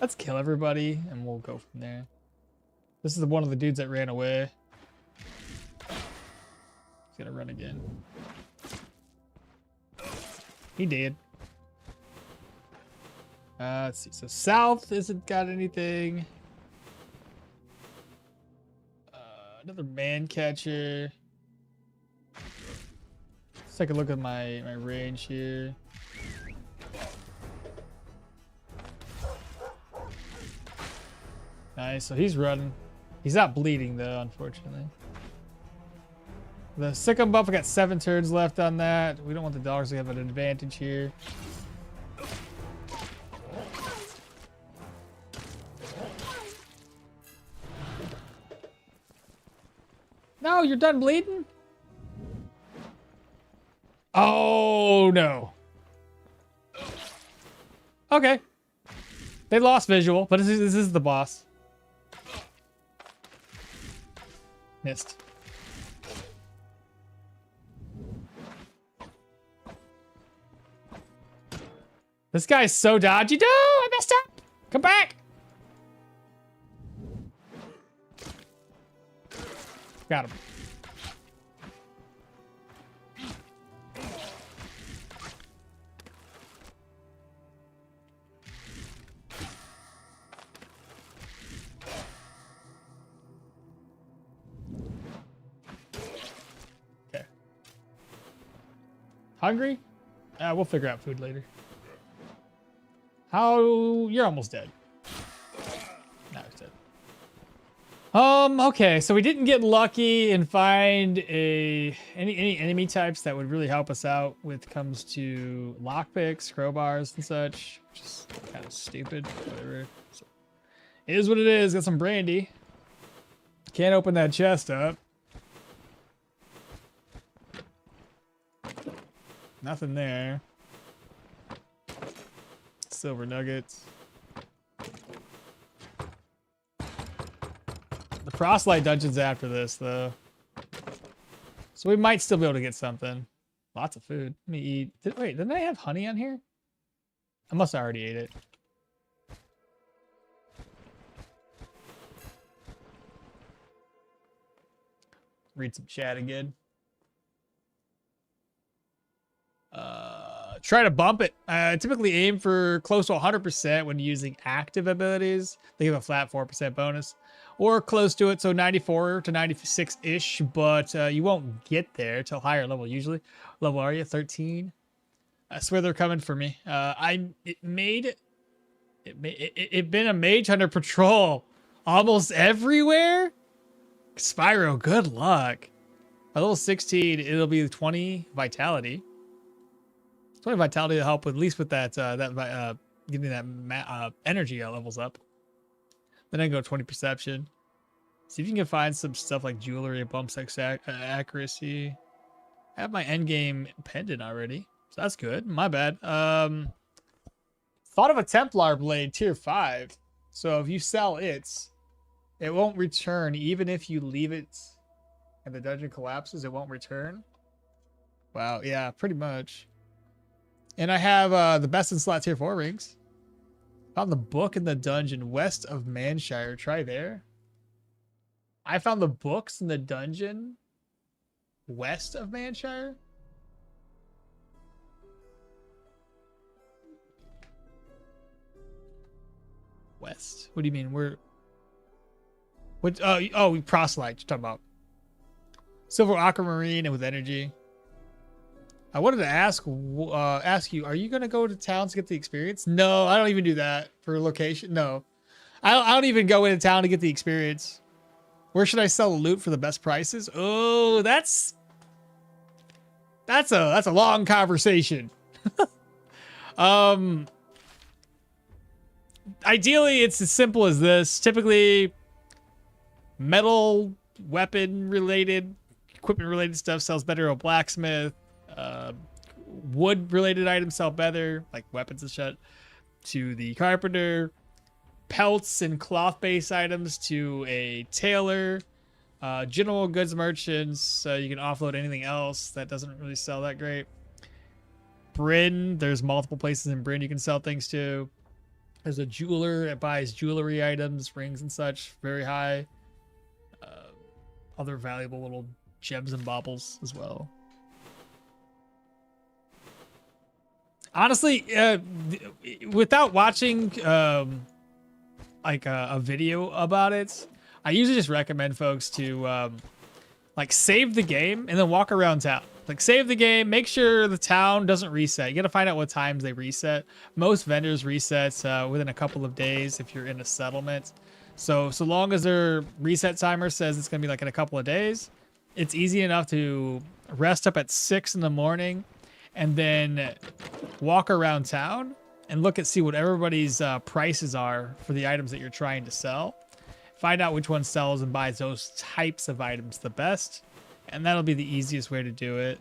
Let's kill everybody and we'll go from there. This is one of the dudes that ran away. He's gonna run again. He did. Let's see. So south isn't got anything. Another man catcher. Let's take a look at my range here. Nice. So he's running. He's not bleeding though, unfortunately. The Sick'em buff, I got 7 turns left on that. We don't want the dogs to have an advantage here. No, you're done bleeding? Oh, no. Okay. They lost visual, but this is the boss. Missed. This guy's so dodgy. No, I messed up. Come back. Got him. Okay. Hungry? We'll figure out food later. How? You're almost dead. No, he's dead. Okay, so we didn't get lucky and find any enemy types that would really help us out with comes to lockpicks, crowbars, and such. Which is kind of stupid. Whatever. So, it is what it is. Got some brandy. Can't open that chest up. Nothing there. Silver nuggets. The Frostlight dungeon's after this, though. So we might still be able to get something. Lots of food. Let me eat. Wait, didn't I have honey on here? I must have already ate it. Read some chat again. Try to bump it. Typically aim for close to 100% when using active abilities. They give a flat 4% bonus. Or close to it, so 94 to 96-ish, but you won't get there till higher level usually. Level are you? 13? I swear they're coming for me. It been a mage hunter patrol almost everywhere. Spyro, good luck. By level 16, it'll be 20 vitality. 20 vitality to help with, at least with that getting that energy levels up. Then I go 20 perception. See if you can find some stuff like jewelry, bumps accuracy. I have my endgame pendant already, so that's good. My bad. Thought of a Templar blade tier 5. So if you sell it won't return even if you leave it and the dungeon collapses. It won't return. Wow, yeah, pretty much. And I have the best in slot tier 4 rings. Found the book in the dungeon west of Manshire. Try there. I found the books in the dungeon west of Manshire. West. What do you mean? We're what? Oh, proselyte. You're talking about silver aquamarine and with energy. I wanted to ask you, are you going to go to town to get the experience? No, I don't even do that for location. No, I don't even go into town to get the experience. Where should I sell the loot for the best prices? Oh, that's a long conversation. Ideally, it's as simple as this. Typically, metal, weapon related, equipment related stuff sells better at a blacksmith. Wood related items sell better, like weapons and shit, to the carpenter. Pelts and cloth based items to a tailor. General goods merchants, you can offload anything else that doesn't really sell that great. Bryn, there's multiple places in Bryn you can sell things to. There's a jeweler that buys jewelry items, rings and such, very high. Other valuable little gems and baubles as well. Honestly, without watching like a video about it, I usually just recommend folks to like save the game and then walk around town. Like save the game, make sure the town doesn't reset. You got to find out what times they reset. Most vendors reset within a couple of days if you're in a settlement. So long as their reset timer says it's gonna be like in a couple of days, it's easy enough to rest up at 6 in the morning and then walk around town and see what everybody's prices are for the items that you're trying to sell. Find out which one sells and buys those types of items the best, and that'll be the easiest way to do it.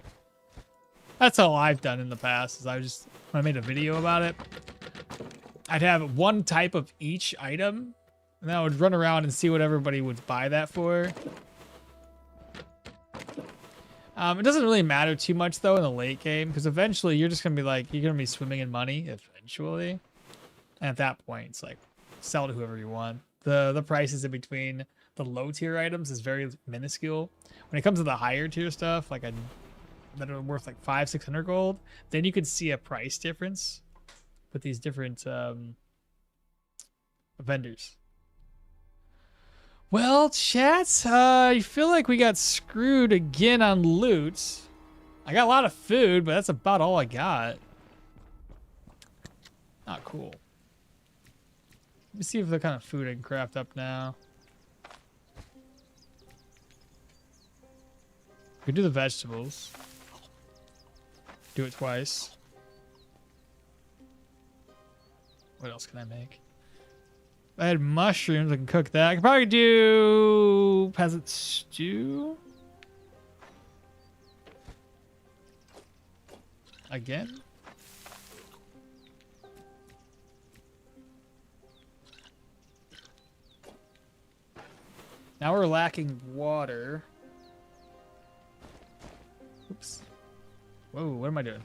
That's all I've done in the past. Is when I made a video about it, I'd have one type of each item, and then I would run around and see what everybody would buy that for. It doesn't really matter too much though in the late game, because eventually you're just gonna be like, you're gonna be swimming in money eventually, and at that point it's like sell to whoever you want. The prices in between the low tier items is very minuscule. When it comes to the higher tier stuff, like that are worth like 500-600 gold, then you could see a price difference with these different vendors. Well, chat, I feel like we got screwed again on loot. I got a lot of food, but that's about all I got. Not cool. Let me see if the kind of food I can craft up now. We can do the vegetables. Do it twice. What else can I make? I had mushrooms. I can cook that. I can probably do peasant stew. Again. Now we're lacking water. Oops. Whoa, what am I doing?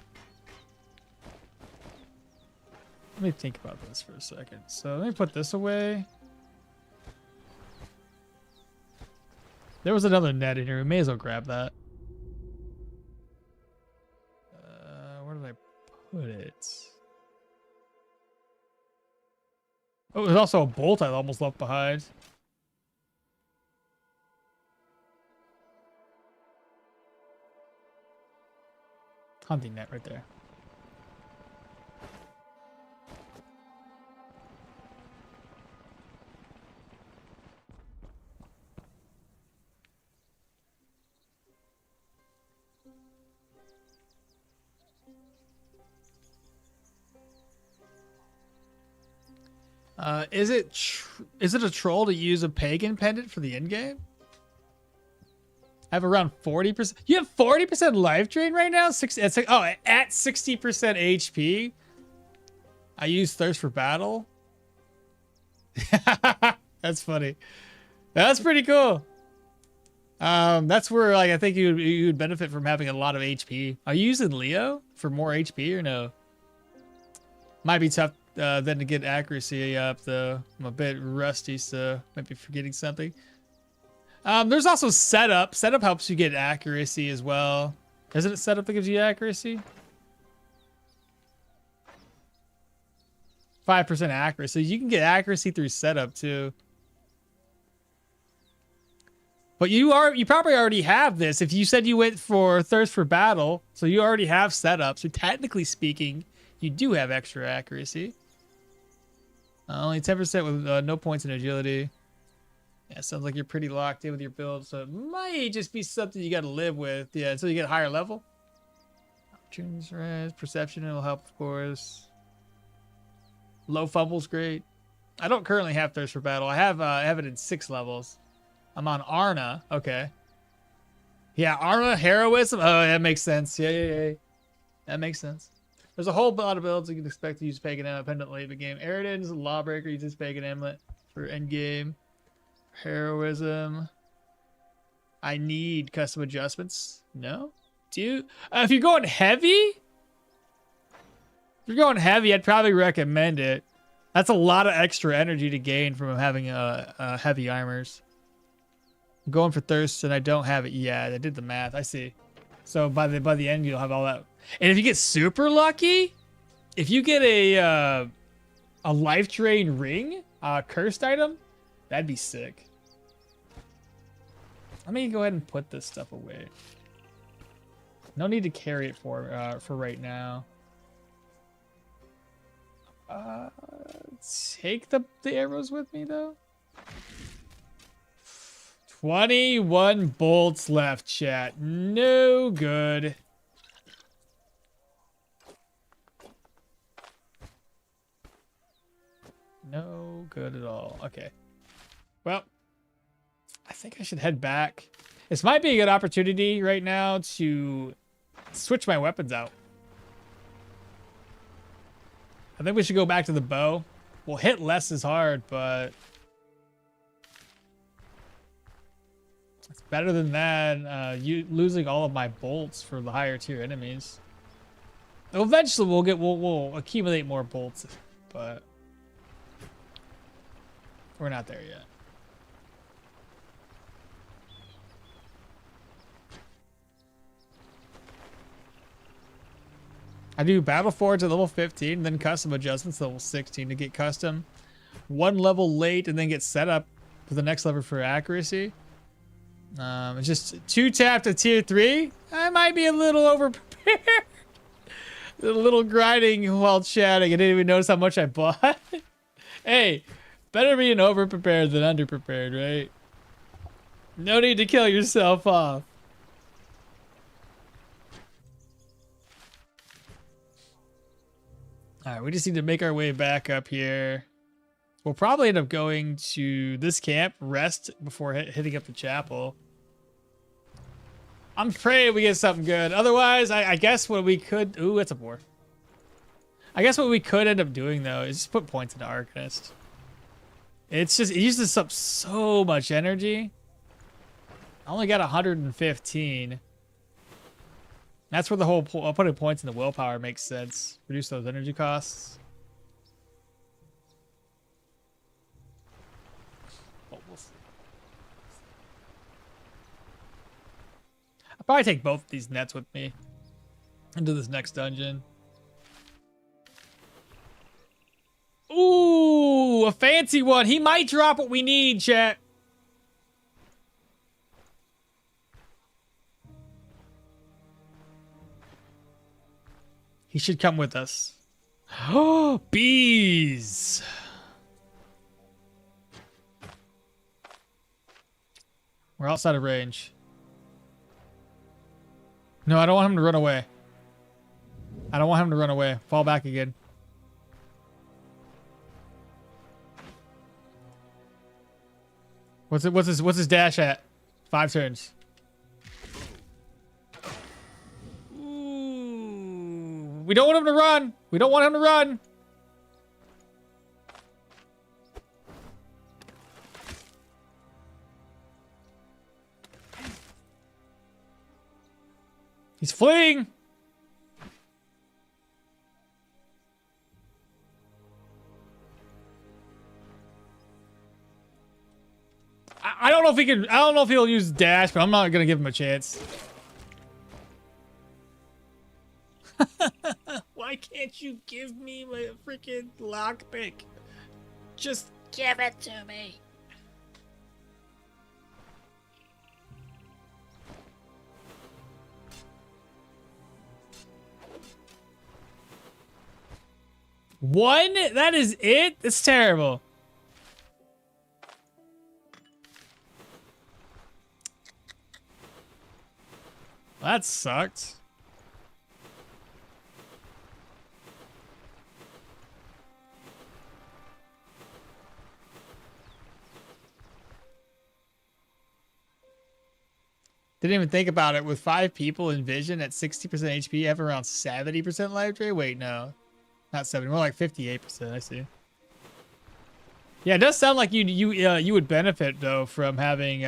Let me think about this for a second. So let me put this away. There was another net in here. We may as well grab that. Where did I put it? Oh, there's also a bolt I almost left behind. Hunting net right there. Is it a troll to use a pagan pendant for the end game? I have around 40%. You have 40% life drain right now? At 60% HP. I use thirst for battle. That's funny. That's pretty cool. That's where like I think you would benefit from having a lot of HP. Are you using Leo for more HP or no? Might be tough then to get accuracy up though. I'm a bit rusty, so might be forgetting something. There's also setup. Setup helps you get accuracy as well. Isn't it setup that gives you accuracy? 5% accuracy. You can get accuracy through setup too. But you probably already have this. If you said you went for thirst for battle, so you already have setup. So technically speaking, you do have extra accuracy. Only 10% with no points in agility. Yeah, sounds like you're pretty locked in with your build, so it might just be something you got to live with. Yeah, until you get a higher level. Opportunities, rise, perception, it'll help, of course. Low fumble's great. I don't currently have thirst for battle. I have it in 6 levels. I'm on Arna. Okay. Yeah, Arna, heroism. Oh, that makes sense. Yeah. That makes sense. There's a whole lot of builds you can expect to use Pagan Independent late in the game. Eridan's Lawbreaker uses Pagan Amulet for endgame. Heroism. I need custom adjustments. No? Do you? If you're going heavy? I'd probably recommend it. That's a lot of extra energy to gain from having heavy armors. I'm going for thirst and I don't have it yet. I did the math. I see. So by the end you'll have all that. And if you get super lucky, If you get a life drain ring, cursed item, that'd be sick. Let me go ahead and put this stuff away. No need to carry it for right now. Take the arrows with me though. 21 bolts left, chat. No good. No good at all. Okay. Well, I think I should head back. This might be a good opportunity right now to switch my weapons out. I think we should go back to the bow. We'll hit less as hard, but it's better than that. You losing all of my bolts for the higher tier enemies. Eventually, we'll accumulate more bolts, but we're not there yet. I do Battle Forge at level 15, then custom adjustments level 16 to get custom. One level late and then get set up for the next level for accuracy. It's just 2-tap to tier 3. I might be a little overprepared. A little grinding while chatting. I didn't even notice how much I bought. Hey, better being overprepared than underprepared, right? No need to kill yourself off. All right, we just need to make our way back up here. We'll probably end up going to this camp, rest before hitting up the chapel. I'm praying we get something good. Otherwise, I guess what we could... Ooh, it's a boar. I guess what we could end up doing, though, is just put points into Arcanist. It's just... It uses up so much energy. I only got 115. That's where the whole putting points in the willpower makes sense. Reduce those energy costs. Oh, we'll see. I'll probably take both of these nets with me into this next dungeon. Ooh, a fancy one. He might drop what we need, chat. He should come with us. Oh, bees. We're outside of range. No, I don't want him to run away. I don't want him to run away. Fall back again. What's his dash at? 5 turns. We don't want him to run. We don't want him to run. He's fleeing. I don't know if he can. I don't know if he'll use dash, but I'm not gonna give him a chance. Why can't you give me my freaking lockpick? Just give it to me. One? That is it? It's terrible. That sucked. Didn't even think about it. With 5 people in vision at 60% HP, have around 70% life drain. Wait, no, not 70, more like 58%. I see. Yeah, it does sound like you would benefit though from having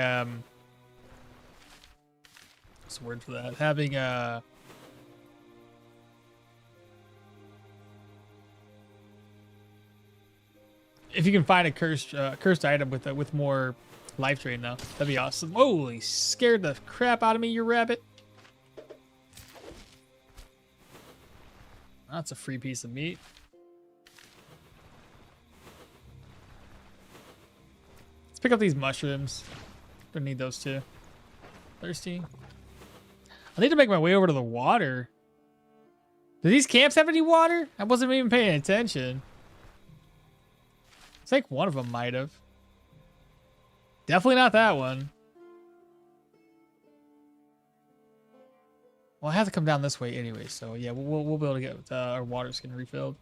what's the word for that? Having if you can find a cursed item with more life drain though, that'd be awesome. Holy, scared the crap out of me, you rabbit. That's a free piece of meat. Let's pick up these mushrooms. Gonna need those too. Thirsty. I need to make my way over to the water. Do these camps have any water? I wasn't even paying attention. I think one of them might have. Definitely not that one. Well, I have to come down this way anyway, so yeah, we'll be able to get our water skin refilled.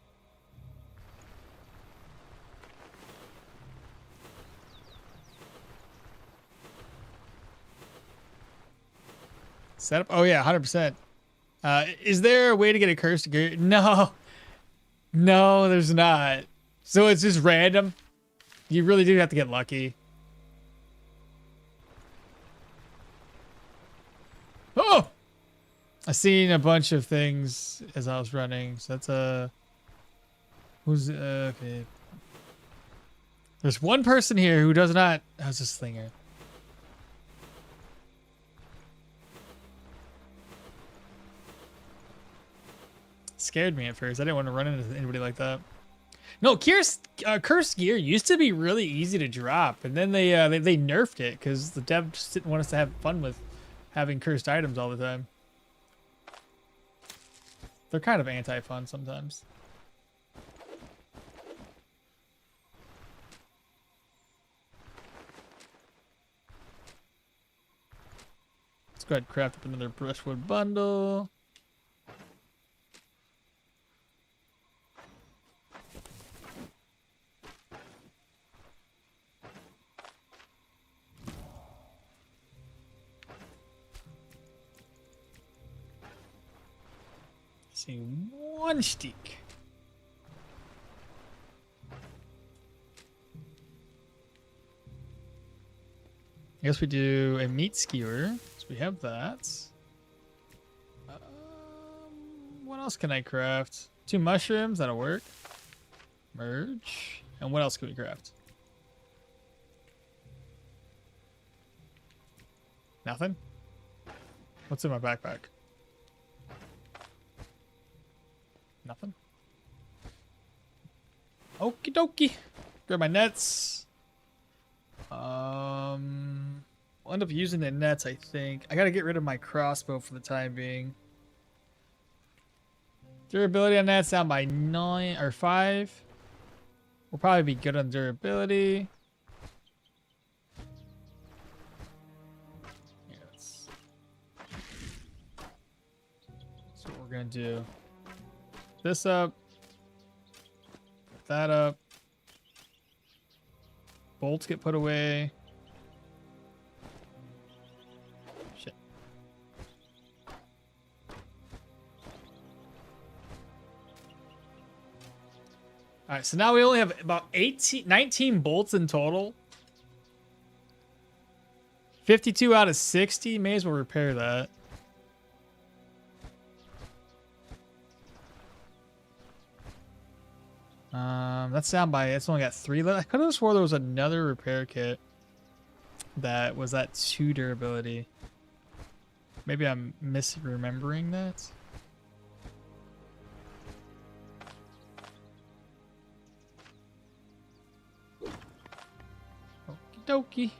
Setup? Oh yeah, 100%. Is there a way to get a cursed gear? No. No, there's not. So it's just random. You really do have to get lucky. Oh! I seen a bunch of things as I was running. So that's a... Who's... okay. There's one person here who does not... How's this thing here? Scared me at first. I didn't want to run into anybody like that. No, cursed gear used to be really easy to drop, and then they nerfed it because the dev just didn't want us to have fun with having cursed items all the time. They're kind of anti-fun sometimes. Let's go ahead and craft up another brushwood bundle. See one stick. I guess we do a meat skewer. So we have that. What else can I craft? 2 mushrooms, that'll work. Merge. And what else can we craft? Nothing? What's in my backpack? Nothing. Okie dokie. Grab my nets. We'll end up using the nets, I think. I gotta get rid of my crossbow for the time being. Durability on nets down by 9 or 5. We'll probably be good on durability. Yes. So what we're gonna do. This up, that up, bolts get put away. Shit. All right, so now we only have about 19 bolts in total. 52 out of 60, may as well repair that. That's down by, it's only got 3 left. I could have swore there was another repair kit that was at 2 durability. Maybe I'm misremembering that. Okie dokie.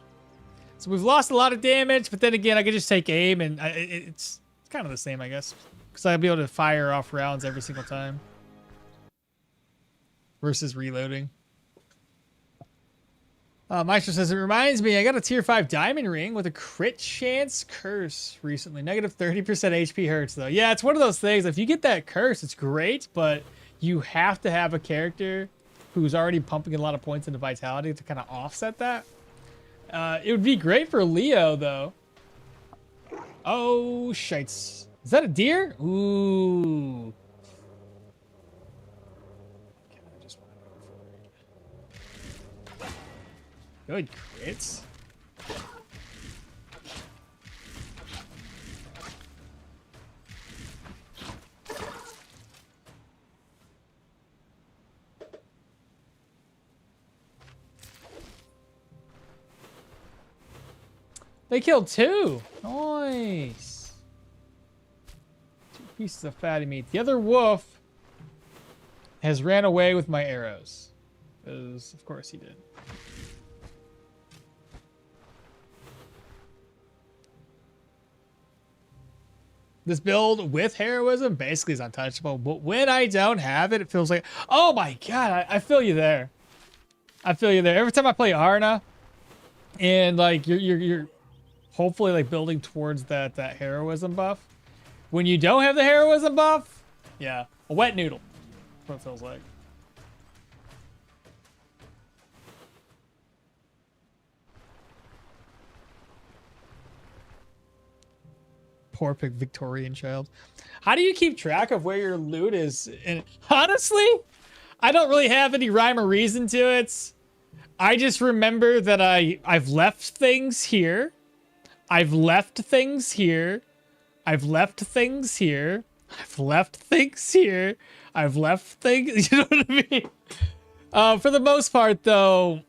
So we've lost a lot of damage, but then again, I could just take aim and it's kind of the same, I guess. Because I'll be able to fire off rounds every single time. Versus reloading. Maestro says, it reminds me, I got a tier 5 diamond ring with a crit chance curse recently. Negative 30% HP hurts, though. Yeah, it's one of those things. If you get that curse, it's great, but you have to have a character who's already pumping a lot of points into vitality to kind of offset that. It would be great for Leo, though. Oh, shites. Is that a deer? Ooh. Good crits. They killed 2. Nice. 2 pieces of fatty meat. The other wolf has ran away with my arrows. Because, of course, he did. This build with heroism basically is untouchable, but when I don't have it, it feels like, oh my god, I feel you there. I feel you there. Every time I play Arna, and like you're hopefully like building towards that heroism buff. When you don't have the heroism buff, yeah, a wet noodle. That's what it feels like. Poor Victorian child. How do you keep track of where your loot is? And honestly, I don't really have any rhyme or reason to it. I just remember that I've left things here. I've left things here. I've left things here. I've left things here. I've left things. You know what I mean? For the most part, though,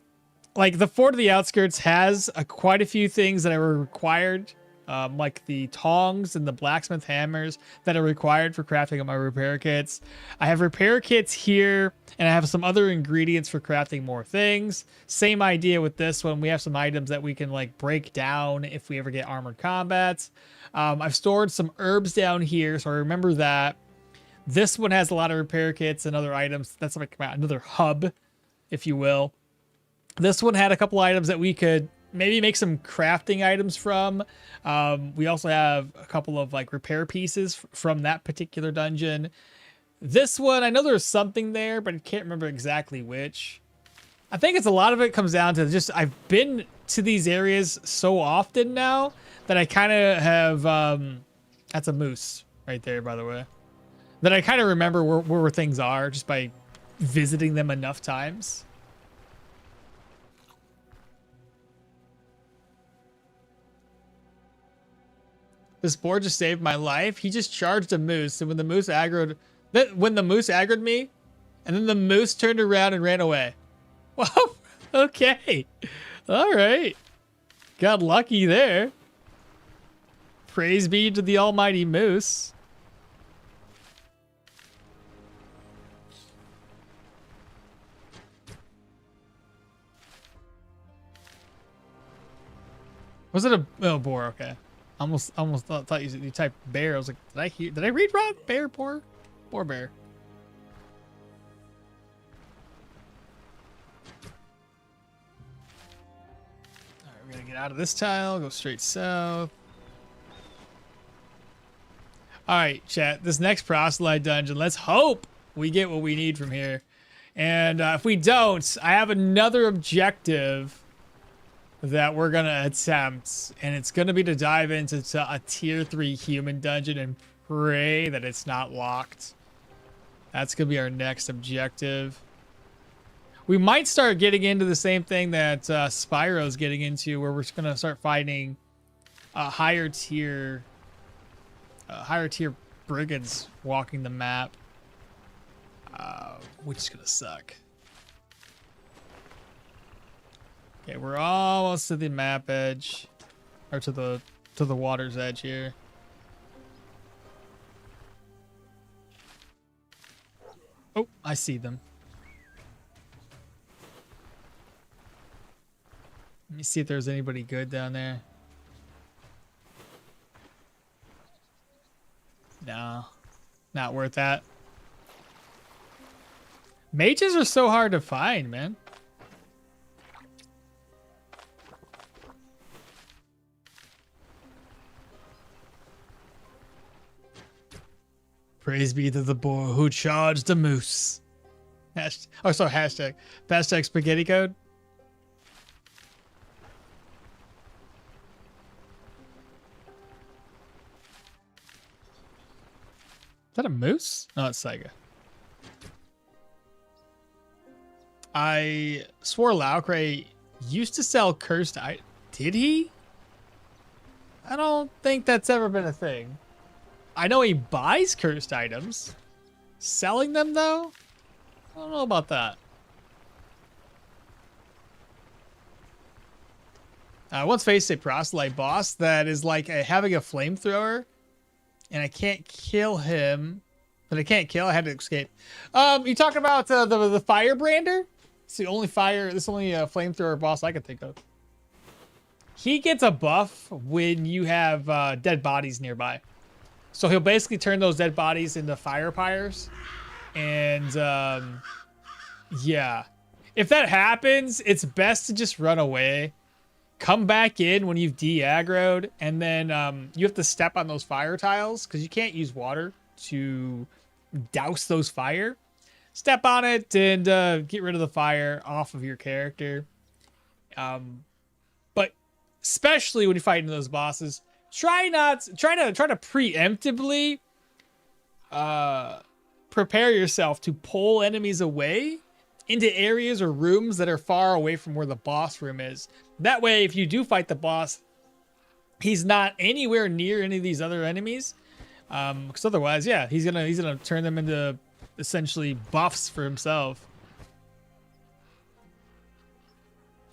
like the Fort of the Outskirts has quite a few things that are required. Like the tongs and the blacksmith hammers that are required for crafting my repair kits. I have repair kits here, and I have some other ingredients for crafting more things. Same idea with this one. We have some items that we can like break down if we ever get armored combats. I've stored some herbs down here, so I remember that. This one has a lot of repair kits and other items. That's like another hub, if you will. This one had a couple items that we could maybe make some crafting items from. We also have a couple of like repair pieces from that particular dungeon. This one, I know there's something there, but I can't remember exactly which. I think it's a lot of it comes down to just I've been to these areas so often now that I kind of have that's a moose right there, by the way, that I kind of remember where things are just by visiting them enough times. This boar just saved my life. He just charged a moose, and when the moose aggroed me, and then the moose turned around and ran away. Well, okay. All right. Got lucky there. Praise be to the almighty moose. Was it a boar? Okay. Almost thought you typed bear. I was like, did I read wrong? Bear, boar, bear. All right, we're gonna get out of this tile. Go straight south. All right, chat. This next proselyte dungeon. Let's hope we get what we need from here. And if we don't, I have another objective that we're gonna attempt, and it's gonna be to dive into a tier 3 human dungeon and pray that it's not locked. That's gonna be our next objective. We might start getting into the same thing that Spyro's getting into, where we're just gonna start fighting higher tier brigands walking the map, which is gonna suck. Okay, we're almost to the map edge, or to the water's edge here. Oh, I see them. Let me see if there's anybody good down there. No, not worth that. Mages are so hard to find, man. Praise be to the boar who charged the moose. Hashtag spaghetti code. Is that a moose? No, it's Saiga. I swore Laucray used to sell cursed items. Did he? I don't think that's ever been a thing. I know he buys cursed items. Selling them, though? I don't know about that. I once faced a proselyte boss that is like having a flamethrower, and I can't kill him That I can't kill. I had to escape. You talking about the firebrander? It's the only flamethrower boss I can think of. He gets a buff when you have dead bodies nearby. So he'll basically turn those dead bodies into fire pyres. And yeah. If that happens, it's best to just run away. Come back in when you've de-aggroed. And then you have to step on those fire tiles because you can't use water to douse those fire. Step on it and get rid of the fire off of your character. But especially when you're fighting those bosses, try to preemptively prepare yourself to pull enemies away into areas or rooms that are far away from where the boss room is. That way, if you do fight the boss, he's not anywhere near any of these other enemies. Because otherwise, yeah, he's gonna turn them into essentially buffs for himself.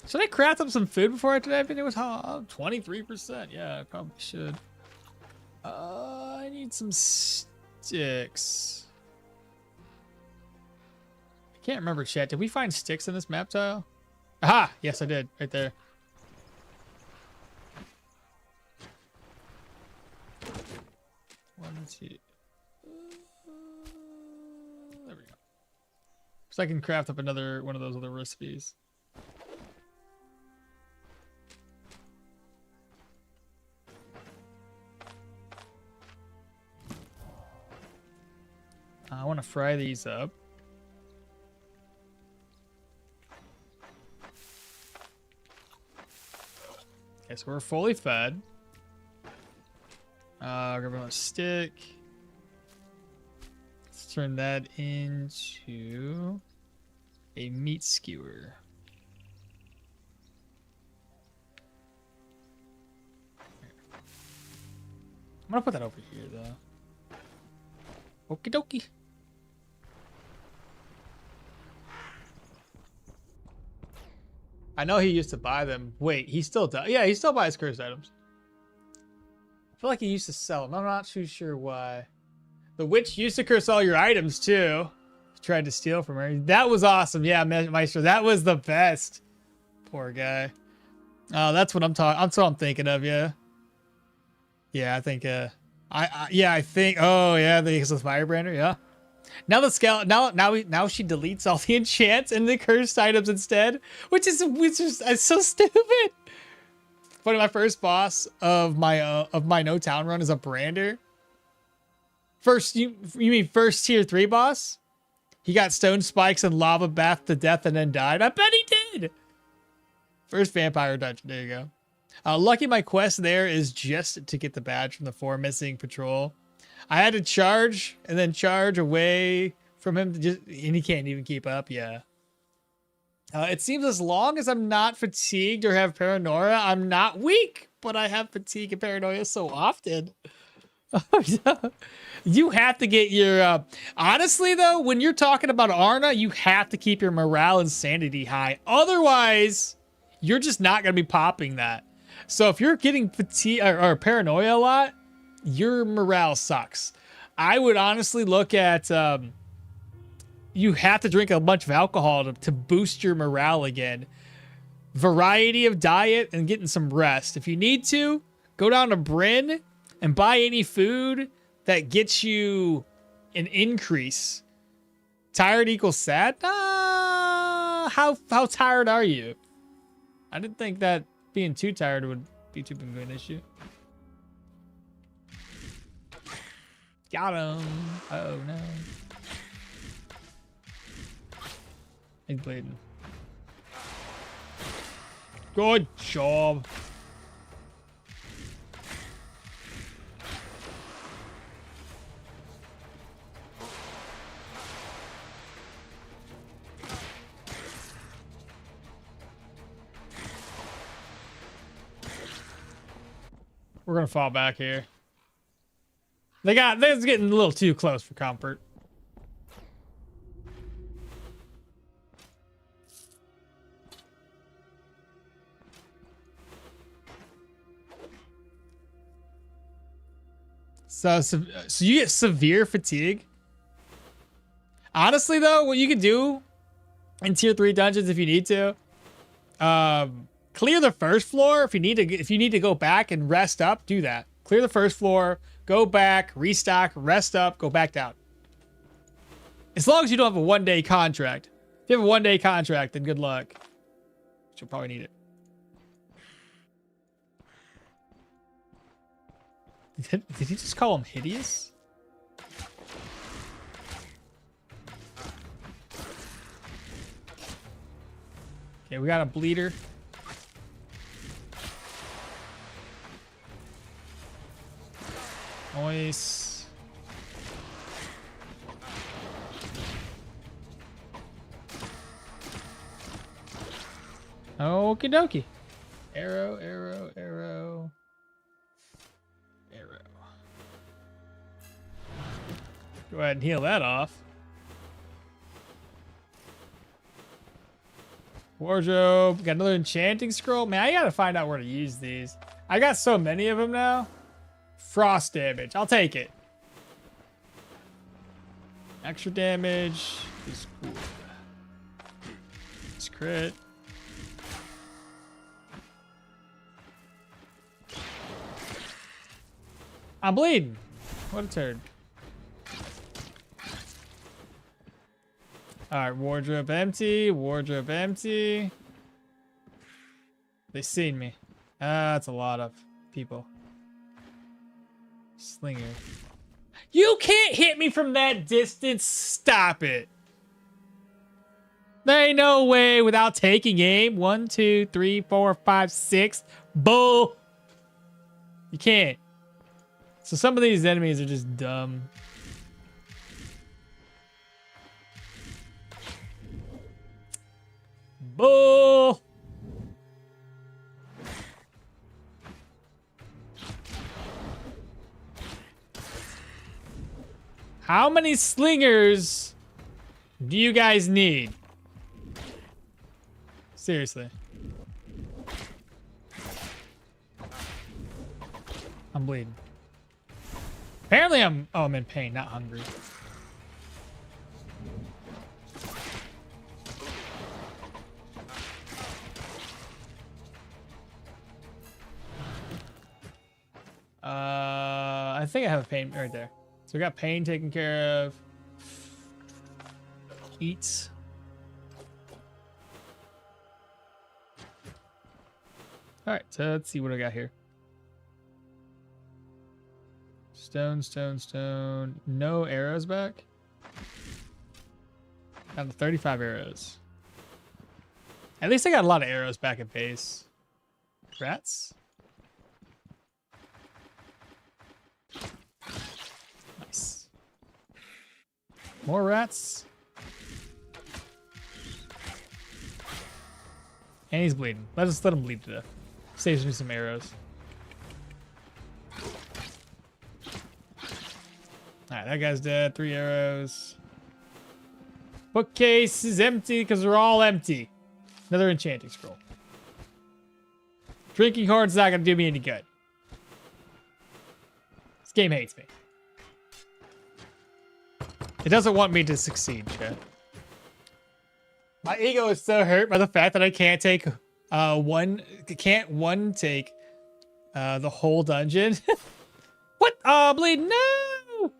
Should I craft up some food before I dive into it? 23%. Yeah, I probably should. I need some sticks. I can't remember, chat. Did we find sticks in this map tile? Aha! Yes, I did. Right there. One, two. There we go. So I can craft up another one of those other recipes. I want to fry these up. Okay, so we're fully fed. Grab another stick. Let's turn that into a meat skewer. I'm gonna put that over here though. Okie dokie. I know he used to buy them. Wait, he still does? Yeah, he still buys cursed items. I feel like he used to sell them. I'm not too sure why. The witch used to curse all your items too. Tried to steal from her. That was awesome. Yeah, Maestro, that was the best. Poor guy. Oh, that's what I'm talking. That's what I'm thinking of. Yeah. Yeah, I think. I think. Oh yeah, the firebrander. Yeah. Now the scale. Now she deletes all the enchants and the cursed items instead, which is so stupid. Funny, my first boss of my no town run is a brander. First, you mean first tier 3 boss? He got stone spikes and lava bath to death and then died. I bet he did. First vampire dungeon. There you go. Lucky my quest there is just to get the badge from the 4 missing patrol. I had to charge and then charge away from him and he can't even keep up. Yeah. It seems as long as I'm not fatigued or have paranoia, I'm not weak, but I have fatigue and paranoia so often. You have to get your, honestly though, when you're talking about Arna, you have to keep your morale and sanity high. Otherwise, you're just not going to be popping that. So if you're getting fatigue or paranoia a lot, your morale sucks. I would honestly look at, you have to drink a bunch of alcohol to boost your morale again. Variety of diet and getting some rest. If you need to, go down to Bryn and buy any food that gets you an increase. Tired equals sad? How tired are you? I didn't think that being too tired would be too big of an issue. Got him. Oh no. He's bleeding. Good job. We're gonna fall back here. They're getting a little too close for comfort. So you get severe fatigue. Honestly, though, what you can do in tier 3 dungeons if you need to, clear the first floor. If you need to go back and rest up, do that. Clear the first floor, go back, restock, rest up, go back down. As long as you don't have a 1-day contract. If you have a 1-day contract, then good luck. You'll probably need it. Did he just call him hideous? Okay, we got a bleeder. Nice. Okie dokie. Arrow, arrow, arrow. Arrow. Go ahead and heal that off. Wardrobe. Got another enchanting scroll. Man, I gotta find out where to use these. I got so many of them now. Frost damage. I'll take it. Extra damage is cool. It's crit. I'm bleeding. What a turd. Alright, wardrobe empty. Wardrobe empty. They seen me. That's a lot of people. Slinger. You can't hit me from that distance. Stop it. There ain't no way without taking aim. 1, 2, 3, 4, 5, 6. Bull. You can't. So some of these enemies are just dumb. Bull. How many slingers do you guys need? Seriously. I'm bleeding. Apparently I'm in pain, not hungry. I think I have a pain right there. So we got pain taken care of. Eats. All right, so let's see what I got here. Stone, stone, stone. No arrows back. Got 35 arrows. At least I got a lot of arrows back at base. Rats. Nice. More rats. And he's bleeding. Let him bleed to death. Saves me some arrows. Alright, that guy's dead. 3 arrows. Bookcase is empty because they're all empty. Another enchanting scroll. Drinking horn's not going to do me any good. This game hates me. It doesn't want me to succeed, chat. My ego is so hurt by the fact that I can't take one take the whole dungeon. What? Bleed, no!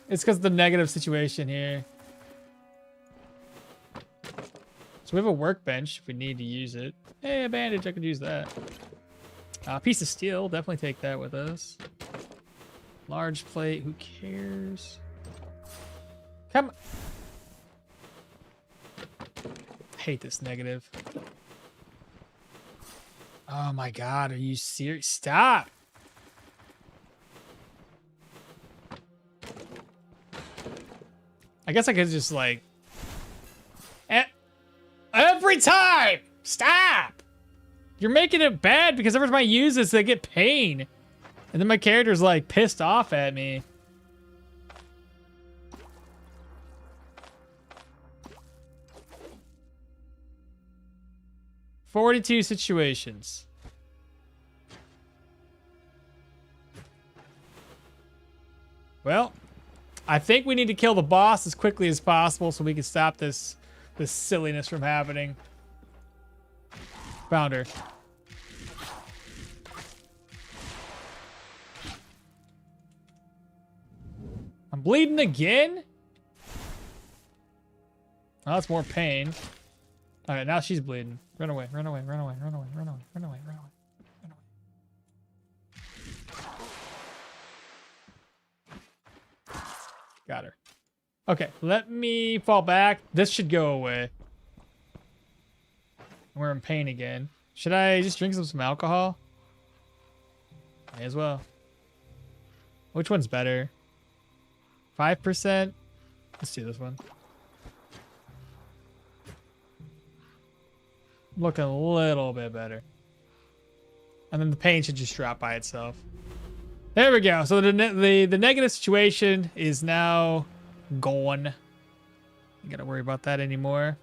It's because of the negative situation here. So we have a workbench if we need to use it. Hey, a bandage, I could use that. Piece of steel, definitely take that with us. Large plate, who cares? Come on. I hate this negative. Oh my god, are you serious? Stop! I guess I could just like... Every time! Stop! You're making it bad because every time I use this, I get pain. And then my character's like pissed off at me. "42 situations. Well, I think we need to kill the boss as quickly as possible so we can stop this silliness from happening. Found her. I'm bleeding again? Oh, that's more pain. All right, now she's bleeding. Run away, run away, run away, run away, run away, run away, run away, run away. Got her. Okay, let me fall back. This should go away. We're in pain again. Should I just drink some alcohol? May as well. Which one's better? 5%? Let's do this one. Looking a little bit better. And then the pain should just drop by itself. There we go. So the negative situation is now gone. You gotta worry about that anymore.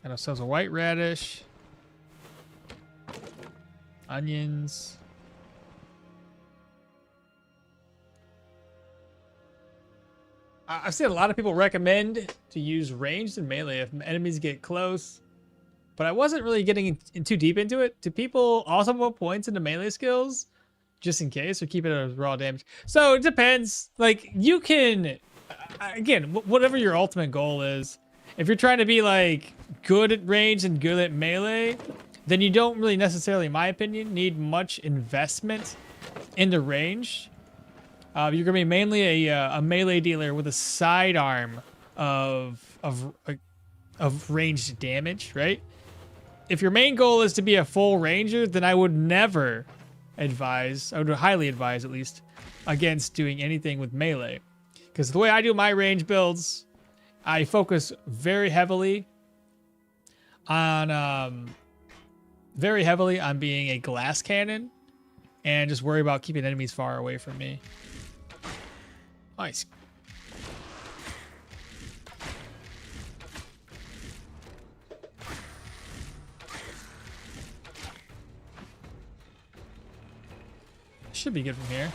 Got ourselves a white radish. Onions. I've seen a lot of people recommend to use ranged and melee if enemies get close, but I wasn't really getting in too deep into it. Do people also put points into melee skills just in case, or keep it as raw damage? So it depends. Like, you can, again, whatever your ultimate goal is. If you're trying to be like good at range and good at melee, then you don't really necessarily, in my opinion, need much investment into range. You're gonna be mainly a melee dealer with a sidearm of ranged damage, right? If your main goal is to be a full ranger, then I would never advise, I would highly advise at least, against doing anything with melee. Because the way I do my range builds, I focus very heavily on being a glass cannon and just worry about keeping enemies far away from me. Nice. Should be good from here.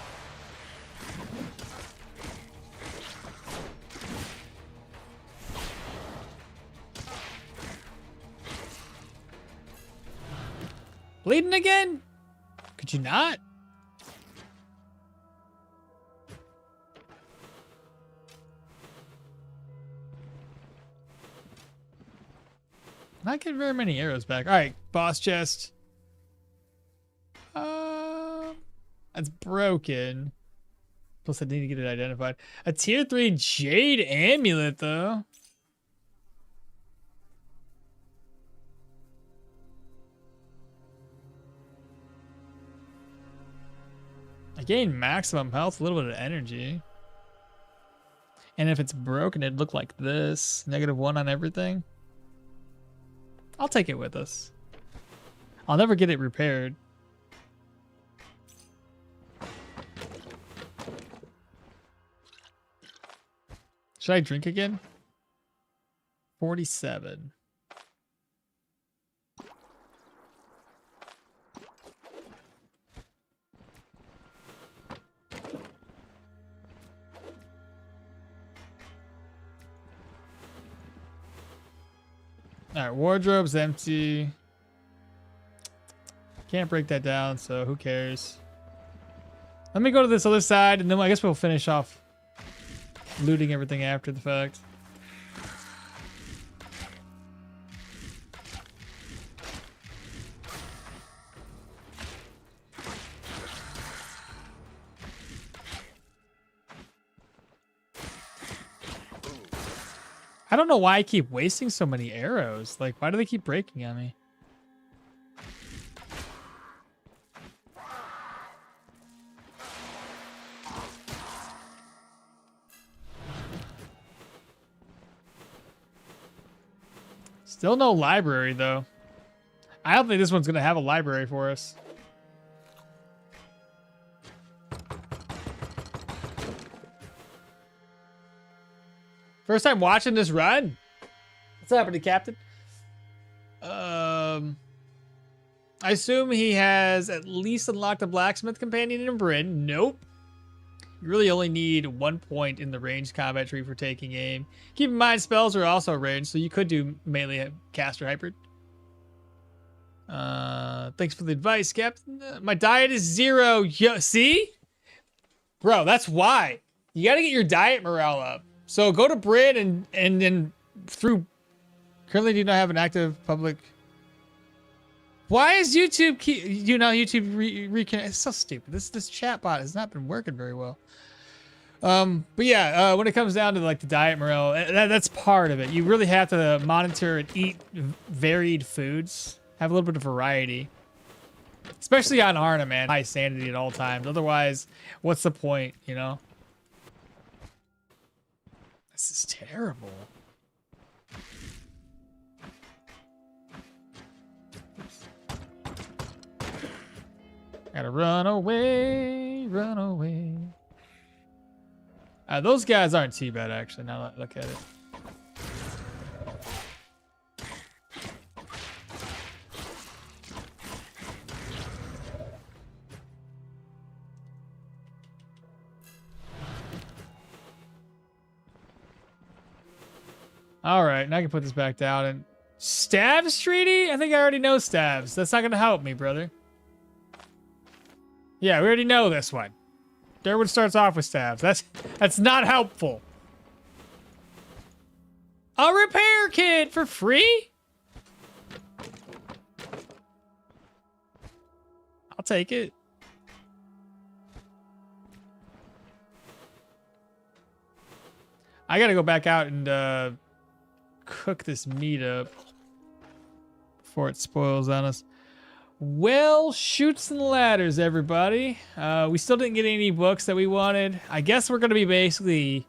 Bleeding again? Could you not? Not getting very many arrows back. All right, boss chest. That's broken. Plus, I need to get it identified. A tier 3 jade amulet, though. I gain maximum health, a little bit of energy. And if it's broken, it'd look like this. -1 on everything. I'll take it with us. I'll never get it repaired. Should I drink again? 47. All right, wardrobe's empty. Can't break that down, so who cares? Let me go to this other side, and then I guess we'll finish off looting everything after the fact. I don't know why I keep wasting so many arrows. Like, why do they keep breaking on me? Still no library, though. I don't think this one's going to have a library for us. First time watching this run. What's happening, Captain? I assume he has at least unlocked a blacksmith companion in Bryn. Nope. You really only need 1 point in the ranged combat tree for taking aim. Keep in mind, spells are also ranged, so you could do melee caster hybrid. Thanks for the advice, Captain. My diet is 0. Yo, see? Bro, that's why. You gotta get your diet morale up. So go to Bryn and then through... Currently do not have an active public... Why is YouTube YouTube reconnect? It's so stupid. This chat bot has not been working very well. But yeah, when it comes down to like the diet morale, that's part of it. You really have to monitor and eat varied foods. Have a little bit of variety. Especially on Arna, man. High sanity at all times. Otherwise, what's the point, you know? This is terrible. Gotta run away, run away. Those guys aren't too bad, actually, now that I look at it. All right, now I can put this back down. And stabs treaty? I think I already know stabs. That's not gonna help me, brother. Yeah, we already know this one. Dirwin starts off with stabs. That's not helpful. A repair kit for free? I'll take it. I gotta go back out and cook this meat up before it spoils on us. Well, shoots and ladders, everybody. We still didn't get any books that we wanted. I guess we're going to be basically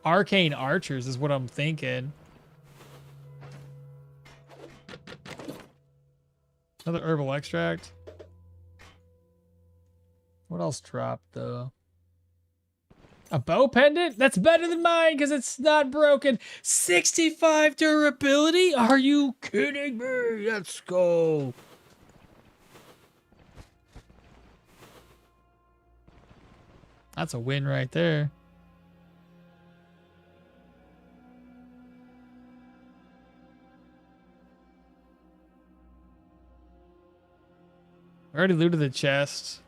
arcane archers is what I'm thinking. Another herbal extract. What else dropped, though? A bow pendant? That's better than mine because it's not broken. 65 durability? Are you kidding me? Let's go. That's a win right there. I already looted the chest.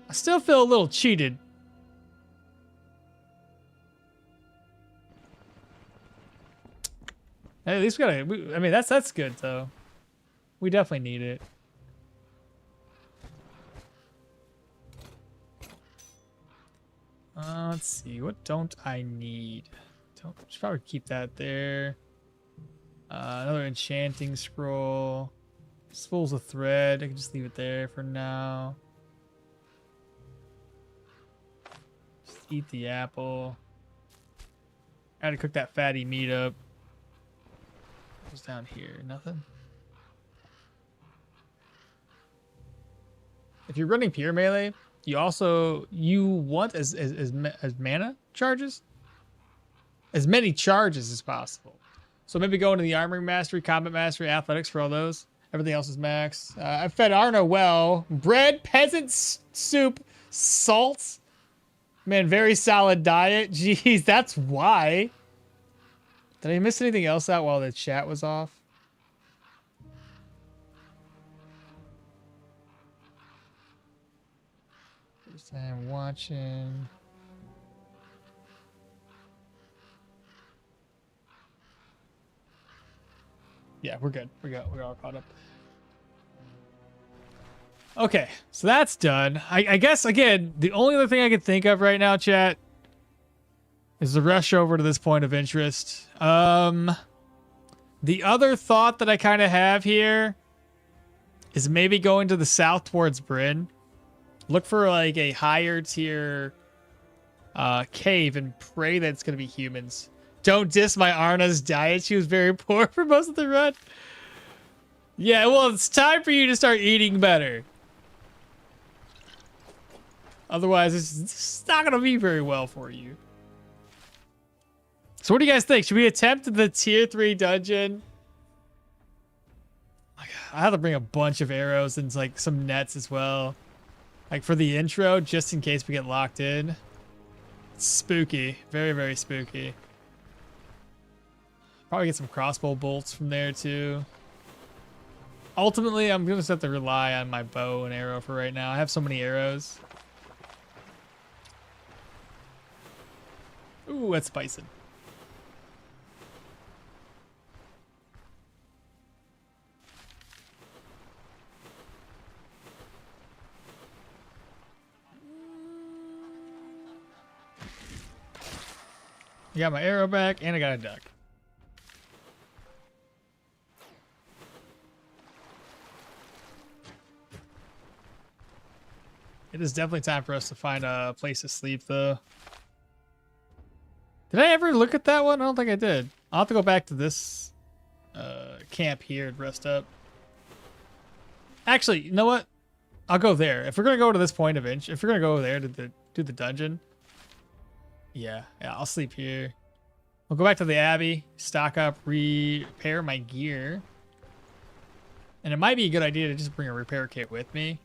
I still feel a little cheated. Hey, at least we gotta... I mean, that's good, though. We definitely need it. Let's see. What don't I need? Should probably keep that there. Another enchanting scroll. Spools of thread. I can just leave it there for now. Just eat the apple. I had to cook that fatty meat up. What's down here? Nothing. If you're running pure melee, you want as mana charges, as many charges as possible. So maybe go into the armory mastery, combat mastery, athletics for all those. Everything else is max. I fed Arna well. Bread, peasant soup, salt. Man, very solid diet. Jeez, that's why. Did I miss anything else out while the chat was off? First time watching. Yeah, we're good. We're all caught up. Okay, so that's done. I guess, again, the only other thing I can think of right now, chat, is to rush over to this point of interest. The other thought that I kind of have here is maybe going to the south towards Bryn. Look for, like, a higher tier cave and pray that it's going to be humans. Don't diss my Arna's diet. She was very poor for most of the run. Yeah, well, it's time for you to start eating better. Otherwise, it's not going to be very well for you. So what do you guys think? Should we attempt the tier 3 dungeon? I have to bring a bunch of arrows and like some nets as well. Like for the intro, just in case we get locked in. It's spooky. Very, very spooky. Probably get some crossbow bolts from there too. Ultimately, I'm going to have to rely on my bow and arrow for right now. I have so many arrows. Ooh, that's bison. I got my arrow back, and I got a duck. It is definitely time for us to find a place to sleep, though. Did I ever look at that one? I don't think I did. I'll have to go back to this camp here and rest up. Actually, you know what? I'll go there. If we're going to go to this point of inch, if we're going to go there to do the dungeon, yeah, I'll sleep here. We'll go back to the Abbey, stock up, repair my gear. And it might be a good idea to just bring a repair kit with me.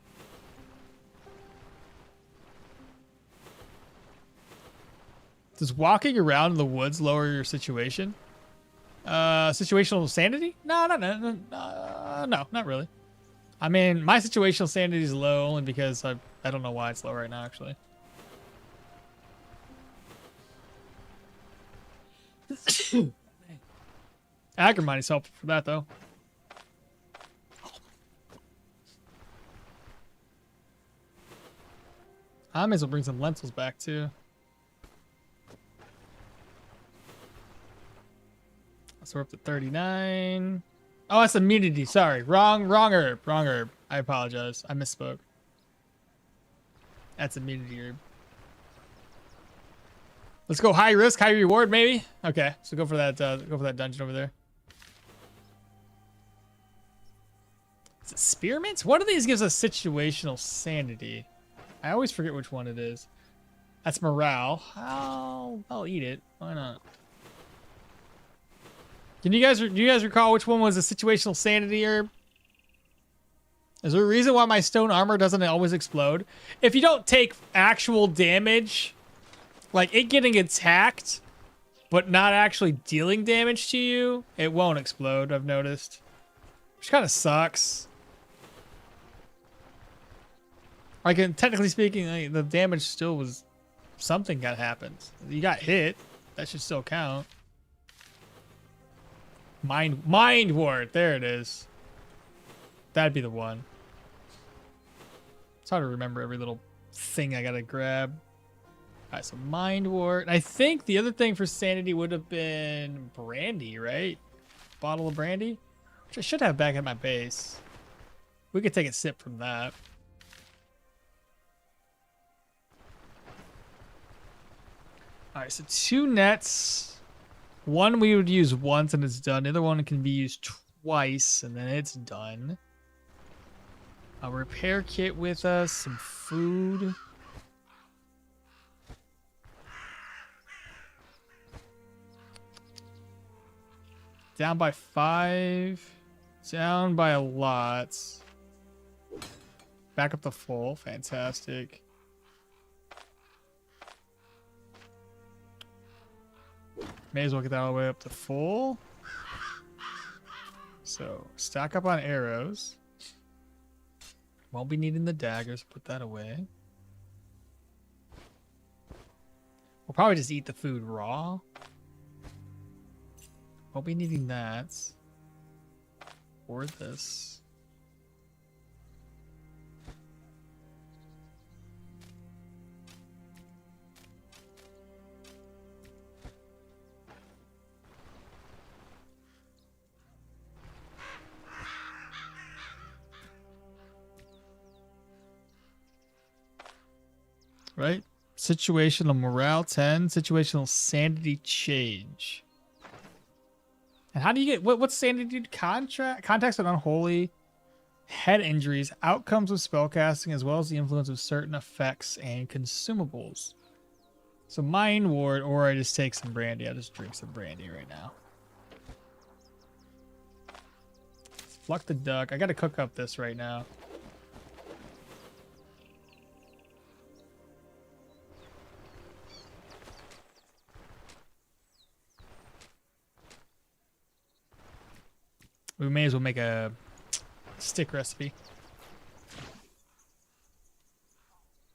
Does walking around in the woods lower your situation? Situational sanity? No, not really. I mean, my situational sanity is low only because I don't know why it's low right now, actually. Agrimind is helpful for that, though. I may as well bring some lentils back, too. So we're up to 39. Oh, that's immunity. Sorry. Wrong herb. Wrong herb. I apologize. I misspoke. That's immunity herb. Let's go high risk, high reward, maybe? Okay, so go for that dungeon over there. Is it spearmints? One of these gives us situational sanity. I always forget which one it is. That's morale. I'll eat it. Why not? Do you guys recall which one was a situational sanity herb? Is there a reason why my stone armor doesn't always explode? If you don't take actual damage, like it getting attacked, but not actually dealing damage to you, it won't explode, I've noticed. Which kind of sucks. Like, technically speaking, like, the damage still was something that happened. You got hit. That should still count. Mind ward. There it is. That'd be the one. It's hard to remember every little thing I gotta grab. Alright, so mind ward. I think the other thing for sanity would have been brandy, right? Bottle of brandy, which I should have back at my base. We could take a sip from that. Alright, so 2 nets. One we would use once and it's done. The other one can be used twice and then it's done. A repair kit with us, some food. Down by 5. Down by a lot. Back up to full. Fantastic. May as well get that all the way up to full. So, stack up on arrows. Won't be needing the daggers. Put that away. We'll probably just eat the food raw. Won't be needing that. Or this. Right? Situational morale 10. Situational sanity change. And how do you get what's sanity? Contacts with unholy, head injuries, outcomes of spellcasting, as well as the influence of certain effects and consumables. So mind ward, or I just take some brandy. I'll just drink some brandy right now. Pluck the duck. I gotta cook up this right now. We may as well make a stick recipe.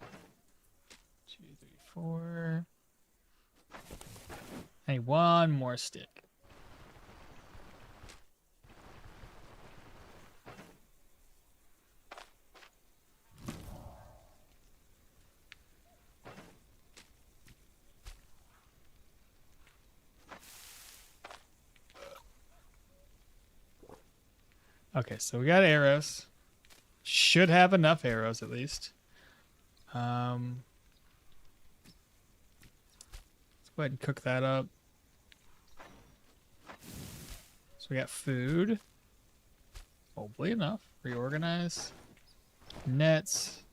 2, 3, 4. I need one more stick. Okay, so we got arrows. Should have enough arrows at least. Let's go ahead and cook that up. So we got food. Hopefully enough. Reorganize. Nets.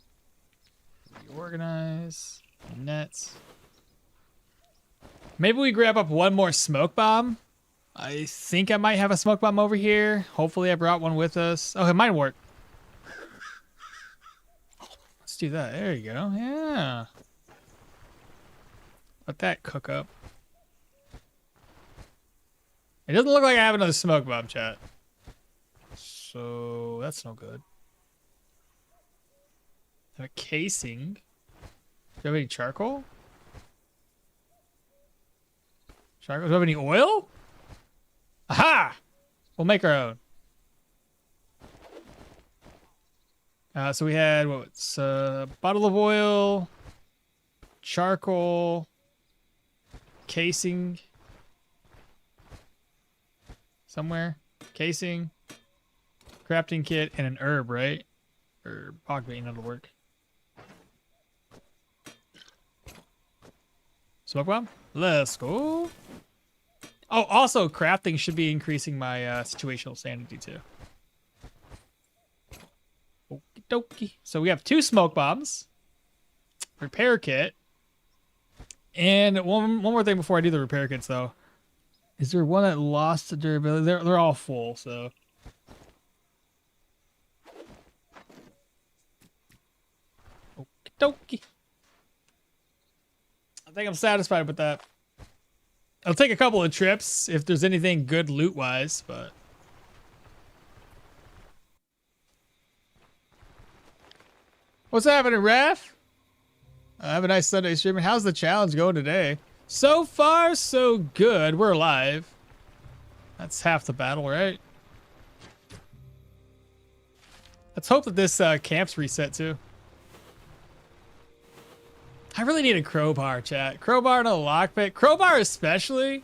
Reorganize. Nets. Maybe we grab up one more smoke bomb. I think I might have a smoke bomb over here. Hopefully I brought one with us. Oh, it might work. Let's do that. There you go. Yeah. Let that cook up. It doesn't look like I have another smoke bomb, chat. So that's no good. And a casing. Do you have any charcoal? Charcoal? Do you have any oil? Aha! We'll make our own. So we had what's a bottle of oil, charcoal, casing. Somewhere. Casing, crafting kit, and an herb, right? Or bog bean, that'll work. Smoke bomb? Let's go. Oh, also, crafting should be increasing my situational sanity, too. Okie dokie. So we have 2 smoke bombs, repair kit, and one more thing before I do the repair kits, though. Is there one that lost the durability? They're all full, so. Okie dokie. I think I'm satisfied with that. I'll take a couple of trips if there's anything good loot-wise, but... What's happening, Raph? Have a nice Sunday streaming. How's the challenge going today? So far, so good. We're alive. That's half the battle, right? Let's hope that this camp's reset, too. I really need a crowbar, chat. Crowbar and a lockpick. Crowbar especially.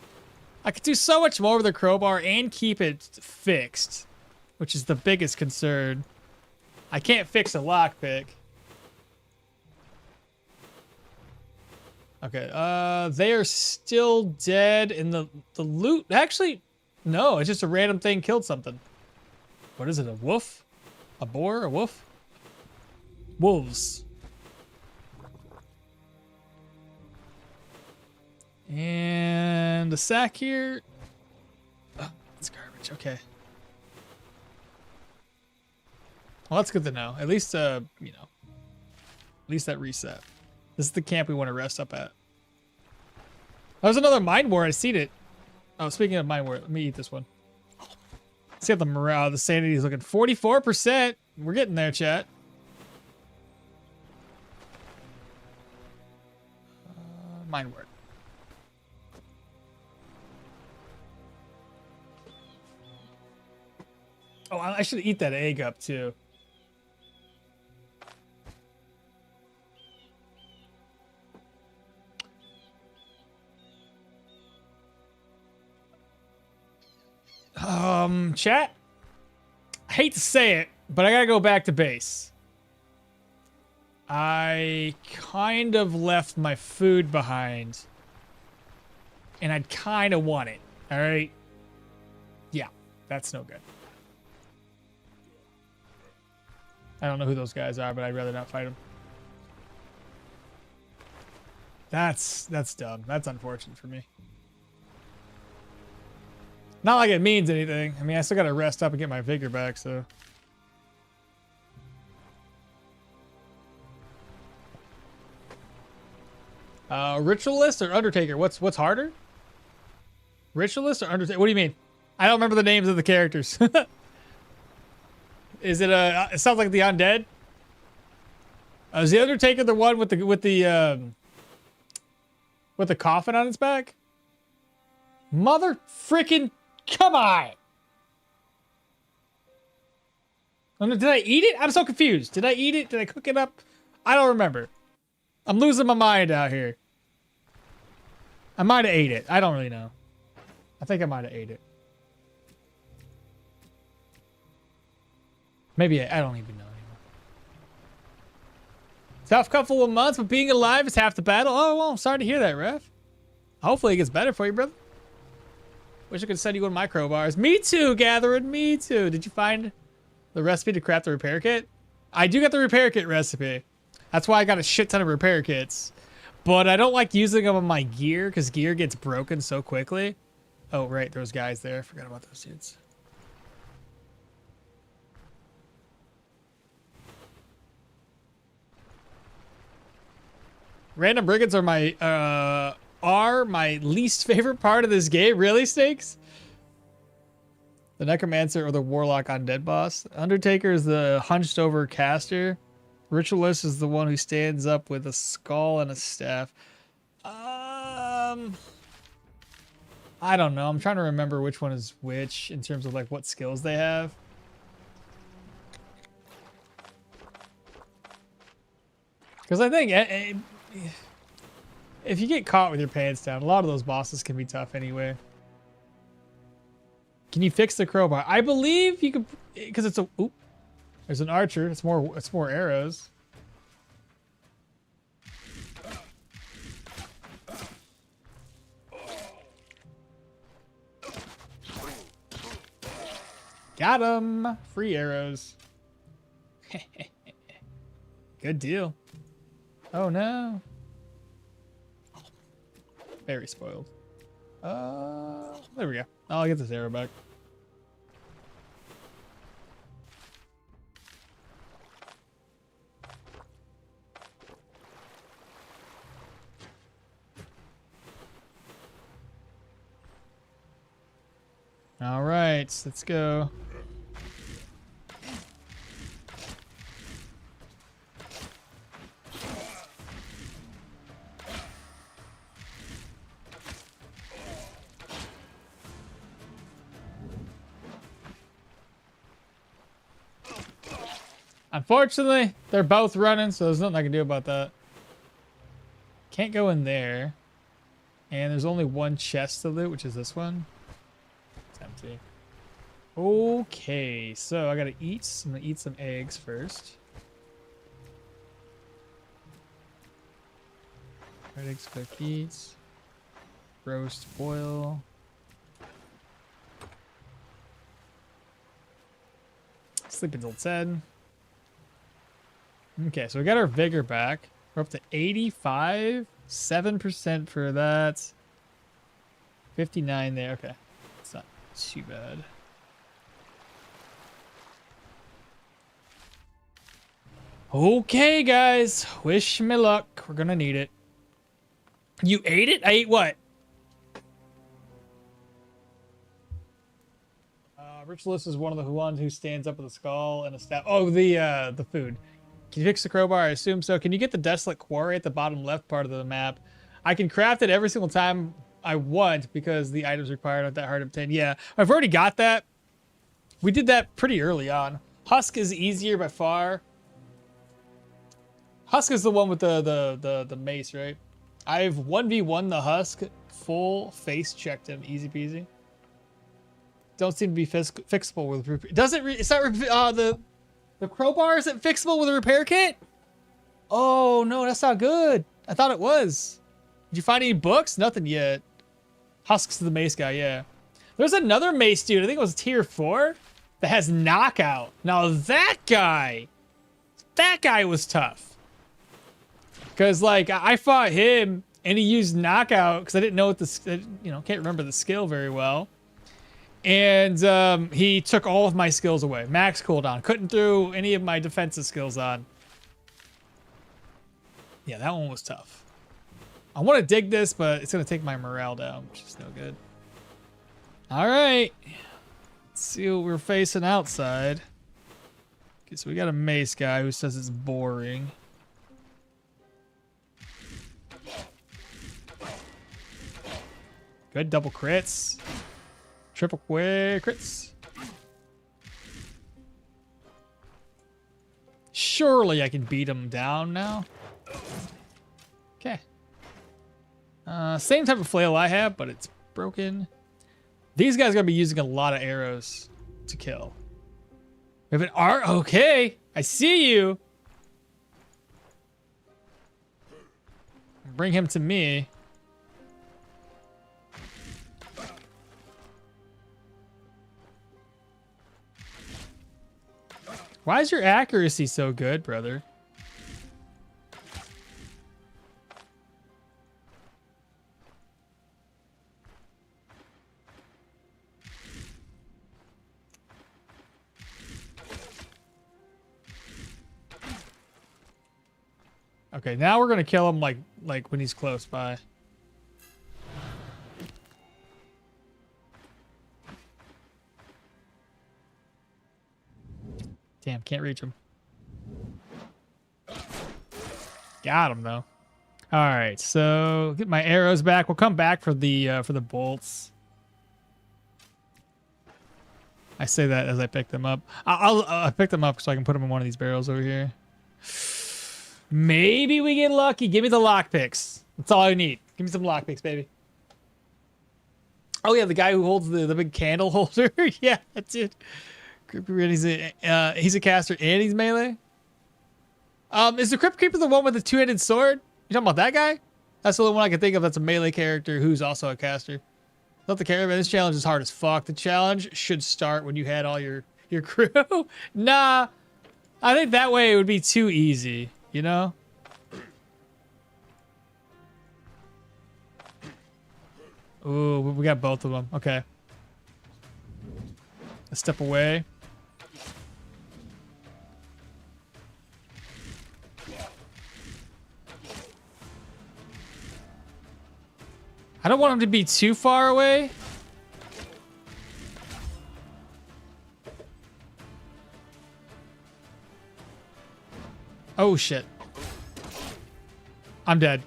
I could do so much more with a crowbar and keep it fixed, which is the biggest concern. I can't fix a lockpick. Okay, they are still dead in the loot. Actually, no, it's just a random thing killed something. What is it, a wolf? A boar? A wolf? Wolves. And the sack here. Oh, it's garbage. Okay. Well, that's good to know. At least, you know, at least that reset. This is the camp we want to rest up at. There's another mine wart. I seen it. Oh, speaking of mine wart, let me eat this one. See how the morale, the sanity is looking 44%. We're getting there, chat. Mine wart. Oh, I should eat that egg up too. Chat. I hate to say it, but I gotta go back to base. I kind of left my food behind, and I'd kind of want it. All right. Yeah, that's no good. I don't know who those guys are, but I'd rather not fight them. That's dumb. That's unfortunate for me. Not like it means anything. I mean, I still gotta rest up and get my vigor back, so. Ritualist or Undertaker? What's harder? Ritualist or Undertaker? What do you mean? I don't remember the names of the characters. Is it a? It sounds like the undead. Is the Undertaker the one with the coffin on its back? Mother freaking come on! Did I eat it? I'm so confused. Did I eat it? Did I cook it up? I don't remember. I'm losing my mind out here. I might have ate it. I don't really know. I think I might have ate it. Maybe I don't even know anymore. Tough couple of months, but being alive is half the battle. Oh, well, I'm sorry to hear that, Ref. Hopefully it gets better for you, brother. Wish I could send you one of my crowbars. Me too, Gathering. Me too. Did you find the recipe to craft the repair kit? I do get the repair kit recipe. That's why I got a shit ton of repair kits. But I don't like using them on my gear because gear gets broken so quickly. Oh, right. Those guys there. I forgot about those dudes. Random brigands are my least favorite part of this game. Really, Snakes? The Necromancer or the Warlock undead boss. Undertaker is the hunched over caster. Ritualist is the one who stands up with a skull and a staff. I don't know. I'm trying to remember which one is which in terms of like what skills they have. Because I think if you get caught with your pants down, a lot of those bosses can be tough anyway. Can you fix the crowbar? I believe you could, because it's a. Oop, there's an archer. It's more arrows. Got him. Free arrows. Good deal. Oh no. Very spoiled. There we go. I'll get this arrow back. All right, let's go. Unfortunately, they're both running, so there's nothing I can do about that. Can't go in there. And there's only one chest to loot, which is this one. It's empty. Okay, so I gotta eat. I'm gonna eat some eggs first. Red eggs, cookies. Roast, boil. Sleep until 10. Okay, so we got our vigor back. We're up to 85. 7% for that. 59 there. Okay. It's not too bad. Okay, guys. Wish me luck. We're gonna need it. You ate it? I ate what? Ritualist is one of the ones who stands up with a skull and a staff. Oh, the food. Can you fix the crowbar? I assume so. Can you get the Desolate Quarry at the bottom left part of the map? I can craft it every single time I want because the items required aren't that hard to obtain. Yeah, I've already got that. We did that pretty early on. Husk is easier by far. Husk is the one with the mace, right? I've 1v1 the Husk, full face checked him, easy peasy. Don't seem to be fixable with. It's not the crowbar isn't fixable with a repair kit? Oh, no, that's not good. I thought it was. Did you find any books? Nothing yet. Husk's the mace guy, yeah. There's another mace dude, I think it was tier 4, that has knockout. Now that guy was tough. Because, like, I fought him, and he used knockout, because I didn't know what can't remember the skill very well. And he took all of my skills away. Max cooldown. Couldn't throw any of my defensive skills on. Yeah, that one was tough. I want to dig this, but it's going to take my morale down, which is no good. All right. Let's see what we're facing outside. Okay, so we got a mace guy who says it's boring. Good double crits. Triple crits. Surely I can beat him down now. Okay. Same type of flail I have, but it's broken. These guys are going to be using a lot of arrows to kill. We have an art. Okay. I see you. Bring him to me. Why is your accuracy so good, brother? Okay, now we're gonna kill him like when he's close by. Damn, can't reach him. Got him though. All right, so get my arrows back. We'll come back for the bolts. I say that as I pick them up. I'll pick them up so I can put them in one of these barrels over here. Maybe we get lucky. Give me the lockpicks. That's all I need. Give me some lockpicks, baby. Oh yeah, the guy who holds the big candle holder. Yeah, that's it. He's a caster and he's melee. Is the Crypt Keeper the one with the two-handed sword? You talking about that guy? That's the only one I can think of that's a melee character who's also a caster. Not the caravan. This challenge is hard as fuck. The challenge should start when you had all your crew. Nah, I think that way it would be too easy. You know? Ooh, we got both of them. Okay. A step away. I don't want him to be too far away. Oh shit. I'm dead.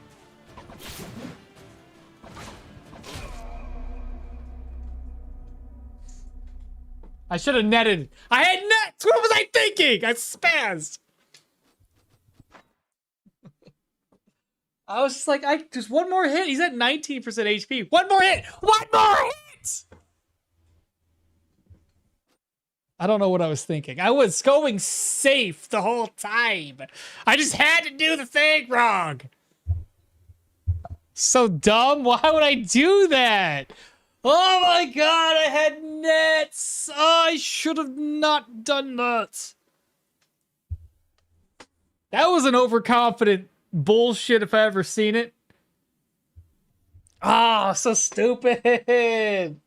I should have netted. I had nets! What was I thinking? I spazzed. I was just like, just one more hit. He's at 19% HP. One more hit! One more hit! I don't know what I was thinking. I was going safe the whole time. I just had to do the thing wrong. So dumb. Why would I do that? Oh my god, I had nets. Oh, I should have not done that. That was an overconfident bullshit if I ever seen it. Ah, oh, so stupid.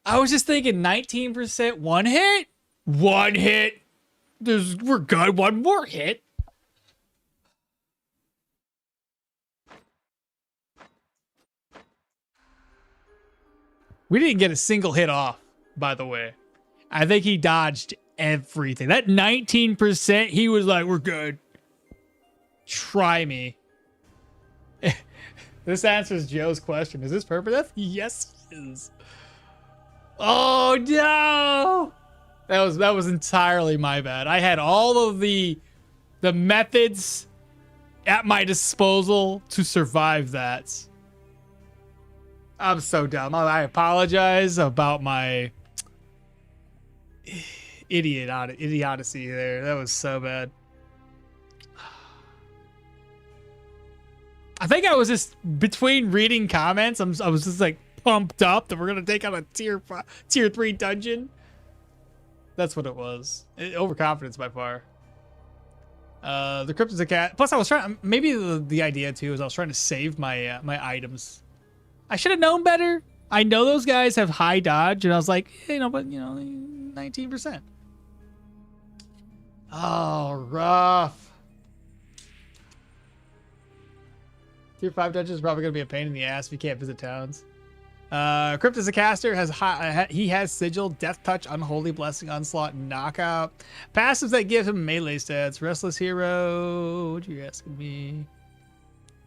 I was just thinking 19% one hit? One hit. We're good. One more hit. We didn't get a single hit off, by the way. I think he dodged everything. That 19%, he was like, we're good. Try me. This answers Joe's question. Is this permadeath? Yes, it is. Oh no! That was entirely my bad. I had all of the methods at my disposal to survive that. I'm so dumb. I apologize about my idiocy there. That was so bad. I think I was just between reading comments. I was just like pumped up that we're gonna take on a tier 3 dungeon. That's what it was. Overconfidence by far. The crypt is a cat. Plus, I was trying. Maybe the idea too is I was trying to save my my items. I should have known better. I know those guys have high dodge, and I was like, you know, but you know, 19%. Oh, rough. Tier 5 dungeon is probably gonna be a pain in the ass if you can't visit towns. Crypt is a caster. He has Sigil, Death Touch, Unholy Blessing, Onslaught, Knockout. Passives that give him melee stats. Restless Hero. What you asking me?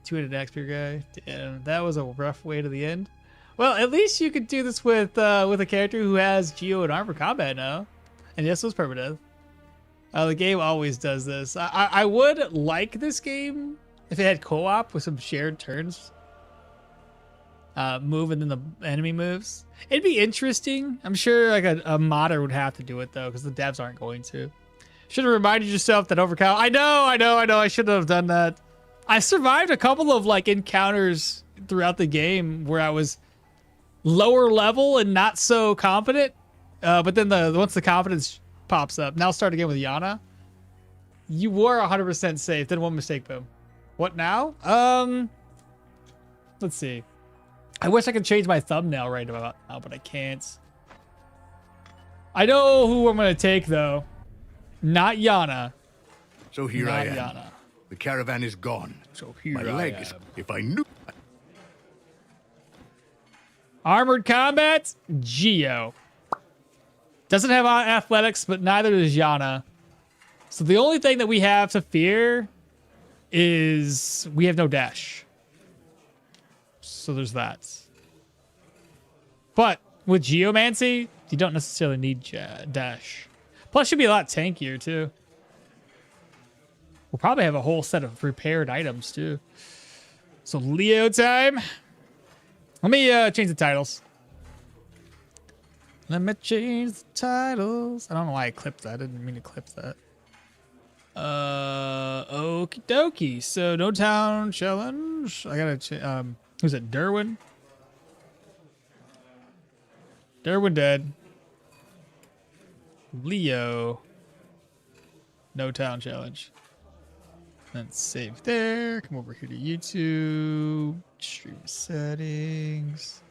200 X per guy. Damn, that was a rough way to the end. Well, at least you could do this with a character who has Geo and Armor Combat now. And yes, it was permadeath. The game always does this. I would like this game if it had co-op with some shared turns. Move and then the enemy moves. It'd be interesting. I'm sure like a modder would have to do it though, because the devs aren't going to. Should have reminded yourself that overkill. I know. I should have done that. I survived a couple of like encounters throughout the game where I was lower level and not so confident. But then once the confidence pops up, now start again with Yana. You were 100% safe. Then one mistake, boom. What now? Let's see. I wish I could change my thumbnail right about now, but I can't. I know who I'm gonna take though. Not Yana. So here Not I am. Yana. The caravan is gone. So here My I leg am. is. If I knew. Armored combat, Geo. Doesn't have athletics, but neither does Yana. So the only thing that we have to fear is we have no dash. So there's that. But with Geomancy, you don't necessarily need dash. Plus, you'll be a lot tankier too. We'll probably have a whole set of repaired items too. So Leo time. Let me change the titles. Let me change the titles. I don't know why I clipped that. I didn't mean to clip that. Okie dokie. So no town challenge. I gotta who's it? Dirwin? Dirwin dead. Leo. No town challenge. Then save there. Come over here to YouTube. Stream settings.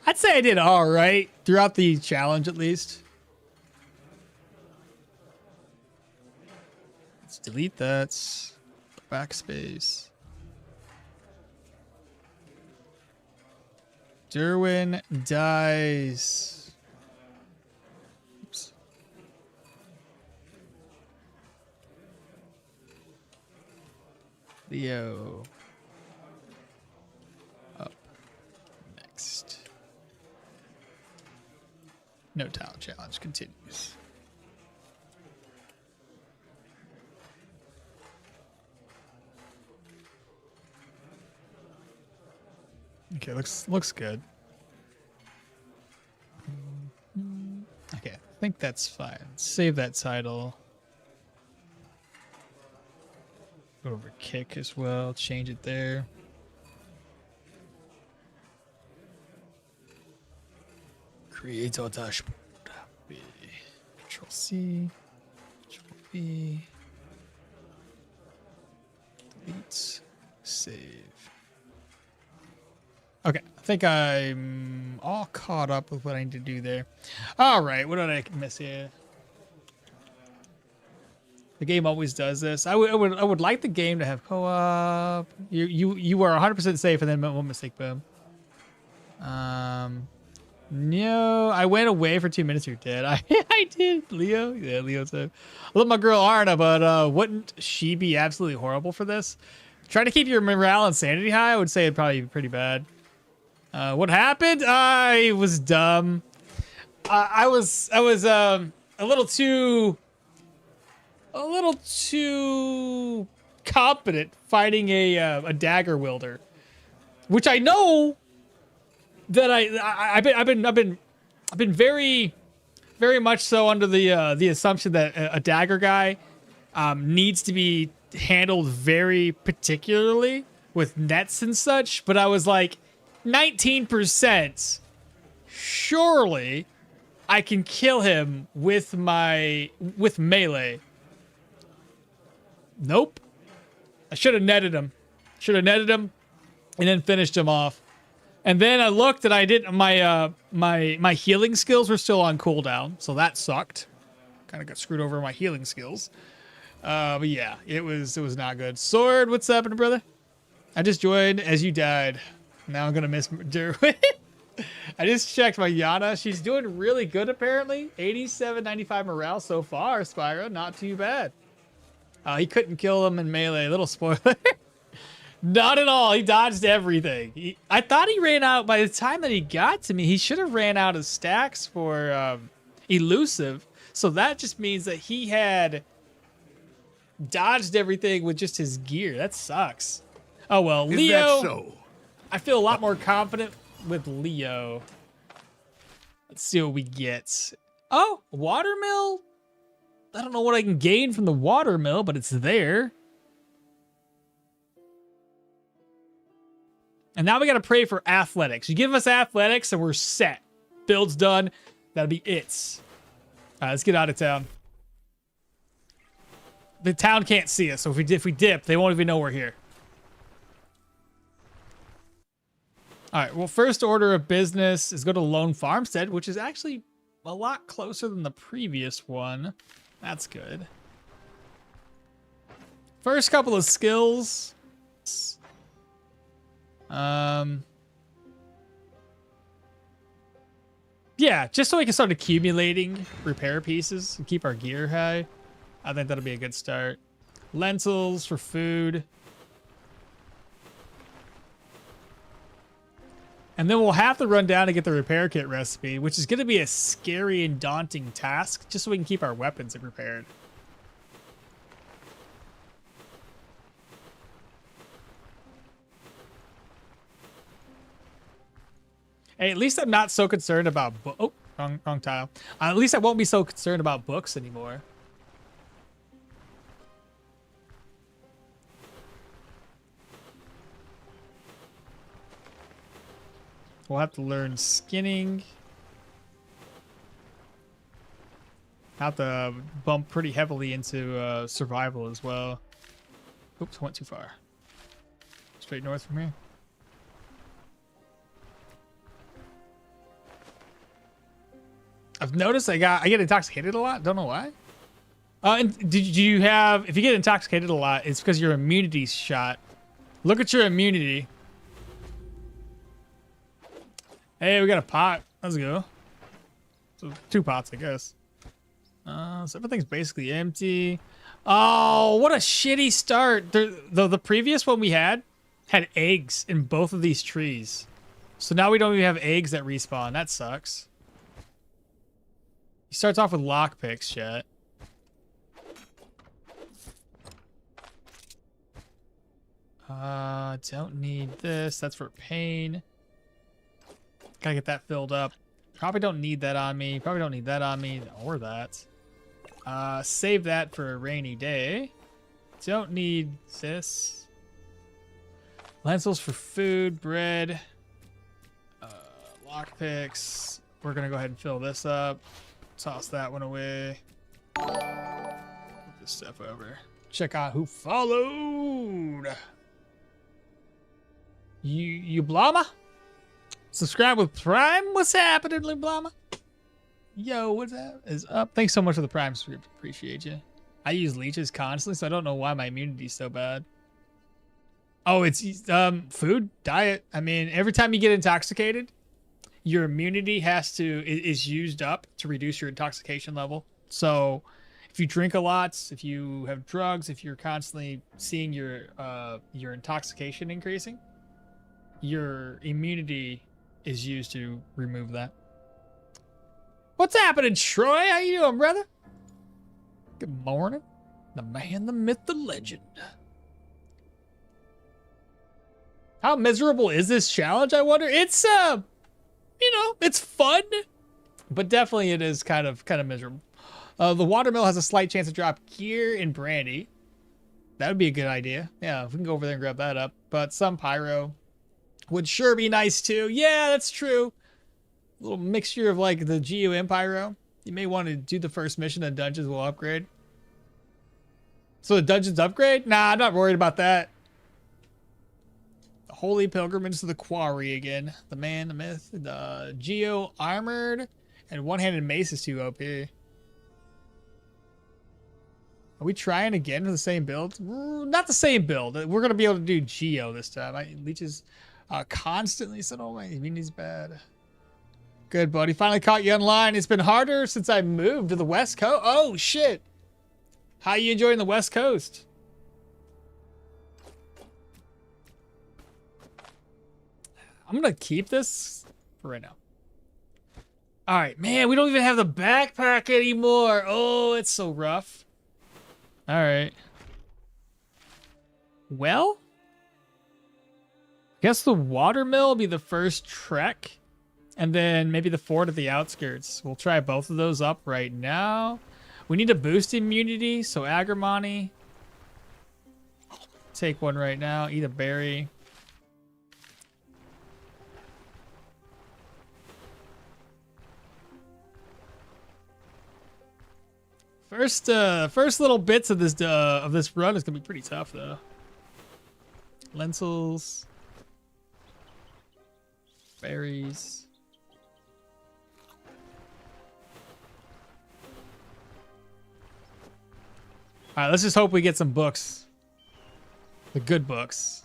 I'd say I did all right throughout the challenge, at least. Let's delete that. Backspace. Dirwin dies. Oops. Leo. Up. Next. No talent challenge continues. Okay, looks good. Okay, I think that's fine. Save that title. Go over kick as well. Change it there. Create a dashboard. Control C. Control V. Delete. Save. Okay, I think I'm all caught up with what I need to do there. All right, what did I miss here? The game always does this. I would like the game to have co-op. You are 100% safe, and then one mistake, boom. No, I went away for 2 minutes. You're dead. I did, Leo. Yeah, Leo said. I love my girl Arna, but wouldn't she be absolutely horrible for this? Try to keep your morale and sanity high. I would say it'd probably be pretty bad. What happened? I was dumb. I was a little too competent fighting a dagger wielder, which I know that I've been very much so under the assumption that a dagger guy needs to be handled very particularly with nets and such. But I was like, 19%. Surely I can kill him with melee. Nope. I should have netted him. And then finished him off. And then I looked and I didn't. My healing skills were still on cooldown, so that sucked. Kind of got screwed over my healing skills. But yeah, it was not good. Sword, what's happening, brother? I just joined as you died. Now I'm gonna miss Dirwin. I just checked my Yana. She's doing really good apparently. 87.95 morale so far, Spyro. Not too bad. He couldn't kill him in melee. Little spoiler. Not at all. He dodged everything. I thought he ran out by the time that he got to me. He should have ran out of stacks for elusive. So that just means that he had dodged everything with just his gear. That sucks. Oh well, Is Leo. that so? I feel a lot more confident with Leo. Let's see what we get. Oh, watermill. I don't know what I can gain from the watermill, but it's there. And now we gotta pray for athletics. You give us athletics and we're set. Build's done. That'll be it. All right, let's get out of town. The town can't see us, so if we dip, they won't even know we're here. All right, well, first order of business is go to Lone Farmstead, which is actually a lot closer than the previous one. That's good. First couple of skills. Yeah, just so we can start accumulating repair pieces and keep our gear high. I think that'll be a good start. Lentils for food. And then we'll have to run down to get the repair kit recipe, which is going to be a scary and daunting task, just so we can keep our weapons repaired. Hey, at least I'm not so concerned about oh, wrong tile. At least I won't be so concerned about books anymore. We'll have to learn skinning. Have to bump pretty heavily into survival as well. Oops, I went too far. Straight north from here. I've noticed I get intoxicated a lot. Don't know why. And do you have? If you get intoxicated a lot, it's because your immunity's shot. Look at your immunity. Hey, we got a pot. Let's go. So 2 pots, I guess. So everything's basically empty. Oh, what a shitty start. The previous one we had eggs in both of these trees. So now we don't even have eggs that respawn. That sucks. He starts off with lockpicks, chat. Don't need this. That's for pain. Gotta get that filled up. Probably don't need that on me. Probably don't need that on me or that. Save that for a rainy day. Don't need this. Lentils for food, bread, lockpicks. We're gonna go ahead and fill this up. Toss that one away. Move this stuff over. Check out who followed. You Blama? Subscribe with Prime. What's happening, Blama? Yo, what's that? Is up? Thanks so much for the Prime script. Appreciate you. I use leeches constantly, so I don't know why my immunity's so bad. Oh, it's food, diet. I mean, every time you get intoxicated, your immunity is used up to reduce your intoxication level. So if you drink a lot, if you have drugs, if you're constantly seeing your intoxication increasing, your immunity is used to remove that. What's happening, Troy? How you doing, brother? Good morning. The man, the myth, the legend. How miserable is this challenge, I wonder? It's it's fun, but definitely it is kind of miserable. The watermill has a slight chance to drop gear and brandy. That would be a good idea. Yeah, if we can go over there and grab that up. But some pyro would sure be nice too. Yeah, that's true. A little mixture of like the GU and pyro. You may want to do the first mission and dungeons will upgrade. So the dungeons upgrade? Nah, I'm not worried about that. The holy pilgrimage to the quarry again. The man, the myth, the Geo armored and one-handed mace is too OP. Are we trying again for the same build? Not the same build. We're going to be able to do Geo this time. Leeches constantly said, oh my, he's bad. Good, buddy. Finally caught you online. It's been harder since I moved to the West Coast. Oh, shit. How you enjoying the West Coast? I'm going to keep this for right now. All right, man, we don't even have the backpack anymore. Oh, it's so rough. All right. Well, I guess the watermill will be the first trek, and then maybe the fort at the outskirts. We'll try both of those up right now. We need to boost immunity, so agrimony. Take one right now. Eat a berry. First little bits of this run is gonna be pretty tough though. Lentils, berries. All right, let's just hope we get some books, the good books.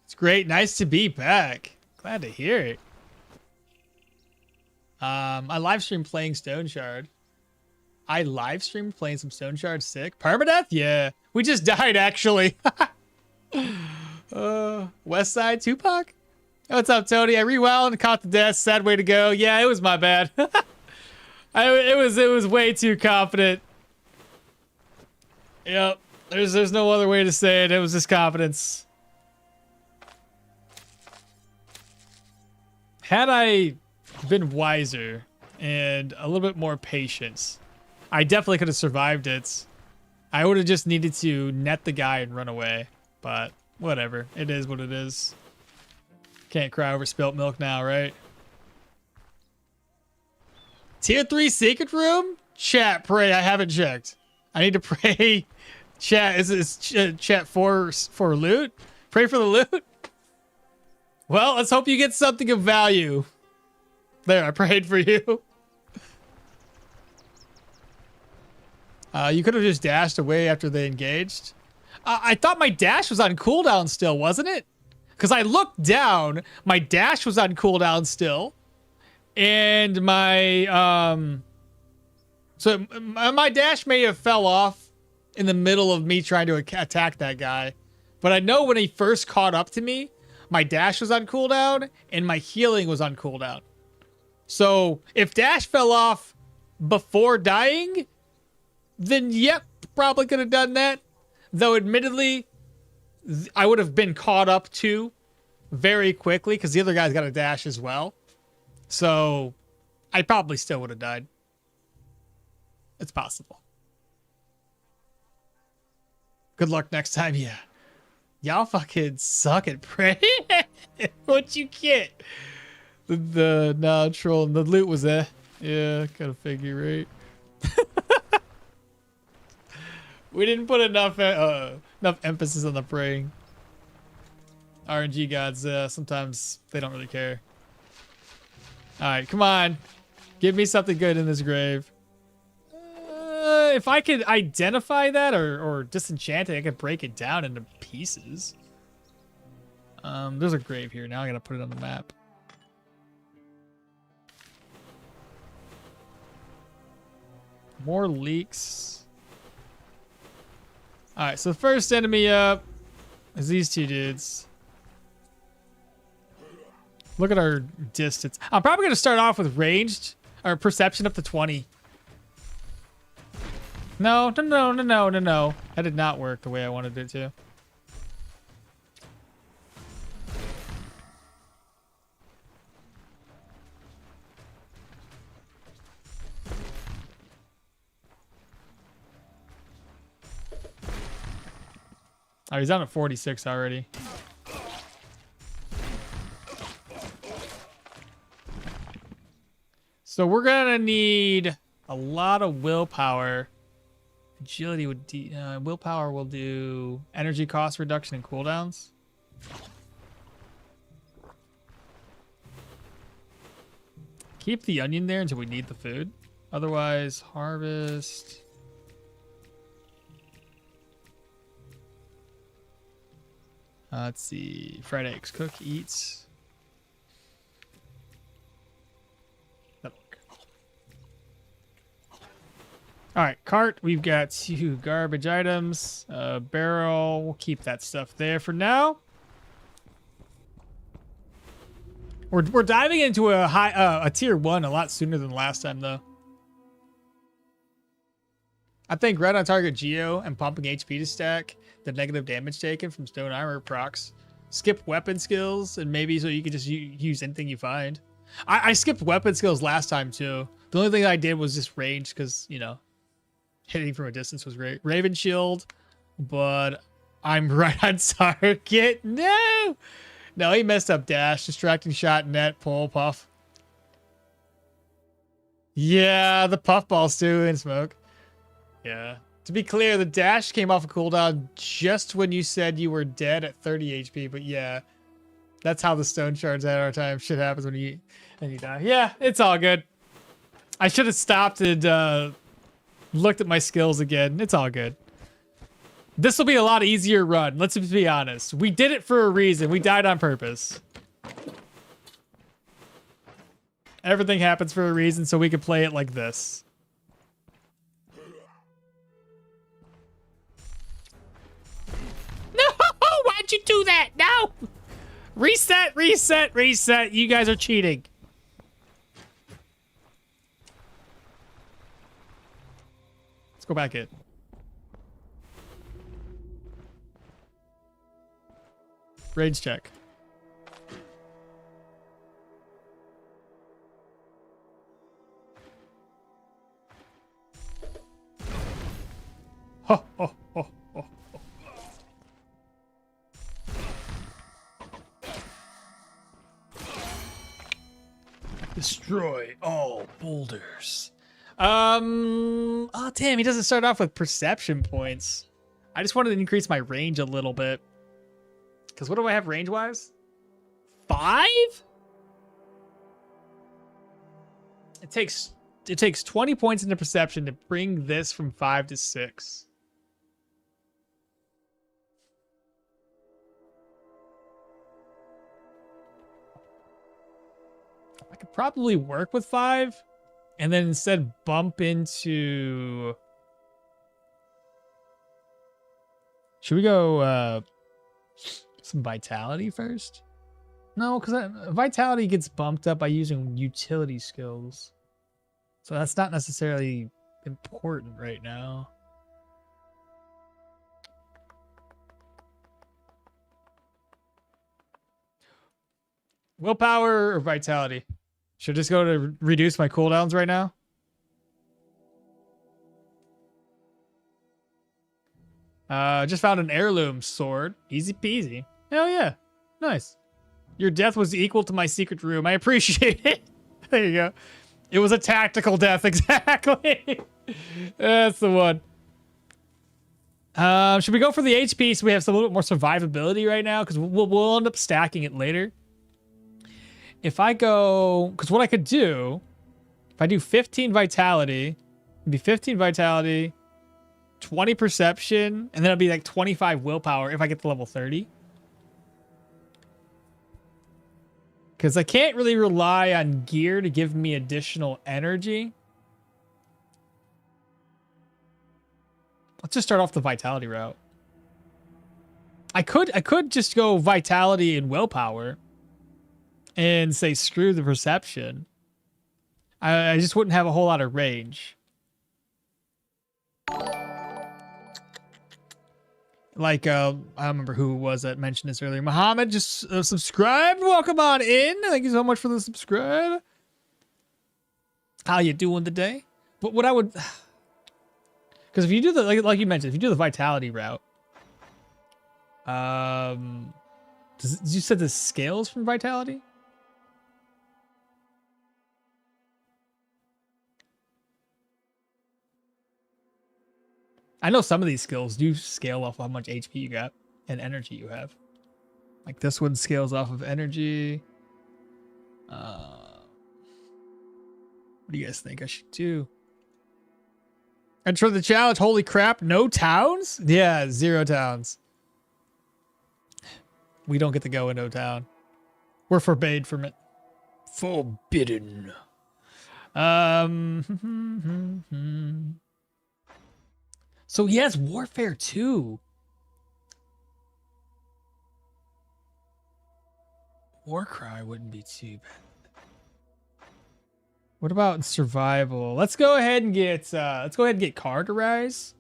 It's great, nice to be back. Glad to hear it. I live streamed playing Stoneshard. I live streamed playing some Stoneshard. Sick. Permadeath? Yeah. We just died, actually. West Side Tupac? What's up, Tony? I rewound and caught the death. Sad way to go. Yeah, it was my bad. It was way too confident. Yep. There's no other way to say it. It was just confidence. Had I been wiser and a little bit more patience, I definitely could have survived it. I would have just needed to net the guy and run away, but whatever. It is what it is. Can't cry over spilt milk now, right? Tier 3 secret room? Chat, pray. I haven't checked. I need to pray. Chat, is chat for loot? Pray for the loot? Well, let's hope you get something of value. There, I prayed for you. You could have just dashed away after they engaged. I thought my dash was on cooldown still, wasn't it? Because I looked down, my dash was on cooldown still. And my, so my dash may have fell off in the middle of me trying to attack that guy. But I know when he first caught up to me, my dash was on cooldown and my healing was on cooldown. So if dash fell off before dying, then yep, probably could have done that. Though admittedly, I would have been caught up too very quickly because the other guy's got a dash as well. So I probably still would have died. It's possible. Good luck next time, yeah. Y'all fucking suck at praying. What you get? The troll, the loot was there. Yeah, gotta figure, right? We didn't put enough emphasis on the praying. RNG gods, sometimes they don't really care. All right, come on. Give me something good in this grave. If I could identify that or disenchant it, I could break it down into pieces. There's a grave here. Now I gotta put it on the map. More leaks. All right, so the first enemy up is these two dudes. Look at our distance. I'm probably going to start off with ranged or perception up to 20. No. That did not work the way I wanted it to. Oh, he's down at 46 already. So we're gonna need a lot of willpower. Agility would willpower will do energy cost reduction and cooldowns. Keep the onion there until we need the food. Otherwise, harvest. Let's see. Fried eggs. Cook, eats. That'll work. All right, cart. We've got 2 garbage items. Barrel. We'll keep that stuff there for now. We're diving into a tier 1 a lot sooner than last time though. I think right on target Geo and pumping HP to stack the negative damage taken from stone armor procs. Skip weapon skills and maybe so you can just use anything you find. I skipped weapon skills last time too. The only thing I did was just range because, you know, hitting from a distance was great. Raven shield, but I'm right on target. No! No, he messed up dash, distracting shot, net, pull, puff. Yeah, the puffballs too in smoke. Yeah. To be clear, the dash came off a cooldown just when you said you were dead at 30 HP, but yeah. That's how the Stoneshards at our time. Shit happens when you die. Yeah, it's all good. I should have stopped and looked at my skills again. It's all good. This will be a lot easier run. Let's just be honest. We did it for a reason. We died on purpose. Everything happens for a reason, so we can play it like this. No! Why'd you do that? No! Reset, reset, reset. You guys are cheating. Let's go back in. Range check. Ho, ho, ho, ho, ho. Destroy all boulders. Oh damn, he doesn't start off with perception points. I just wanted to increase my range a little bit. Because what do I have range-wise? 5? It takes 20 points into perception to bring this from 5 to 6. I could probably work with 5 and then instead bump into... Should we go some vitality first? No, because vitality gets bumped up by using utility skills. So that's not necessarily important right now. Willpower or vitality? Should I just go to reduce my cooldowns right now? Just found an heirloom sword. Easy peasy. Hell yeah. Nice. Your death was equal to my secret room. I appreciate it. There you go. It was a tactical death, exactly. That's the one. Should we go for the HP so we have a little bit more survivability right now? Because we'll end up stacking it later. If I go... Because what I could do... If I do 15 vitality... It'd be 15 vitality... 20 perception... And then it'll be like 25 willpower if I get to level 30. Because I can't really rely on gear to give me additional energy. Let's just start off the vitality route. I could just go vitality and willpower and say screw the perception. I just wouldn't have a whole lot of range. Like, I don't remember who it was that mentioned this earlier. Muhammad just subscribed. Welcome on in. Thank you so much for the subscribe. How you doing today? But what I would... Because if you do the... Like you mentioned, if you do the vitality route... you said the scales from vitality? I know some of these skills do scale off how much HP you got and energy you have. Like this one scales off of energy. What do you guys think I should do? Enter the challenge. Holy crap. No towns? Yeah, 0 towns. We don't get to go into a town. We're forbade from it. Forbidden. So yes, Warfare 2. Warcry wouldn't be too bad. What about survival? Let's go ahead and get Carderize.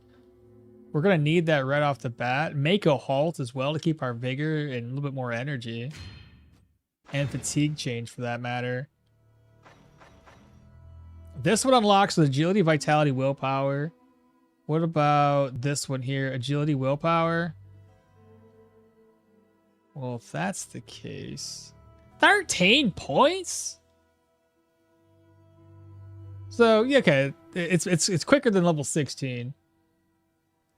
We're gonna need that right off the bat. Make a halt as well to keep our vigor and a little bit more energy. And fatigue change for that matter. This one unlocks with agility, vitality, willpower. What about this one here? Agility, willpower. Well, if that's the case, 13 points. So yeah, okay, it's quicker than level 16.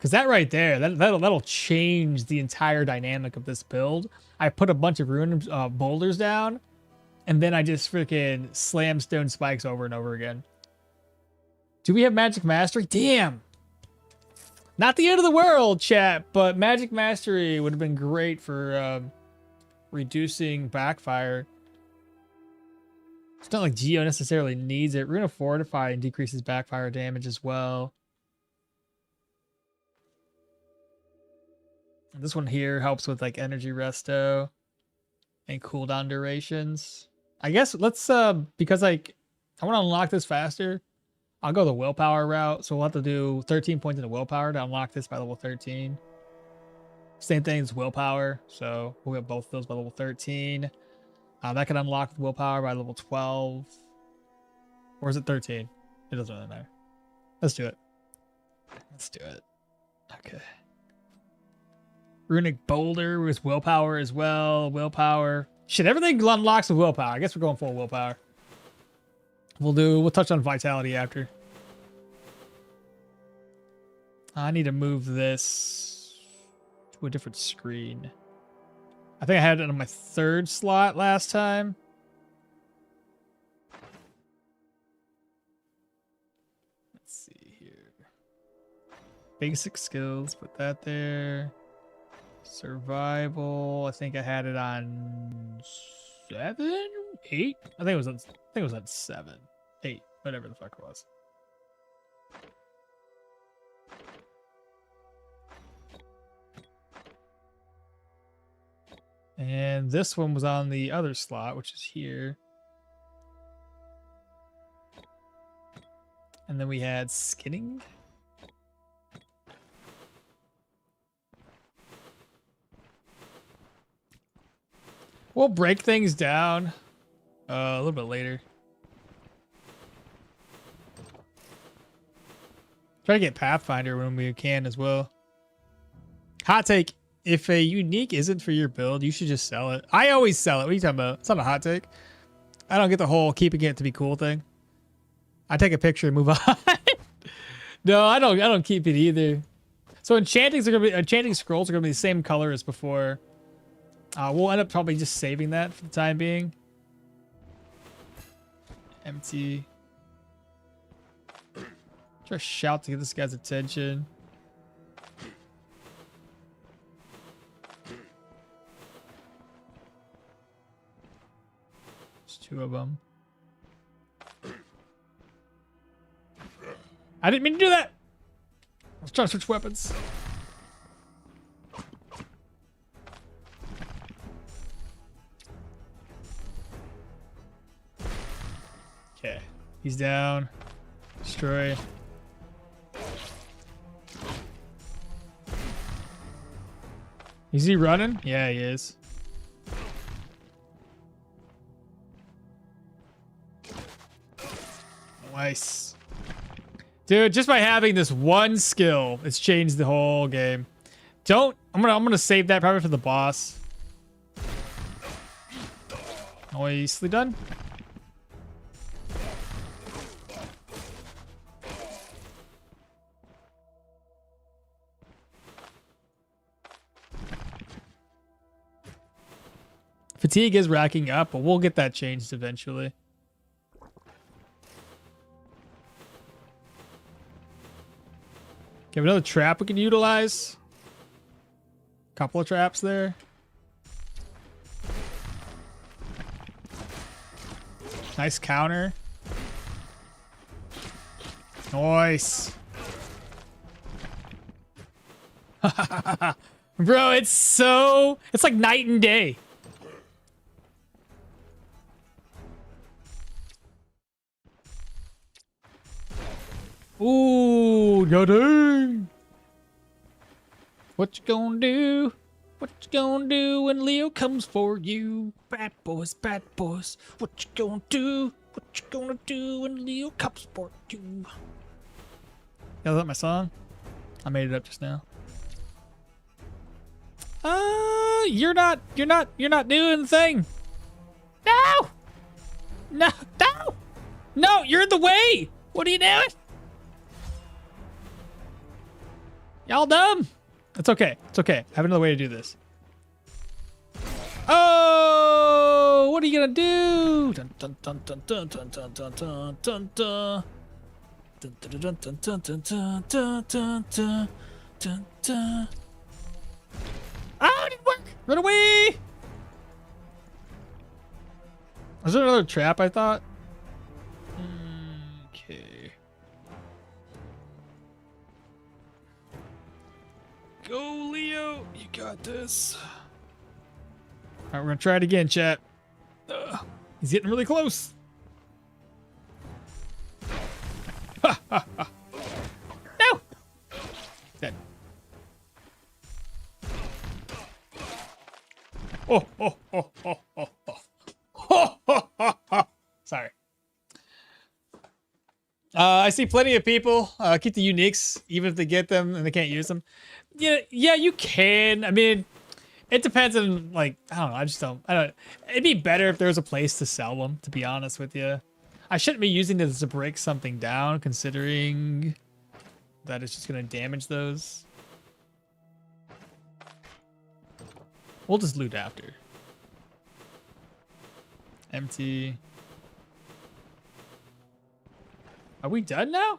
Cause that right there, that'll change the entire dynamic of this build. I put a bunch of rune boulders down, and then I just freaking slam stone spikes over and over again. Do we have magic mastery? Damn. Not the end of the world, chat, but magic mastery would have been great for reducing backfire. It's not like Geo necessarily needs it. Rune of Fortify decreases backfire damage as well. And this one here helps with like energy resto and cooldown durations. I guess let's because like I want to unlock this faster, I'll go the willpower route. So we'll have to do 13 points into willpower to unlock this by level 13. Same thing as willpower. So we'll get both of those by level 13. That can unlock willpower by level 12. Or is it 13? It doesn't really matter. Let's do it. Let's do it. Okay. Runic Boulder with willpower as well. Willpower. Shit, everything unlocks with willpower. I guess we're going full willpower. We'll touch on vitality after. I need to move this to a different screen. I think I had it on my 3rd slot last time. Let's see here. Basic skills, put that there. Survival, I think I had it on 7, 8. I think it was on 7, 8, whatever the fuck it was. And this one was on the other slot, which is here. And then we had skinning. We'll break things down a little bit later. Try to get Pathfinder when we can as well. Hot take. If a unique isn't for your build, you should just sell it. I always sell it. What are you talking about? It's not a hot take. I don't get the whole keeping it to be cool thing. I take a picture and move on. No, I don't keep it either. So enchanting scrolls are gonna be the same color as before. We'll end up probably just saving that for the time being. Empty. Try to shout to get this guy's attention. There's 2 of them. I didn't mean to do that. I was trying to switch weapons. Okay, he's down. Destroy. Is he running? Yeah, he is. Nice. Dude, just by having this one skill, it's changed the whole game. I'm gonna save that probably for the boss. Nicely done. Fatigue is racking up, but we'll get that changed eventually. have another trap we can utilize. Couple of traps there. Nice counter. Nice. Bro, it's like night and day. Ooh, dang. What you gonna do? What you gonna do when Leo comes for you? Bad boys, bad boys. What you gonna do? What you gonna do when Leo comes for you? Yeah, is that my song? I made it up just now. You're not doing the thing. No! No! No! No, you're in the way! What are you doing? Y'all dumb. It's okay. It's okay. I have another way to do this. Oh, what are you gonna do? Dun dun dun dun dun dun dun dun dun dun dun. Dun dun dun dun dun dun dun dun dun dun dun dun. Oh, it didn't work! Run away! Was there another trap, I thought? Okay. Go, Leo! You got this. Alright, we're gonna try it again, chat. He's getting really close. Ha ha ha. No! Dead. Oh, oh, oh, oh, oh, oh. Oh, oh, oh, oh. Sorry. I see plenty of people keep the uniques, even if they get them and they can't use them. Yeah, you can. I mean, it depends on, like, I don't know. I don't. It'd be better if there was a place to sell them, to be honest with you. I shouldn't be using this to break something down, considering that it's just going to damage those. We'll just loot after. Empty. Are we done now?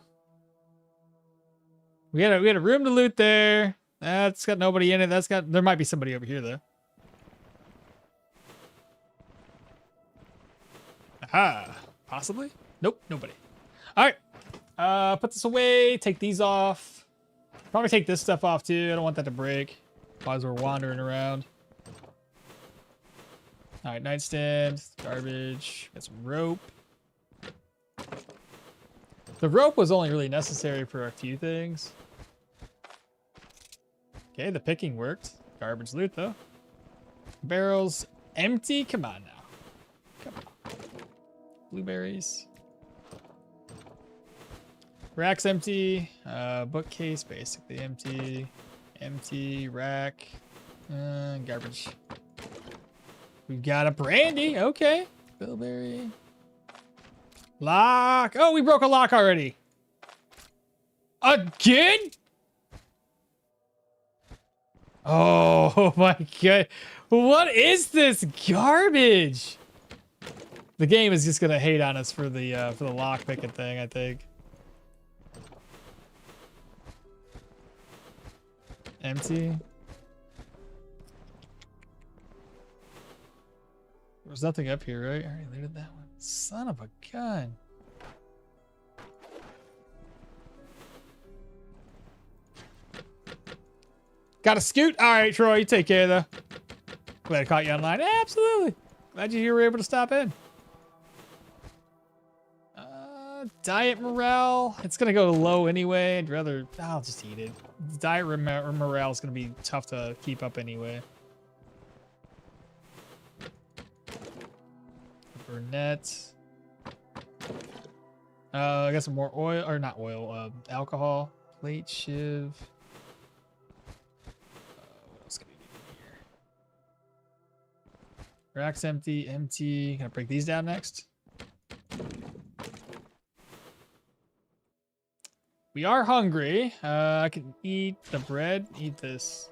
We had a room to loot there. That's got nobody in it. There might be somebody over here though. Aha. Possibly? Nope, nobody. Alright. Put this away, take these off. Probably take this stuff off too. I don't want that to break while we're wandering around. Alright, nightstand, garbage, got some rope. The rope was only really necessary for a few things. Okay, the picking worked. Garbage loot though. Barrels empty? Come on now. Come on. Blueberries. Rack's empty. Bookcase basically empty. Empty. Rack. Garbage. We've got a brandy. Okay. Bilberry. Lock. Oh, we broke a lock already. Again? Oh my god. What is this garbage? The game is just gonna hate on us for the lock picking thing, I think. Empty. There's nothing up here, right? I already looted that one. Son of a gun. Got a scoot? All right, Troy, you take care of that. Glad I caught you online. Yeah, absolutely. Glad you were able to stop in. Diet morale. It's going to go low anyway. I'll just eat it. Diet morale is going to be tough to keep up anyway. Burnett. I got some more oil, or not oil, alcohol. Plate, shiv. What else can we do here? Rack's empty, empty. Can I break these down next? We are hungry. I can eat the bread, eat this.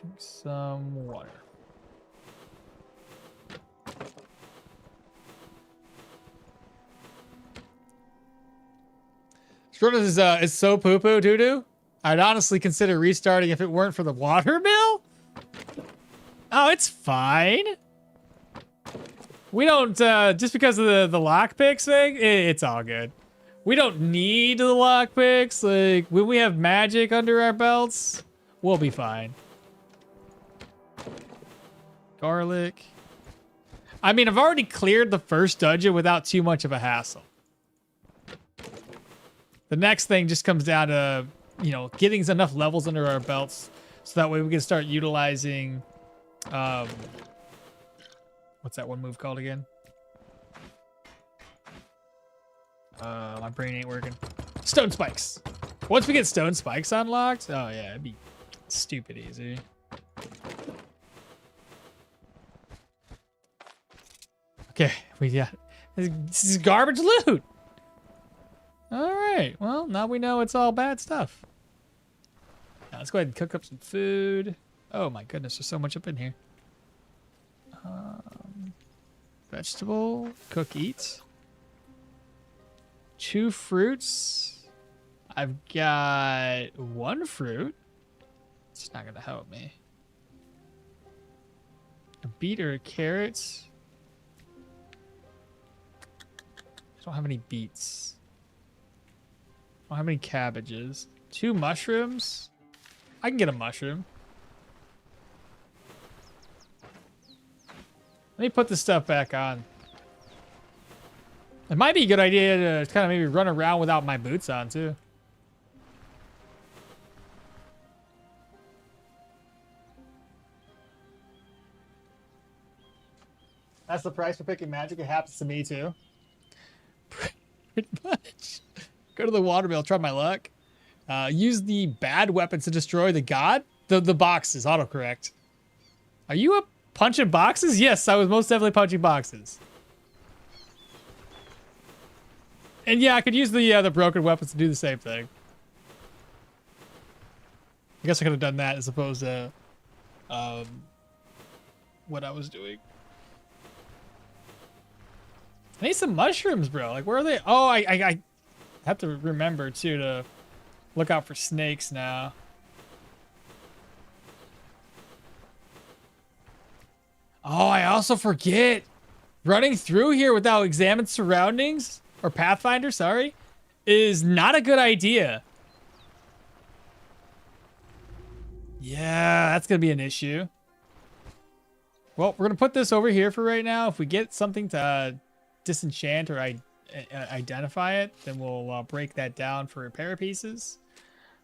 Drink some water. is so poo-poo doo-doo. I'd honestly consider restarting if it weren't for the water mill. Oh, it's fine. We don't, just because of the lockpicks thing, it's all good. We don't need the lockpicks. Like, when we have magic under our belts, we'll be fine. Garlic. I mean, I've already cleared the first dungeon without too much of a hassle. The next thing just comes down to, you know, getting enough levels under our belts so that way we can start utilizing, what's that one move called again? My brain ain't working. Stone spikes. Once we get stone spikes unlocked, oh yeah, it'd be stupid easy. Okay, we got this is garbage loot. All right, well now we know it's all bad stuff. Now let's go ahead and cook up some food. Oh my goodness, there's so much up in here. Vegetable, cook, eat. 2 fruits. I've got 1 fruit. It's not gonna help me. A beet or a carrot. I don't have any beets. I don't have any cabbages. 2 mushrooms. I can get a mushroom. Let me put this stuff back on. It might be a good idea to kind of maybe run around without my boots on too. That's the price for picking magic. It happens to me too. Pretty much. Go to the watermill, try my luck. Use the bad weapons to destroy the god. The boxes, autocorrect. Are you up punching boxes? Yes, I was most definitely punching boxes. And yeah, I could use the broken weapons to do the same thing. I guess I could have done that as opposed to what I was doing. I need some mushrooms, bro. Like, where are they? Oh, I have to remember too to look out for snakes now. Oh, I also forget. Running through here without examined surroundings, or Pathfinder, sorry, is not a good idea. Yeah, that's gonna be an issue. Well, we're gonna put this over here for right now. If we get something to disenchant or identify it, then we'll break that down for repair pieces.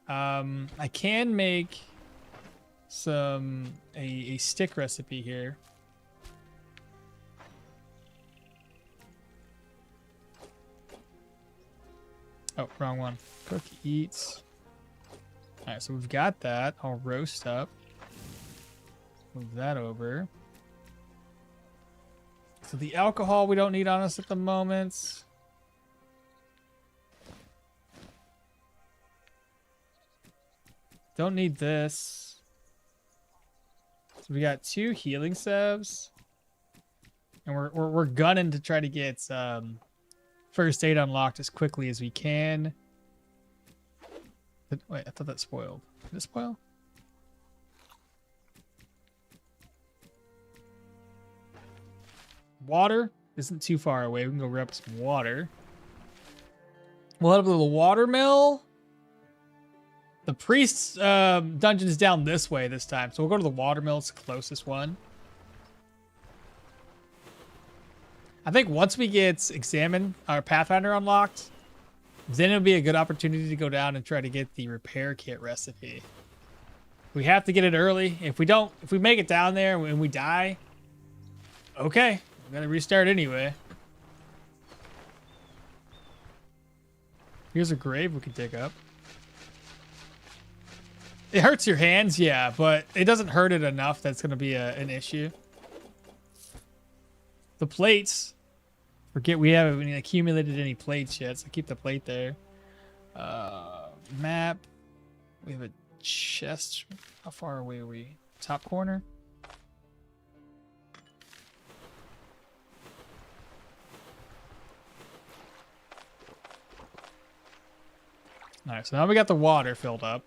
I can make a stick recipe here. Oh, wrong one. Cook, eats. All right, so we've got that. I'll roast up. Move that over. So the alcohol we don't need on us at the moment. Don't need this. So we got 2 healing salves. And we're gunning to try to get first aid unlocked as quickly as we can. Wait, I thought that spoiled. Did it spoil? Water isn't too far away. We can go grab some water. We'll head up to the watermill. The priest's dungeon is down this way this time, so we'll go to the watermill. It's the closest one. I think once we get examine our Pathfinder unlocked, then it'll be a good opportunity to go down and try to get the repair kit recipe. We have to get it early. If we make it down there and we die, okay, we gotta restart anyway. Here's a grave we can dig up. It hurts your hands, yeah, but it doesn't hurt it enough that's gonna be an issue. The plates, forget we haven't accumulated any plates yet, so keep the plate there. Map, we have a chest. How far away are we? Top corner? All right, so now we got the water filled up.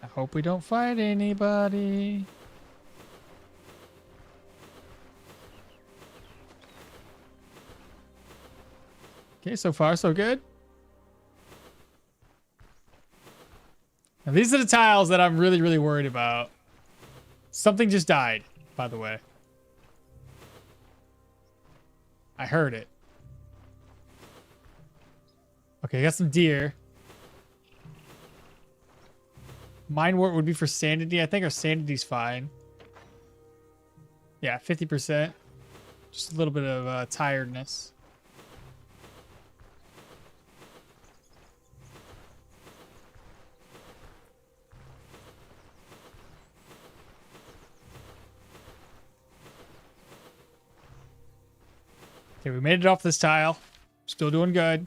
I hope we don't fight anybody. Okay, so far so good. Now, these are the tiles that I'm really, really worried about. Something just died, by the way. I heard it. Okay, got some deer. Mine wort would be for sanity. I think our sanity's fine. Yeah, 50%. Just a little bit of tiredness. Okay, we made it off this tile. Still doing good.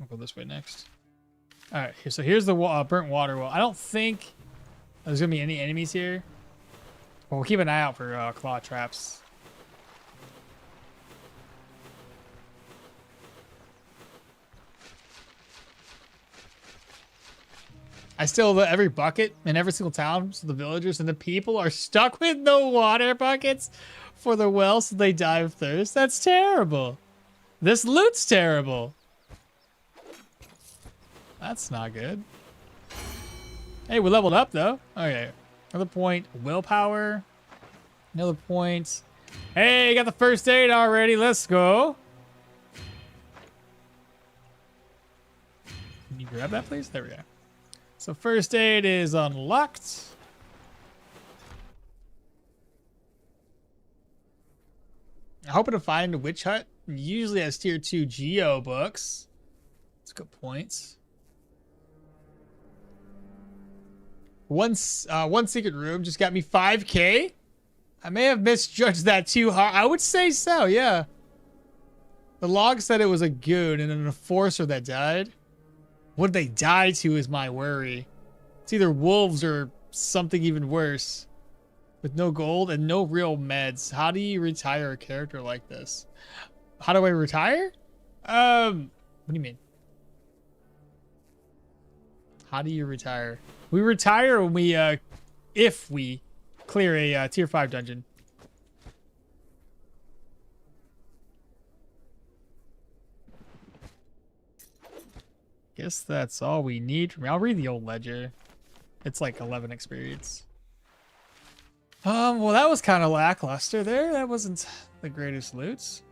I'll go this way next. All right, so here's the burnt water well. I don't think there's gonna be any enemies here. Well, we'll keep an eye out for claw traps. I still every bucket in every single town, so the villagers and the people are stuck with no water buckets for the well, so they die of thirst. That's terrible. This loot's terrible. That's not good. Hey, we leveled up though. Okay, another point. Willpower. Another point. Hey, got the first aid already. Let's go. Can you grab that, please? There we go. So first aid is unlocked. I'm hoping to find a witch hut. Usually has tier 2 geo books. That's good points. One secret room just got me 5k. I may have misjudged that too hard. I would say so, yeah. The log said it was a goon and an enforcer that died. What did they die to is my worry. It's either wolves or something even worse. With no gold and no real meds. How do you retire a character like this? How do I retire? What do you mean? How do you retire? We retire when we, if we clear a tier 5 dungeon. Guess that's all we need from me. I'll read the old ledger. It's like 11 experience. Well, that was kind of lackluster there. That wasn't the greatest loots.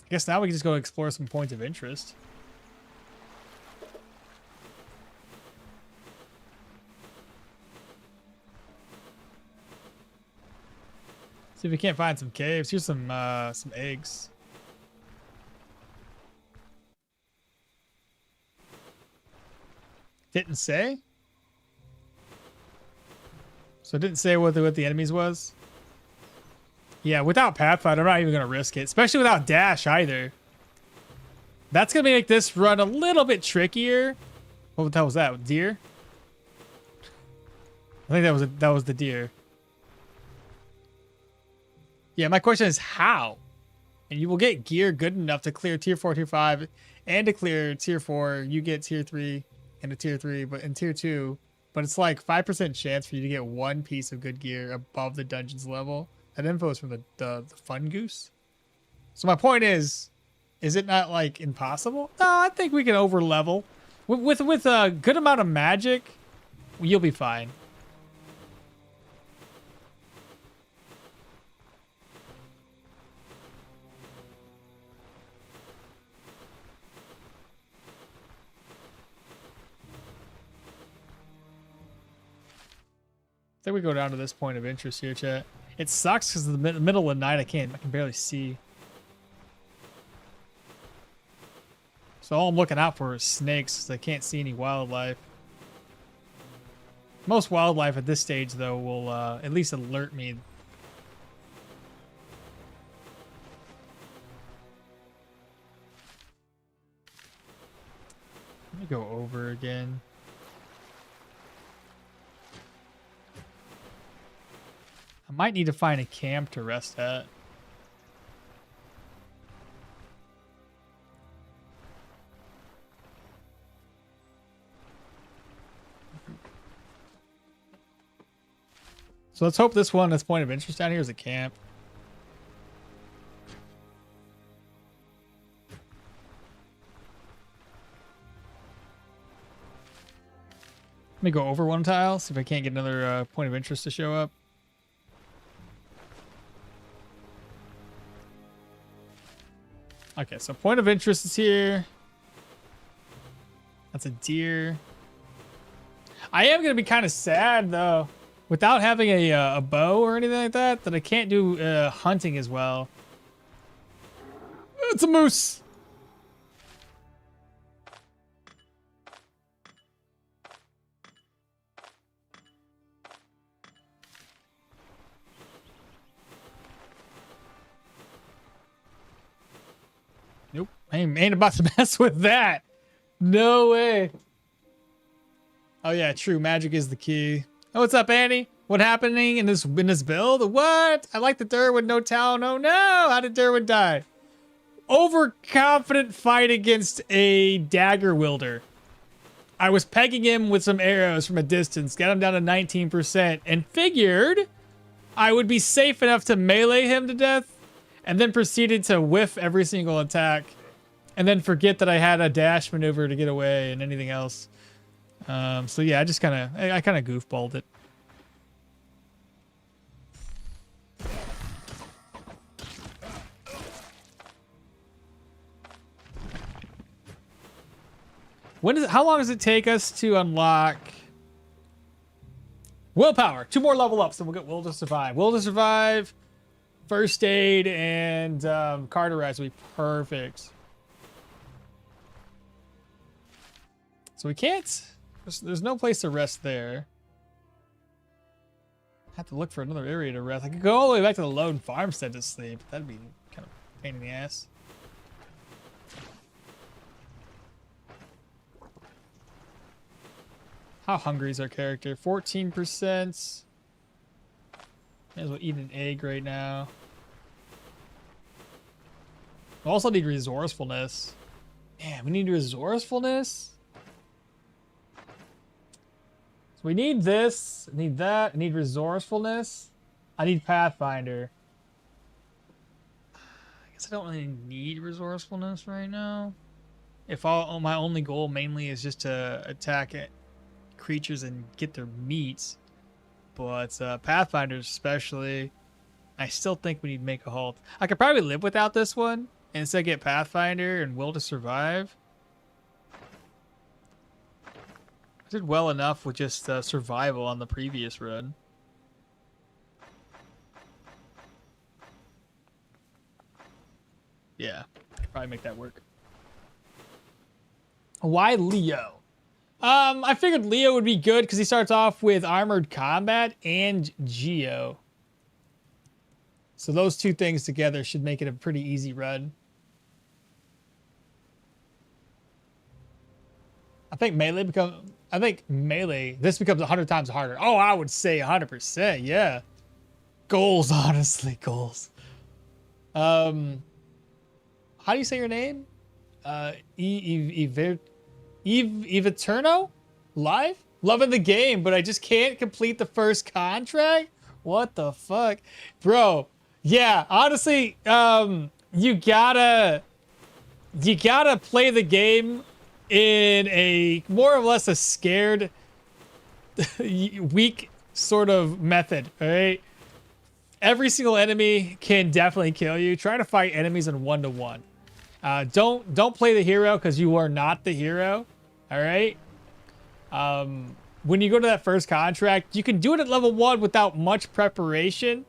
I guess now we can just go explore some points of interest. See if we can't find some caves. Here's some eggs. Didn't say. So it didn't say what the enemies was. Yeah, without Pathfinder, I'm not even gonna risk it, especially without Dash either. That's gonna make this run a little bit trickier. What the hell was that? Deer? I think that was the deer. Yeah, my question is how? And you will get gear good enough to clear tier 4, tier 5, and to clear tier 4, you get tier 3 and a tier 3, but in tier 2, but it's like 5% chance for you to get one piece of good gear above the dungeon's level. That info is from the Fun Goose. So my point is it not like impossible? No, I think we can over level. With a good amount of magic, you'll be fine. I think we go down to this point of interest here, chat. It sucks because in the middle of the night I can barely see. So all I'm looking out for is snakes because I can't see any wildlife. Most wildlife at this stage though will at least alert me. Let me Go over again. I might need to find a camp to rest at. So let's hope this one, this point of interest down here, is a camp. Let me go over one tile, see if I can't get another point of interest to show up. Okay, so point of interest is here. That's a deer. I am going to be kind of sad, though, without having a bow or anything like that, that I can't do hunting as well. It's a moose. Nope. I ain't about to mess with that. No way. Oh yeah, true. Magic is the key. Oh, what's up, Annie? What happening in this build? What? I like the Dirwin, no talent. Oh no! How did Dirwin die? Overconfident fight against a dagger wielder. I was pegging him with some arrows from a distance, got him down to 19%, and figured I would be safe enough to melee him to death, and then proceeded to whiff every single attack, and then forget that I had a dash maneuver to get away and anything else. So yeah, I kind of goofballed it. How long does it take us to unlock willpower? 2 more level ups and we'll get will to survive. Will to survive, first aid, and cauterize will be perfect. So we can't, there's no place to rest there. Have to look for another area to rest. I could go all the way back to the lone farmstead to sleep. That'd be kind of a pain in the ass. How hungry is our character? 14%. May as well eat an egg right now. We also need resourcefulness. Man, we need resourcefulness. So we need this, I need that, I need resourcefulness. I need Pathfinder. I guess I don't really need resourcefulness right now. If my only goal mainly is just to attack creatures and get their meat. But Pathfinders especially, I still think we need to make a halt. I could probably live without this one and instead get Pathfinder and Will to Survive. I did well enough with just survival on the previous run. Yeah, probably make that work. Why Leo? I figured Leo would be good because he starts off with Armored Combat and Geo. So those two things together should make it a pretty easy run. I think melee, this becomes 100 times harder. Oh, I would say 100%, yeah. Goals, honestly, goals. How do you say your name? Eterno? Live? Loving the game, but I just can't complete the first contract? What the fuck? Bro, yeah, honestly, you gotta play the game in a more or less a scared, weak sort of method, all right? Every single enemy can definitely kill you. Try to fight enemies in 1-to-1. Don't play the hero because you are not the hero, all right? When you go to that first contract, you can do it at level 1 without much preparation,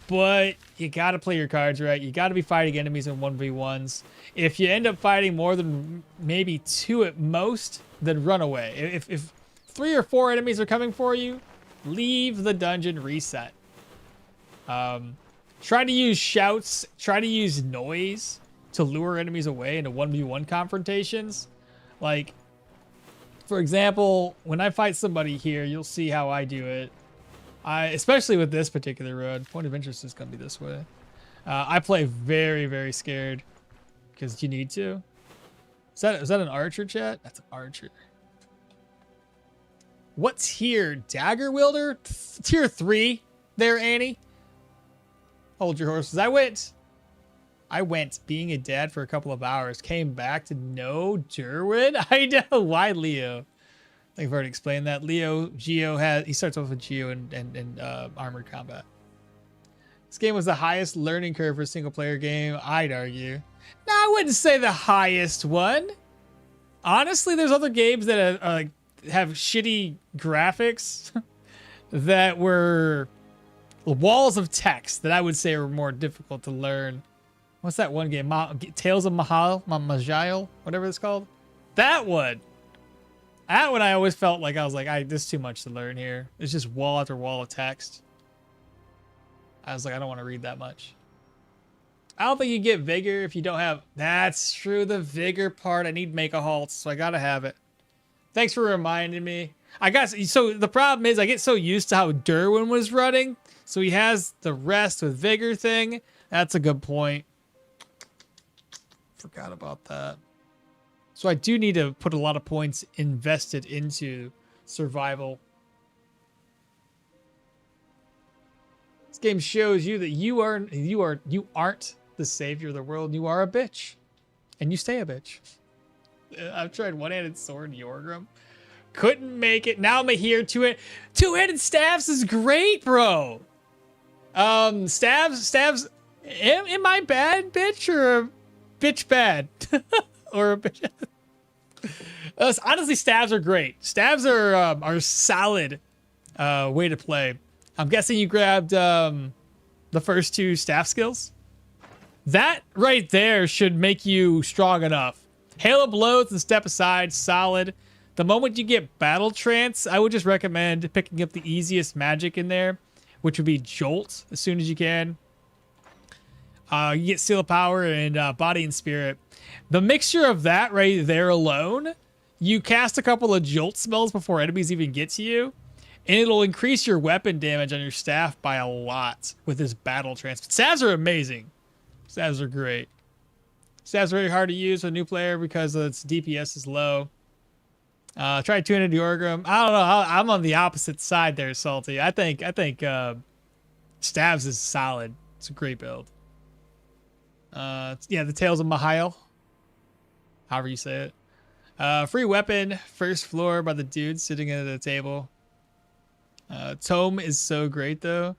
but you got to play your cards right. You got to be fighting enemies in 1v1s. If you end up fighting more than maybe 2 at most, then run away. If 3 or 4 enemies are coming for you, leave the dungeon, reset. Try to use shouts, try to use noise to lure enemies away into 1v1 confrontations. Like, For example, when I fight somebody here, you'll see how I do it. Especially with this particular road. Point of interest is going to be this way. I play very, very scared because you need to. Is that an archer, chat? That's an archer. What's here? Dagger wielder? Tier 3 there, Annie. Hold your horses. I went being a dad for a couple of hours. Came back to no Dirwin. I know. Why Leo? I think I've already explained that. He starts off with Geo and armored combat. This game was the highest learning curve for a single player game, I'd argue. No, I wouldn't say the highest one. Honestly, there's other games that have shitty graphics that were walls of text that I would say were more difficult to learn. What's that one game? Tales of Mahjal, whatever it's called. That one I always felt like I was like, this is too much to learn here. It's just wall after wall of text. I was like, I don't want to read that much. I don't think you get vigor if you don't have... That's true, the vigor part. I need make a halt, so I gotta have it. Thanks for reminding me. So the problem is I get so used to how Dirwin was running. So he has the rest with vigor thing. That's a good point. Forgot about that. So I do need to put a lot of points invested into survival. This game shows you that you aren't the savior of the world. You are a bitch, and you stay a bitch. I've tried one-handed sword Yorgrim. Couldn't make it. Now I'm here. Two-handed staves is great, bro. Staves. Am I bad, bitch, or a bitch bad? Or a bitch? Honestly, staves are great. Staves are solid way to play. I'm guessing you grabbed the first 2 staff skills. That right there should make you strong enough. Hail of blows and step aside, solid. The moment you get battle trance, I would just recommend picking up the easiest magic in there, which would be jolt as soon as you can. You get seal of power and body and spirit. The mixture of that right there alone, you cast a couple of jolt spells before enemies even get to you, and it'll increase your weapon damage on your staff by a lot with this battle trance. Staves are amazing. Staves are great. Staves are very hard to use for a new player because its DPS is low. Try 200 Yorgrim. I don't know. I'm on the opposite side there, Salty. I think Staves is solid. It's a great build. Yeah, the Tales of Mahjal. However you say it. Free weapon, first floor by the dude sitting at the table. Tome is so great though.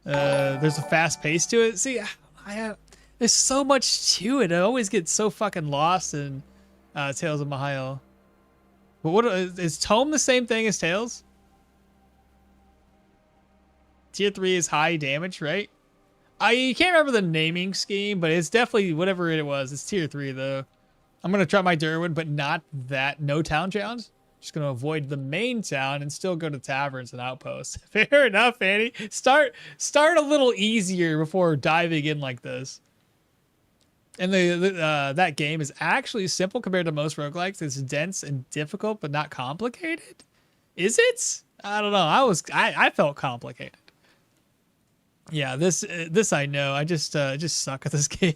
There's a fast pace to it. See, there's so much to it. I always get so fucking lost in Tales of Mahjal. But what is Tome the same thing as Tales? Tier 3 is high damage, right? You can't remember the naming scheme, but it's definitely whatever it was. It's tier 3 though. I'm gonna try my Dirwin, but not that no town challenge. Just gonna avoid the main town and still go to taverns and outposts. Fair enough, Annie. Start a little easier before diving in like this. And that game is actually simple compared to most roguelikes. It's dense and difficult, but not complicated. Is it? I don't know. I felt complicated. Yeah, this I know. I just suck at this game.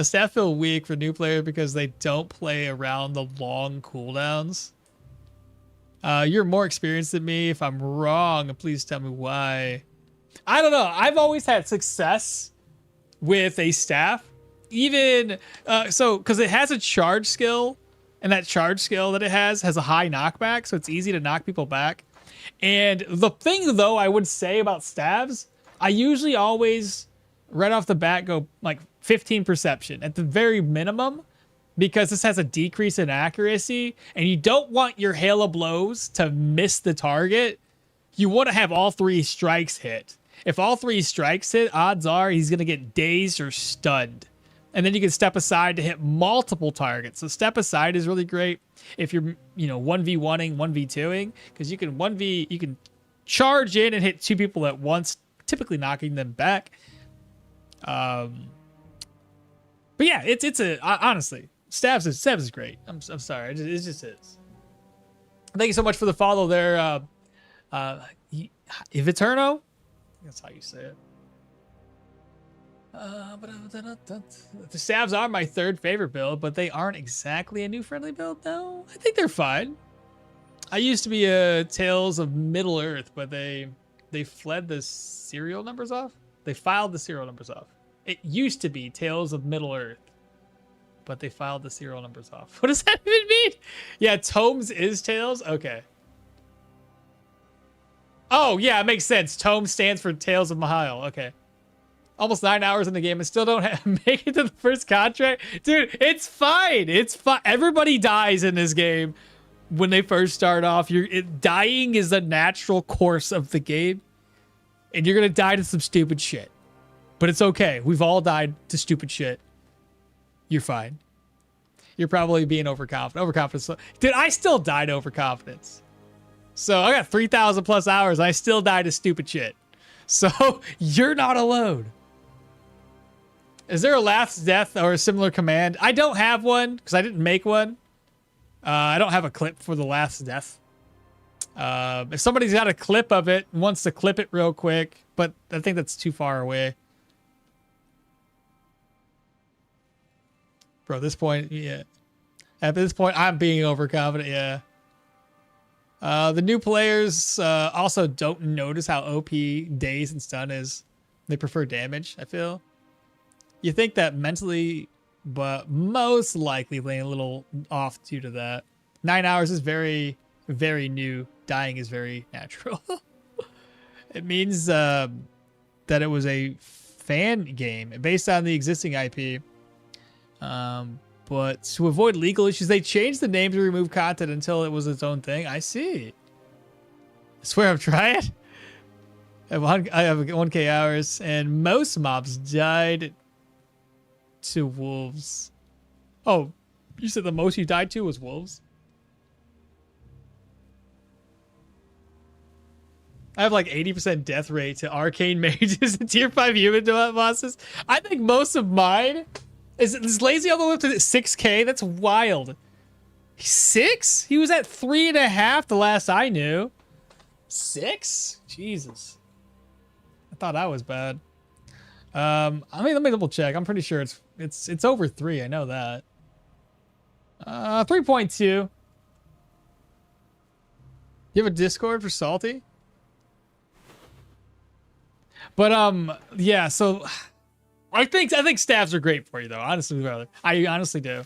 Staff feel weak for new players because they don't play around the long cooldowns. You're more experienced than me. If I'm wrong, please tell me why. I don't know. I've always had success with a staff. Even because it has a charge skill, and that charge skill that it has a high knockback, so it's easy to knock people back. And the thing though I would say about staves, I usually always right off the bat go like 15 perception at the very minimum, because this has a decrease in accuracy and you don't want your hail of blows to miss the target. You want to have all 3 strikes hit. If all 3 strikes hit, odds are he's going to get dazed or stunned. And then you can step aside to hit multiple targets. So step aside is really great if you're, 1v1ing, 1v2ing, because you can charge in and hit 2 people at once, typically knocking them back. But yeah, it's honestly, Staves is great. I'm sorry, it just is. Thank you so much for the follow there, Iviterno. That's how you say it. The Stabs are my third favorite build, but they aren't exactly a new friendly build, though. I think they're fine. I used to be a Tales of Middle Earth, but they fled the serial numbers off. They filed the serial numbers off. It used to be Tales of Middle Earth, but they filed the serial numbers off. What does that even mean? Yeah, Tomes is Tales? Okay. Oh, yeah, it makes sense. Tome stands for Tales of Mahal. Okay. Almost 9 hours in the game and still don't make it to the first contract. Dude, it's fine. It's fine. Everybody dies in this game when they first start off. Dying is the natural course of the game. And you're going to die to some stupid shit. But it's okay. We've all died to stupid shit. You're fine. You're probably being overconfident. Overconfidence. Dude, I still died to overconfidence. So I got 3,000 plus hours. And I still die to stupid shit. So you're not alone. Is there a last death or a similar command? I don't have one because I didn't make one. I don't have a clip for the last death. If somebody's got a clip of it and wants to clip it real quick, but I think that's too far away. Bro, at this point, yeah. At this point, I'm being overconfident, yeah. The new players also don't notice how OP daze and stun is. They prefer damage, I feel. You think that mentally, but most likely laying a little off due to that. 9 hours is very, very new. Dying is very natural. It means that it was a fan game based on the existing IP. But to avoid legal issues, they changed the name to remove content until it was its own thing. I see. I swear I've tried. I have 1K hours, and most mobs died to wolves. Oh, you said the most you died to was wolves? I have like 80% death rate to arcane mages and tier 5 human bosses. I think most of mine is lazy all the way up to 6K. That's wild. 6? He was at 3.5 the last I knew. 6? Jesus. I thought I was bad. I mean, let me double check. I'm pretty sure it's over 3. I know that. 3.2. You have a Discord for Salty? But yeah, so I think stabs are great for you though, honestly, brother. I honestly do.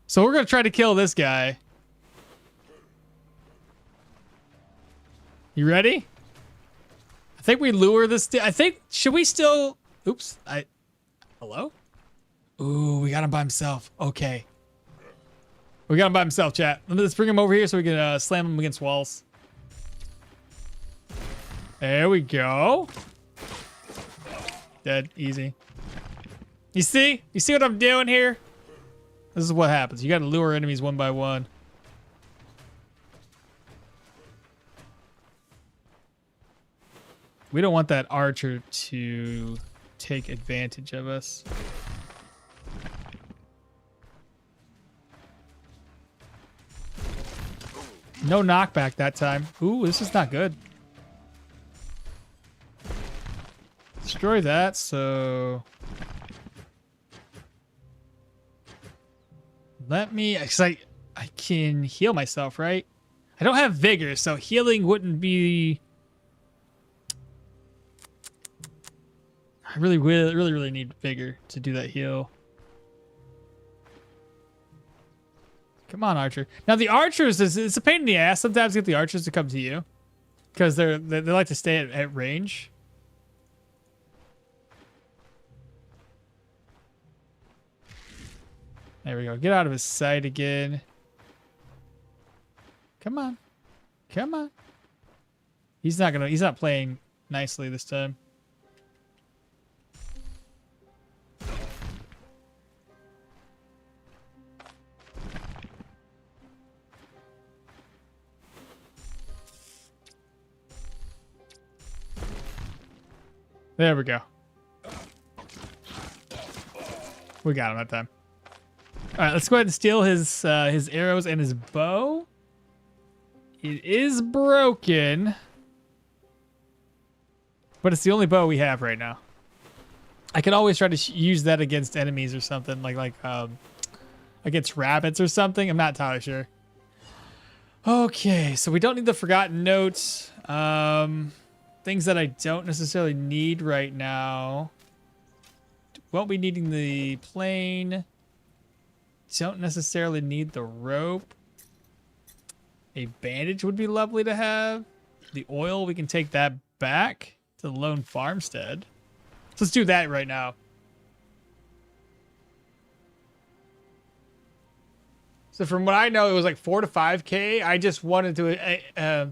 So we're gonna try to kill this guy. You ready? I think we lure this. Should we still? Oops. Hello? Ooh, we got him by himself. Okay. We got him by himself, chat. Let's bring him over here so we can slam him against walls. There we go. Dead. Easy. You see? You see what I'm doing here? This is what happens. You gotta lure enemies one by one. We don't want that archer to take advantage of us. No knockback that time. Ooh, this is not good. Destroy that, so... Let me... Cause I can heal myself, right? I don't have vigor, so healing wouldn't be... I really need vigor to do that heal. Come on, archer. Now the archers it's a pain in the ass. Sometimes get the archers to come to you because they like to stay at range. There we go. Get out of his sight again. Come on. Come on. He's not playing nicely this time. There we go. We got him that time. All right, let's go ahead and steal his arrows and his bow. It is broken. But it's the only bow we have right now. I can always try to use that against enemies or something. Like against rabbits or something. I'm not entirely sure. Okay, so we don't need the forgotten notes. Things that I don't necessarily need right now. Won't be needing the plane. Don't necessarily need the rope. A bandage would be lovely to have. The oil, we can take that back to the lone farmstead. So let's do that right now. So from what I know, it was like 4 to 5K. I just wanted to,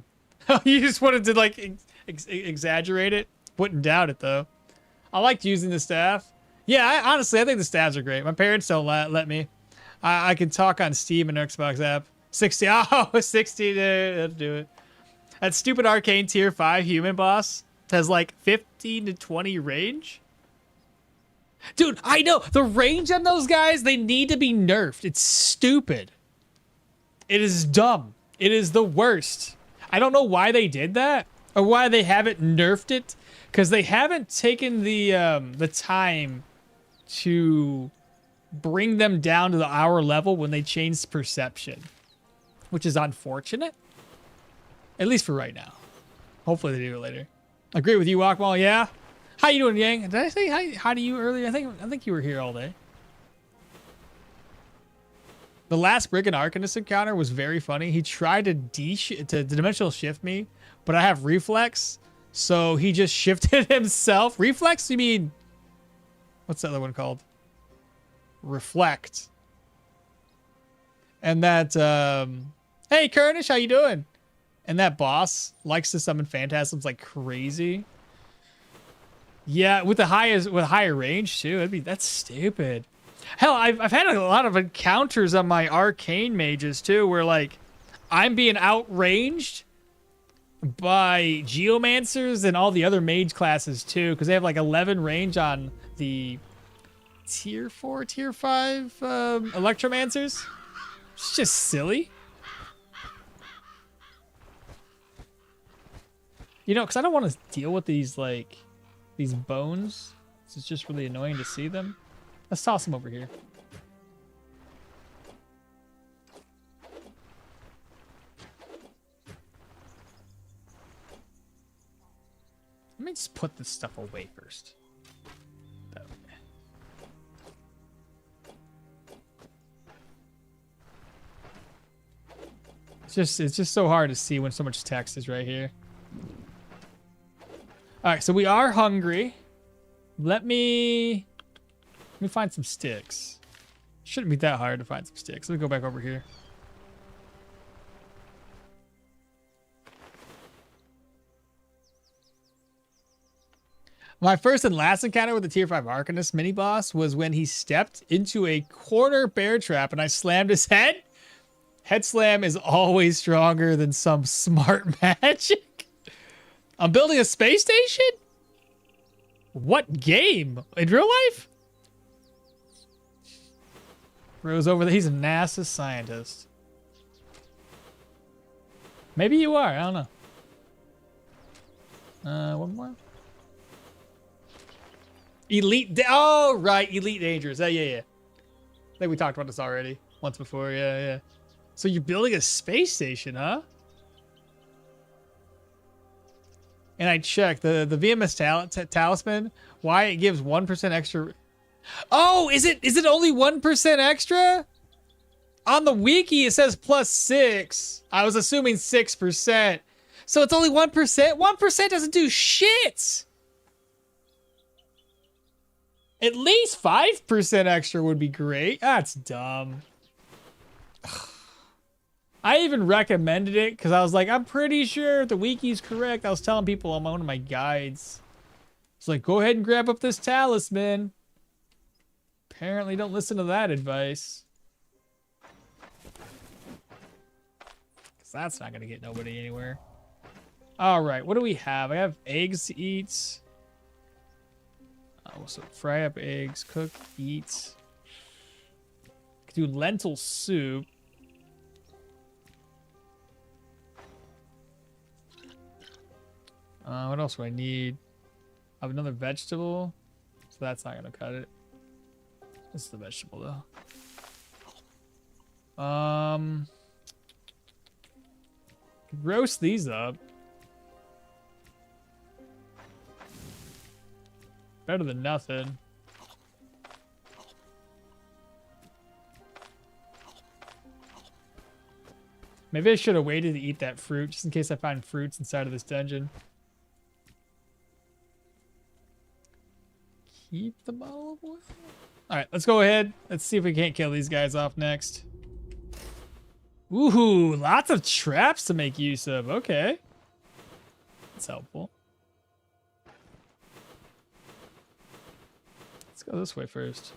you just wanted to like exaggerate it. Wouldn't doubt it though. I liked using the staff. Yeah, honestly, I think the staffs are great. My parents don't let me. I can talk on Steam and Xbox app. 60, oh, 60 to do it. That stupid arcane tier 5 human boss has like 15 to 20 range. Dude, I know the range on those guys, they need to be nerfed. It's stupid. It is dumb. It is the worst. I don't know why they did that or why they haven't nerfed it, because they haven't taken the time to bring them down to our level when they changed perception, which is unfortunate. At least for right now. Hopefully they do it later. Agree with you, okmall. Yeah. How you doing, Yang? Did I say hi to you earlier? I think you were here all day. The last Brigand Arcanist encounter was very funny. He tried to dimensional shift me, but I have reflex, so he just shifted himself. Reflex? You mean what's the other one called? Reflect. And that hey Kurnish, how you doing? And that boss likes to summon phantasms like crazy. Yeah, with higher range too. That's stupid. Hell, I've had a lot of encounters on my arcane mages too, where like I'm being outranged by geomancers and all the other mage classes too, because they have like 11 range on the tier 4, tier 5 electromancers. It's just silly. You know, because I don't want to deal with these like these bones. It's just really annoying to see them. Let's toss them over here. Let me just put this stuff away first. That way. It's just so hard to see when so much text is right here. All right, so we are hungry. Let me find some sticks. Shouldn't be that hard to find some sticks. Let me go back over here. My first and last encounter with the tier 5 Arcanist mini boss was when he stepped into a corner bear trap and I slammed his head. Head slam is always stronger than some smart magic. I'm building a space station? What game? In real life? Rose over there. He's a NASA scientist. Maybe you are. I don't know. One more. Elite. Oh, right. Elite Dangerous. Yeah. I think we talked about this already once before. Yeah. So you're building a space station, huh? And I checked the VMS talisman. Why it gives 1% extra? Oh, is it only 1% extra? On the wiki it says +6. I was assuming 6%. So it's only 1%. 1% doesn't do shit. At least 5% extra would be great. That's dumb. I even recommended it because I was like, I'm pretty sure the wiki's correct. I was telling people on one of my guides. It's like, go ahead and grab up this talisman. Apparently don't listen to that advice. Because that's not going to get nobody anywhere. All right, what do we have? I have eggs to eat. Oh, so fry up eggs, cook, eat. Do lentil soup. What else do I need? I have another vegetable, so that's not gonna cut it. This is the vegetable though. Roast these up. Better than nothing. Maybe I should have waited to eat that fruit, just in case I find fruits inside of this dungeon. Keep the bottle of oil. Alright, let's go ahead. Let's see if we can't kill these guys off next. Ooh, lots of traps to make use of. Okay. That's helpful. Let's go this way first.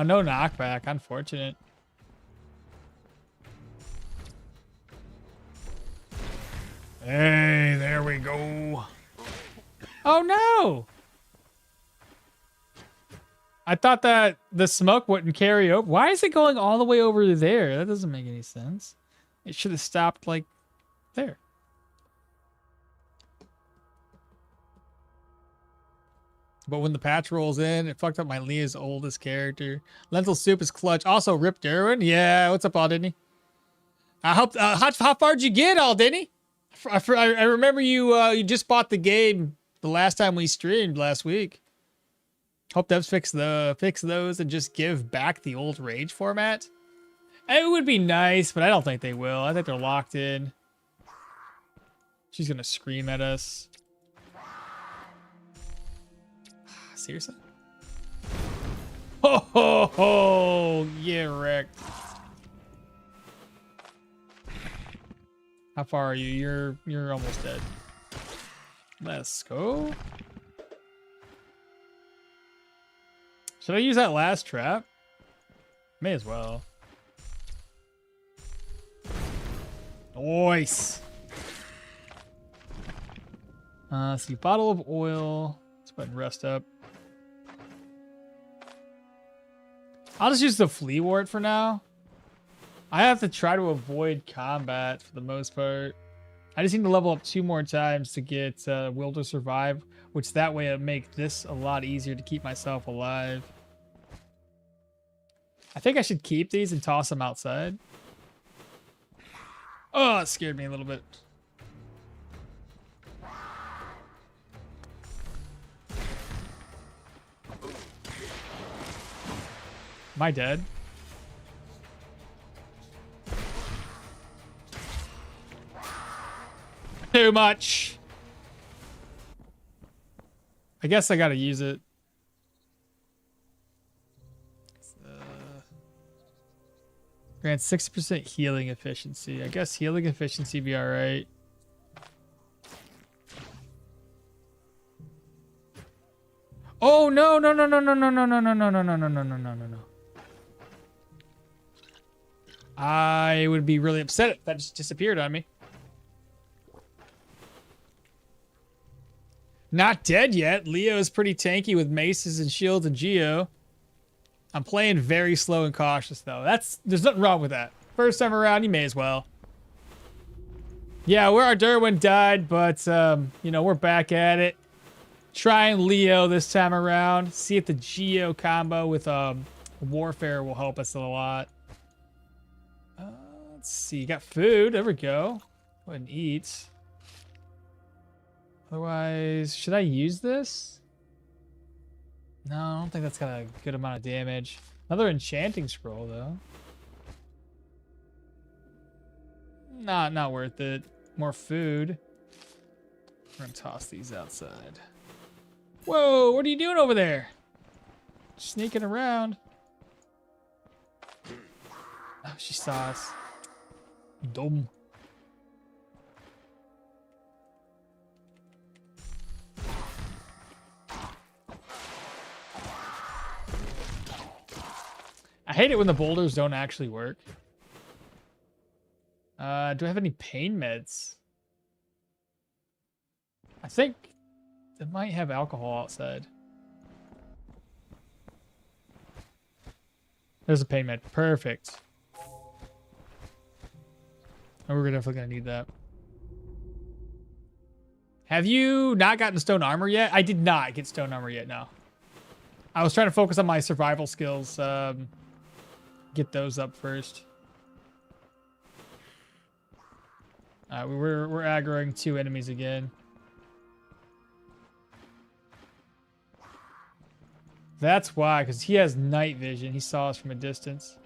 No knockback. Unfortunate. Hey, there we go. Oh no! I thought that the smoke wouldn't carry over. Why is it going all the way over there? That doesn't make any sense. It should have stopped like there. But when the patch rolls in, it fucked up my Leah's oldest character. Lentil soup is clutch. Also, Rip Dirwin. Yeah, what's up, Aldini? I hope. How far did you get, Aldini? I remember you just bought the game the last time we streamed last week. Hope devs fix those and just give back the old rage format. It would be nice, but I don't think they will. I think they're locked in. She's gonna scream at us. Seriously? Ho ho ho! Yeah, wrecked. How far are you? You're almost dead. Let's go. Should I use that last trap? May as well. Nice. See, bottle of oil. Let's go ahead and rest up. I'll just use the flea wart for now. I have to try to avoid combat for the most part. I just need to level up 2 more times to get Will to Survive, which that way it'll make this a lot easier to keep myself alive. I think I should keep these and toss them outside. Oh, it scared me a little bit. Am I dead? Too much. I guess I gotta use it. Grants 60% healing efficiency. I guess healing efficiency be alright. Oh no no no no no no no no no no no no no no no no no no. I would be really upset if that just disappeared on me. Not dead yet. Leo is pretty tanky with maces and shields and Geo. I'm playing very slow and cautious though. There's nothing wrong with that. First time around, you may as well. Yeah, where our Dirwin died, but you know, we're back at it. Trying Leo this time around. See if the Geo combo with Warfare will help us a lot. Let's see, got food. There we go. Go ahead and eat. Otherwise, should I use this? No, I don't think that's got a good amount of damage. Another enchanting scroll, though. Not worth it. More food. We're gonna toss these outside. Whoa, what are you doing over there? Sneaking around. Oh, she saw us. Dumb. I hate it when the boulders don't actually work. Do I have any pain meds? I think They might have alcohol outside. There's a pain med. Perfect. And we're definitely gonna need that. Have you not gotten stone armor yet? I did not get stone armor yet, no. I was trying to focus on my survival skills. Get those up first. We're aggroing 2 enemies again. That's why, because he has night vision. He saw us from a distance.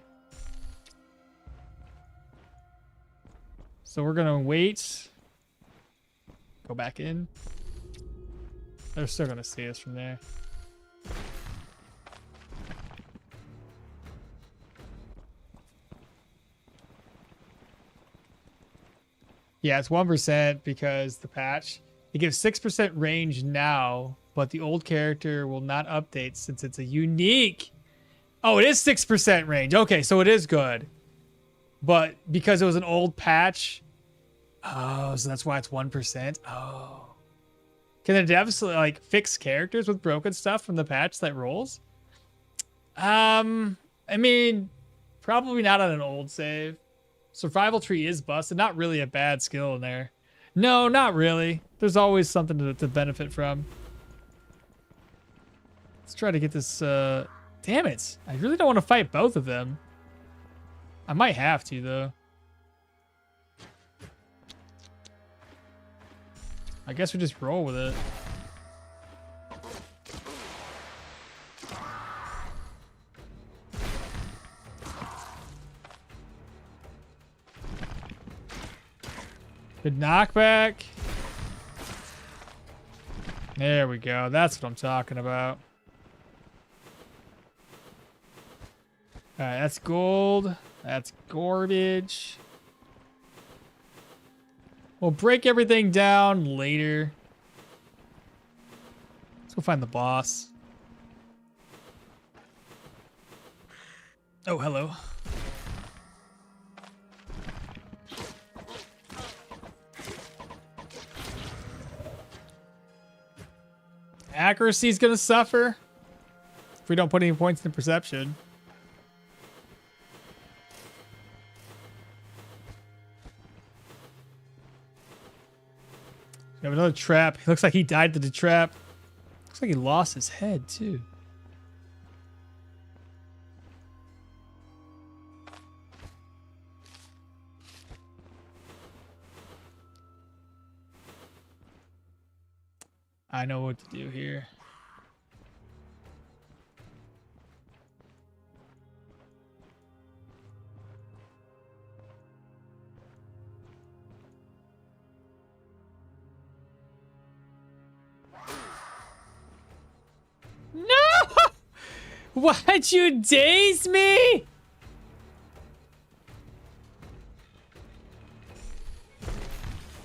So we're gonna wait. Go back in. They're still gonna see us from there. Yeah, it's 1% because the patch. It gives 6% range now, but the old character will not update since it's a unique. Oh, it is 6% range. Okay, so it is good. But because it was an old patch. Oh, so that's why it's 1%. Oh. Can the devs like fix characters with broken stuff from the patch that rolls? I mean, probably not on an old save. Survival tree is busted. Not really a bad skill in there. No, not really. There's always something to benefit from. Let's try to get this. Damn it. I really don't want to fight both of them. I might have to, though. I guess we just roll with it. Good knockback. There we go. That's what I'm talking about. Alright, that's gold. That's garbage. We'll break everything down later. Let's go find the boss. Oh, hello. Accuracy's gonna suffer if we don't put any points in perception. We have another trap. Looks like he died to the trap. Looks like he lost his head too. I know what to do here. No! Why'd you daze me?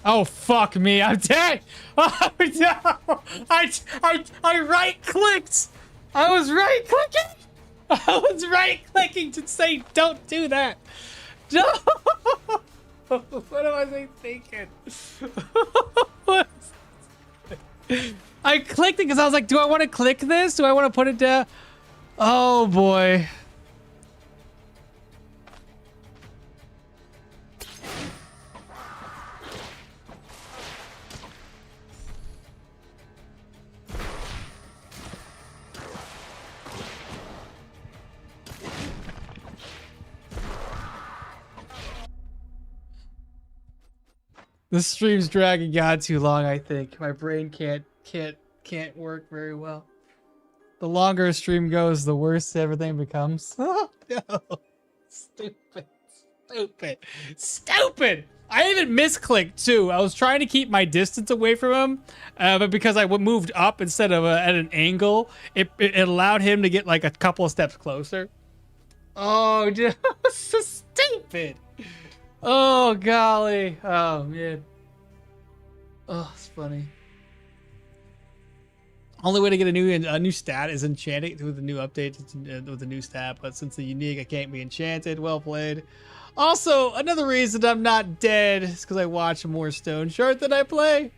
Oh, fuck me. I'm dead. Oh, no. I right-clicked. I was right-clicking. I was right-clicking to say, don't do that. No. What am I thinking? I clicked it because I was like, do I want to click this? Do I want to put it down? Oh, boy. This stream's dragging on too long, I think. My brain can't work very well. The longer a stream goes, the worse everything becomes. Oh, no. Stupid. Stupid. Stupid! I even misclicked too. I was trying to keep my distance away from him, but because I moved up instead of at an angle, it allowed him to get like a couple of steps closer. Oh, dude, so stupid. Oh, golly. Oh, man. Oh, it's funny. Only way to get a new stat is enchanting with the new update with the new stat, but since the unique, I can't be enchanted. Well played. Also, another reason I'm not dead is because I watch more Stoneshard than I play.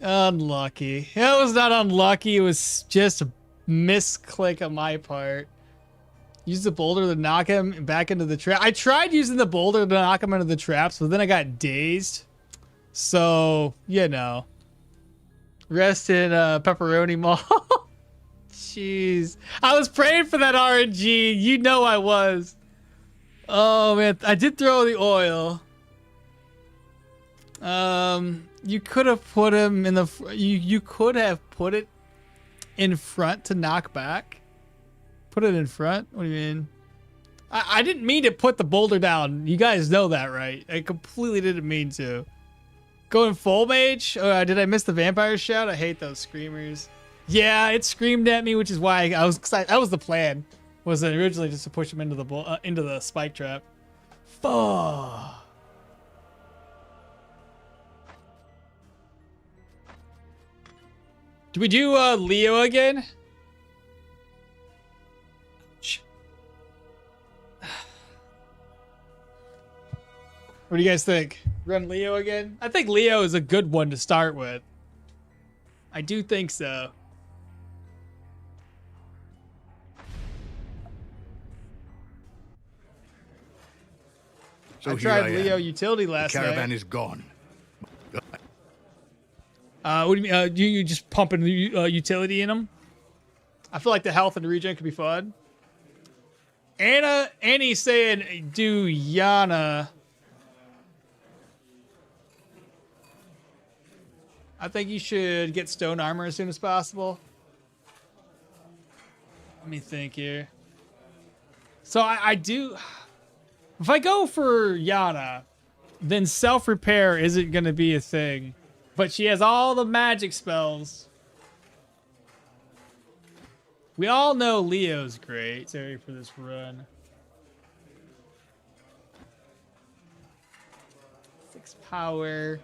Unlucky. It was not unlucky. It was just a misclick on my part. Use the boulder to knock him back into the trap. I tried using the boulder to knock him into the traps, but then I got dazed. So, you know. Rest in Pepperoni Mall. Jeez. I was praying for that RNG. You know I was. Oh, man. I did throw the oil. You could have put him in the... You could have put it in front to knock back. Put it in front? What do you mean? I didn't mean to put the boulder down. You guys know that, right? I completely didn't mean to. Going full mage? Did I miss the vampire shout? I hate those screamers. Yeah, it screamed at me, which is why that was the plan. Was originally just to push him into the spike trap. Fuck. Do we do Leo again? What do you guys think? Run Leo again? I think Leo is a good one to start with. I do think so. I tried Leo utility last night. The caravan is gone. What do you mean? You just pumping utility in them? I feel like the health and the regen could be fun. Annie's saying do Yana. I think you should get stone armor as soon as possible. Let me think here. So I do... If I go for Yana, then self-repair isn't going to be a thing. But she has all the magic spells. We all know Leo's great. Sorry for this run. 6 power.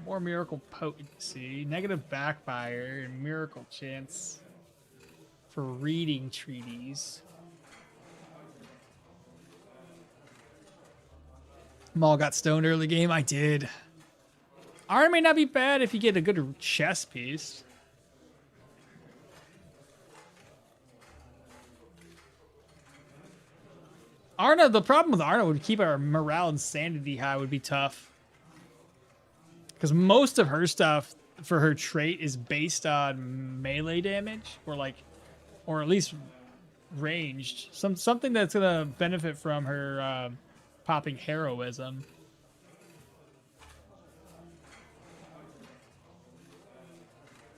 More miracle potency, negative backfire, and miracle chance for reading treaties. Maul got stoned early game. I did. Iron may not be bad if you get a good chess piece. Arna, the problem with Arna would keep our morale and sanity high would be tough. Because most of her stuff for her trait is based on melee damage, or at least ranged. Something that's gonna benefit from her popping heroism.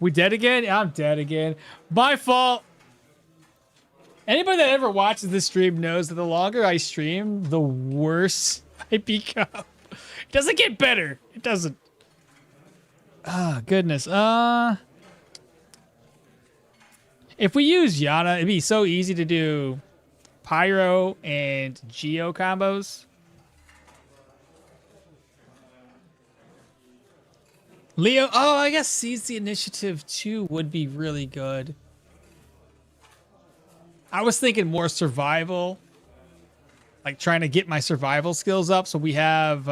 We dead again? Yeah, I'm dead again. My fault. Anybody that ever watches this stream knows that the longer I stream, the worse I become. It doesn't get better. It doesn't. Ah, goodness. If we use Yana, it'd be so easy to do Pyro and Geo combos. Leo, oh, I guess Seize the Initiative too would be really good. I was thinking more survival. Like trying to get my survival skills up so we have...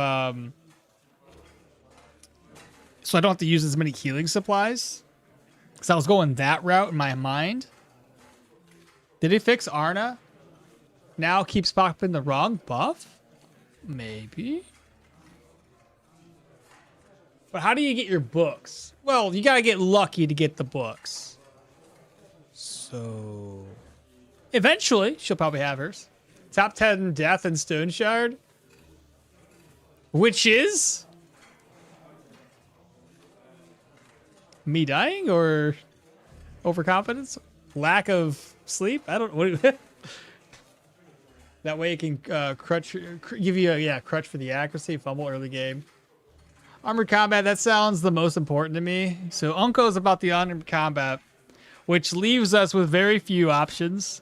so I don't have to use as many healing supplies. Because I was going that route in my mind. Did it fix Arna? Now keeps popping the wrong buff? Maybe. But how do you get your books? Well, you gotta get lucky to get the books. So... eventually, she'll probably have hers. Top 10 Death and Stoneshard. Which is... me dying or overconfidence? Lack of sleep? I don't know. That way it can crutch, give you a crutch for the accuracy, fumble early game. Armored combat, that sounds the most important to me. So Unko is about the armored combat, which leaves us with very few options.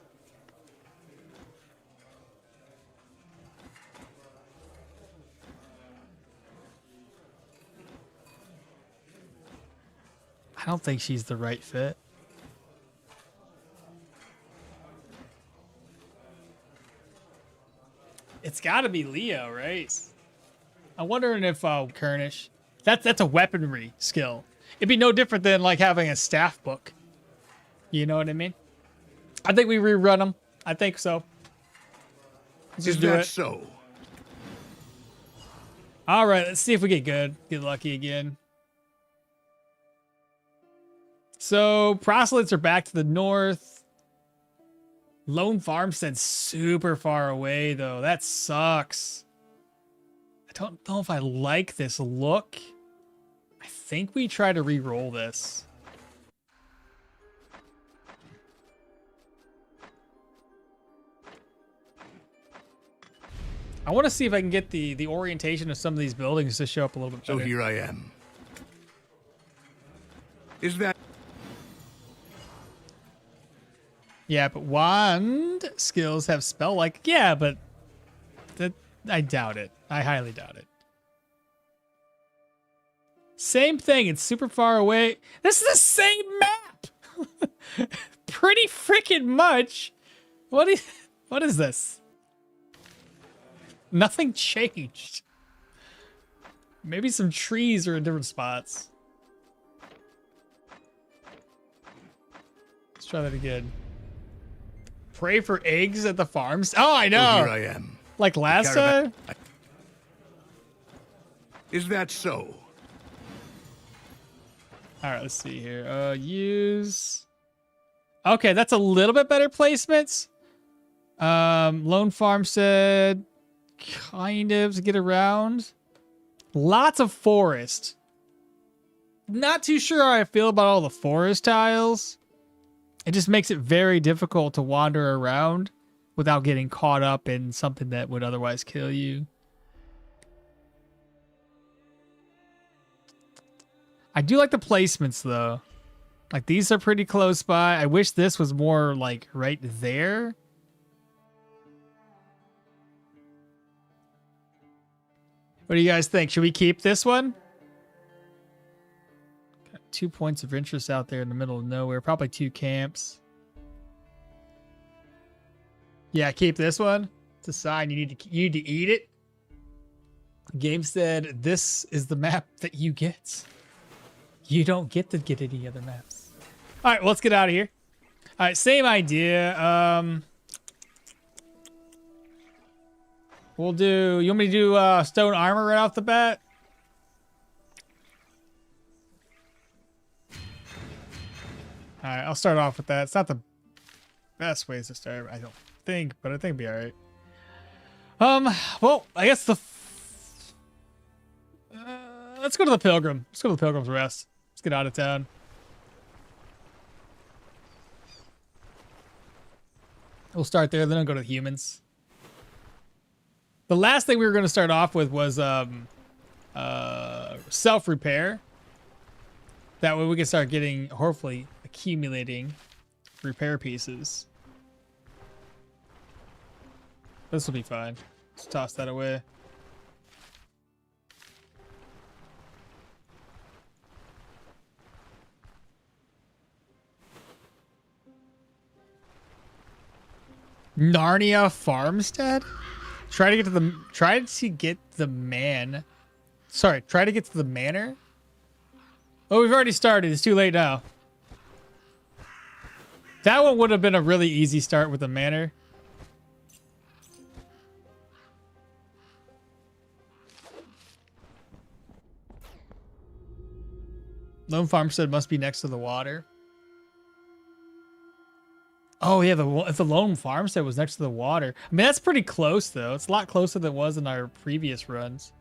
I don't think she's the right fit. It's got to be Leo, right? I'm wondering if Kernish. That's a weaponry skill. It'd be no different than like having a staff book. You know what I mean? I think we rerun them. I think so. Let's Is just do that it. so? All right, let's see if we get good. Get lucky again. So proselytes are back to the north. Lone Farmstead's super far away, though. That sucks. I don't know if I like this look. I think we try to re-roll this. I want to see if I can get the orientation of some of these buildings to show up a little bit better. So here I am. Is that... Yeah, but wand skills have spell like... Yeah, but that I doubt it. I highly doubt it. Same thing. It's super far away. This is the same map. Pretty freaking much. What is this? Nothing changed. Maybe some trees are in different spots. Let's try that again. Pray for eggs at the farms. Oh, I know. So here I am. Like last time? Is that so? All right, let's see here. Use. Okay, that's a little bit better placements. Lone Farmstead, kind of to get around. Lots of forest. Not too sure how I feel about all the forest tiles. It just makes it very difficult to wander around without getting caught up in something that would otherwise kill you. I do like the placements though. Like these are pretty close by. I wish this was more like right there. What do you guys think? Should we keep this one? Got 2 points of interest out there in the middle of nowhere. Probably 2 camps. Yeah, keep this one. It's a sign you need to eat it. The game said this is the map that you get. You don't get to get any other maps. All right, well, let's get out of here. All right, same idea. We'll do... You want me to do stone armor right off the bat? All right, I'll start off with that. It's not the best ways to start, I don't think, but I think it'll be all right. Well, I guess the... let's go to the Pilgrim. Let's go to the Pilgrim's Rest. Let's get out of town. We'll start there, then I'll go to the humans. The last thing we were going to start off with was self-repair. That way we can start getting, hopefully, accumulating repair pieces. This will be fine. Let's toss that away. Narnia Farmstead? Try to get to the manor. Oh, we've already started. It's too late now. That one would have been a really easy start with the manor. Lone Farmstead must be next to the water. Oh yeah, if the Lone Farmstead was next to the water. I mean, that's pretty close though. It's a lot closer than it was in our previous runs.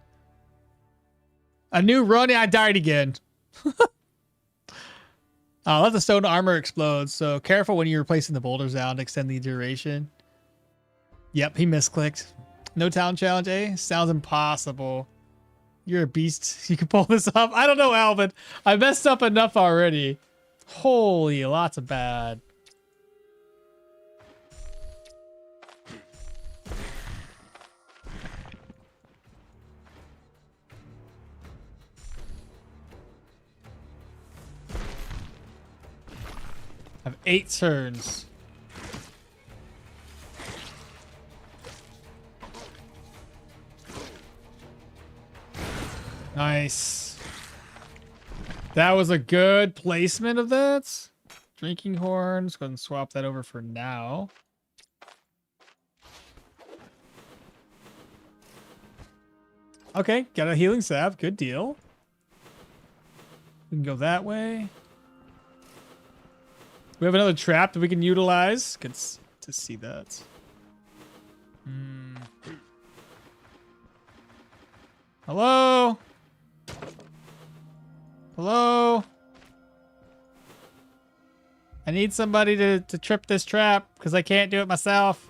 A new run, I died again. Let the stone armor explode. So careful when you're replacing the boulders down to extend the duration. Yep, he misclicked. No town challenge, eh? Sounds impossible. You're a beast. You can pull this off. I don't know, Alvin. I messed up enough already. Holy, lots of bad. I have 8 turns. Nice. That was a good placement of that. Drinking horns. Go ahead and swap that over for now. Okay, got a healing salve. Good deal. We can go that way. We have another trap that we can utilize. Good to see that. Hello? Hello? I need somebody to trip this trap because I can't do it myself.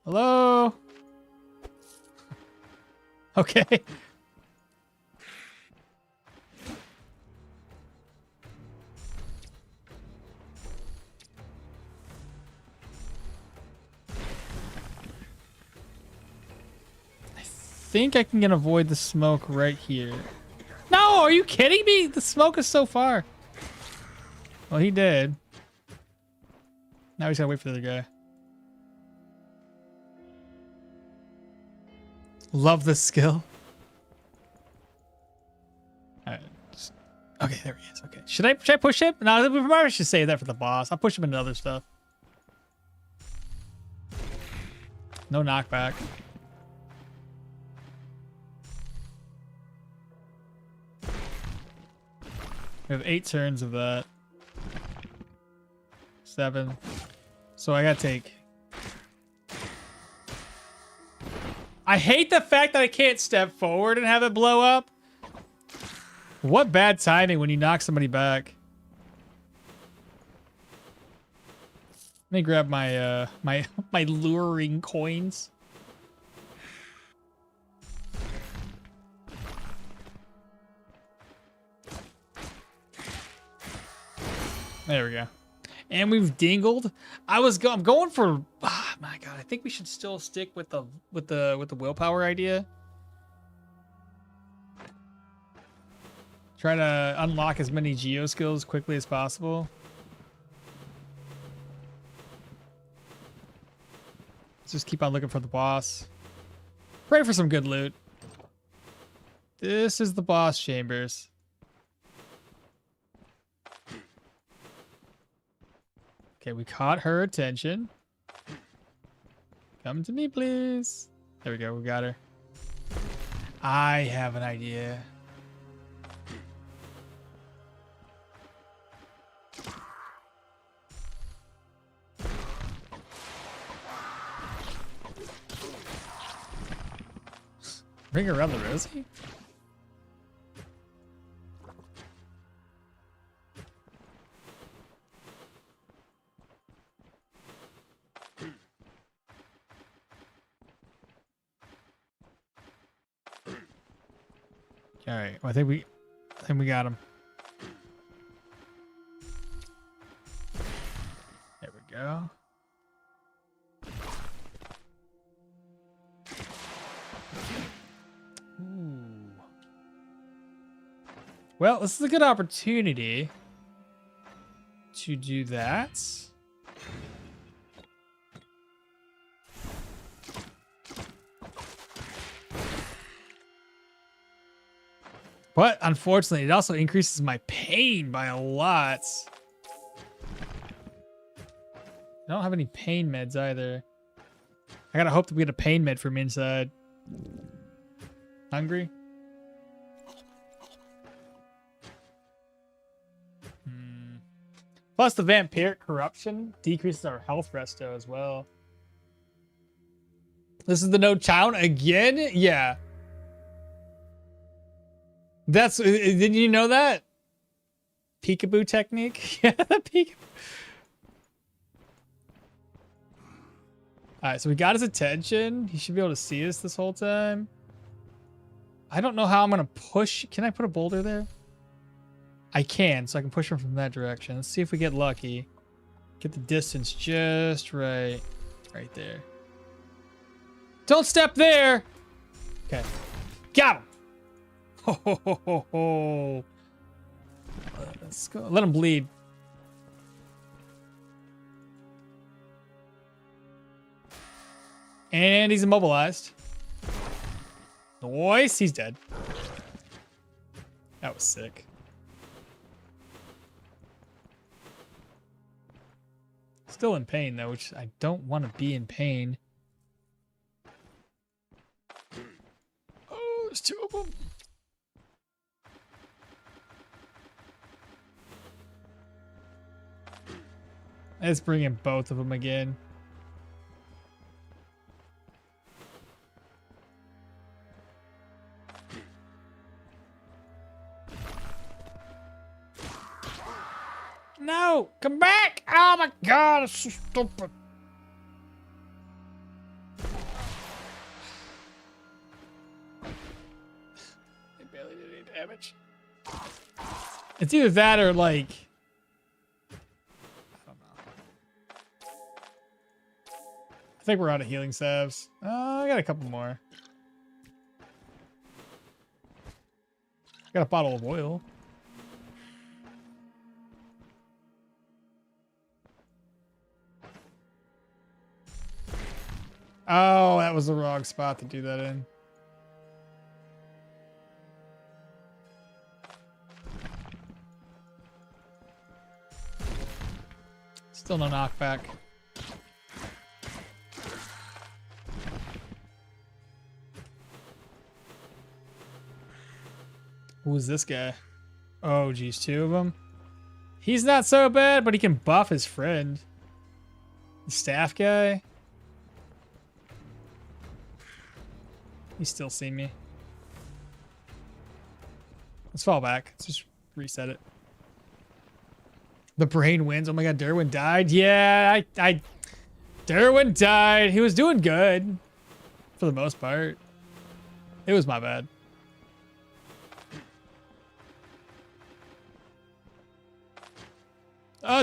Hello? Okay. I think I can avoid the smoke right here. No, are you kidding me? The smoke is so far. Well, he did. Now he's gotta wait for the other guy. Love the skill. Alright. Okay, there he is. Okay. Should I push him? No, we probably should save that for the boss. I'll push him into other stuff. No knockback. We have 8 turns of that. 7. So I gotta take... I hate the fact that I can't step forward and have it blow up. What bad timing when you knock somebody back. Let me grab my my luring coins. There we go. And we've dingled. I'm going for. Oh my god! I think we should still stick with the willpower idea. Try to unlock as many geo skills quickly as possible. Let's just keep on looking for the boss. Pray for some good loot. This is the boss chambers. Okay, we caught her attention. Come to me, please. There we go, we got her. I have an idea. Bring her around the rosy? All right, well, I think we got him. There we go. Ooh. Well, this is a good opportunity to do that. But unfortunately, it also increases my pain by a lot. I don't have any pain meds either. I gotta hope that we get a pain med from inside. Hungry? Plus the vampiric corruption decreases our health resto as well. This is the no town again? Yeah. That's, didn't you know that? Peekaboo technique? Yeah, the peekaboo. Alright, so we got his attention. He should be able to see us this whole time. I don't know how I'm gonna push. Can I put a boulder there? I can, so I can push him from that direction. Let's see if we get lucky. Get the distance just right. Right there. Don't step there! Okay. Got him! Ho, ho, ho, ho, ho. Let's go. Let him bleed. And he's immobilized. Nice, he's dead. That was sick. Still in pain though, which I don't want to be in pain. Oh, there's two of them. Let's bring in both of them again. No! Come back! Oh my god, it's so stupid. They barely did any damage. It's either that or like... I don't know. I think we're out of healing salves. I got a couple more. Got a bottle of oil. Oh, that was the wrong spot to do that in. Still no knockback. Who's this guy? Oh, geez, two of them. He's not so bad, but he can buff his friend. The staff guy. He's still seeing me. Let's fall back. Let's just reset it. The brain wins. Oh my god, Dirwin died. Yeah, Dirwin died. He was doing good for the most part. It was my bad.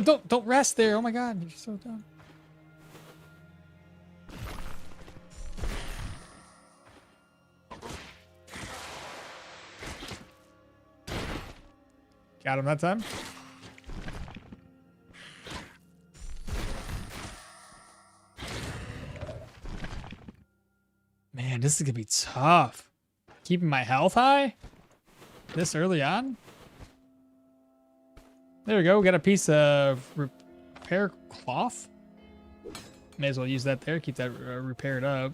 Don't rest there. Oh my god, you're so dumb. Got him that time. Man, this is gonna be tough. Keeping my health high this early on. There we go. We got a piece of repair cloth. May as well use that there. Keep that repaired up.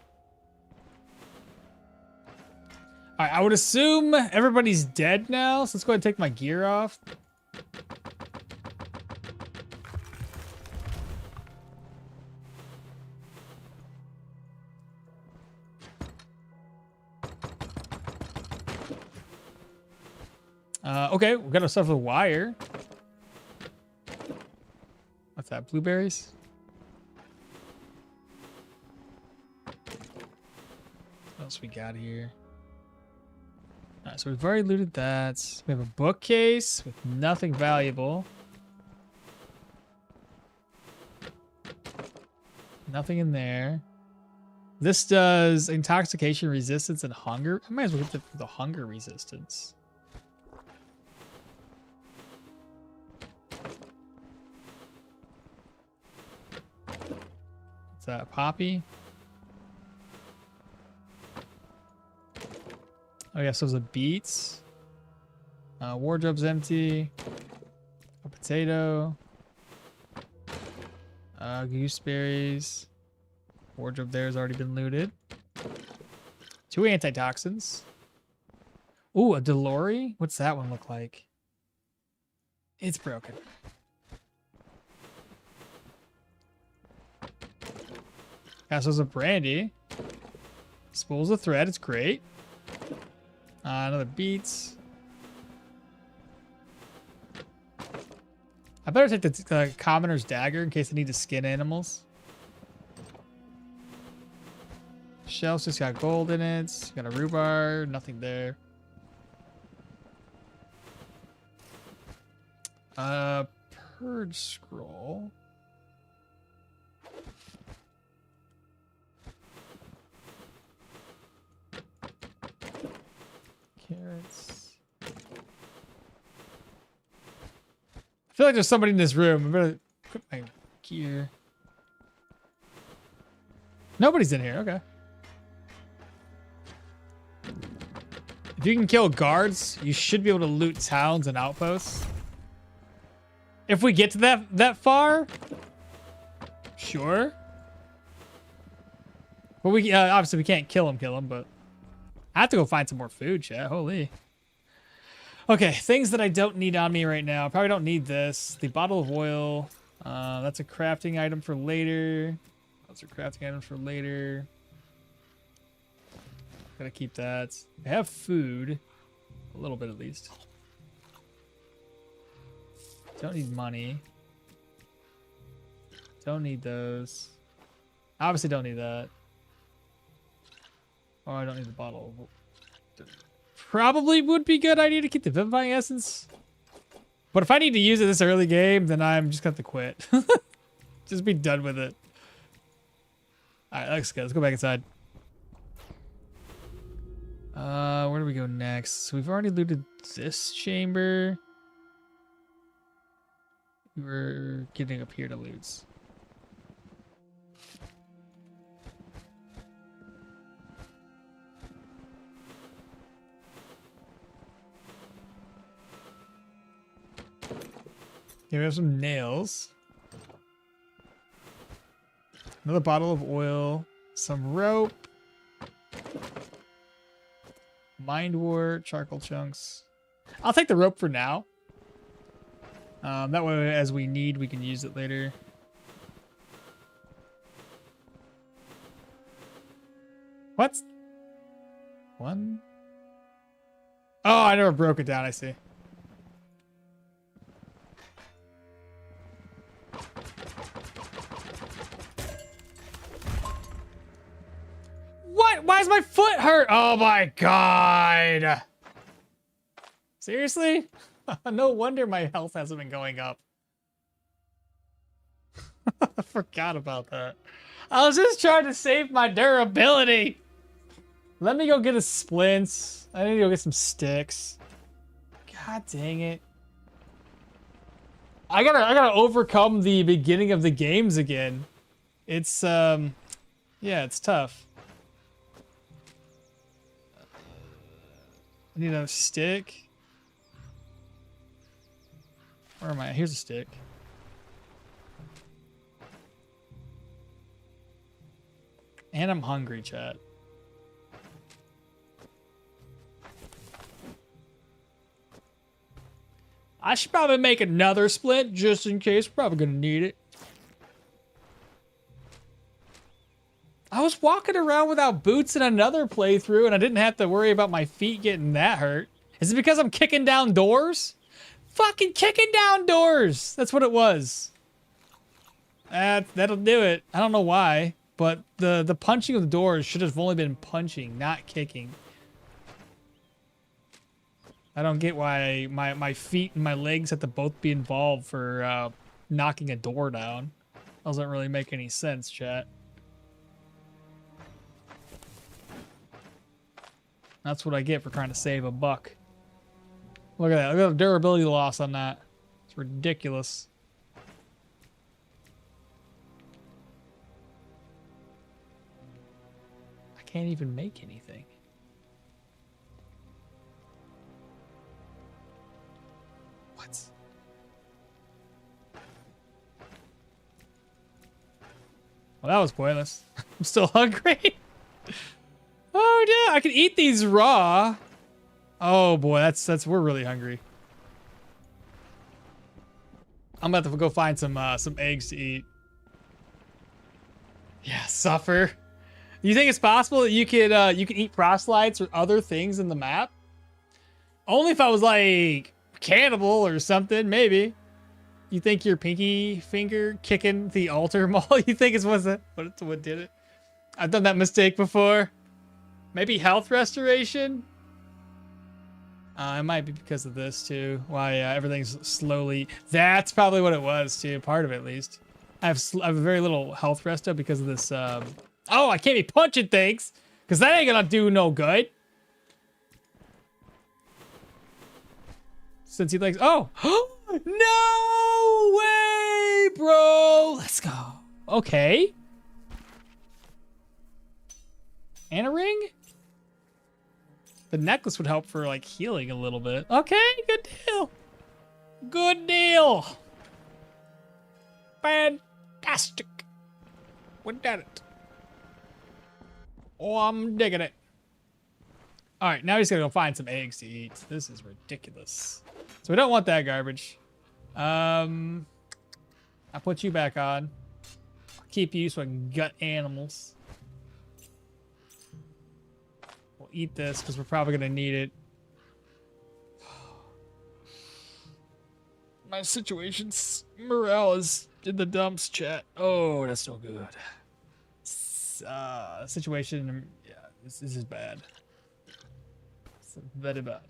All right, I would assume everybody's dead now, so let's go ahead and take my gear off. Okay, we got ourselves a wire. What's that? Blueberries? What else we got here? All right, so we've already looted that. We have a bookcase with nothing valuable. Nothing in there. This does intoxication resistance and hunger. I might as well get the hunger resistance. What's that? Poppy? Oh yeah, so those are beets. Wardrobe's empty. A potato. Gooseberries. Wardrobe there has already been looted. 2 antitoxins. Ooh, a Delori? What's that one look like? It's broken. Castles of Brandy. Spools of thread, it's great. Another beets. I better take the commoner's dagger in case I need to skin animals. Shelf's just got gold in it. Got a rhubarb, nothing there. Purge scroll. Carrots. I feel like there's somebody in this room. I'm gonna put my gear. Nobody's in here. Okay. If you can kill guards, you should be able to loot towns and outposts. If we get to that far, sure. Well, we obviously we can't kill him, but I have to go find some more food, chat. Holy. Okay, things that I don't need on me right now. Probably don't need this. The bottle of oil. That's a crafting item for later. Those are crafting items for later. Gotta keep that. I have food. A little bit at least. Don't need money. Don't need those. Obviously don't need that. Oh, I don't need the bottle. Probably would be good idea to keep the vivifying essence. But if I need to use it this early game, then I'm just going to quit. Just be done with it. Alright, let's go. Let's go back inside. Where do we go next? So we've already looted this chamber. We're getting up here to loot. Here we have some nails. Another bottle of oil. Some rope. Mind wart, charcoal chunks. I'll take the rope for now. That way, as we need, we can use it later. What? One? Oh, I never broke it down, I see. What? Why is my foot hurt? Oh my god. Seriously? No wonder my health hasn't been going up. I forgot about that. I was just trying to save my durability. Let me go get a splint. I need to go get some sticks. God dang it. I gotta overcome the beginning of the games again. It's yeah, it's tough. I need a stick. Where am I? Here's a stick. And I'm hungry, chat. I should probably make another splint just in case. Probably gonna need it. I was walking around without boots in another playthrough and I didn't have to worry about my feet getting that hurt. Is it because I'm kicking down doors? Fucking kicking down doors! That's what it was. That'll do it. I don't know why, but the punching of the doors should have only been punching, not kicking. I don't get why my feet and my legs have to both be involved for knocking a door down. Doesn't really make any sense, chat. That's what I get for trying to save a buck. Look at that. Look at the durability loss on that. It's ridiculous. I can't even make anything. What? Well, that was pointless. I'm still hungry. Oh, yeah. I can eat these raw. Oh boy, we're really hungry. I'm about to go find some eggs to eat. Yeah, suffer. You think it's possible that you could eat proselytes or other things in the map? Only if I was like cannibal or something, maybe. You think your pinky finger kicking the altar mall? You think it's what did it? I've done that mistake before. Maybe health restoration. It might be because of this too. Why everything's slowly. That's probably what it was too. Part of it, at least. I have very little health resto because of this. Oh, I can't be punching things because that ain't gonna do no good. Since he likes. Oh, no way, bro. Let's go. Okay. And a ring? The necklace would help for like healing a little bit. Okay, good deal. Good deal. Fantastic. We did it. Oh, I'm digging it. All right, now we just gotta go find some eggs to eat. This is ridiculous. So we don't want that garbage. I'll put you back on. I'll keep you so I can gut animals. We'll eat this because we're probably gonna need it. My situation's morale is in the dumps, chat. Oh, that's no good. Situation, yeah, this is bad. It's very bad.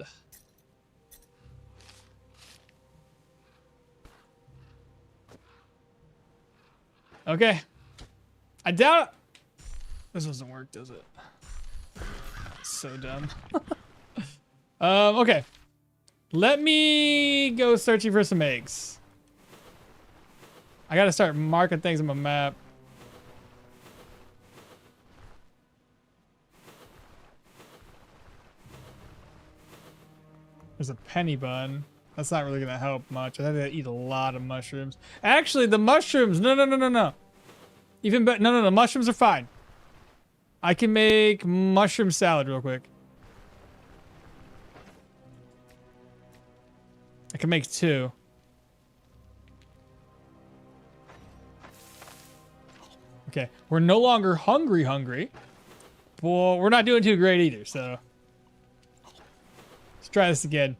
Okay. I doubt this doesn't work, does it? So dumb. Okay. Let me go searching for some eggs. I gotta start marking things on my map. There's a penny bun. That's not really gonna help much. I have to eat a lot of mushrooms. Actually, the mushrooms. No. Even better. No. The mushrooms are fine. I can make mushroom salad real quick. I can make 2. Okay, we're no longer hungry. Well, we're not doing too great either, so. Let's try this again.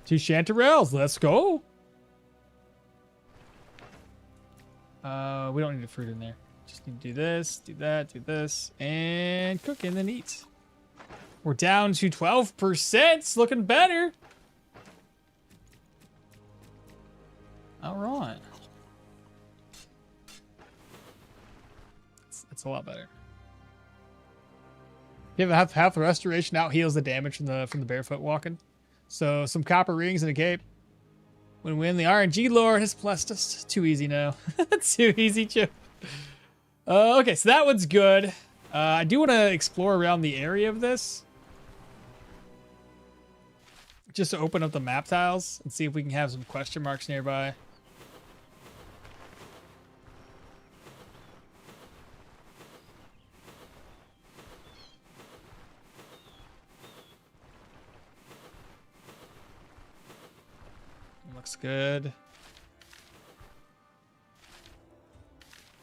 2 chanterelles, let's go. We don't need the fruit in there. Just need to do this, do that, do this, and cook and then eat. We're down to 12%. It's looking better. All right. It's a lot better. You have half the restoration out heals the damage from the barefoot walking. So some copper rings and a cape. Win-win. The RNG lore has blessed us. Too easy now. Too easy, Chip. Okay, so that one's good. I do want to explore around the area of this. Just to open up the map tiles and see if we can have some question marks nearby. Looks good.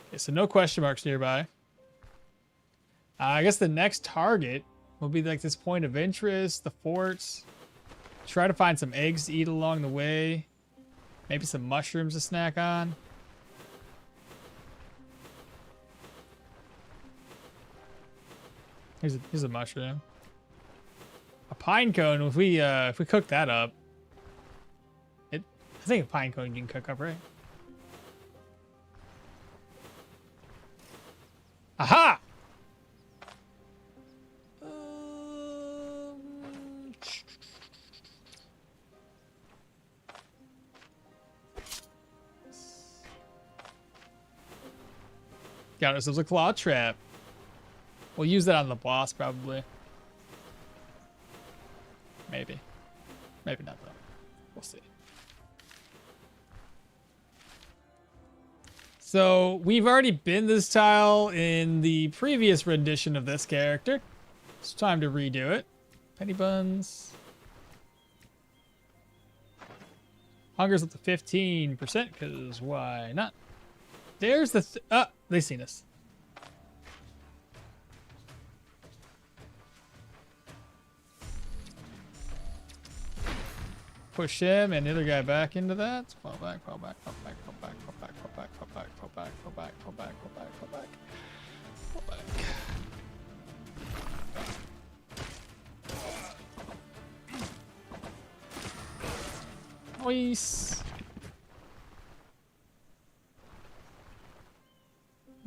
Okay, so no question marks nearby. I guess the next target will be like this point of interest, the forts. Try to find some eggs to eat along the way. Maybe some mushrooms to snack on. Here's a mushroom. A pine cone. If we cook that up, I think a pine cone you can cook up, right? Aha! Got ourselves a claw trap. We'll use that on the boss, probably. Maybe. Maybe not, though. We'll see. So, we've already been this tile in the previous rendition of this character. It's time to redo it. Penny buns. Hunger's up to 15%, because why not? There's the they seen us. Push him and the other guy back into that. Fall back, fall back, fall back, fall back, fall back, fall back, fall back, fall back, fall back, fall back, fall back, fall back, fall back. Nice.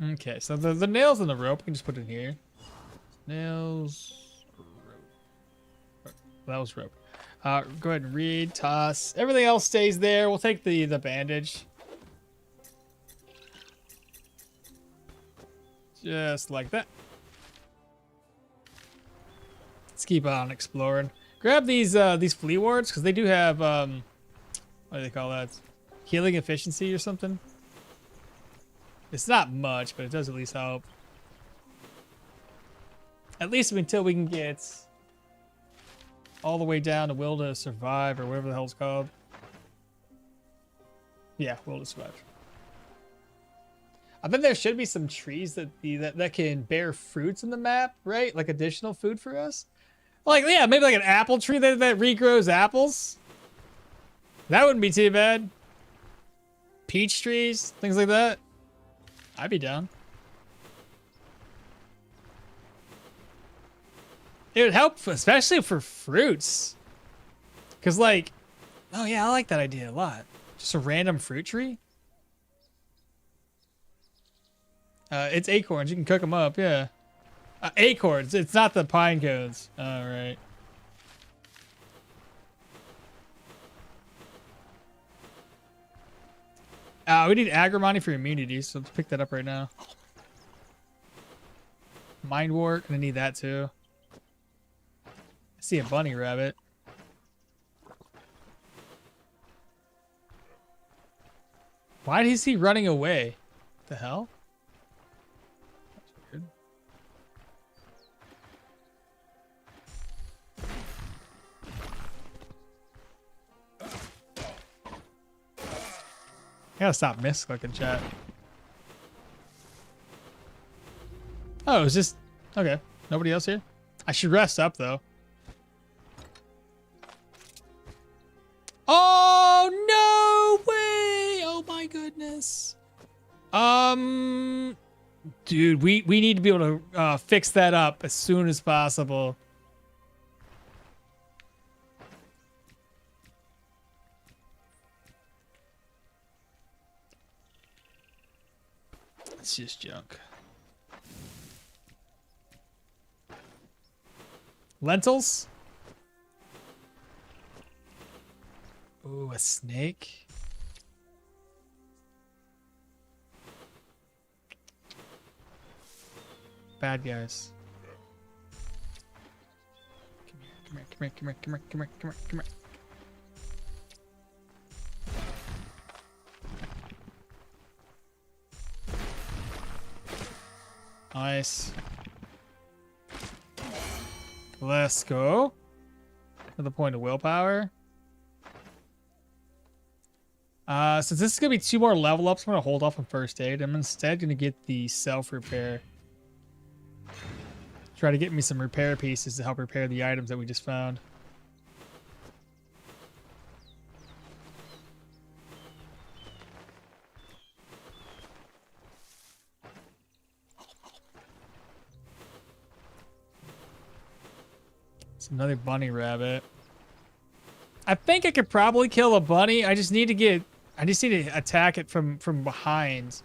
Okay, so the nails and the rope, we can just put in here. Nails, rope. That was rope. Go ahead and read, toss. Everything else stays there. We'll take the bandage. Just like that. Let's keep on exploring. Grab these flea wards because they do have what do they call that? Healing efficiency or something. It's not much, but it does at least help. At least until we can get all the way down to Will to Survive or whatever the hell it's called. Yeah, Will to Survive. I bet there should be some trees that can bear fruits in the map, right? Like additional food for us. Like, yeah, maybe like an apple tree that regrows apples. That wouldn't be too bad. Peach trees, things like that. I'd be down. It would help, especially for fruits. Because, like, oh yeah, I like that idea a lot. Just a random fruit tree. It's acorns. You can cook them up, yeah. Acorns. It's not the pine cones. All right. We need agrimony for immunity, so let's pick that up right now. Mind wart. Gonna need that too. I see a bunny rabbit. Why is he running away? What the hell? That's weird. I gotta stop misclicking chat. Oh, it was just okay. Nobody else here? I should rest up though. Oh no way! Oh my goodness. Dude, we need to be able to fix that up as soon as possible. It's just junk. Lentils? Ooh, a snake. Bad guys. Come here. Nice. Let's go. To the point of willpower. Since this is gonna be 2 more level ups, I'm gonna hold off on first aid. I'm instead gonna get the self-repair. Try to get me some repair pieces to help repair the items that we just found. It's another bunny rabbit. I think I could probably kill a bunny. I just need to attack it from behind.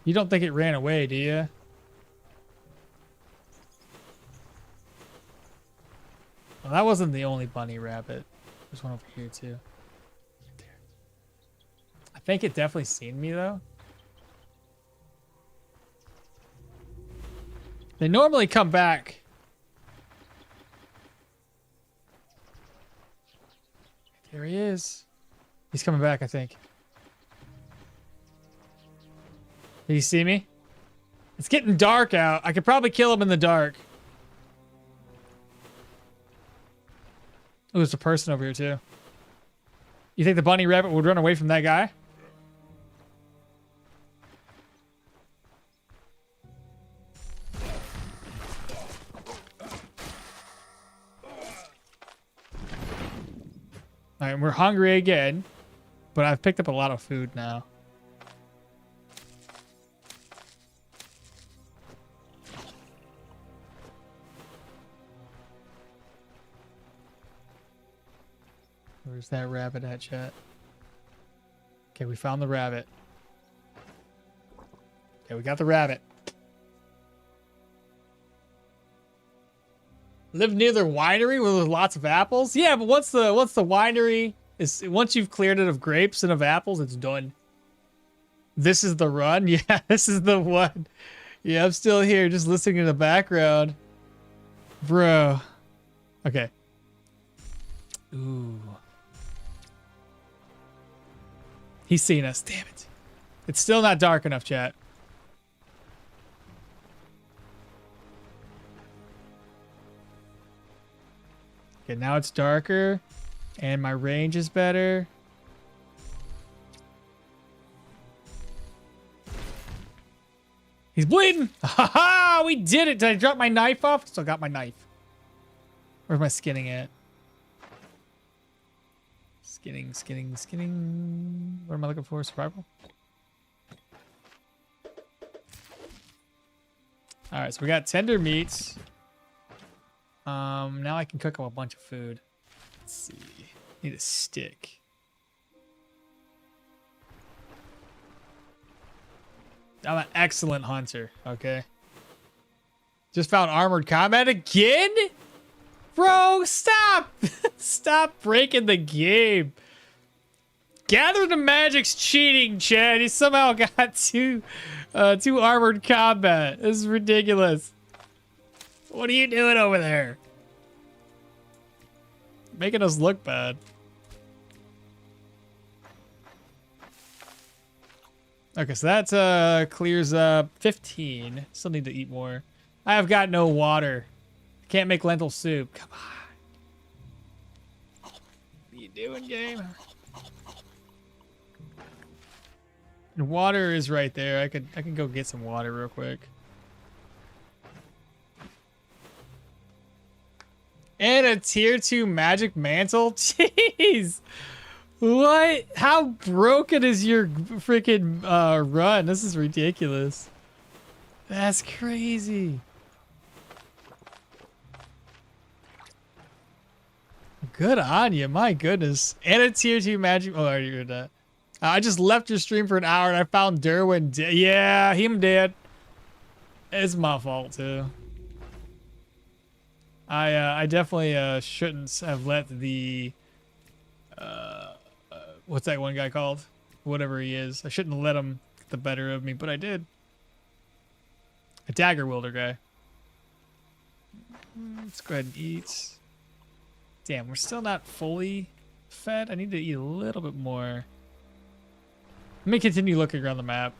You don't think it ran away, do you? Well, that wasn't the only bunny rabbit. There's one over here too. I think it definitely seen me though. They normally come back. There he is. He's coming back, I think. Did you see me? It's getting dark out. I could probably kill him in the dark. Oh, there's a person over here too. You think the bunny rabbit would run away from that guy? All right, we're hungry again, but I've picked up a lot of food now. Where's that rabbit at, chat? Okay, we found the rabbit. Okay, we got the rabbit. Live near the winery with lots of apples? Yeah, but what's the winery Once you've cleared it of grapes and of apples, it's done. This is the run? Yeah, this is the one. Yeah, I'm still here just listening in the background. Bro. Okay. Ooh. He's seen us. Damn it. It's still not dark enough, chat. Okay, now it's darker. And my range is better. He's bleeding. Ha ha! We did it. Did I drop my knife off? Still got my knife. Where's my skinning at? Skinning. What am I looking for? Survival? Alright, so we got tender meats. Now I can cook up a bunch of food. Let's see. Need a stick. I'm an excellent hunter, okay? Just found armored combat again? Bro, stop! Stop breaking the game. Gather the Magic's cheating, Chad. He somehow got two armored combat. This is ridiculous. What are you doing over there? Making us look bad. Okay, so that clears up 15. Still need to eat more. I have got no water. Can't make lentil soup. Come on. What are you doing, game? And water is right there. I can go get some water real quick. And a tier 2 magic mantle? Jeez. What? How broken is your freaking run? This is ridiculous. That's crazy. Good on you. My goodness. And a tier 2 magic. Oh, I already heard that. I just left your stream for an hour and I found Dirwin. Yeah, him dead. It's my fault too. I definitely shouldn't have let the what's that one guy called? Whatever he is. I shouldn't have let him get the better of me, but I did. A dagger wielder guy. Let's go ahead and eat. Damn, we're still not fully fed. I need to eat a little bit more. Let me continue looking around the map.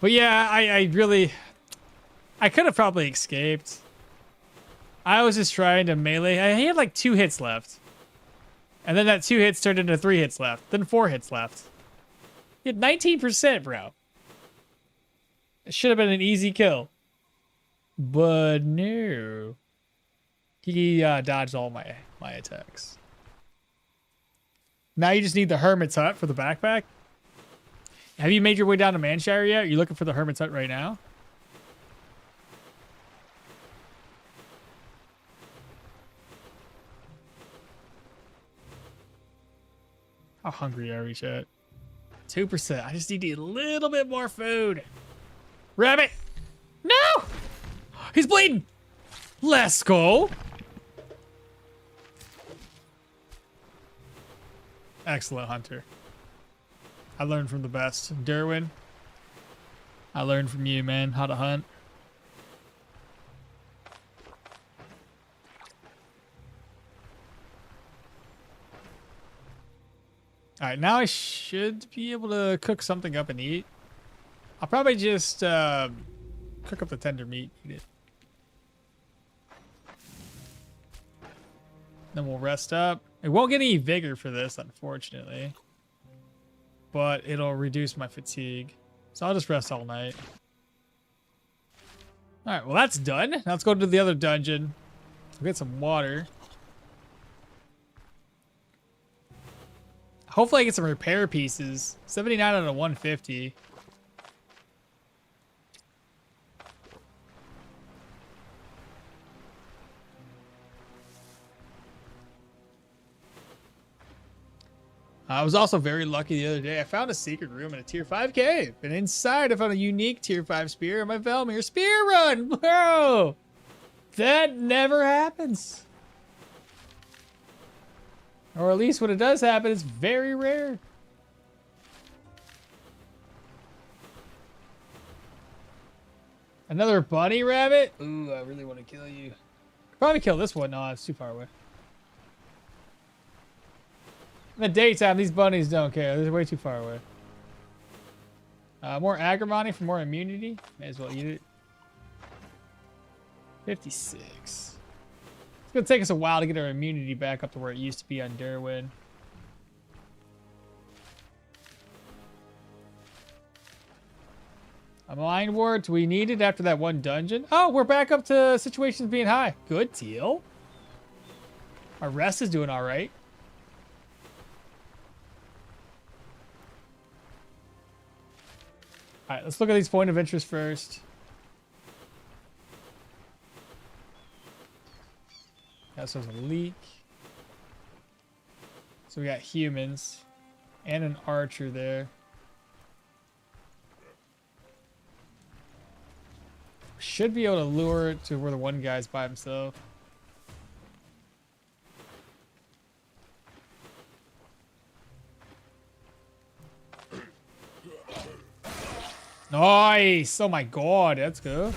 But yeah, I could have probably escaped. I was just trying to melee. I had like 2 hits left. And then that 2 hits turned into 3 hits left. Then 4 hits left. You had 19%, bro. It should have been an easy kill. But no. He dodged all my attacks. Now you just need the Hermit's Hut for the backpack. Have you made your way down to Manshire yet? Are you looking for the Hermit's Hut right now? How hungry are we, chat? 2%. I just need to eat a little bit more food. Rabbit! No! He's bleeding! Let's go! Excellent hunter. I learned from the best. Dirwin, I learned from you, man, how to hunt. Alright, now I should be able to cook something up and eat. I'll probably just cook up the tender meat, eat it. Then we'll rest up. I won't get any vigor for this, unfortunately. But it'll reduce my fatigue. So I'll just rest all night. Alright, well that's done. Now let's go to the other dungeon. We'll get some water. Hopefully I get some repair pieces. 79 out of 150. I was also very lucky the other day. I found a secret room in a tier 5 cave. And inside I found a unique tier 5 spear in my Velmir spear run. Bro! That never happens. Or at least when it does happen, it's very rare. Another bunny rabbit? Ooh, I really want to kill you. Probably kill this one. No, it's too far away. In the daytime, these bunnies don't care. They're way too far away. More agrimony for more immunity. May as well eat it. 56. It's going to take us a while to get our immunity back up to where it used to be on Dirwin. A mind ward. Do we need it after that one dungeon? Oh, we're back up to situations being high. Good deal. Our rest is doing all right. All right, let's look at these point of interest first. Yeah, so there's a leak. So we got humans and an archer there. Should be able to lure it to where the one guy's by himself. Nice! Oh my god, that's good.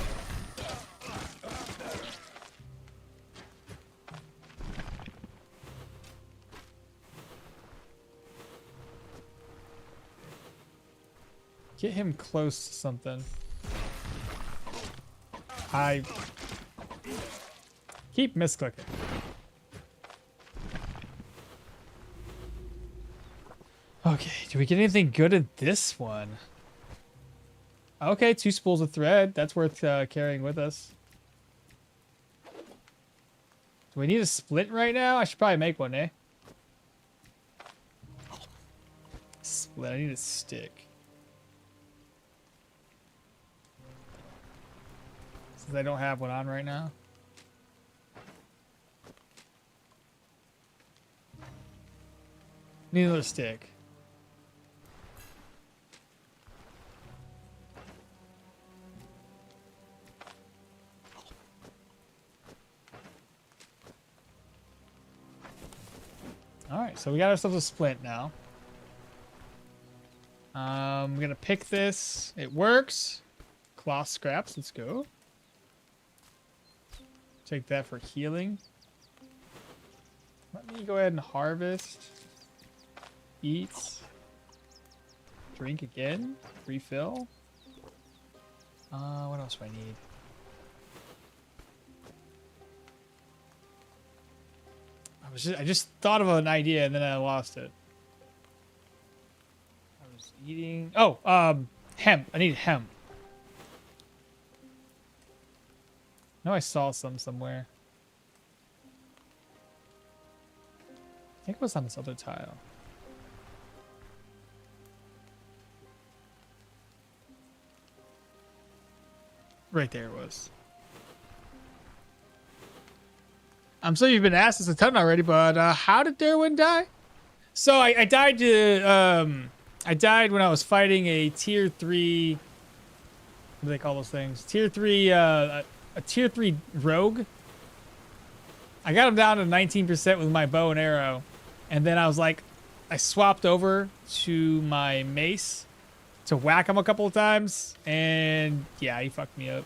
Get him close to something. I keep misclicking. Okay, do we get anything good at this one? Okay, 2 spools of thread. That's worth carrying with us. Do we need a split right now? I should probably make one, eh? Split. I need a stick. Since I don't have one on right now. Need another stick. Alright, so we got ourselves a splint now. We're gonna pick this. It works. Cloth scraps, let's go. Take that for healing. Let me go ahead and harvest. Eat. Drink again. Refill. What else do I need? I just thought of an idea and then I lost it. I was eating. Oh, hemp. I need hemp. I know I saw some somewhere. I think it was on this other tile. Right there it was. I'm sure you've been asked this a ton already, but how did Dirwin die? So I died when I was fighting a tier 3. What do they call those things? Tier 3, a tier 3 rogue. I got him down to 19% with my bow and arrow, and then I was like, I swapped over to my mace to whack him a couple of times, and yeah, he fucked me up.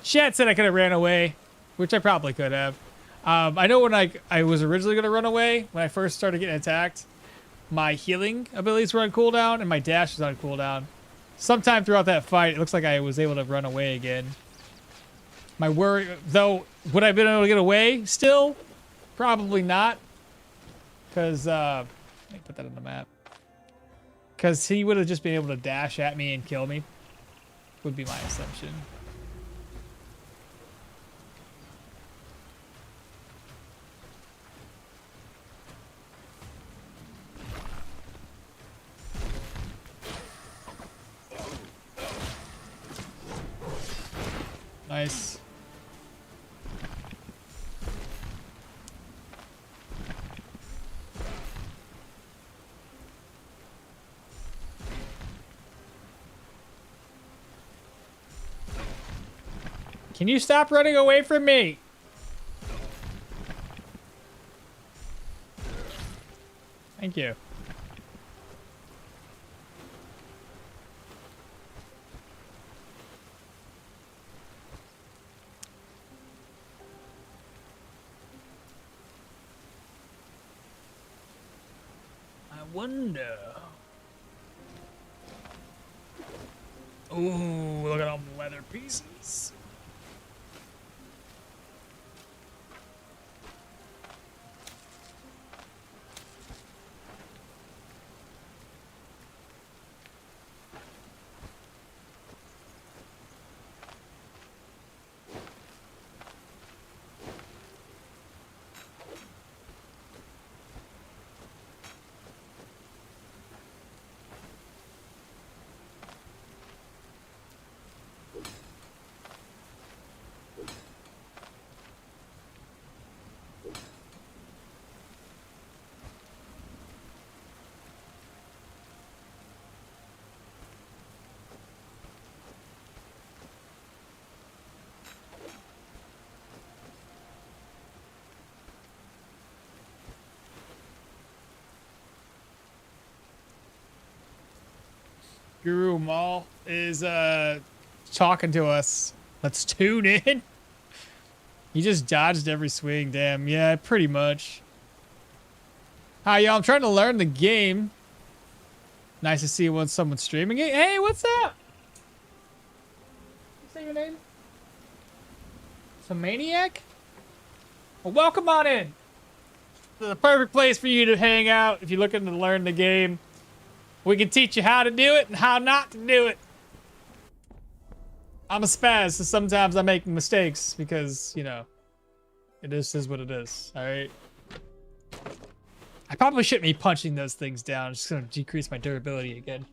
Chat said I could have ran away, which I probably could have. I know when I was originally going to run away, when I first started getting attacked, my healing abilities were on cooldown and my dash was on cooldown. Sometime throughout that fight, it looks like I was able to run away again. My worry, though, would I have been able to get away still? Probably not. Because, let me put that on the map. Because he would have just been able to dash at me and kill me, would be my assumption. Nice. Can you stop running away from me? Thank you. I wonder. Ooh, look at all the leather pieces. Guru Mall is talking to us. Let's tune in. He just dodged every swing. Damn, yeah, pretty much. Hi, y'all. I'm trying to learn the game. Nice to see when someone's streaming it. Hey, what's up? Say your name. Some maniac. Well, welcome on in. This is the perfect place for you to hang out if you're looking to learn the game. We can teach you how to do it and how not to do it. I'm a spaz, so sometimes I make mistakes because, you know, it is what it is, all right? I probably shouldn't be punching those things down. It's just gonna decrease my durability again.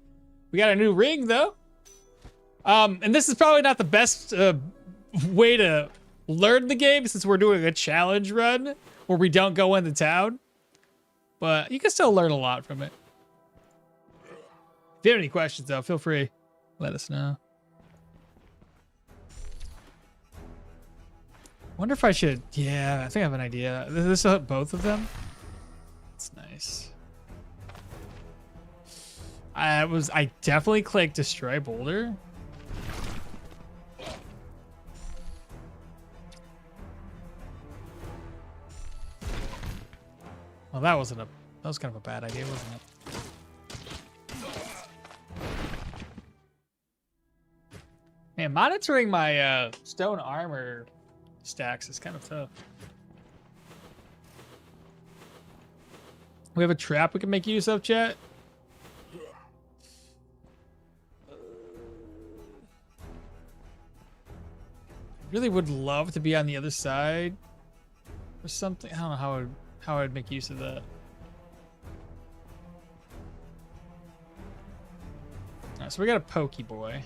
We got a new ring, though. And this is probably not the best way to learn the game since we're doing a challenge run where we don't go into town. But you can still learn a lot from it. If you have any questions, though, feel free. Let us know. Wonder if I should... Yeah, I think I have an idea. This will help both of them. That's nice. I definitely clicked destroy boulder. Well, that was kind of a bad idea, wasn't it? Man, monitoring my stone armor stacks is kind of tough. We have a trap we can make use of, chat. Really would love to be on the other side or something. I don't know how I'd make use of that. All right, so we got a pokey boy.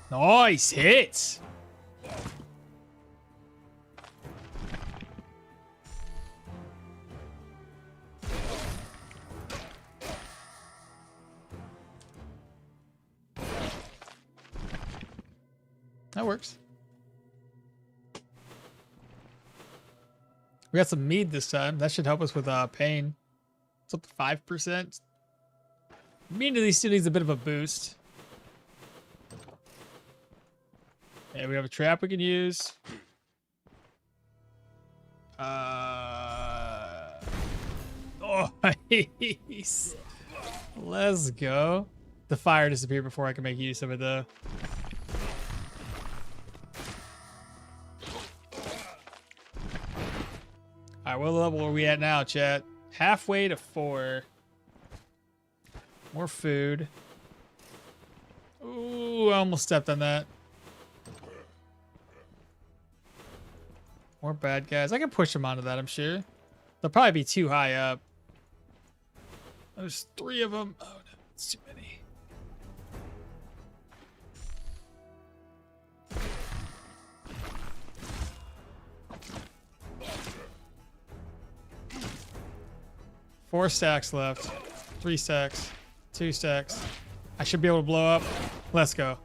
Nice hits. That works. We got some mead this time. That should help us with pain. It's up to 5%. Mead at least still needs a bit of a boost. Yeah, we have a trap we can use. Oh, nice. Let's go. The fire disappeared before I can make use of it, though. All right, what level are we at now, chat? Halfway to 4. More food. Ooh, I almost stepped on that. More bad guys. I can push them onto that, I'm sure. They'll probably be too high up. There's 3 of them. Oh, no, it's too many. Four stacks left. 3 stacks. 2 stacks. I should be able to blow up. Let's go.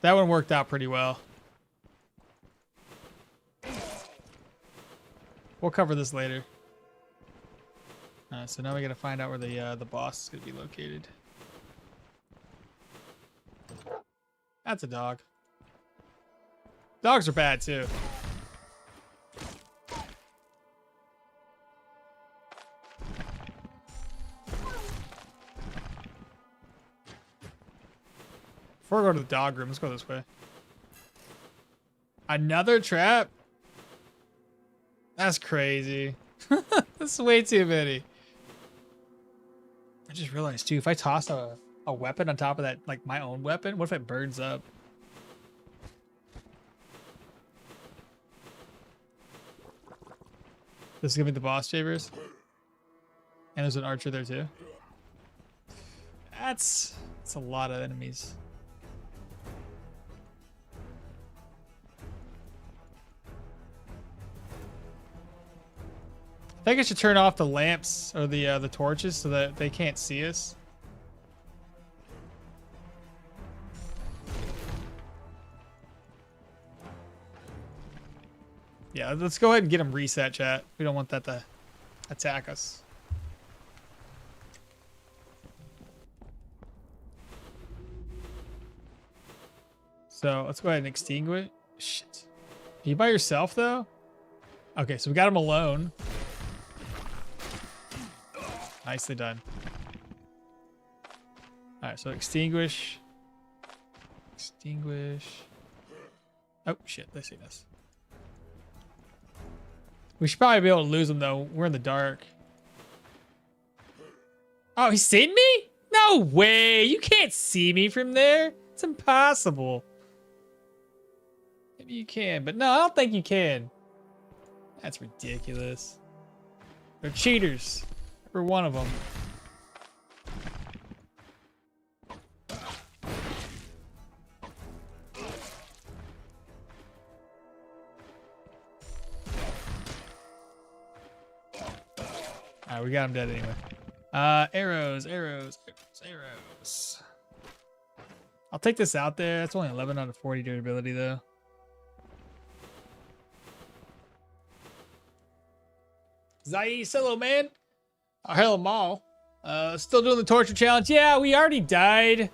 That one worked out pretty well. We'll cover this later. So now we gotta find out where the boss is gonna be located. That's a dog. Dogs are bad too. Before we go to the dog room, let's go this way. Another trap? That's crazy. That's way too many. I just realized too, if I toss a weapon on top of that, like my own weapon, what if it burns up? This is gonna be the boss chambers. And there's an archer there too. That's a lot of enemies. I think I should turn off the lamps or the torches so that they can't see us. Yeah, let's go ahead and get them reset, chat. We don't want that to attack us. So let's go ahead and extinguish. Shit. Are you by yourself though? Okay, so we got him alone. Nicely done. All right, so extinguish. Extinguish. Oh, shit, they see us. We should probably be able to lose him, though. We're in the dark. Oh, he's seen me? No way. You can't see me from there. It's impossible. Maybe you can, but no, I don't think you can. That's ridiculous. They're cheaters. For one of them. Alright, we got him dead anyway. Arrows. I'll take this out there. That's only 11 out of 40 durability though. Zai, hello man. Hello, Mall. Still doing the torture challenge. Yeah, we already died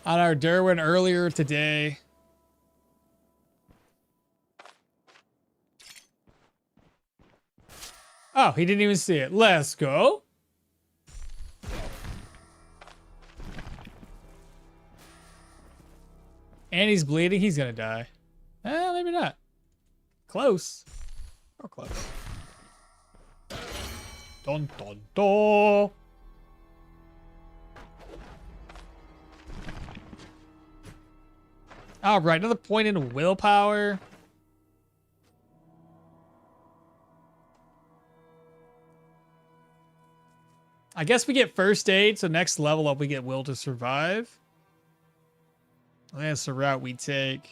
on our Dirwin earlier today. Oh, he didn't even see it. Let's go. And he's bleeding. He's gonna die. Maybe not. Close. Or close. Dun dun dun. All right, another point in willpower. I guess we get first aid, so next level up we get will to survive. I think that's the route we take.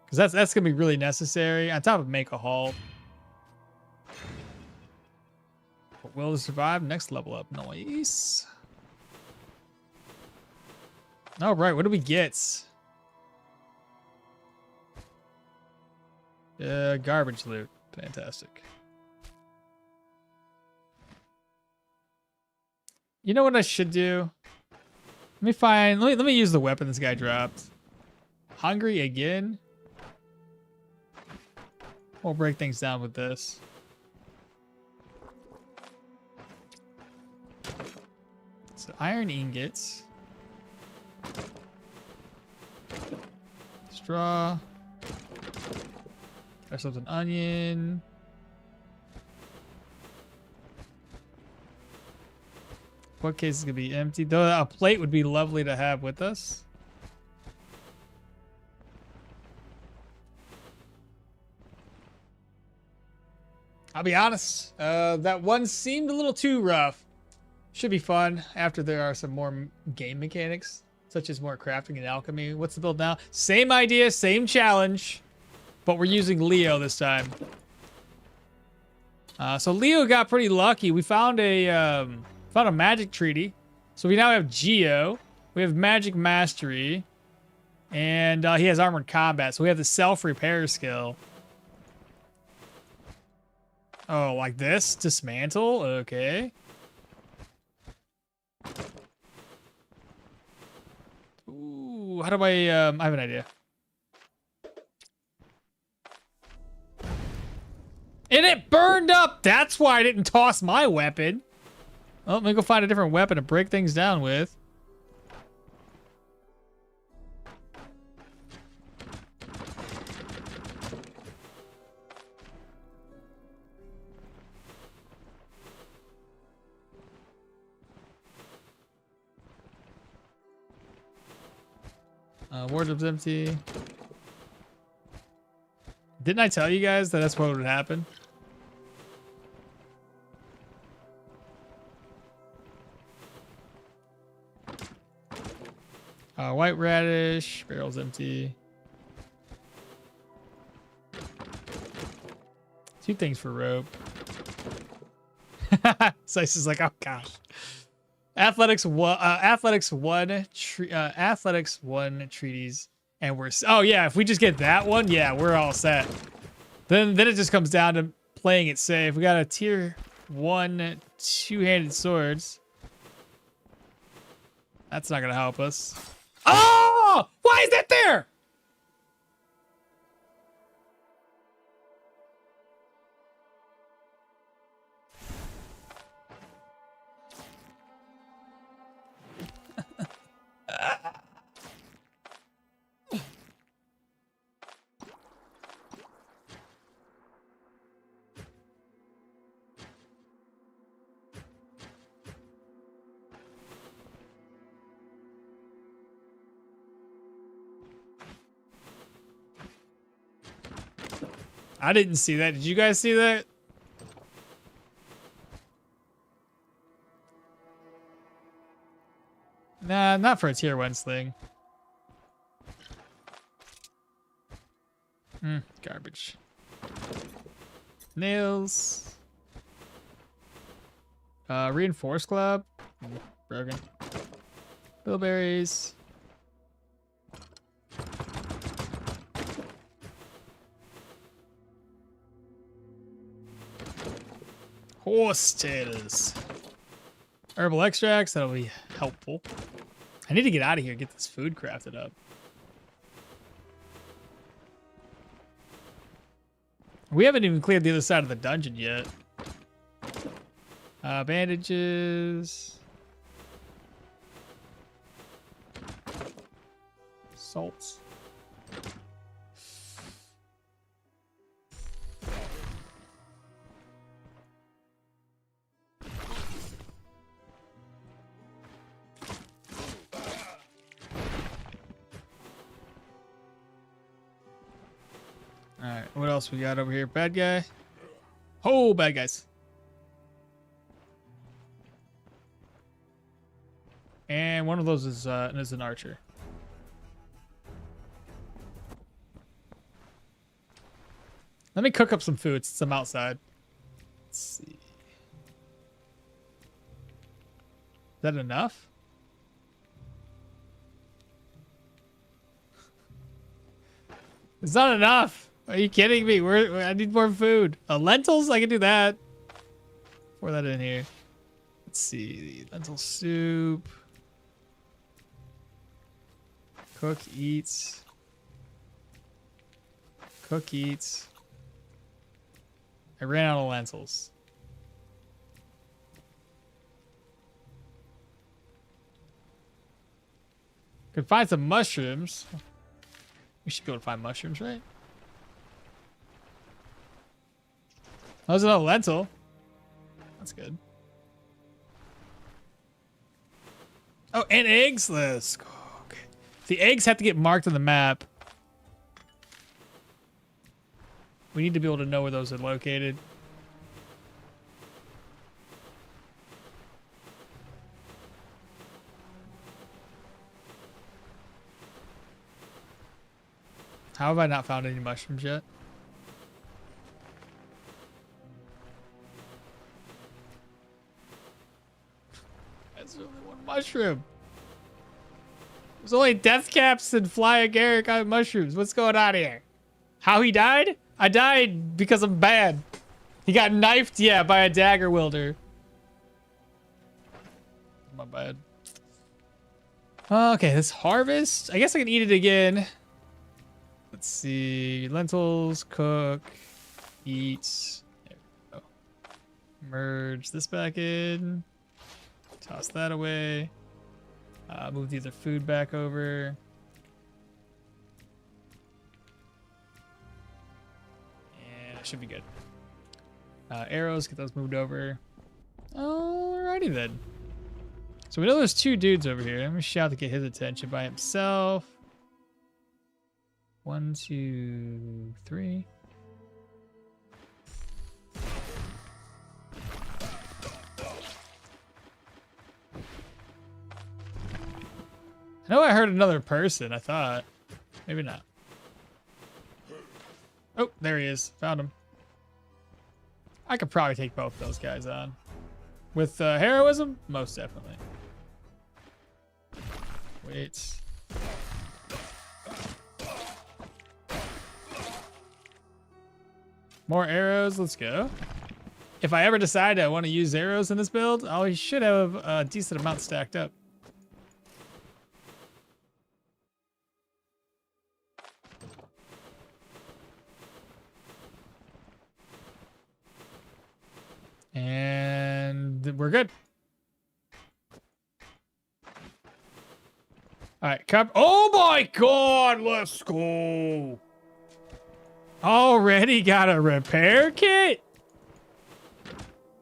Because that's gonna be really necessary. On top of make a halt. Will to survive, next level up. Nice. All right, what do we get? Garbage loot. Fantastic. You know what I should do? Let me use the weapon this guy dropped. Hungry again? We'll break things down with this. So iron ingots. Straw. Ourselves an onion. What case is gonna be empty? Though a plate would be lovely to have with us. I'll be honest, that one seemed a little too rough. Should be fun after there are some more game mechanics, such as more crafting and alchemy. What's the build now? Same idea, same challenge, but we're using Leo this time. So Leo got pretty lucky. We found a magic treaty. So we now have Geo. We have magic mastery. And he has armored combat. So we have the self-repair skill. Oh, like this? Dismantle? Okay. Ooh, how do I have an idea. And it burned up! That's why I didn't toss my weapon. Well, let me go find a different weapon to break things down with. Wardrobe's empty. Didn't I tell you guys that that's what would happen? White radish, barrel's empty. 2 things for rope. Slice is like, oh gosh. Athletics one treaties, and we're oh yeah. If we just get that one, yeah, we're all set. Then it just comes down to playing it safe. We got a tier 1 2-handed swords. That's not gonna help us. Oh, why is that there? I didn't see that. Did you guys see that? Nah, not for a tier 1 sling. Garbage. Nails. Reinforced club. Broken. Bilberries. Horse tails. Herbal extracts, that'll be helpful. I need to get out of here and get this food crafted up. We haven't even cleared the other side of the dungeon yet. Bandages. Salts. Alright, what else we got over here? Bad guy. Oh, bad guys. And one of those is an archer. Let me cook up some food since I'm outside. Let's see. Is that enough? It's not enough. Are you kidding me? I need more food. Lentils? I can do that. Pour that in here. Let's see. Lentil soup. Cook, eats. Cook, eats. I ran out of lentils. Could find some mushrooms. We should be able to find mushrooms, right? Oh, there's another lentil. That's good. Oh, and eggs. Let's go. Okay. The eggs have to get marked on the map. We need to be able to know where those are located. How have I not found any mushrooms yet? That's only one mushroom. There's only death caps and flying Garrick on mushrooms. What's going on here? How he died? I died because I'm bad. He got knifed, yeah, by a dagger wielder. My bad. Okay, this harvest. I guess I can eat it again. Let's see. Lentils, cook, eat. There we go. Merge this back in. Toss that away. Move the other food back over. And it should be good. Arrows, get those moved over. Alrighty then. So we know there's two dudes over here. Let me shout to get his attention by himself. 1, 2, 3. I know I heard another person, I thought. Maybe not. Oh, there he is. Found him. I could probably take both those guys on. With heroism? Most definitely. Wait. More arrows. Let's go. If I ever decide I want to use arrows in this build, I should have a decent amount stacked up. And we're good. All right, cup. Oh my God, let's go. Already got a repair kit?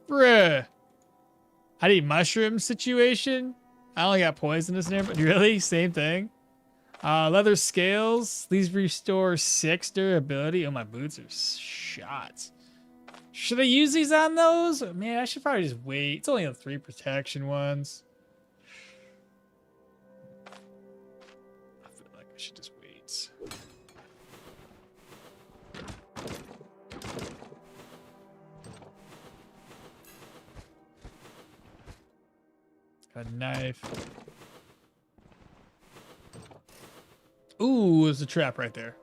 Bruh. I need mushroom situation. I only got poisonous in there, but really, same thing. Leather scales. These restore 6 durability. Oh, my boots are shot. Should I use these on those? Man, I should probably just wait. It's only the 3 protection ones. I feel like I should just wait. Got a knife. Ooh, there's a trap right there.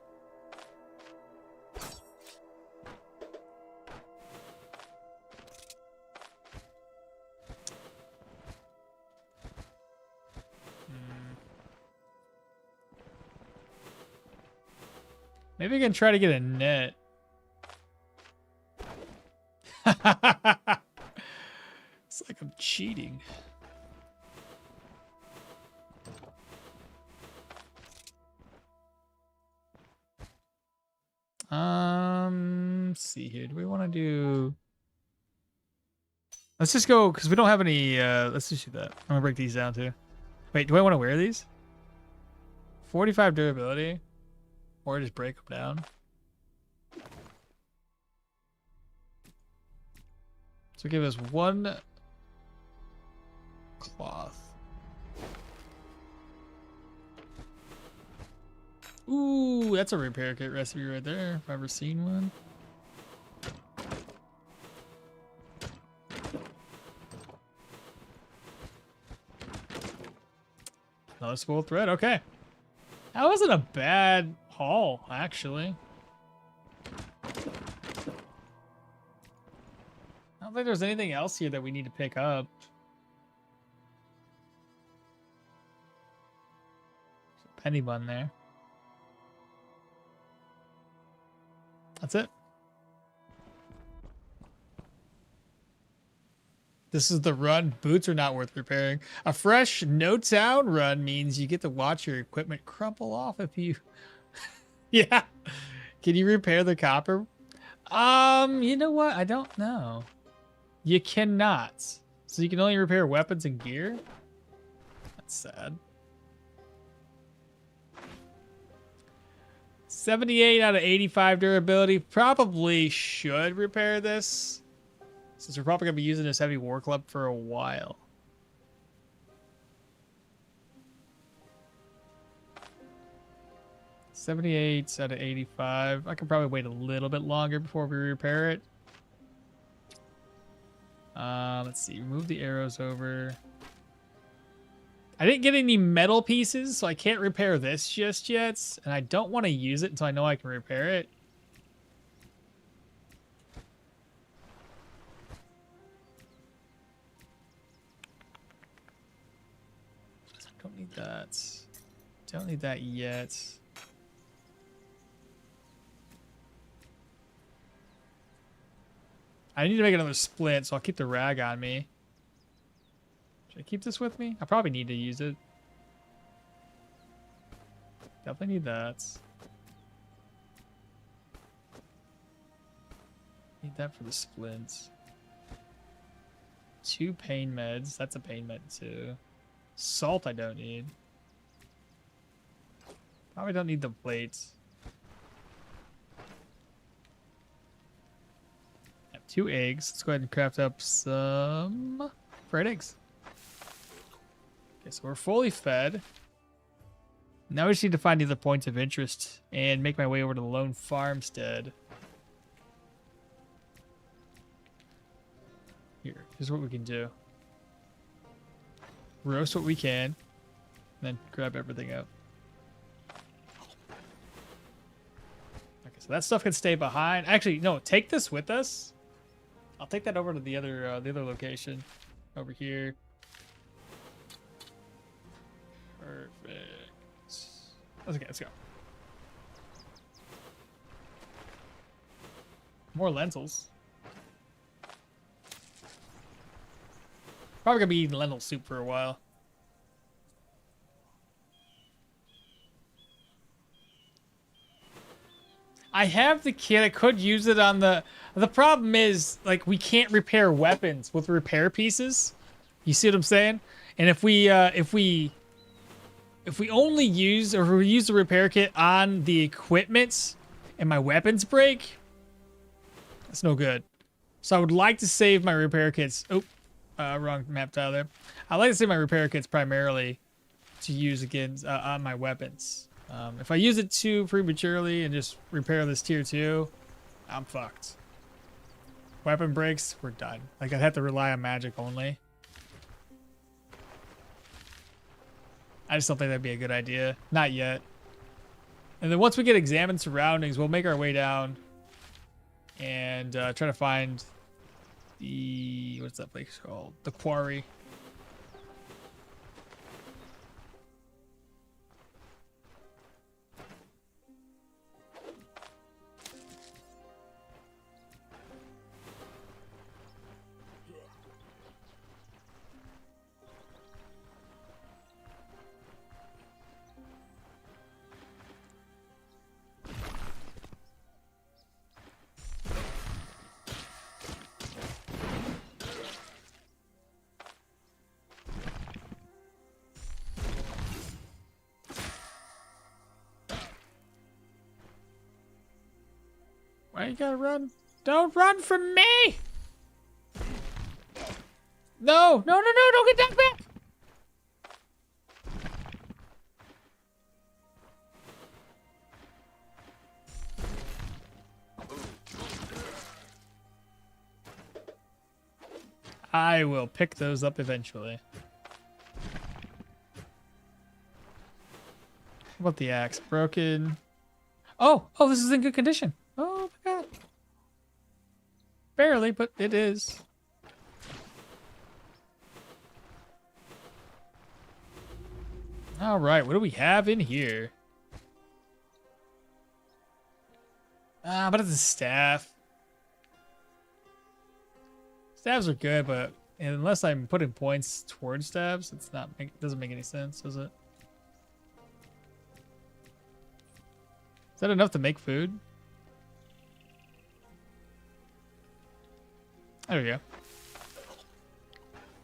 Maybe I can try to get a net. It's like I'm cheating. Let's see here. Do we want to do... Let's just go, because we don't have any... let's just do that. I'm going to break these down, too. Wait, do I want to wear these? 45 durability. Or just break them down. So give us 1 cloth. Ooh, that's a repair kit recipe right there, if I've ever seen one. Another spool thread, okay. That wasn't a bad haul, actually. I don't think there's anything else here that we need to pick up. There's a penny bun there. That's it. This is the run. Boots are not worth repairing. A fresh no town run means you get to watch your equipment crumple off if you... Yeah. Can you repair the copper? You know what? I don't know. You cannot. So you can only repair weapons and gear? That's sad. 78 out of 85 durability. Probably should repair this, since we're probably going to be using this heavy war club for a while. $78 out of 85. I can probably wait a little bit longer before we repair it. Let's see. Move the arrows over. I didn't get any metal pieces, so I can't repair this just yet. And I don't want to use it until I know I can repair it. need that. Don't need that yet. I need to make another splint, so I'll keep the rag on me. Should I keep this with me? I probably need to use it. Definitely need that. Need that for the splints. 2 pain meds. That's a pain med too. Salt I don't need. Probably don't need the plates. I have 2 eggs. Let's go ahead and craft up some fried eggs. Okay, so we're fully fed. Now we just need to find the other points of interest and make my way over to the lone farmstead. Here's what we can do. Roast what we can, and then grab everything up. Okay, so that stuff can stay behind. Actually, no, take this with us. I'll take that over to the other location over here. Perfect. Okay, let's go. More lentils. Probably gonna be eating lentil soup for a while. I have the kit. I could use it on the problem is, like, we can't repair weapons with repair pieces. You see what I'm saying? And if we only use, or we use the repair kit on the equipment and my weapons break, that's no good. So I would like to save my repair kits. Oh, wrong map tile there. I like to save my repair kits primarily to use against on my weapons. If I use it too prematurely and just repair this tier 2, I'm fucked. Weapon breaks, we're done. Like, I'd have to rely on magic only. I just don't think that'd be a good idea. Not yet. And then once we get examined surroundings, we'll make our way down and try to find the, what's that place called? The quarry. Why you gotta run? Don't run from me! No! No, no, no! Don't get that back! I will pick those up eventually. How about the axe? Broken. Oh! Oh, this is in good condition. Oh my god. Barely, but it is. Alright, what do we have in here? But it's a staff. Staves are good, but unless I'm putting points towards staves, it's not, doesn't make any sense, does it? Is that enough to make food? There we go.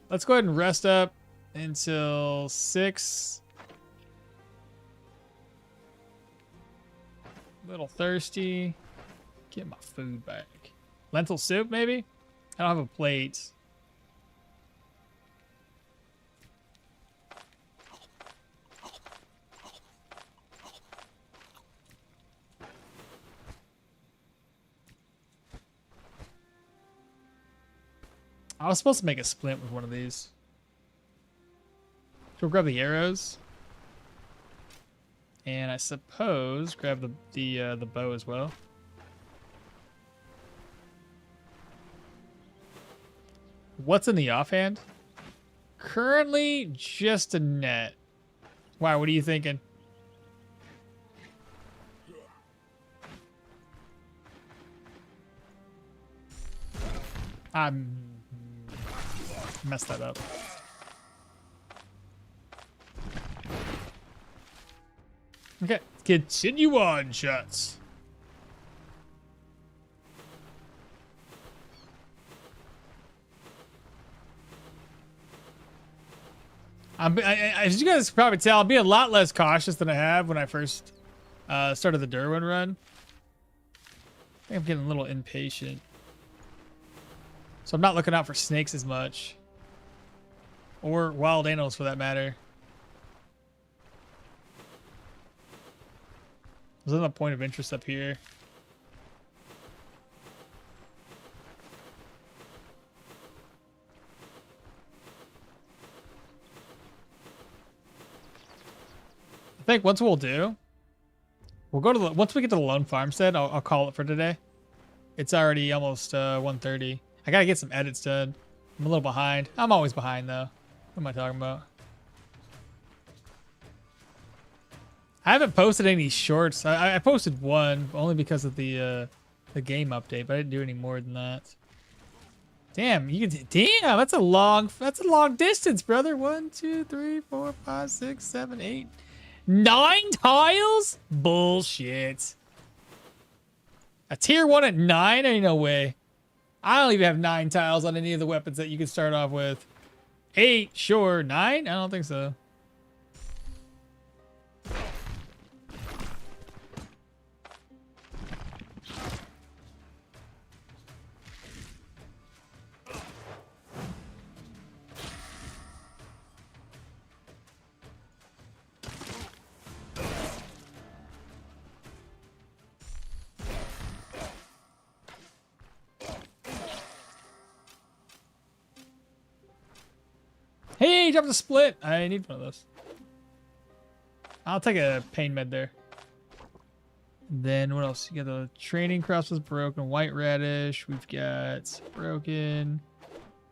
Let's go ahead and rest up until 6. A little thirsty. Get my food back. Lentil soup, maybe? I don't have a plate. I was supposed to make a splint with one of these. So we'll grab the arrows. And I suppose grab the bow as well. What's in the offhand? Currently just a net. Why? What are you thinking? I messed that up. Okay, continue on, shots. As you guys can probably tell, I'm being a lot less cautious than I have when I first started the Dirwin run. I think I'm getting a little impatient. So I'm not looking out for snakes as much. Or wild animals for that matter. There's another point of interest up here. I think once we'll do, we'll go to the, once we get to the lone farmstead, I'll call it for today. It's already almost 1:30. I gotta get some edits done. I'm a little behind. I'm always behind though. What am I talking about? I haven't posted any shorts. I posted one only because of the game update, but I didn't do any more than that. Damn, you can. Damn, that's a long distance, brother. 1, 2, 3, 4, 5, 6, 7, 8, 9 tiles. Bullshit. A tier 1 at 9? Ain't no way. I don't even have 9 tiles on any of the weapons that you can start off with. 8, sure. 9? I don't think so. Hey, dropped a split. I need one of those. I'll take a pain med there. Then what else? You got the training cross was broken. White radish. We've got broken.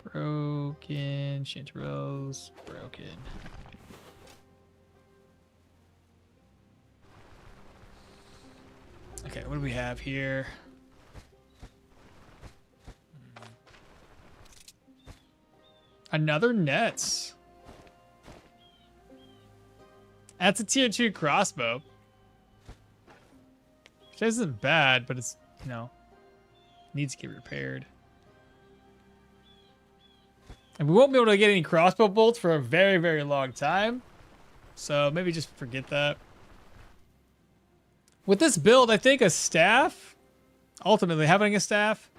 Chanterelles. Broken. Okay, what do we have here? Another nets. That's a tier 2 crossbow. Which isn't bad, but it's, you know, needs to get repaired. And we won't be able to get any crossbow bolts for a very, very long time. So maybe just forget that. With this build, I think a staff, ultimately having a staff,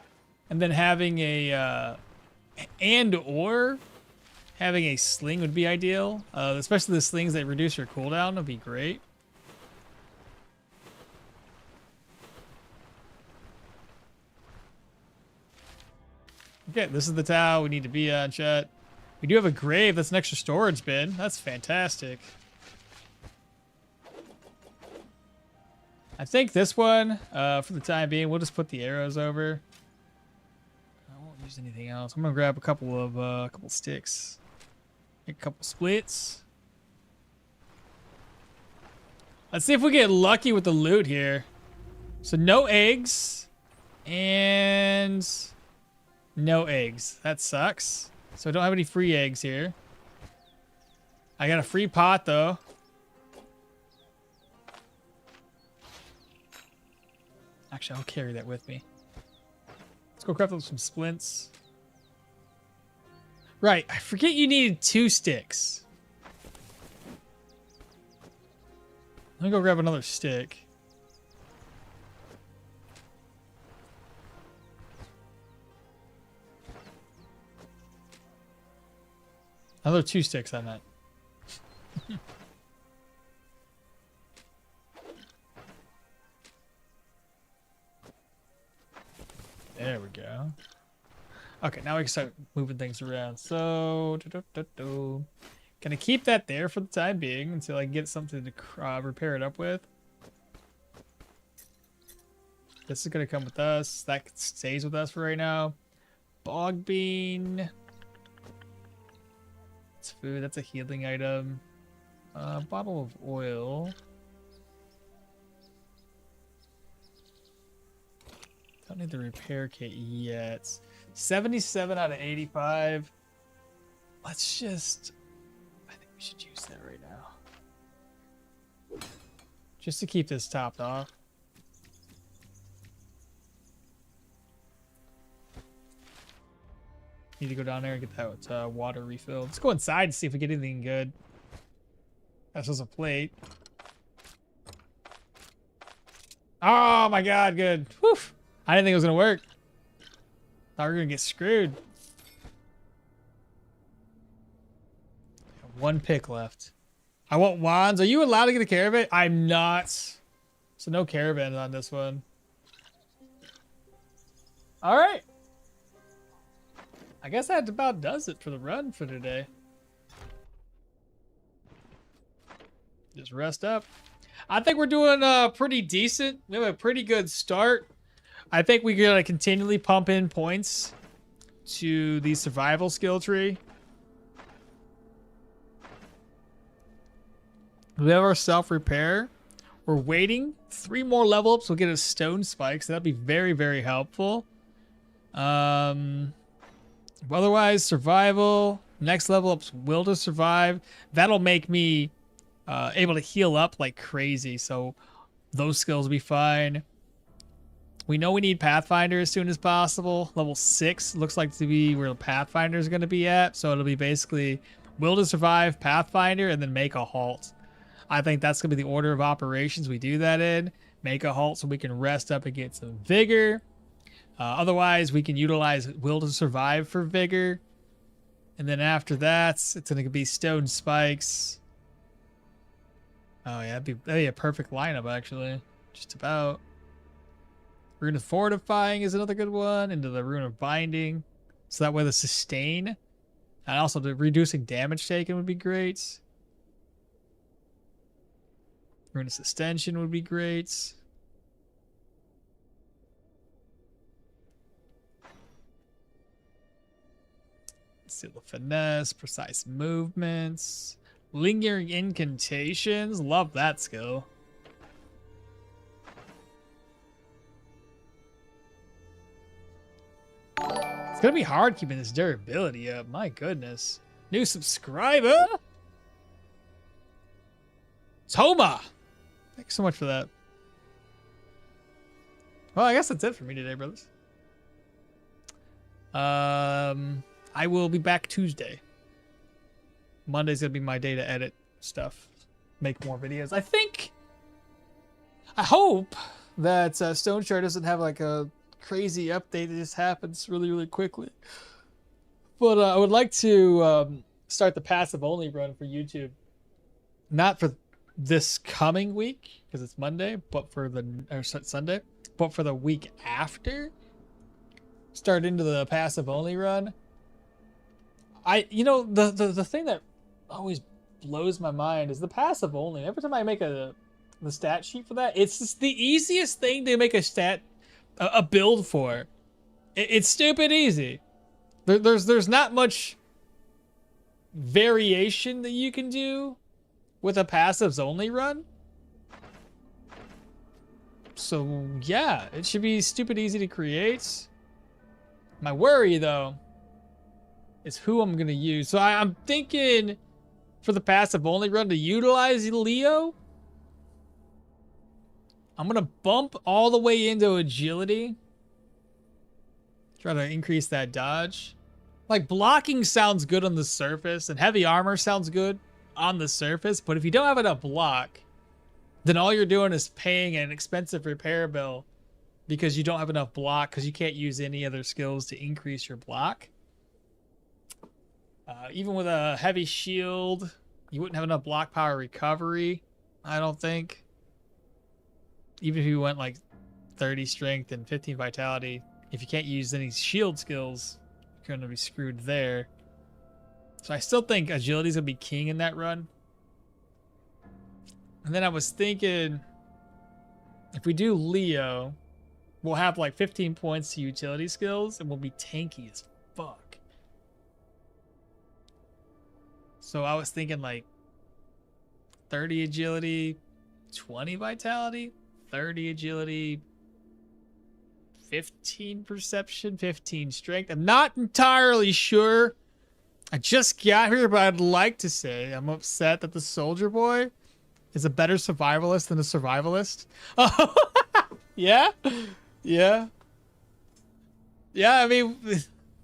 and then having a, and/or having a sling would be ideal. Especially the slings that reduce your cooldown would be great. Okay, this is the tower we need to be on, chat. We do have a grave. That's an extra storage bin. That's fantastic. I think this one, for the time being, we'll just put the arrows over. I won't use anything else. I'm gonna grab a couple sticks, make a couple splits. Let's see if we get lucky with the loot here. So no eggs and no eggs. That sucks. So I don't have any free eggs here. I got a free pot though. Actually, I'll carry that with me. Let's go craft up some splints. Right, I forget you needed 2 sticks. Let me go grab another stick. Another 2 sticks on that. There we go. Okay, now we can start moving things around. So, gonna keep that there for the time being until I get something to repair it up with. This is gonna come with us. That stays with us for right now. Bog bean. It's food. That's a healing item. Bottle of oil. Don't need the repair kit yet. 77 out of 85. Let's just... I think we should use that right now. Just to keep this topped off. Need to go down there and get that water refilled. Let's go inside and see if we get anything good. That's just a plate. Oh my god, good. Whew. I didn't think it was gonna work. Thought we were gonna get screwed. One pick left. I want wands. Are you allowed to get a caravan? I'm not. So no caravans on this one. All right. I guess that about does it for the run for today. Just rest up. I think we're doing pretty decent. We have a pretty good start. I think we're gonna continually pump in points to the survival skill tree. We have our self-repair. We're waiting. 3 more level ups will get us stone spikes. That'd be very, very helpful. Otherwise, survival. Next level up's will to survive. That'll make me able to heal up like crazy. So those skills will be fine. We know we need Pathfinder as soon as possible. Level 6 looks like to be where Pathfinder is going to be at. So it'll be basically will to survive, Pathfinder, and then make a halt. I think that's going to be the order of operations we do that in. Make a halt so we can rest up and get some vigor. Otherwise, we can utilize will to survive for vigor. And then after that, it's going to be stone spikes. Oh, yeah, that'd be a perfect lineup, actually. Just about. Rune of Fortifying is another good one. Into the Rune of Binding. So that way the sustain. And also the reducing damage taken would be great. Rune of Sustention would be great. Seal of Finesse. Precise movements. Lingering Incantations. Love that skill. It's gonna be hard keeping this durability up. My goodness. New subscriber. Toma. Thanks so much for that. Well, I guess that's it for me today, brothers. I will be back Tuesday. Monday's gonna be my day to edit stuff, make more videos. I hope that Stoneshard doesn't have like a crazy update that just happens really, really quickly. But I would like to start the passive only run for YouTube. Not for this coming week, because it's Monday, but for Sunday, but for the week after. Start into the passive only run. The thing that always blows my mind is the passive only. Every time I make the stat sheet for that, it's just the easiest thing to make a build for. It's stupid easy. There's not much variation that you can do with a passives only run. So yeah, it should be stupid easy to create. My worry though is who I'm gonna use. So I'm thinking for the passive only run to utilize Leo. I'm gonna bump all the way into agility. Try to increase that dodge. Like blocking sounds good on the surface and heavy armor sounds good on the surface, but if you don't have enough block, then all you're doing is paying an expensive repair bill because you don't have enough block because you can't use any other skills to increase your block. Even with a heavy shield, you wouldn't have enough block power recovery, I don't think. Even if you went like 30 strength and 15 vitality, if you can't use any shield skills, you're gonna be screwed there. So I still think agility is gonna be king in that run. And then I was thinking, if we do Leo, we'll have like 15 points to utility skills and we'll be tanky as fuck. So I was thinking like 30 agility, 20 vitality, 30 agility, 15 perception, 15 strength. I'm not entirely sure. I just got here, but I'd like to say I'm upset that the soldier boy is a better survivalist than a survivalist. Oh, yeah? Yeah. Yeah, I mean,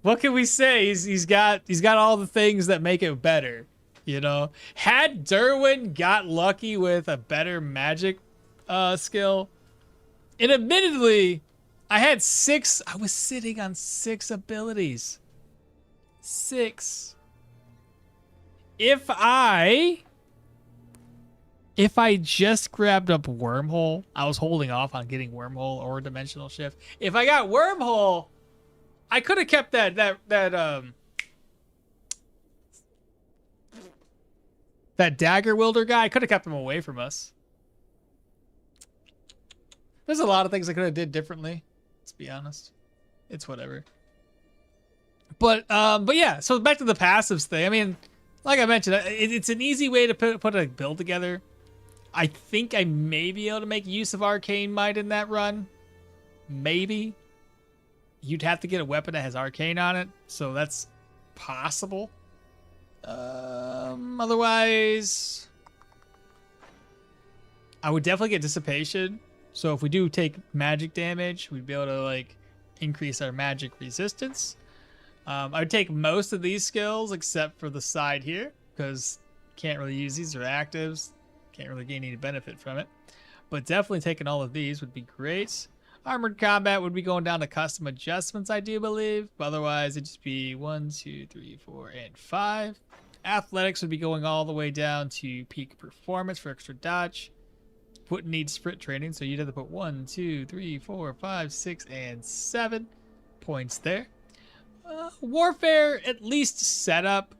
what can we say? He's got all the things that make it better, you know? Had Dirwin got lucky with a better magic skill, and admittedly, I was sitting on 6 abilities. 6. If I just grabbed up Wormhole, I was holding off on getting Wormhole or Dimensional Shift. If I got Wormhole, I could have kept that Dagger Wielder guy. I could have kept him away from us. There's a lot of things I could have did differently. Let's be honest. It's whatever. But yeah, so back to the passives thing. I mean, like I mentioned, it's an easy way to put a build together. I think I may be able to make use of Arcane Might in that run. Maybe. You'd have to get a weapon that has Arcane on it, so that's possible. Otherwise, I would definitely get Dissipation. So if we do take magic damage, we'd be able to like increase our magic resistance. I would take most of these skills except for the side here, because can't really use these. They're actives. Can't really gain any benefit from it. But definitely taking all of these would be great. Armored combat would be going down to custom adjustments, I do believe. But otherwise, it'd just be 1, 2, 3, 4, and 5. Athletics would be going all the way down to peak performance for extra dodge. Wouldn't need sprint training, so you'd have to put 1, 2, 3, 4, 5, 6, and 7 points there. Warfare, at least setup.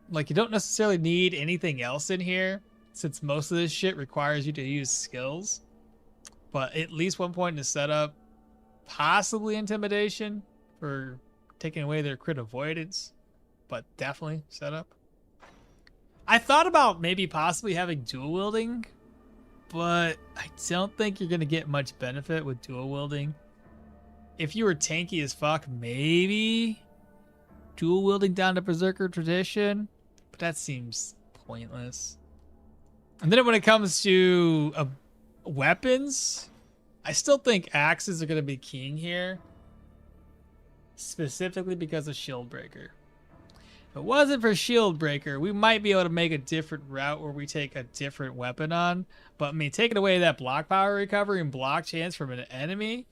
Like, you don't necessarily need anything else in here, since most of this shit requires you to use skills. But at least 1 point in the setup. Possibly Intimidation for taking away their crit avoidance. But definitely setup. I thought about maybe possibly having dual wielding, but I don't think you're going to get much benefit with dual wielding. If you were tanky as fuck, maybe dual wielding down to Berserker Tradition, but that seems pointless. And then when it comes to weapons, I still think axes are going to be king here, specifically because of Shield Breaker. If it wasn't for Shield Breaker, we might be able to make a different route where we take a different weapon on. But I mean, taking away that block power recovery and block chance from an enemy,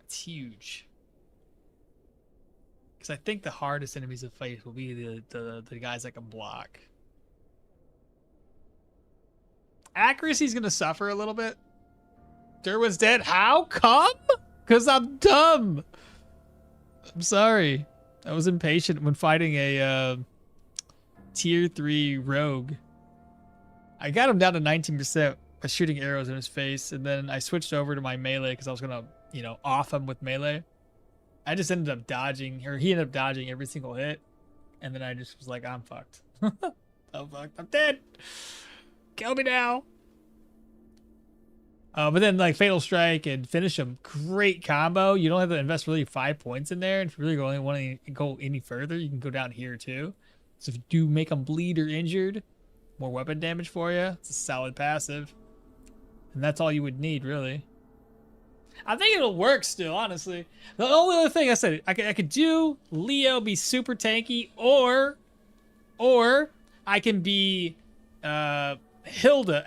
it's huge. Because I think the hardest enemies to fight will be the guys that can block. Accuracy's gonna suffer a little bit. Dirwin's dead. How come? Because I'm dumb. I'm sorry. I was impatient when fighting a tier 3 rogue. I got him down to 19% by shooting arrows in his face, and then I switched over to my melee because I was gonna, you know, off him with melee. I just ended up dodging, or he ended up dodging every single hit, and then I just was like, I'm fucked. I'm fucked. I'm dead. Kill me now. But then like Fatal Strike and finish him, great combo. You don't have to invest really 5 points in there. And if you really only want to go any further, you can go down here too. So if you do make him bleed or injured, more weapon damage for you. It's a solid passive. And that's all you would need, really. I think it'll work still, honestly. The only other thing I said, I could do Leo be super tanky, or I can be Hilda.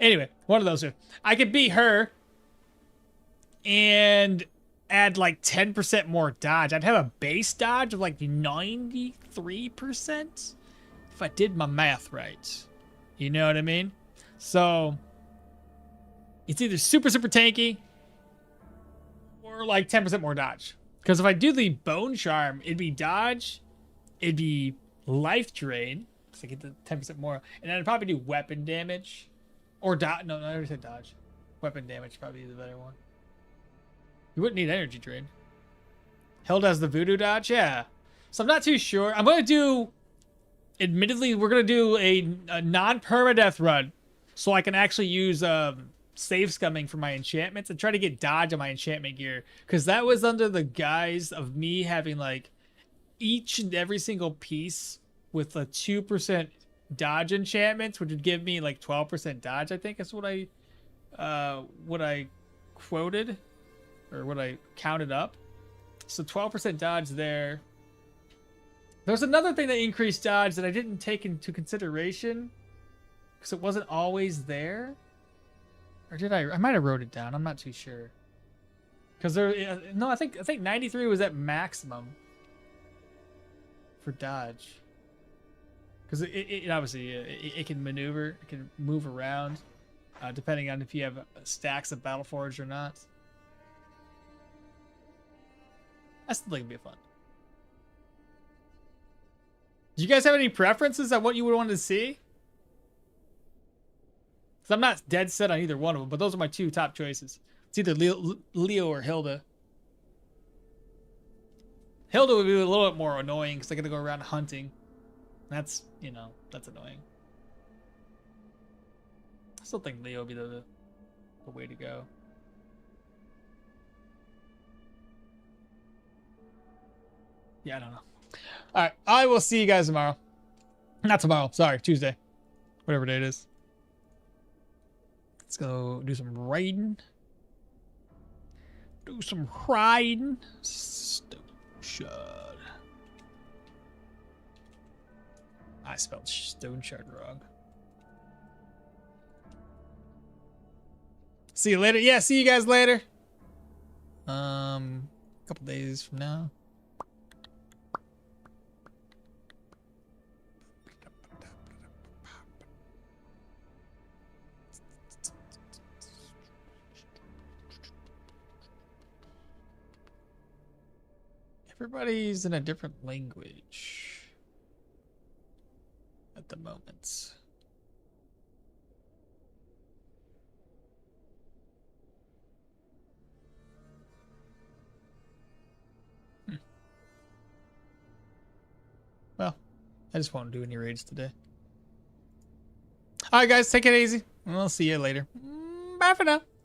Anyway, one of those two. I could be her and add like 10% more dodge. I'd have a base dodge of like 93% if I did my math right. You know what I mean? So it's either super tanky or like 10% more dodge. Because if I do the Bone Charm, it'd be dodge, it'd be life drain. I get the 10% more, and then I'd probably do weapon damage, or dodge. No, I already said dodge. Weapon damage probably the better one. You wouldn't need energy drain. Held as the voodoo dodge, yeah. So I'm not too sure. I'm gonna do admittedly, we're gonna do a non-permadeath run, so I can actually use save scumming for my enchantments and try to get dodge on my enchantment gear, because that was under the guise of me having like each and every single piece with a 2% dodge enchantments, which would give me like 12% dodge. I think is what I quoted, or what I counted up. So 12% dodge there. There's another thing that increased dodge that I didn't take into consideration because it wasn't always there. Or did I? I might have wrote it down. I'm not too sure. Because there, no, I think 93 was at maximum for dodge. Because it obviously it can maneuver, it can move around, depending on if you have stacks of Battleforge or not. I still think it'd be fun. Do you guys have any preferences on what you would want to see? Because I'm not dead set on either one of them, but those are my two top choices. It's either Leo or Hilda. Hilda would be a little bit more annoying because I got to go around hunting. That's, you know, that's annoying. I still think Leo would be the way to go. Yeah, I don't know. All right, I will see you guys tomorrow. Not tomorrow, sorry, Tuesday. Whatever day it is. Let's go do some raiding. Do some riding. Stoneshard. I spelled Stoneshard wrong. See you later. Yeah, see you guys later. A couple days from now. Everybody's in a different language at the moment. Well, I just won't do any raids today. All right, guys, take it easy. We'll see you later. Bye for now.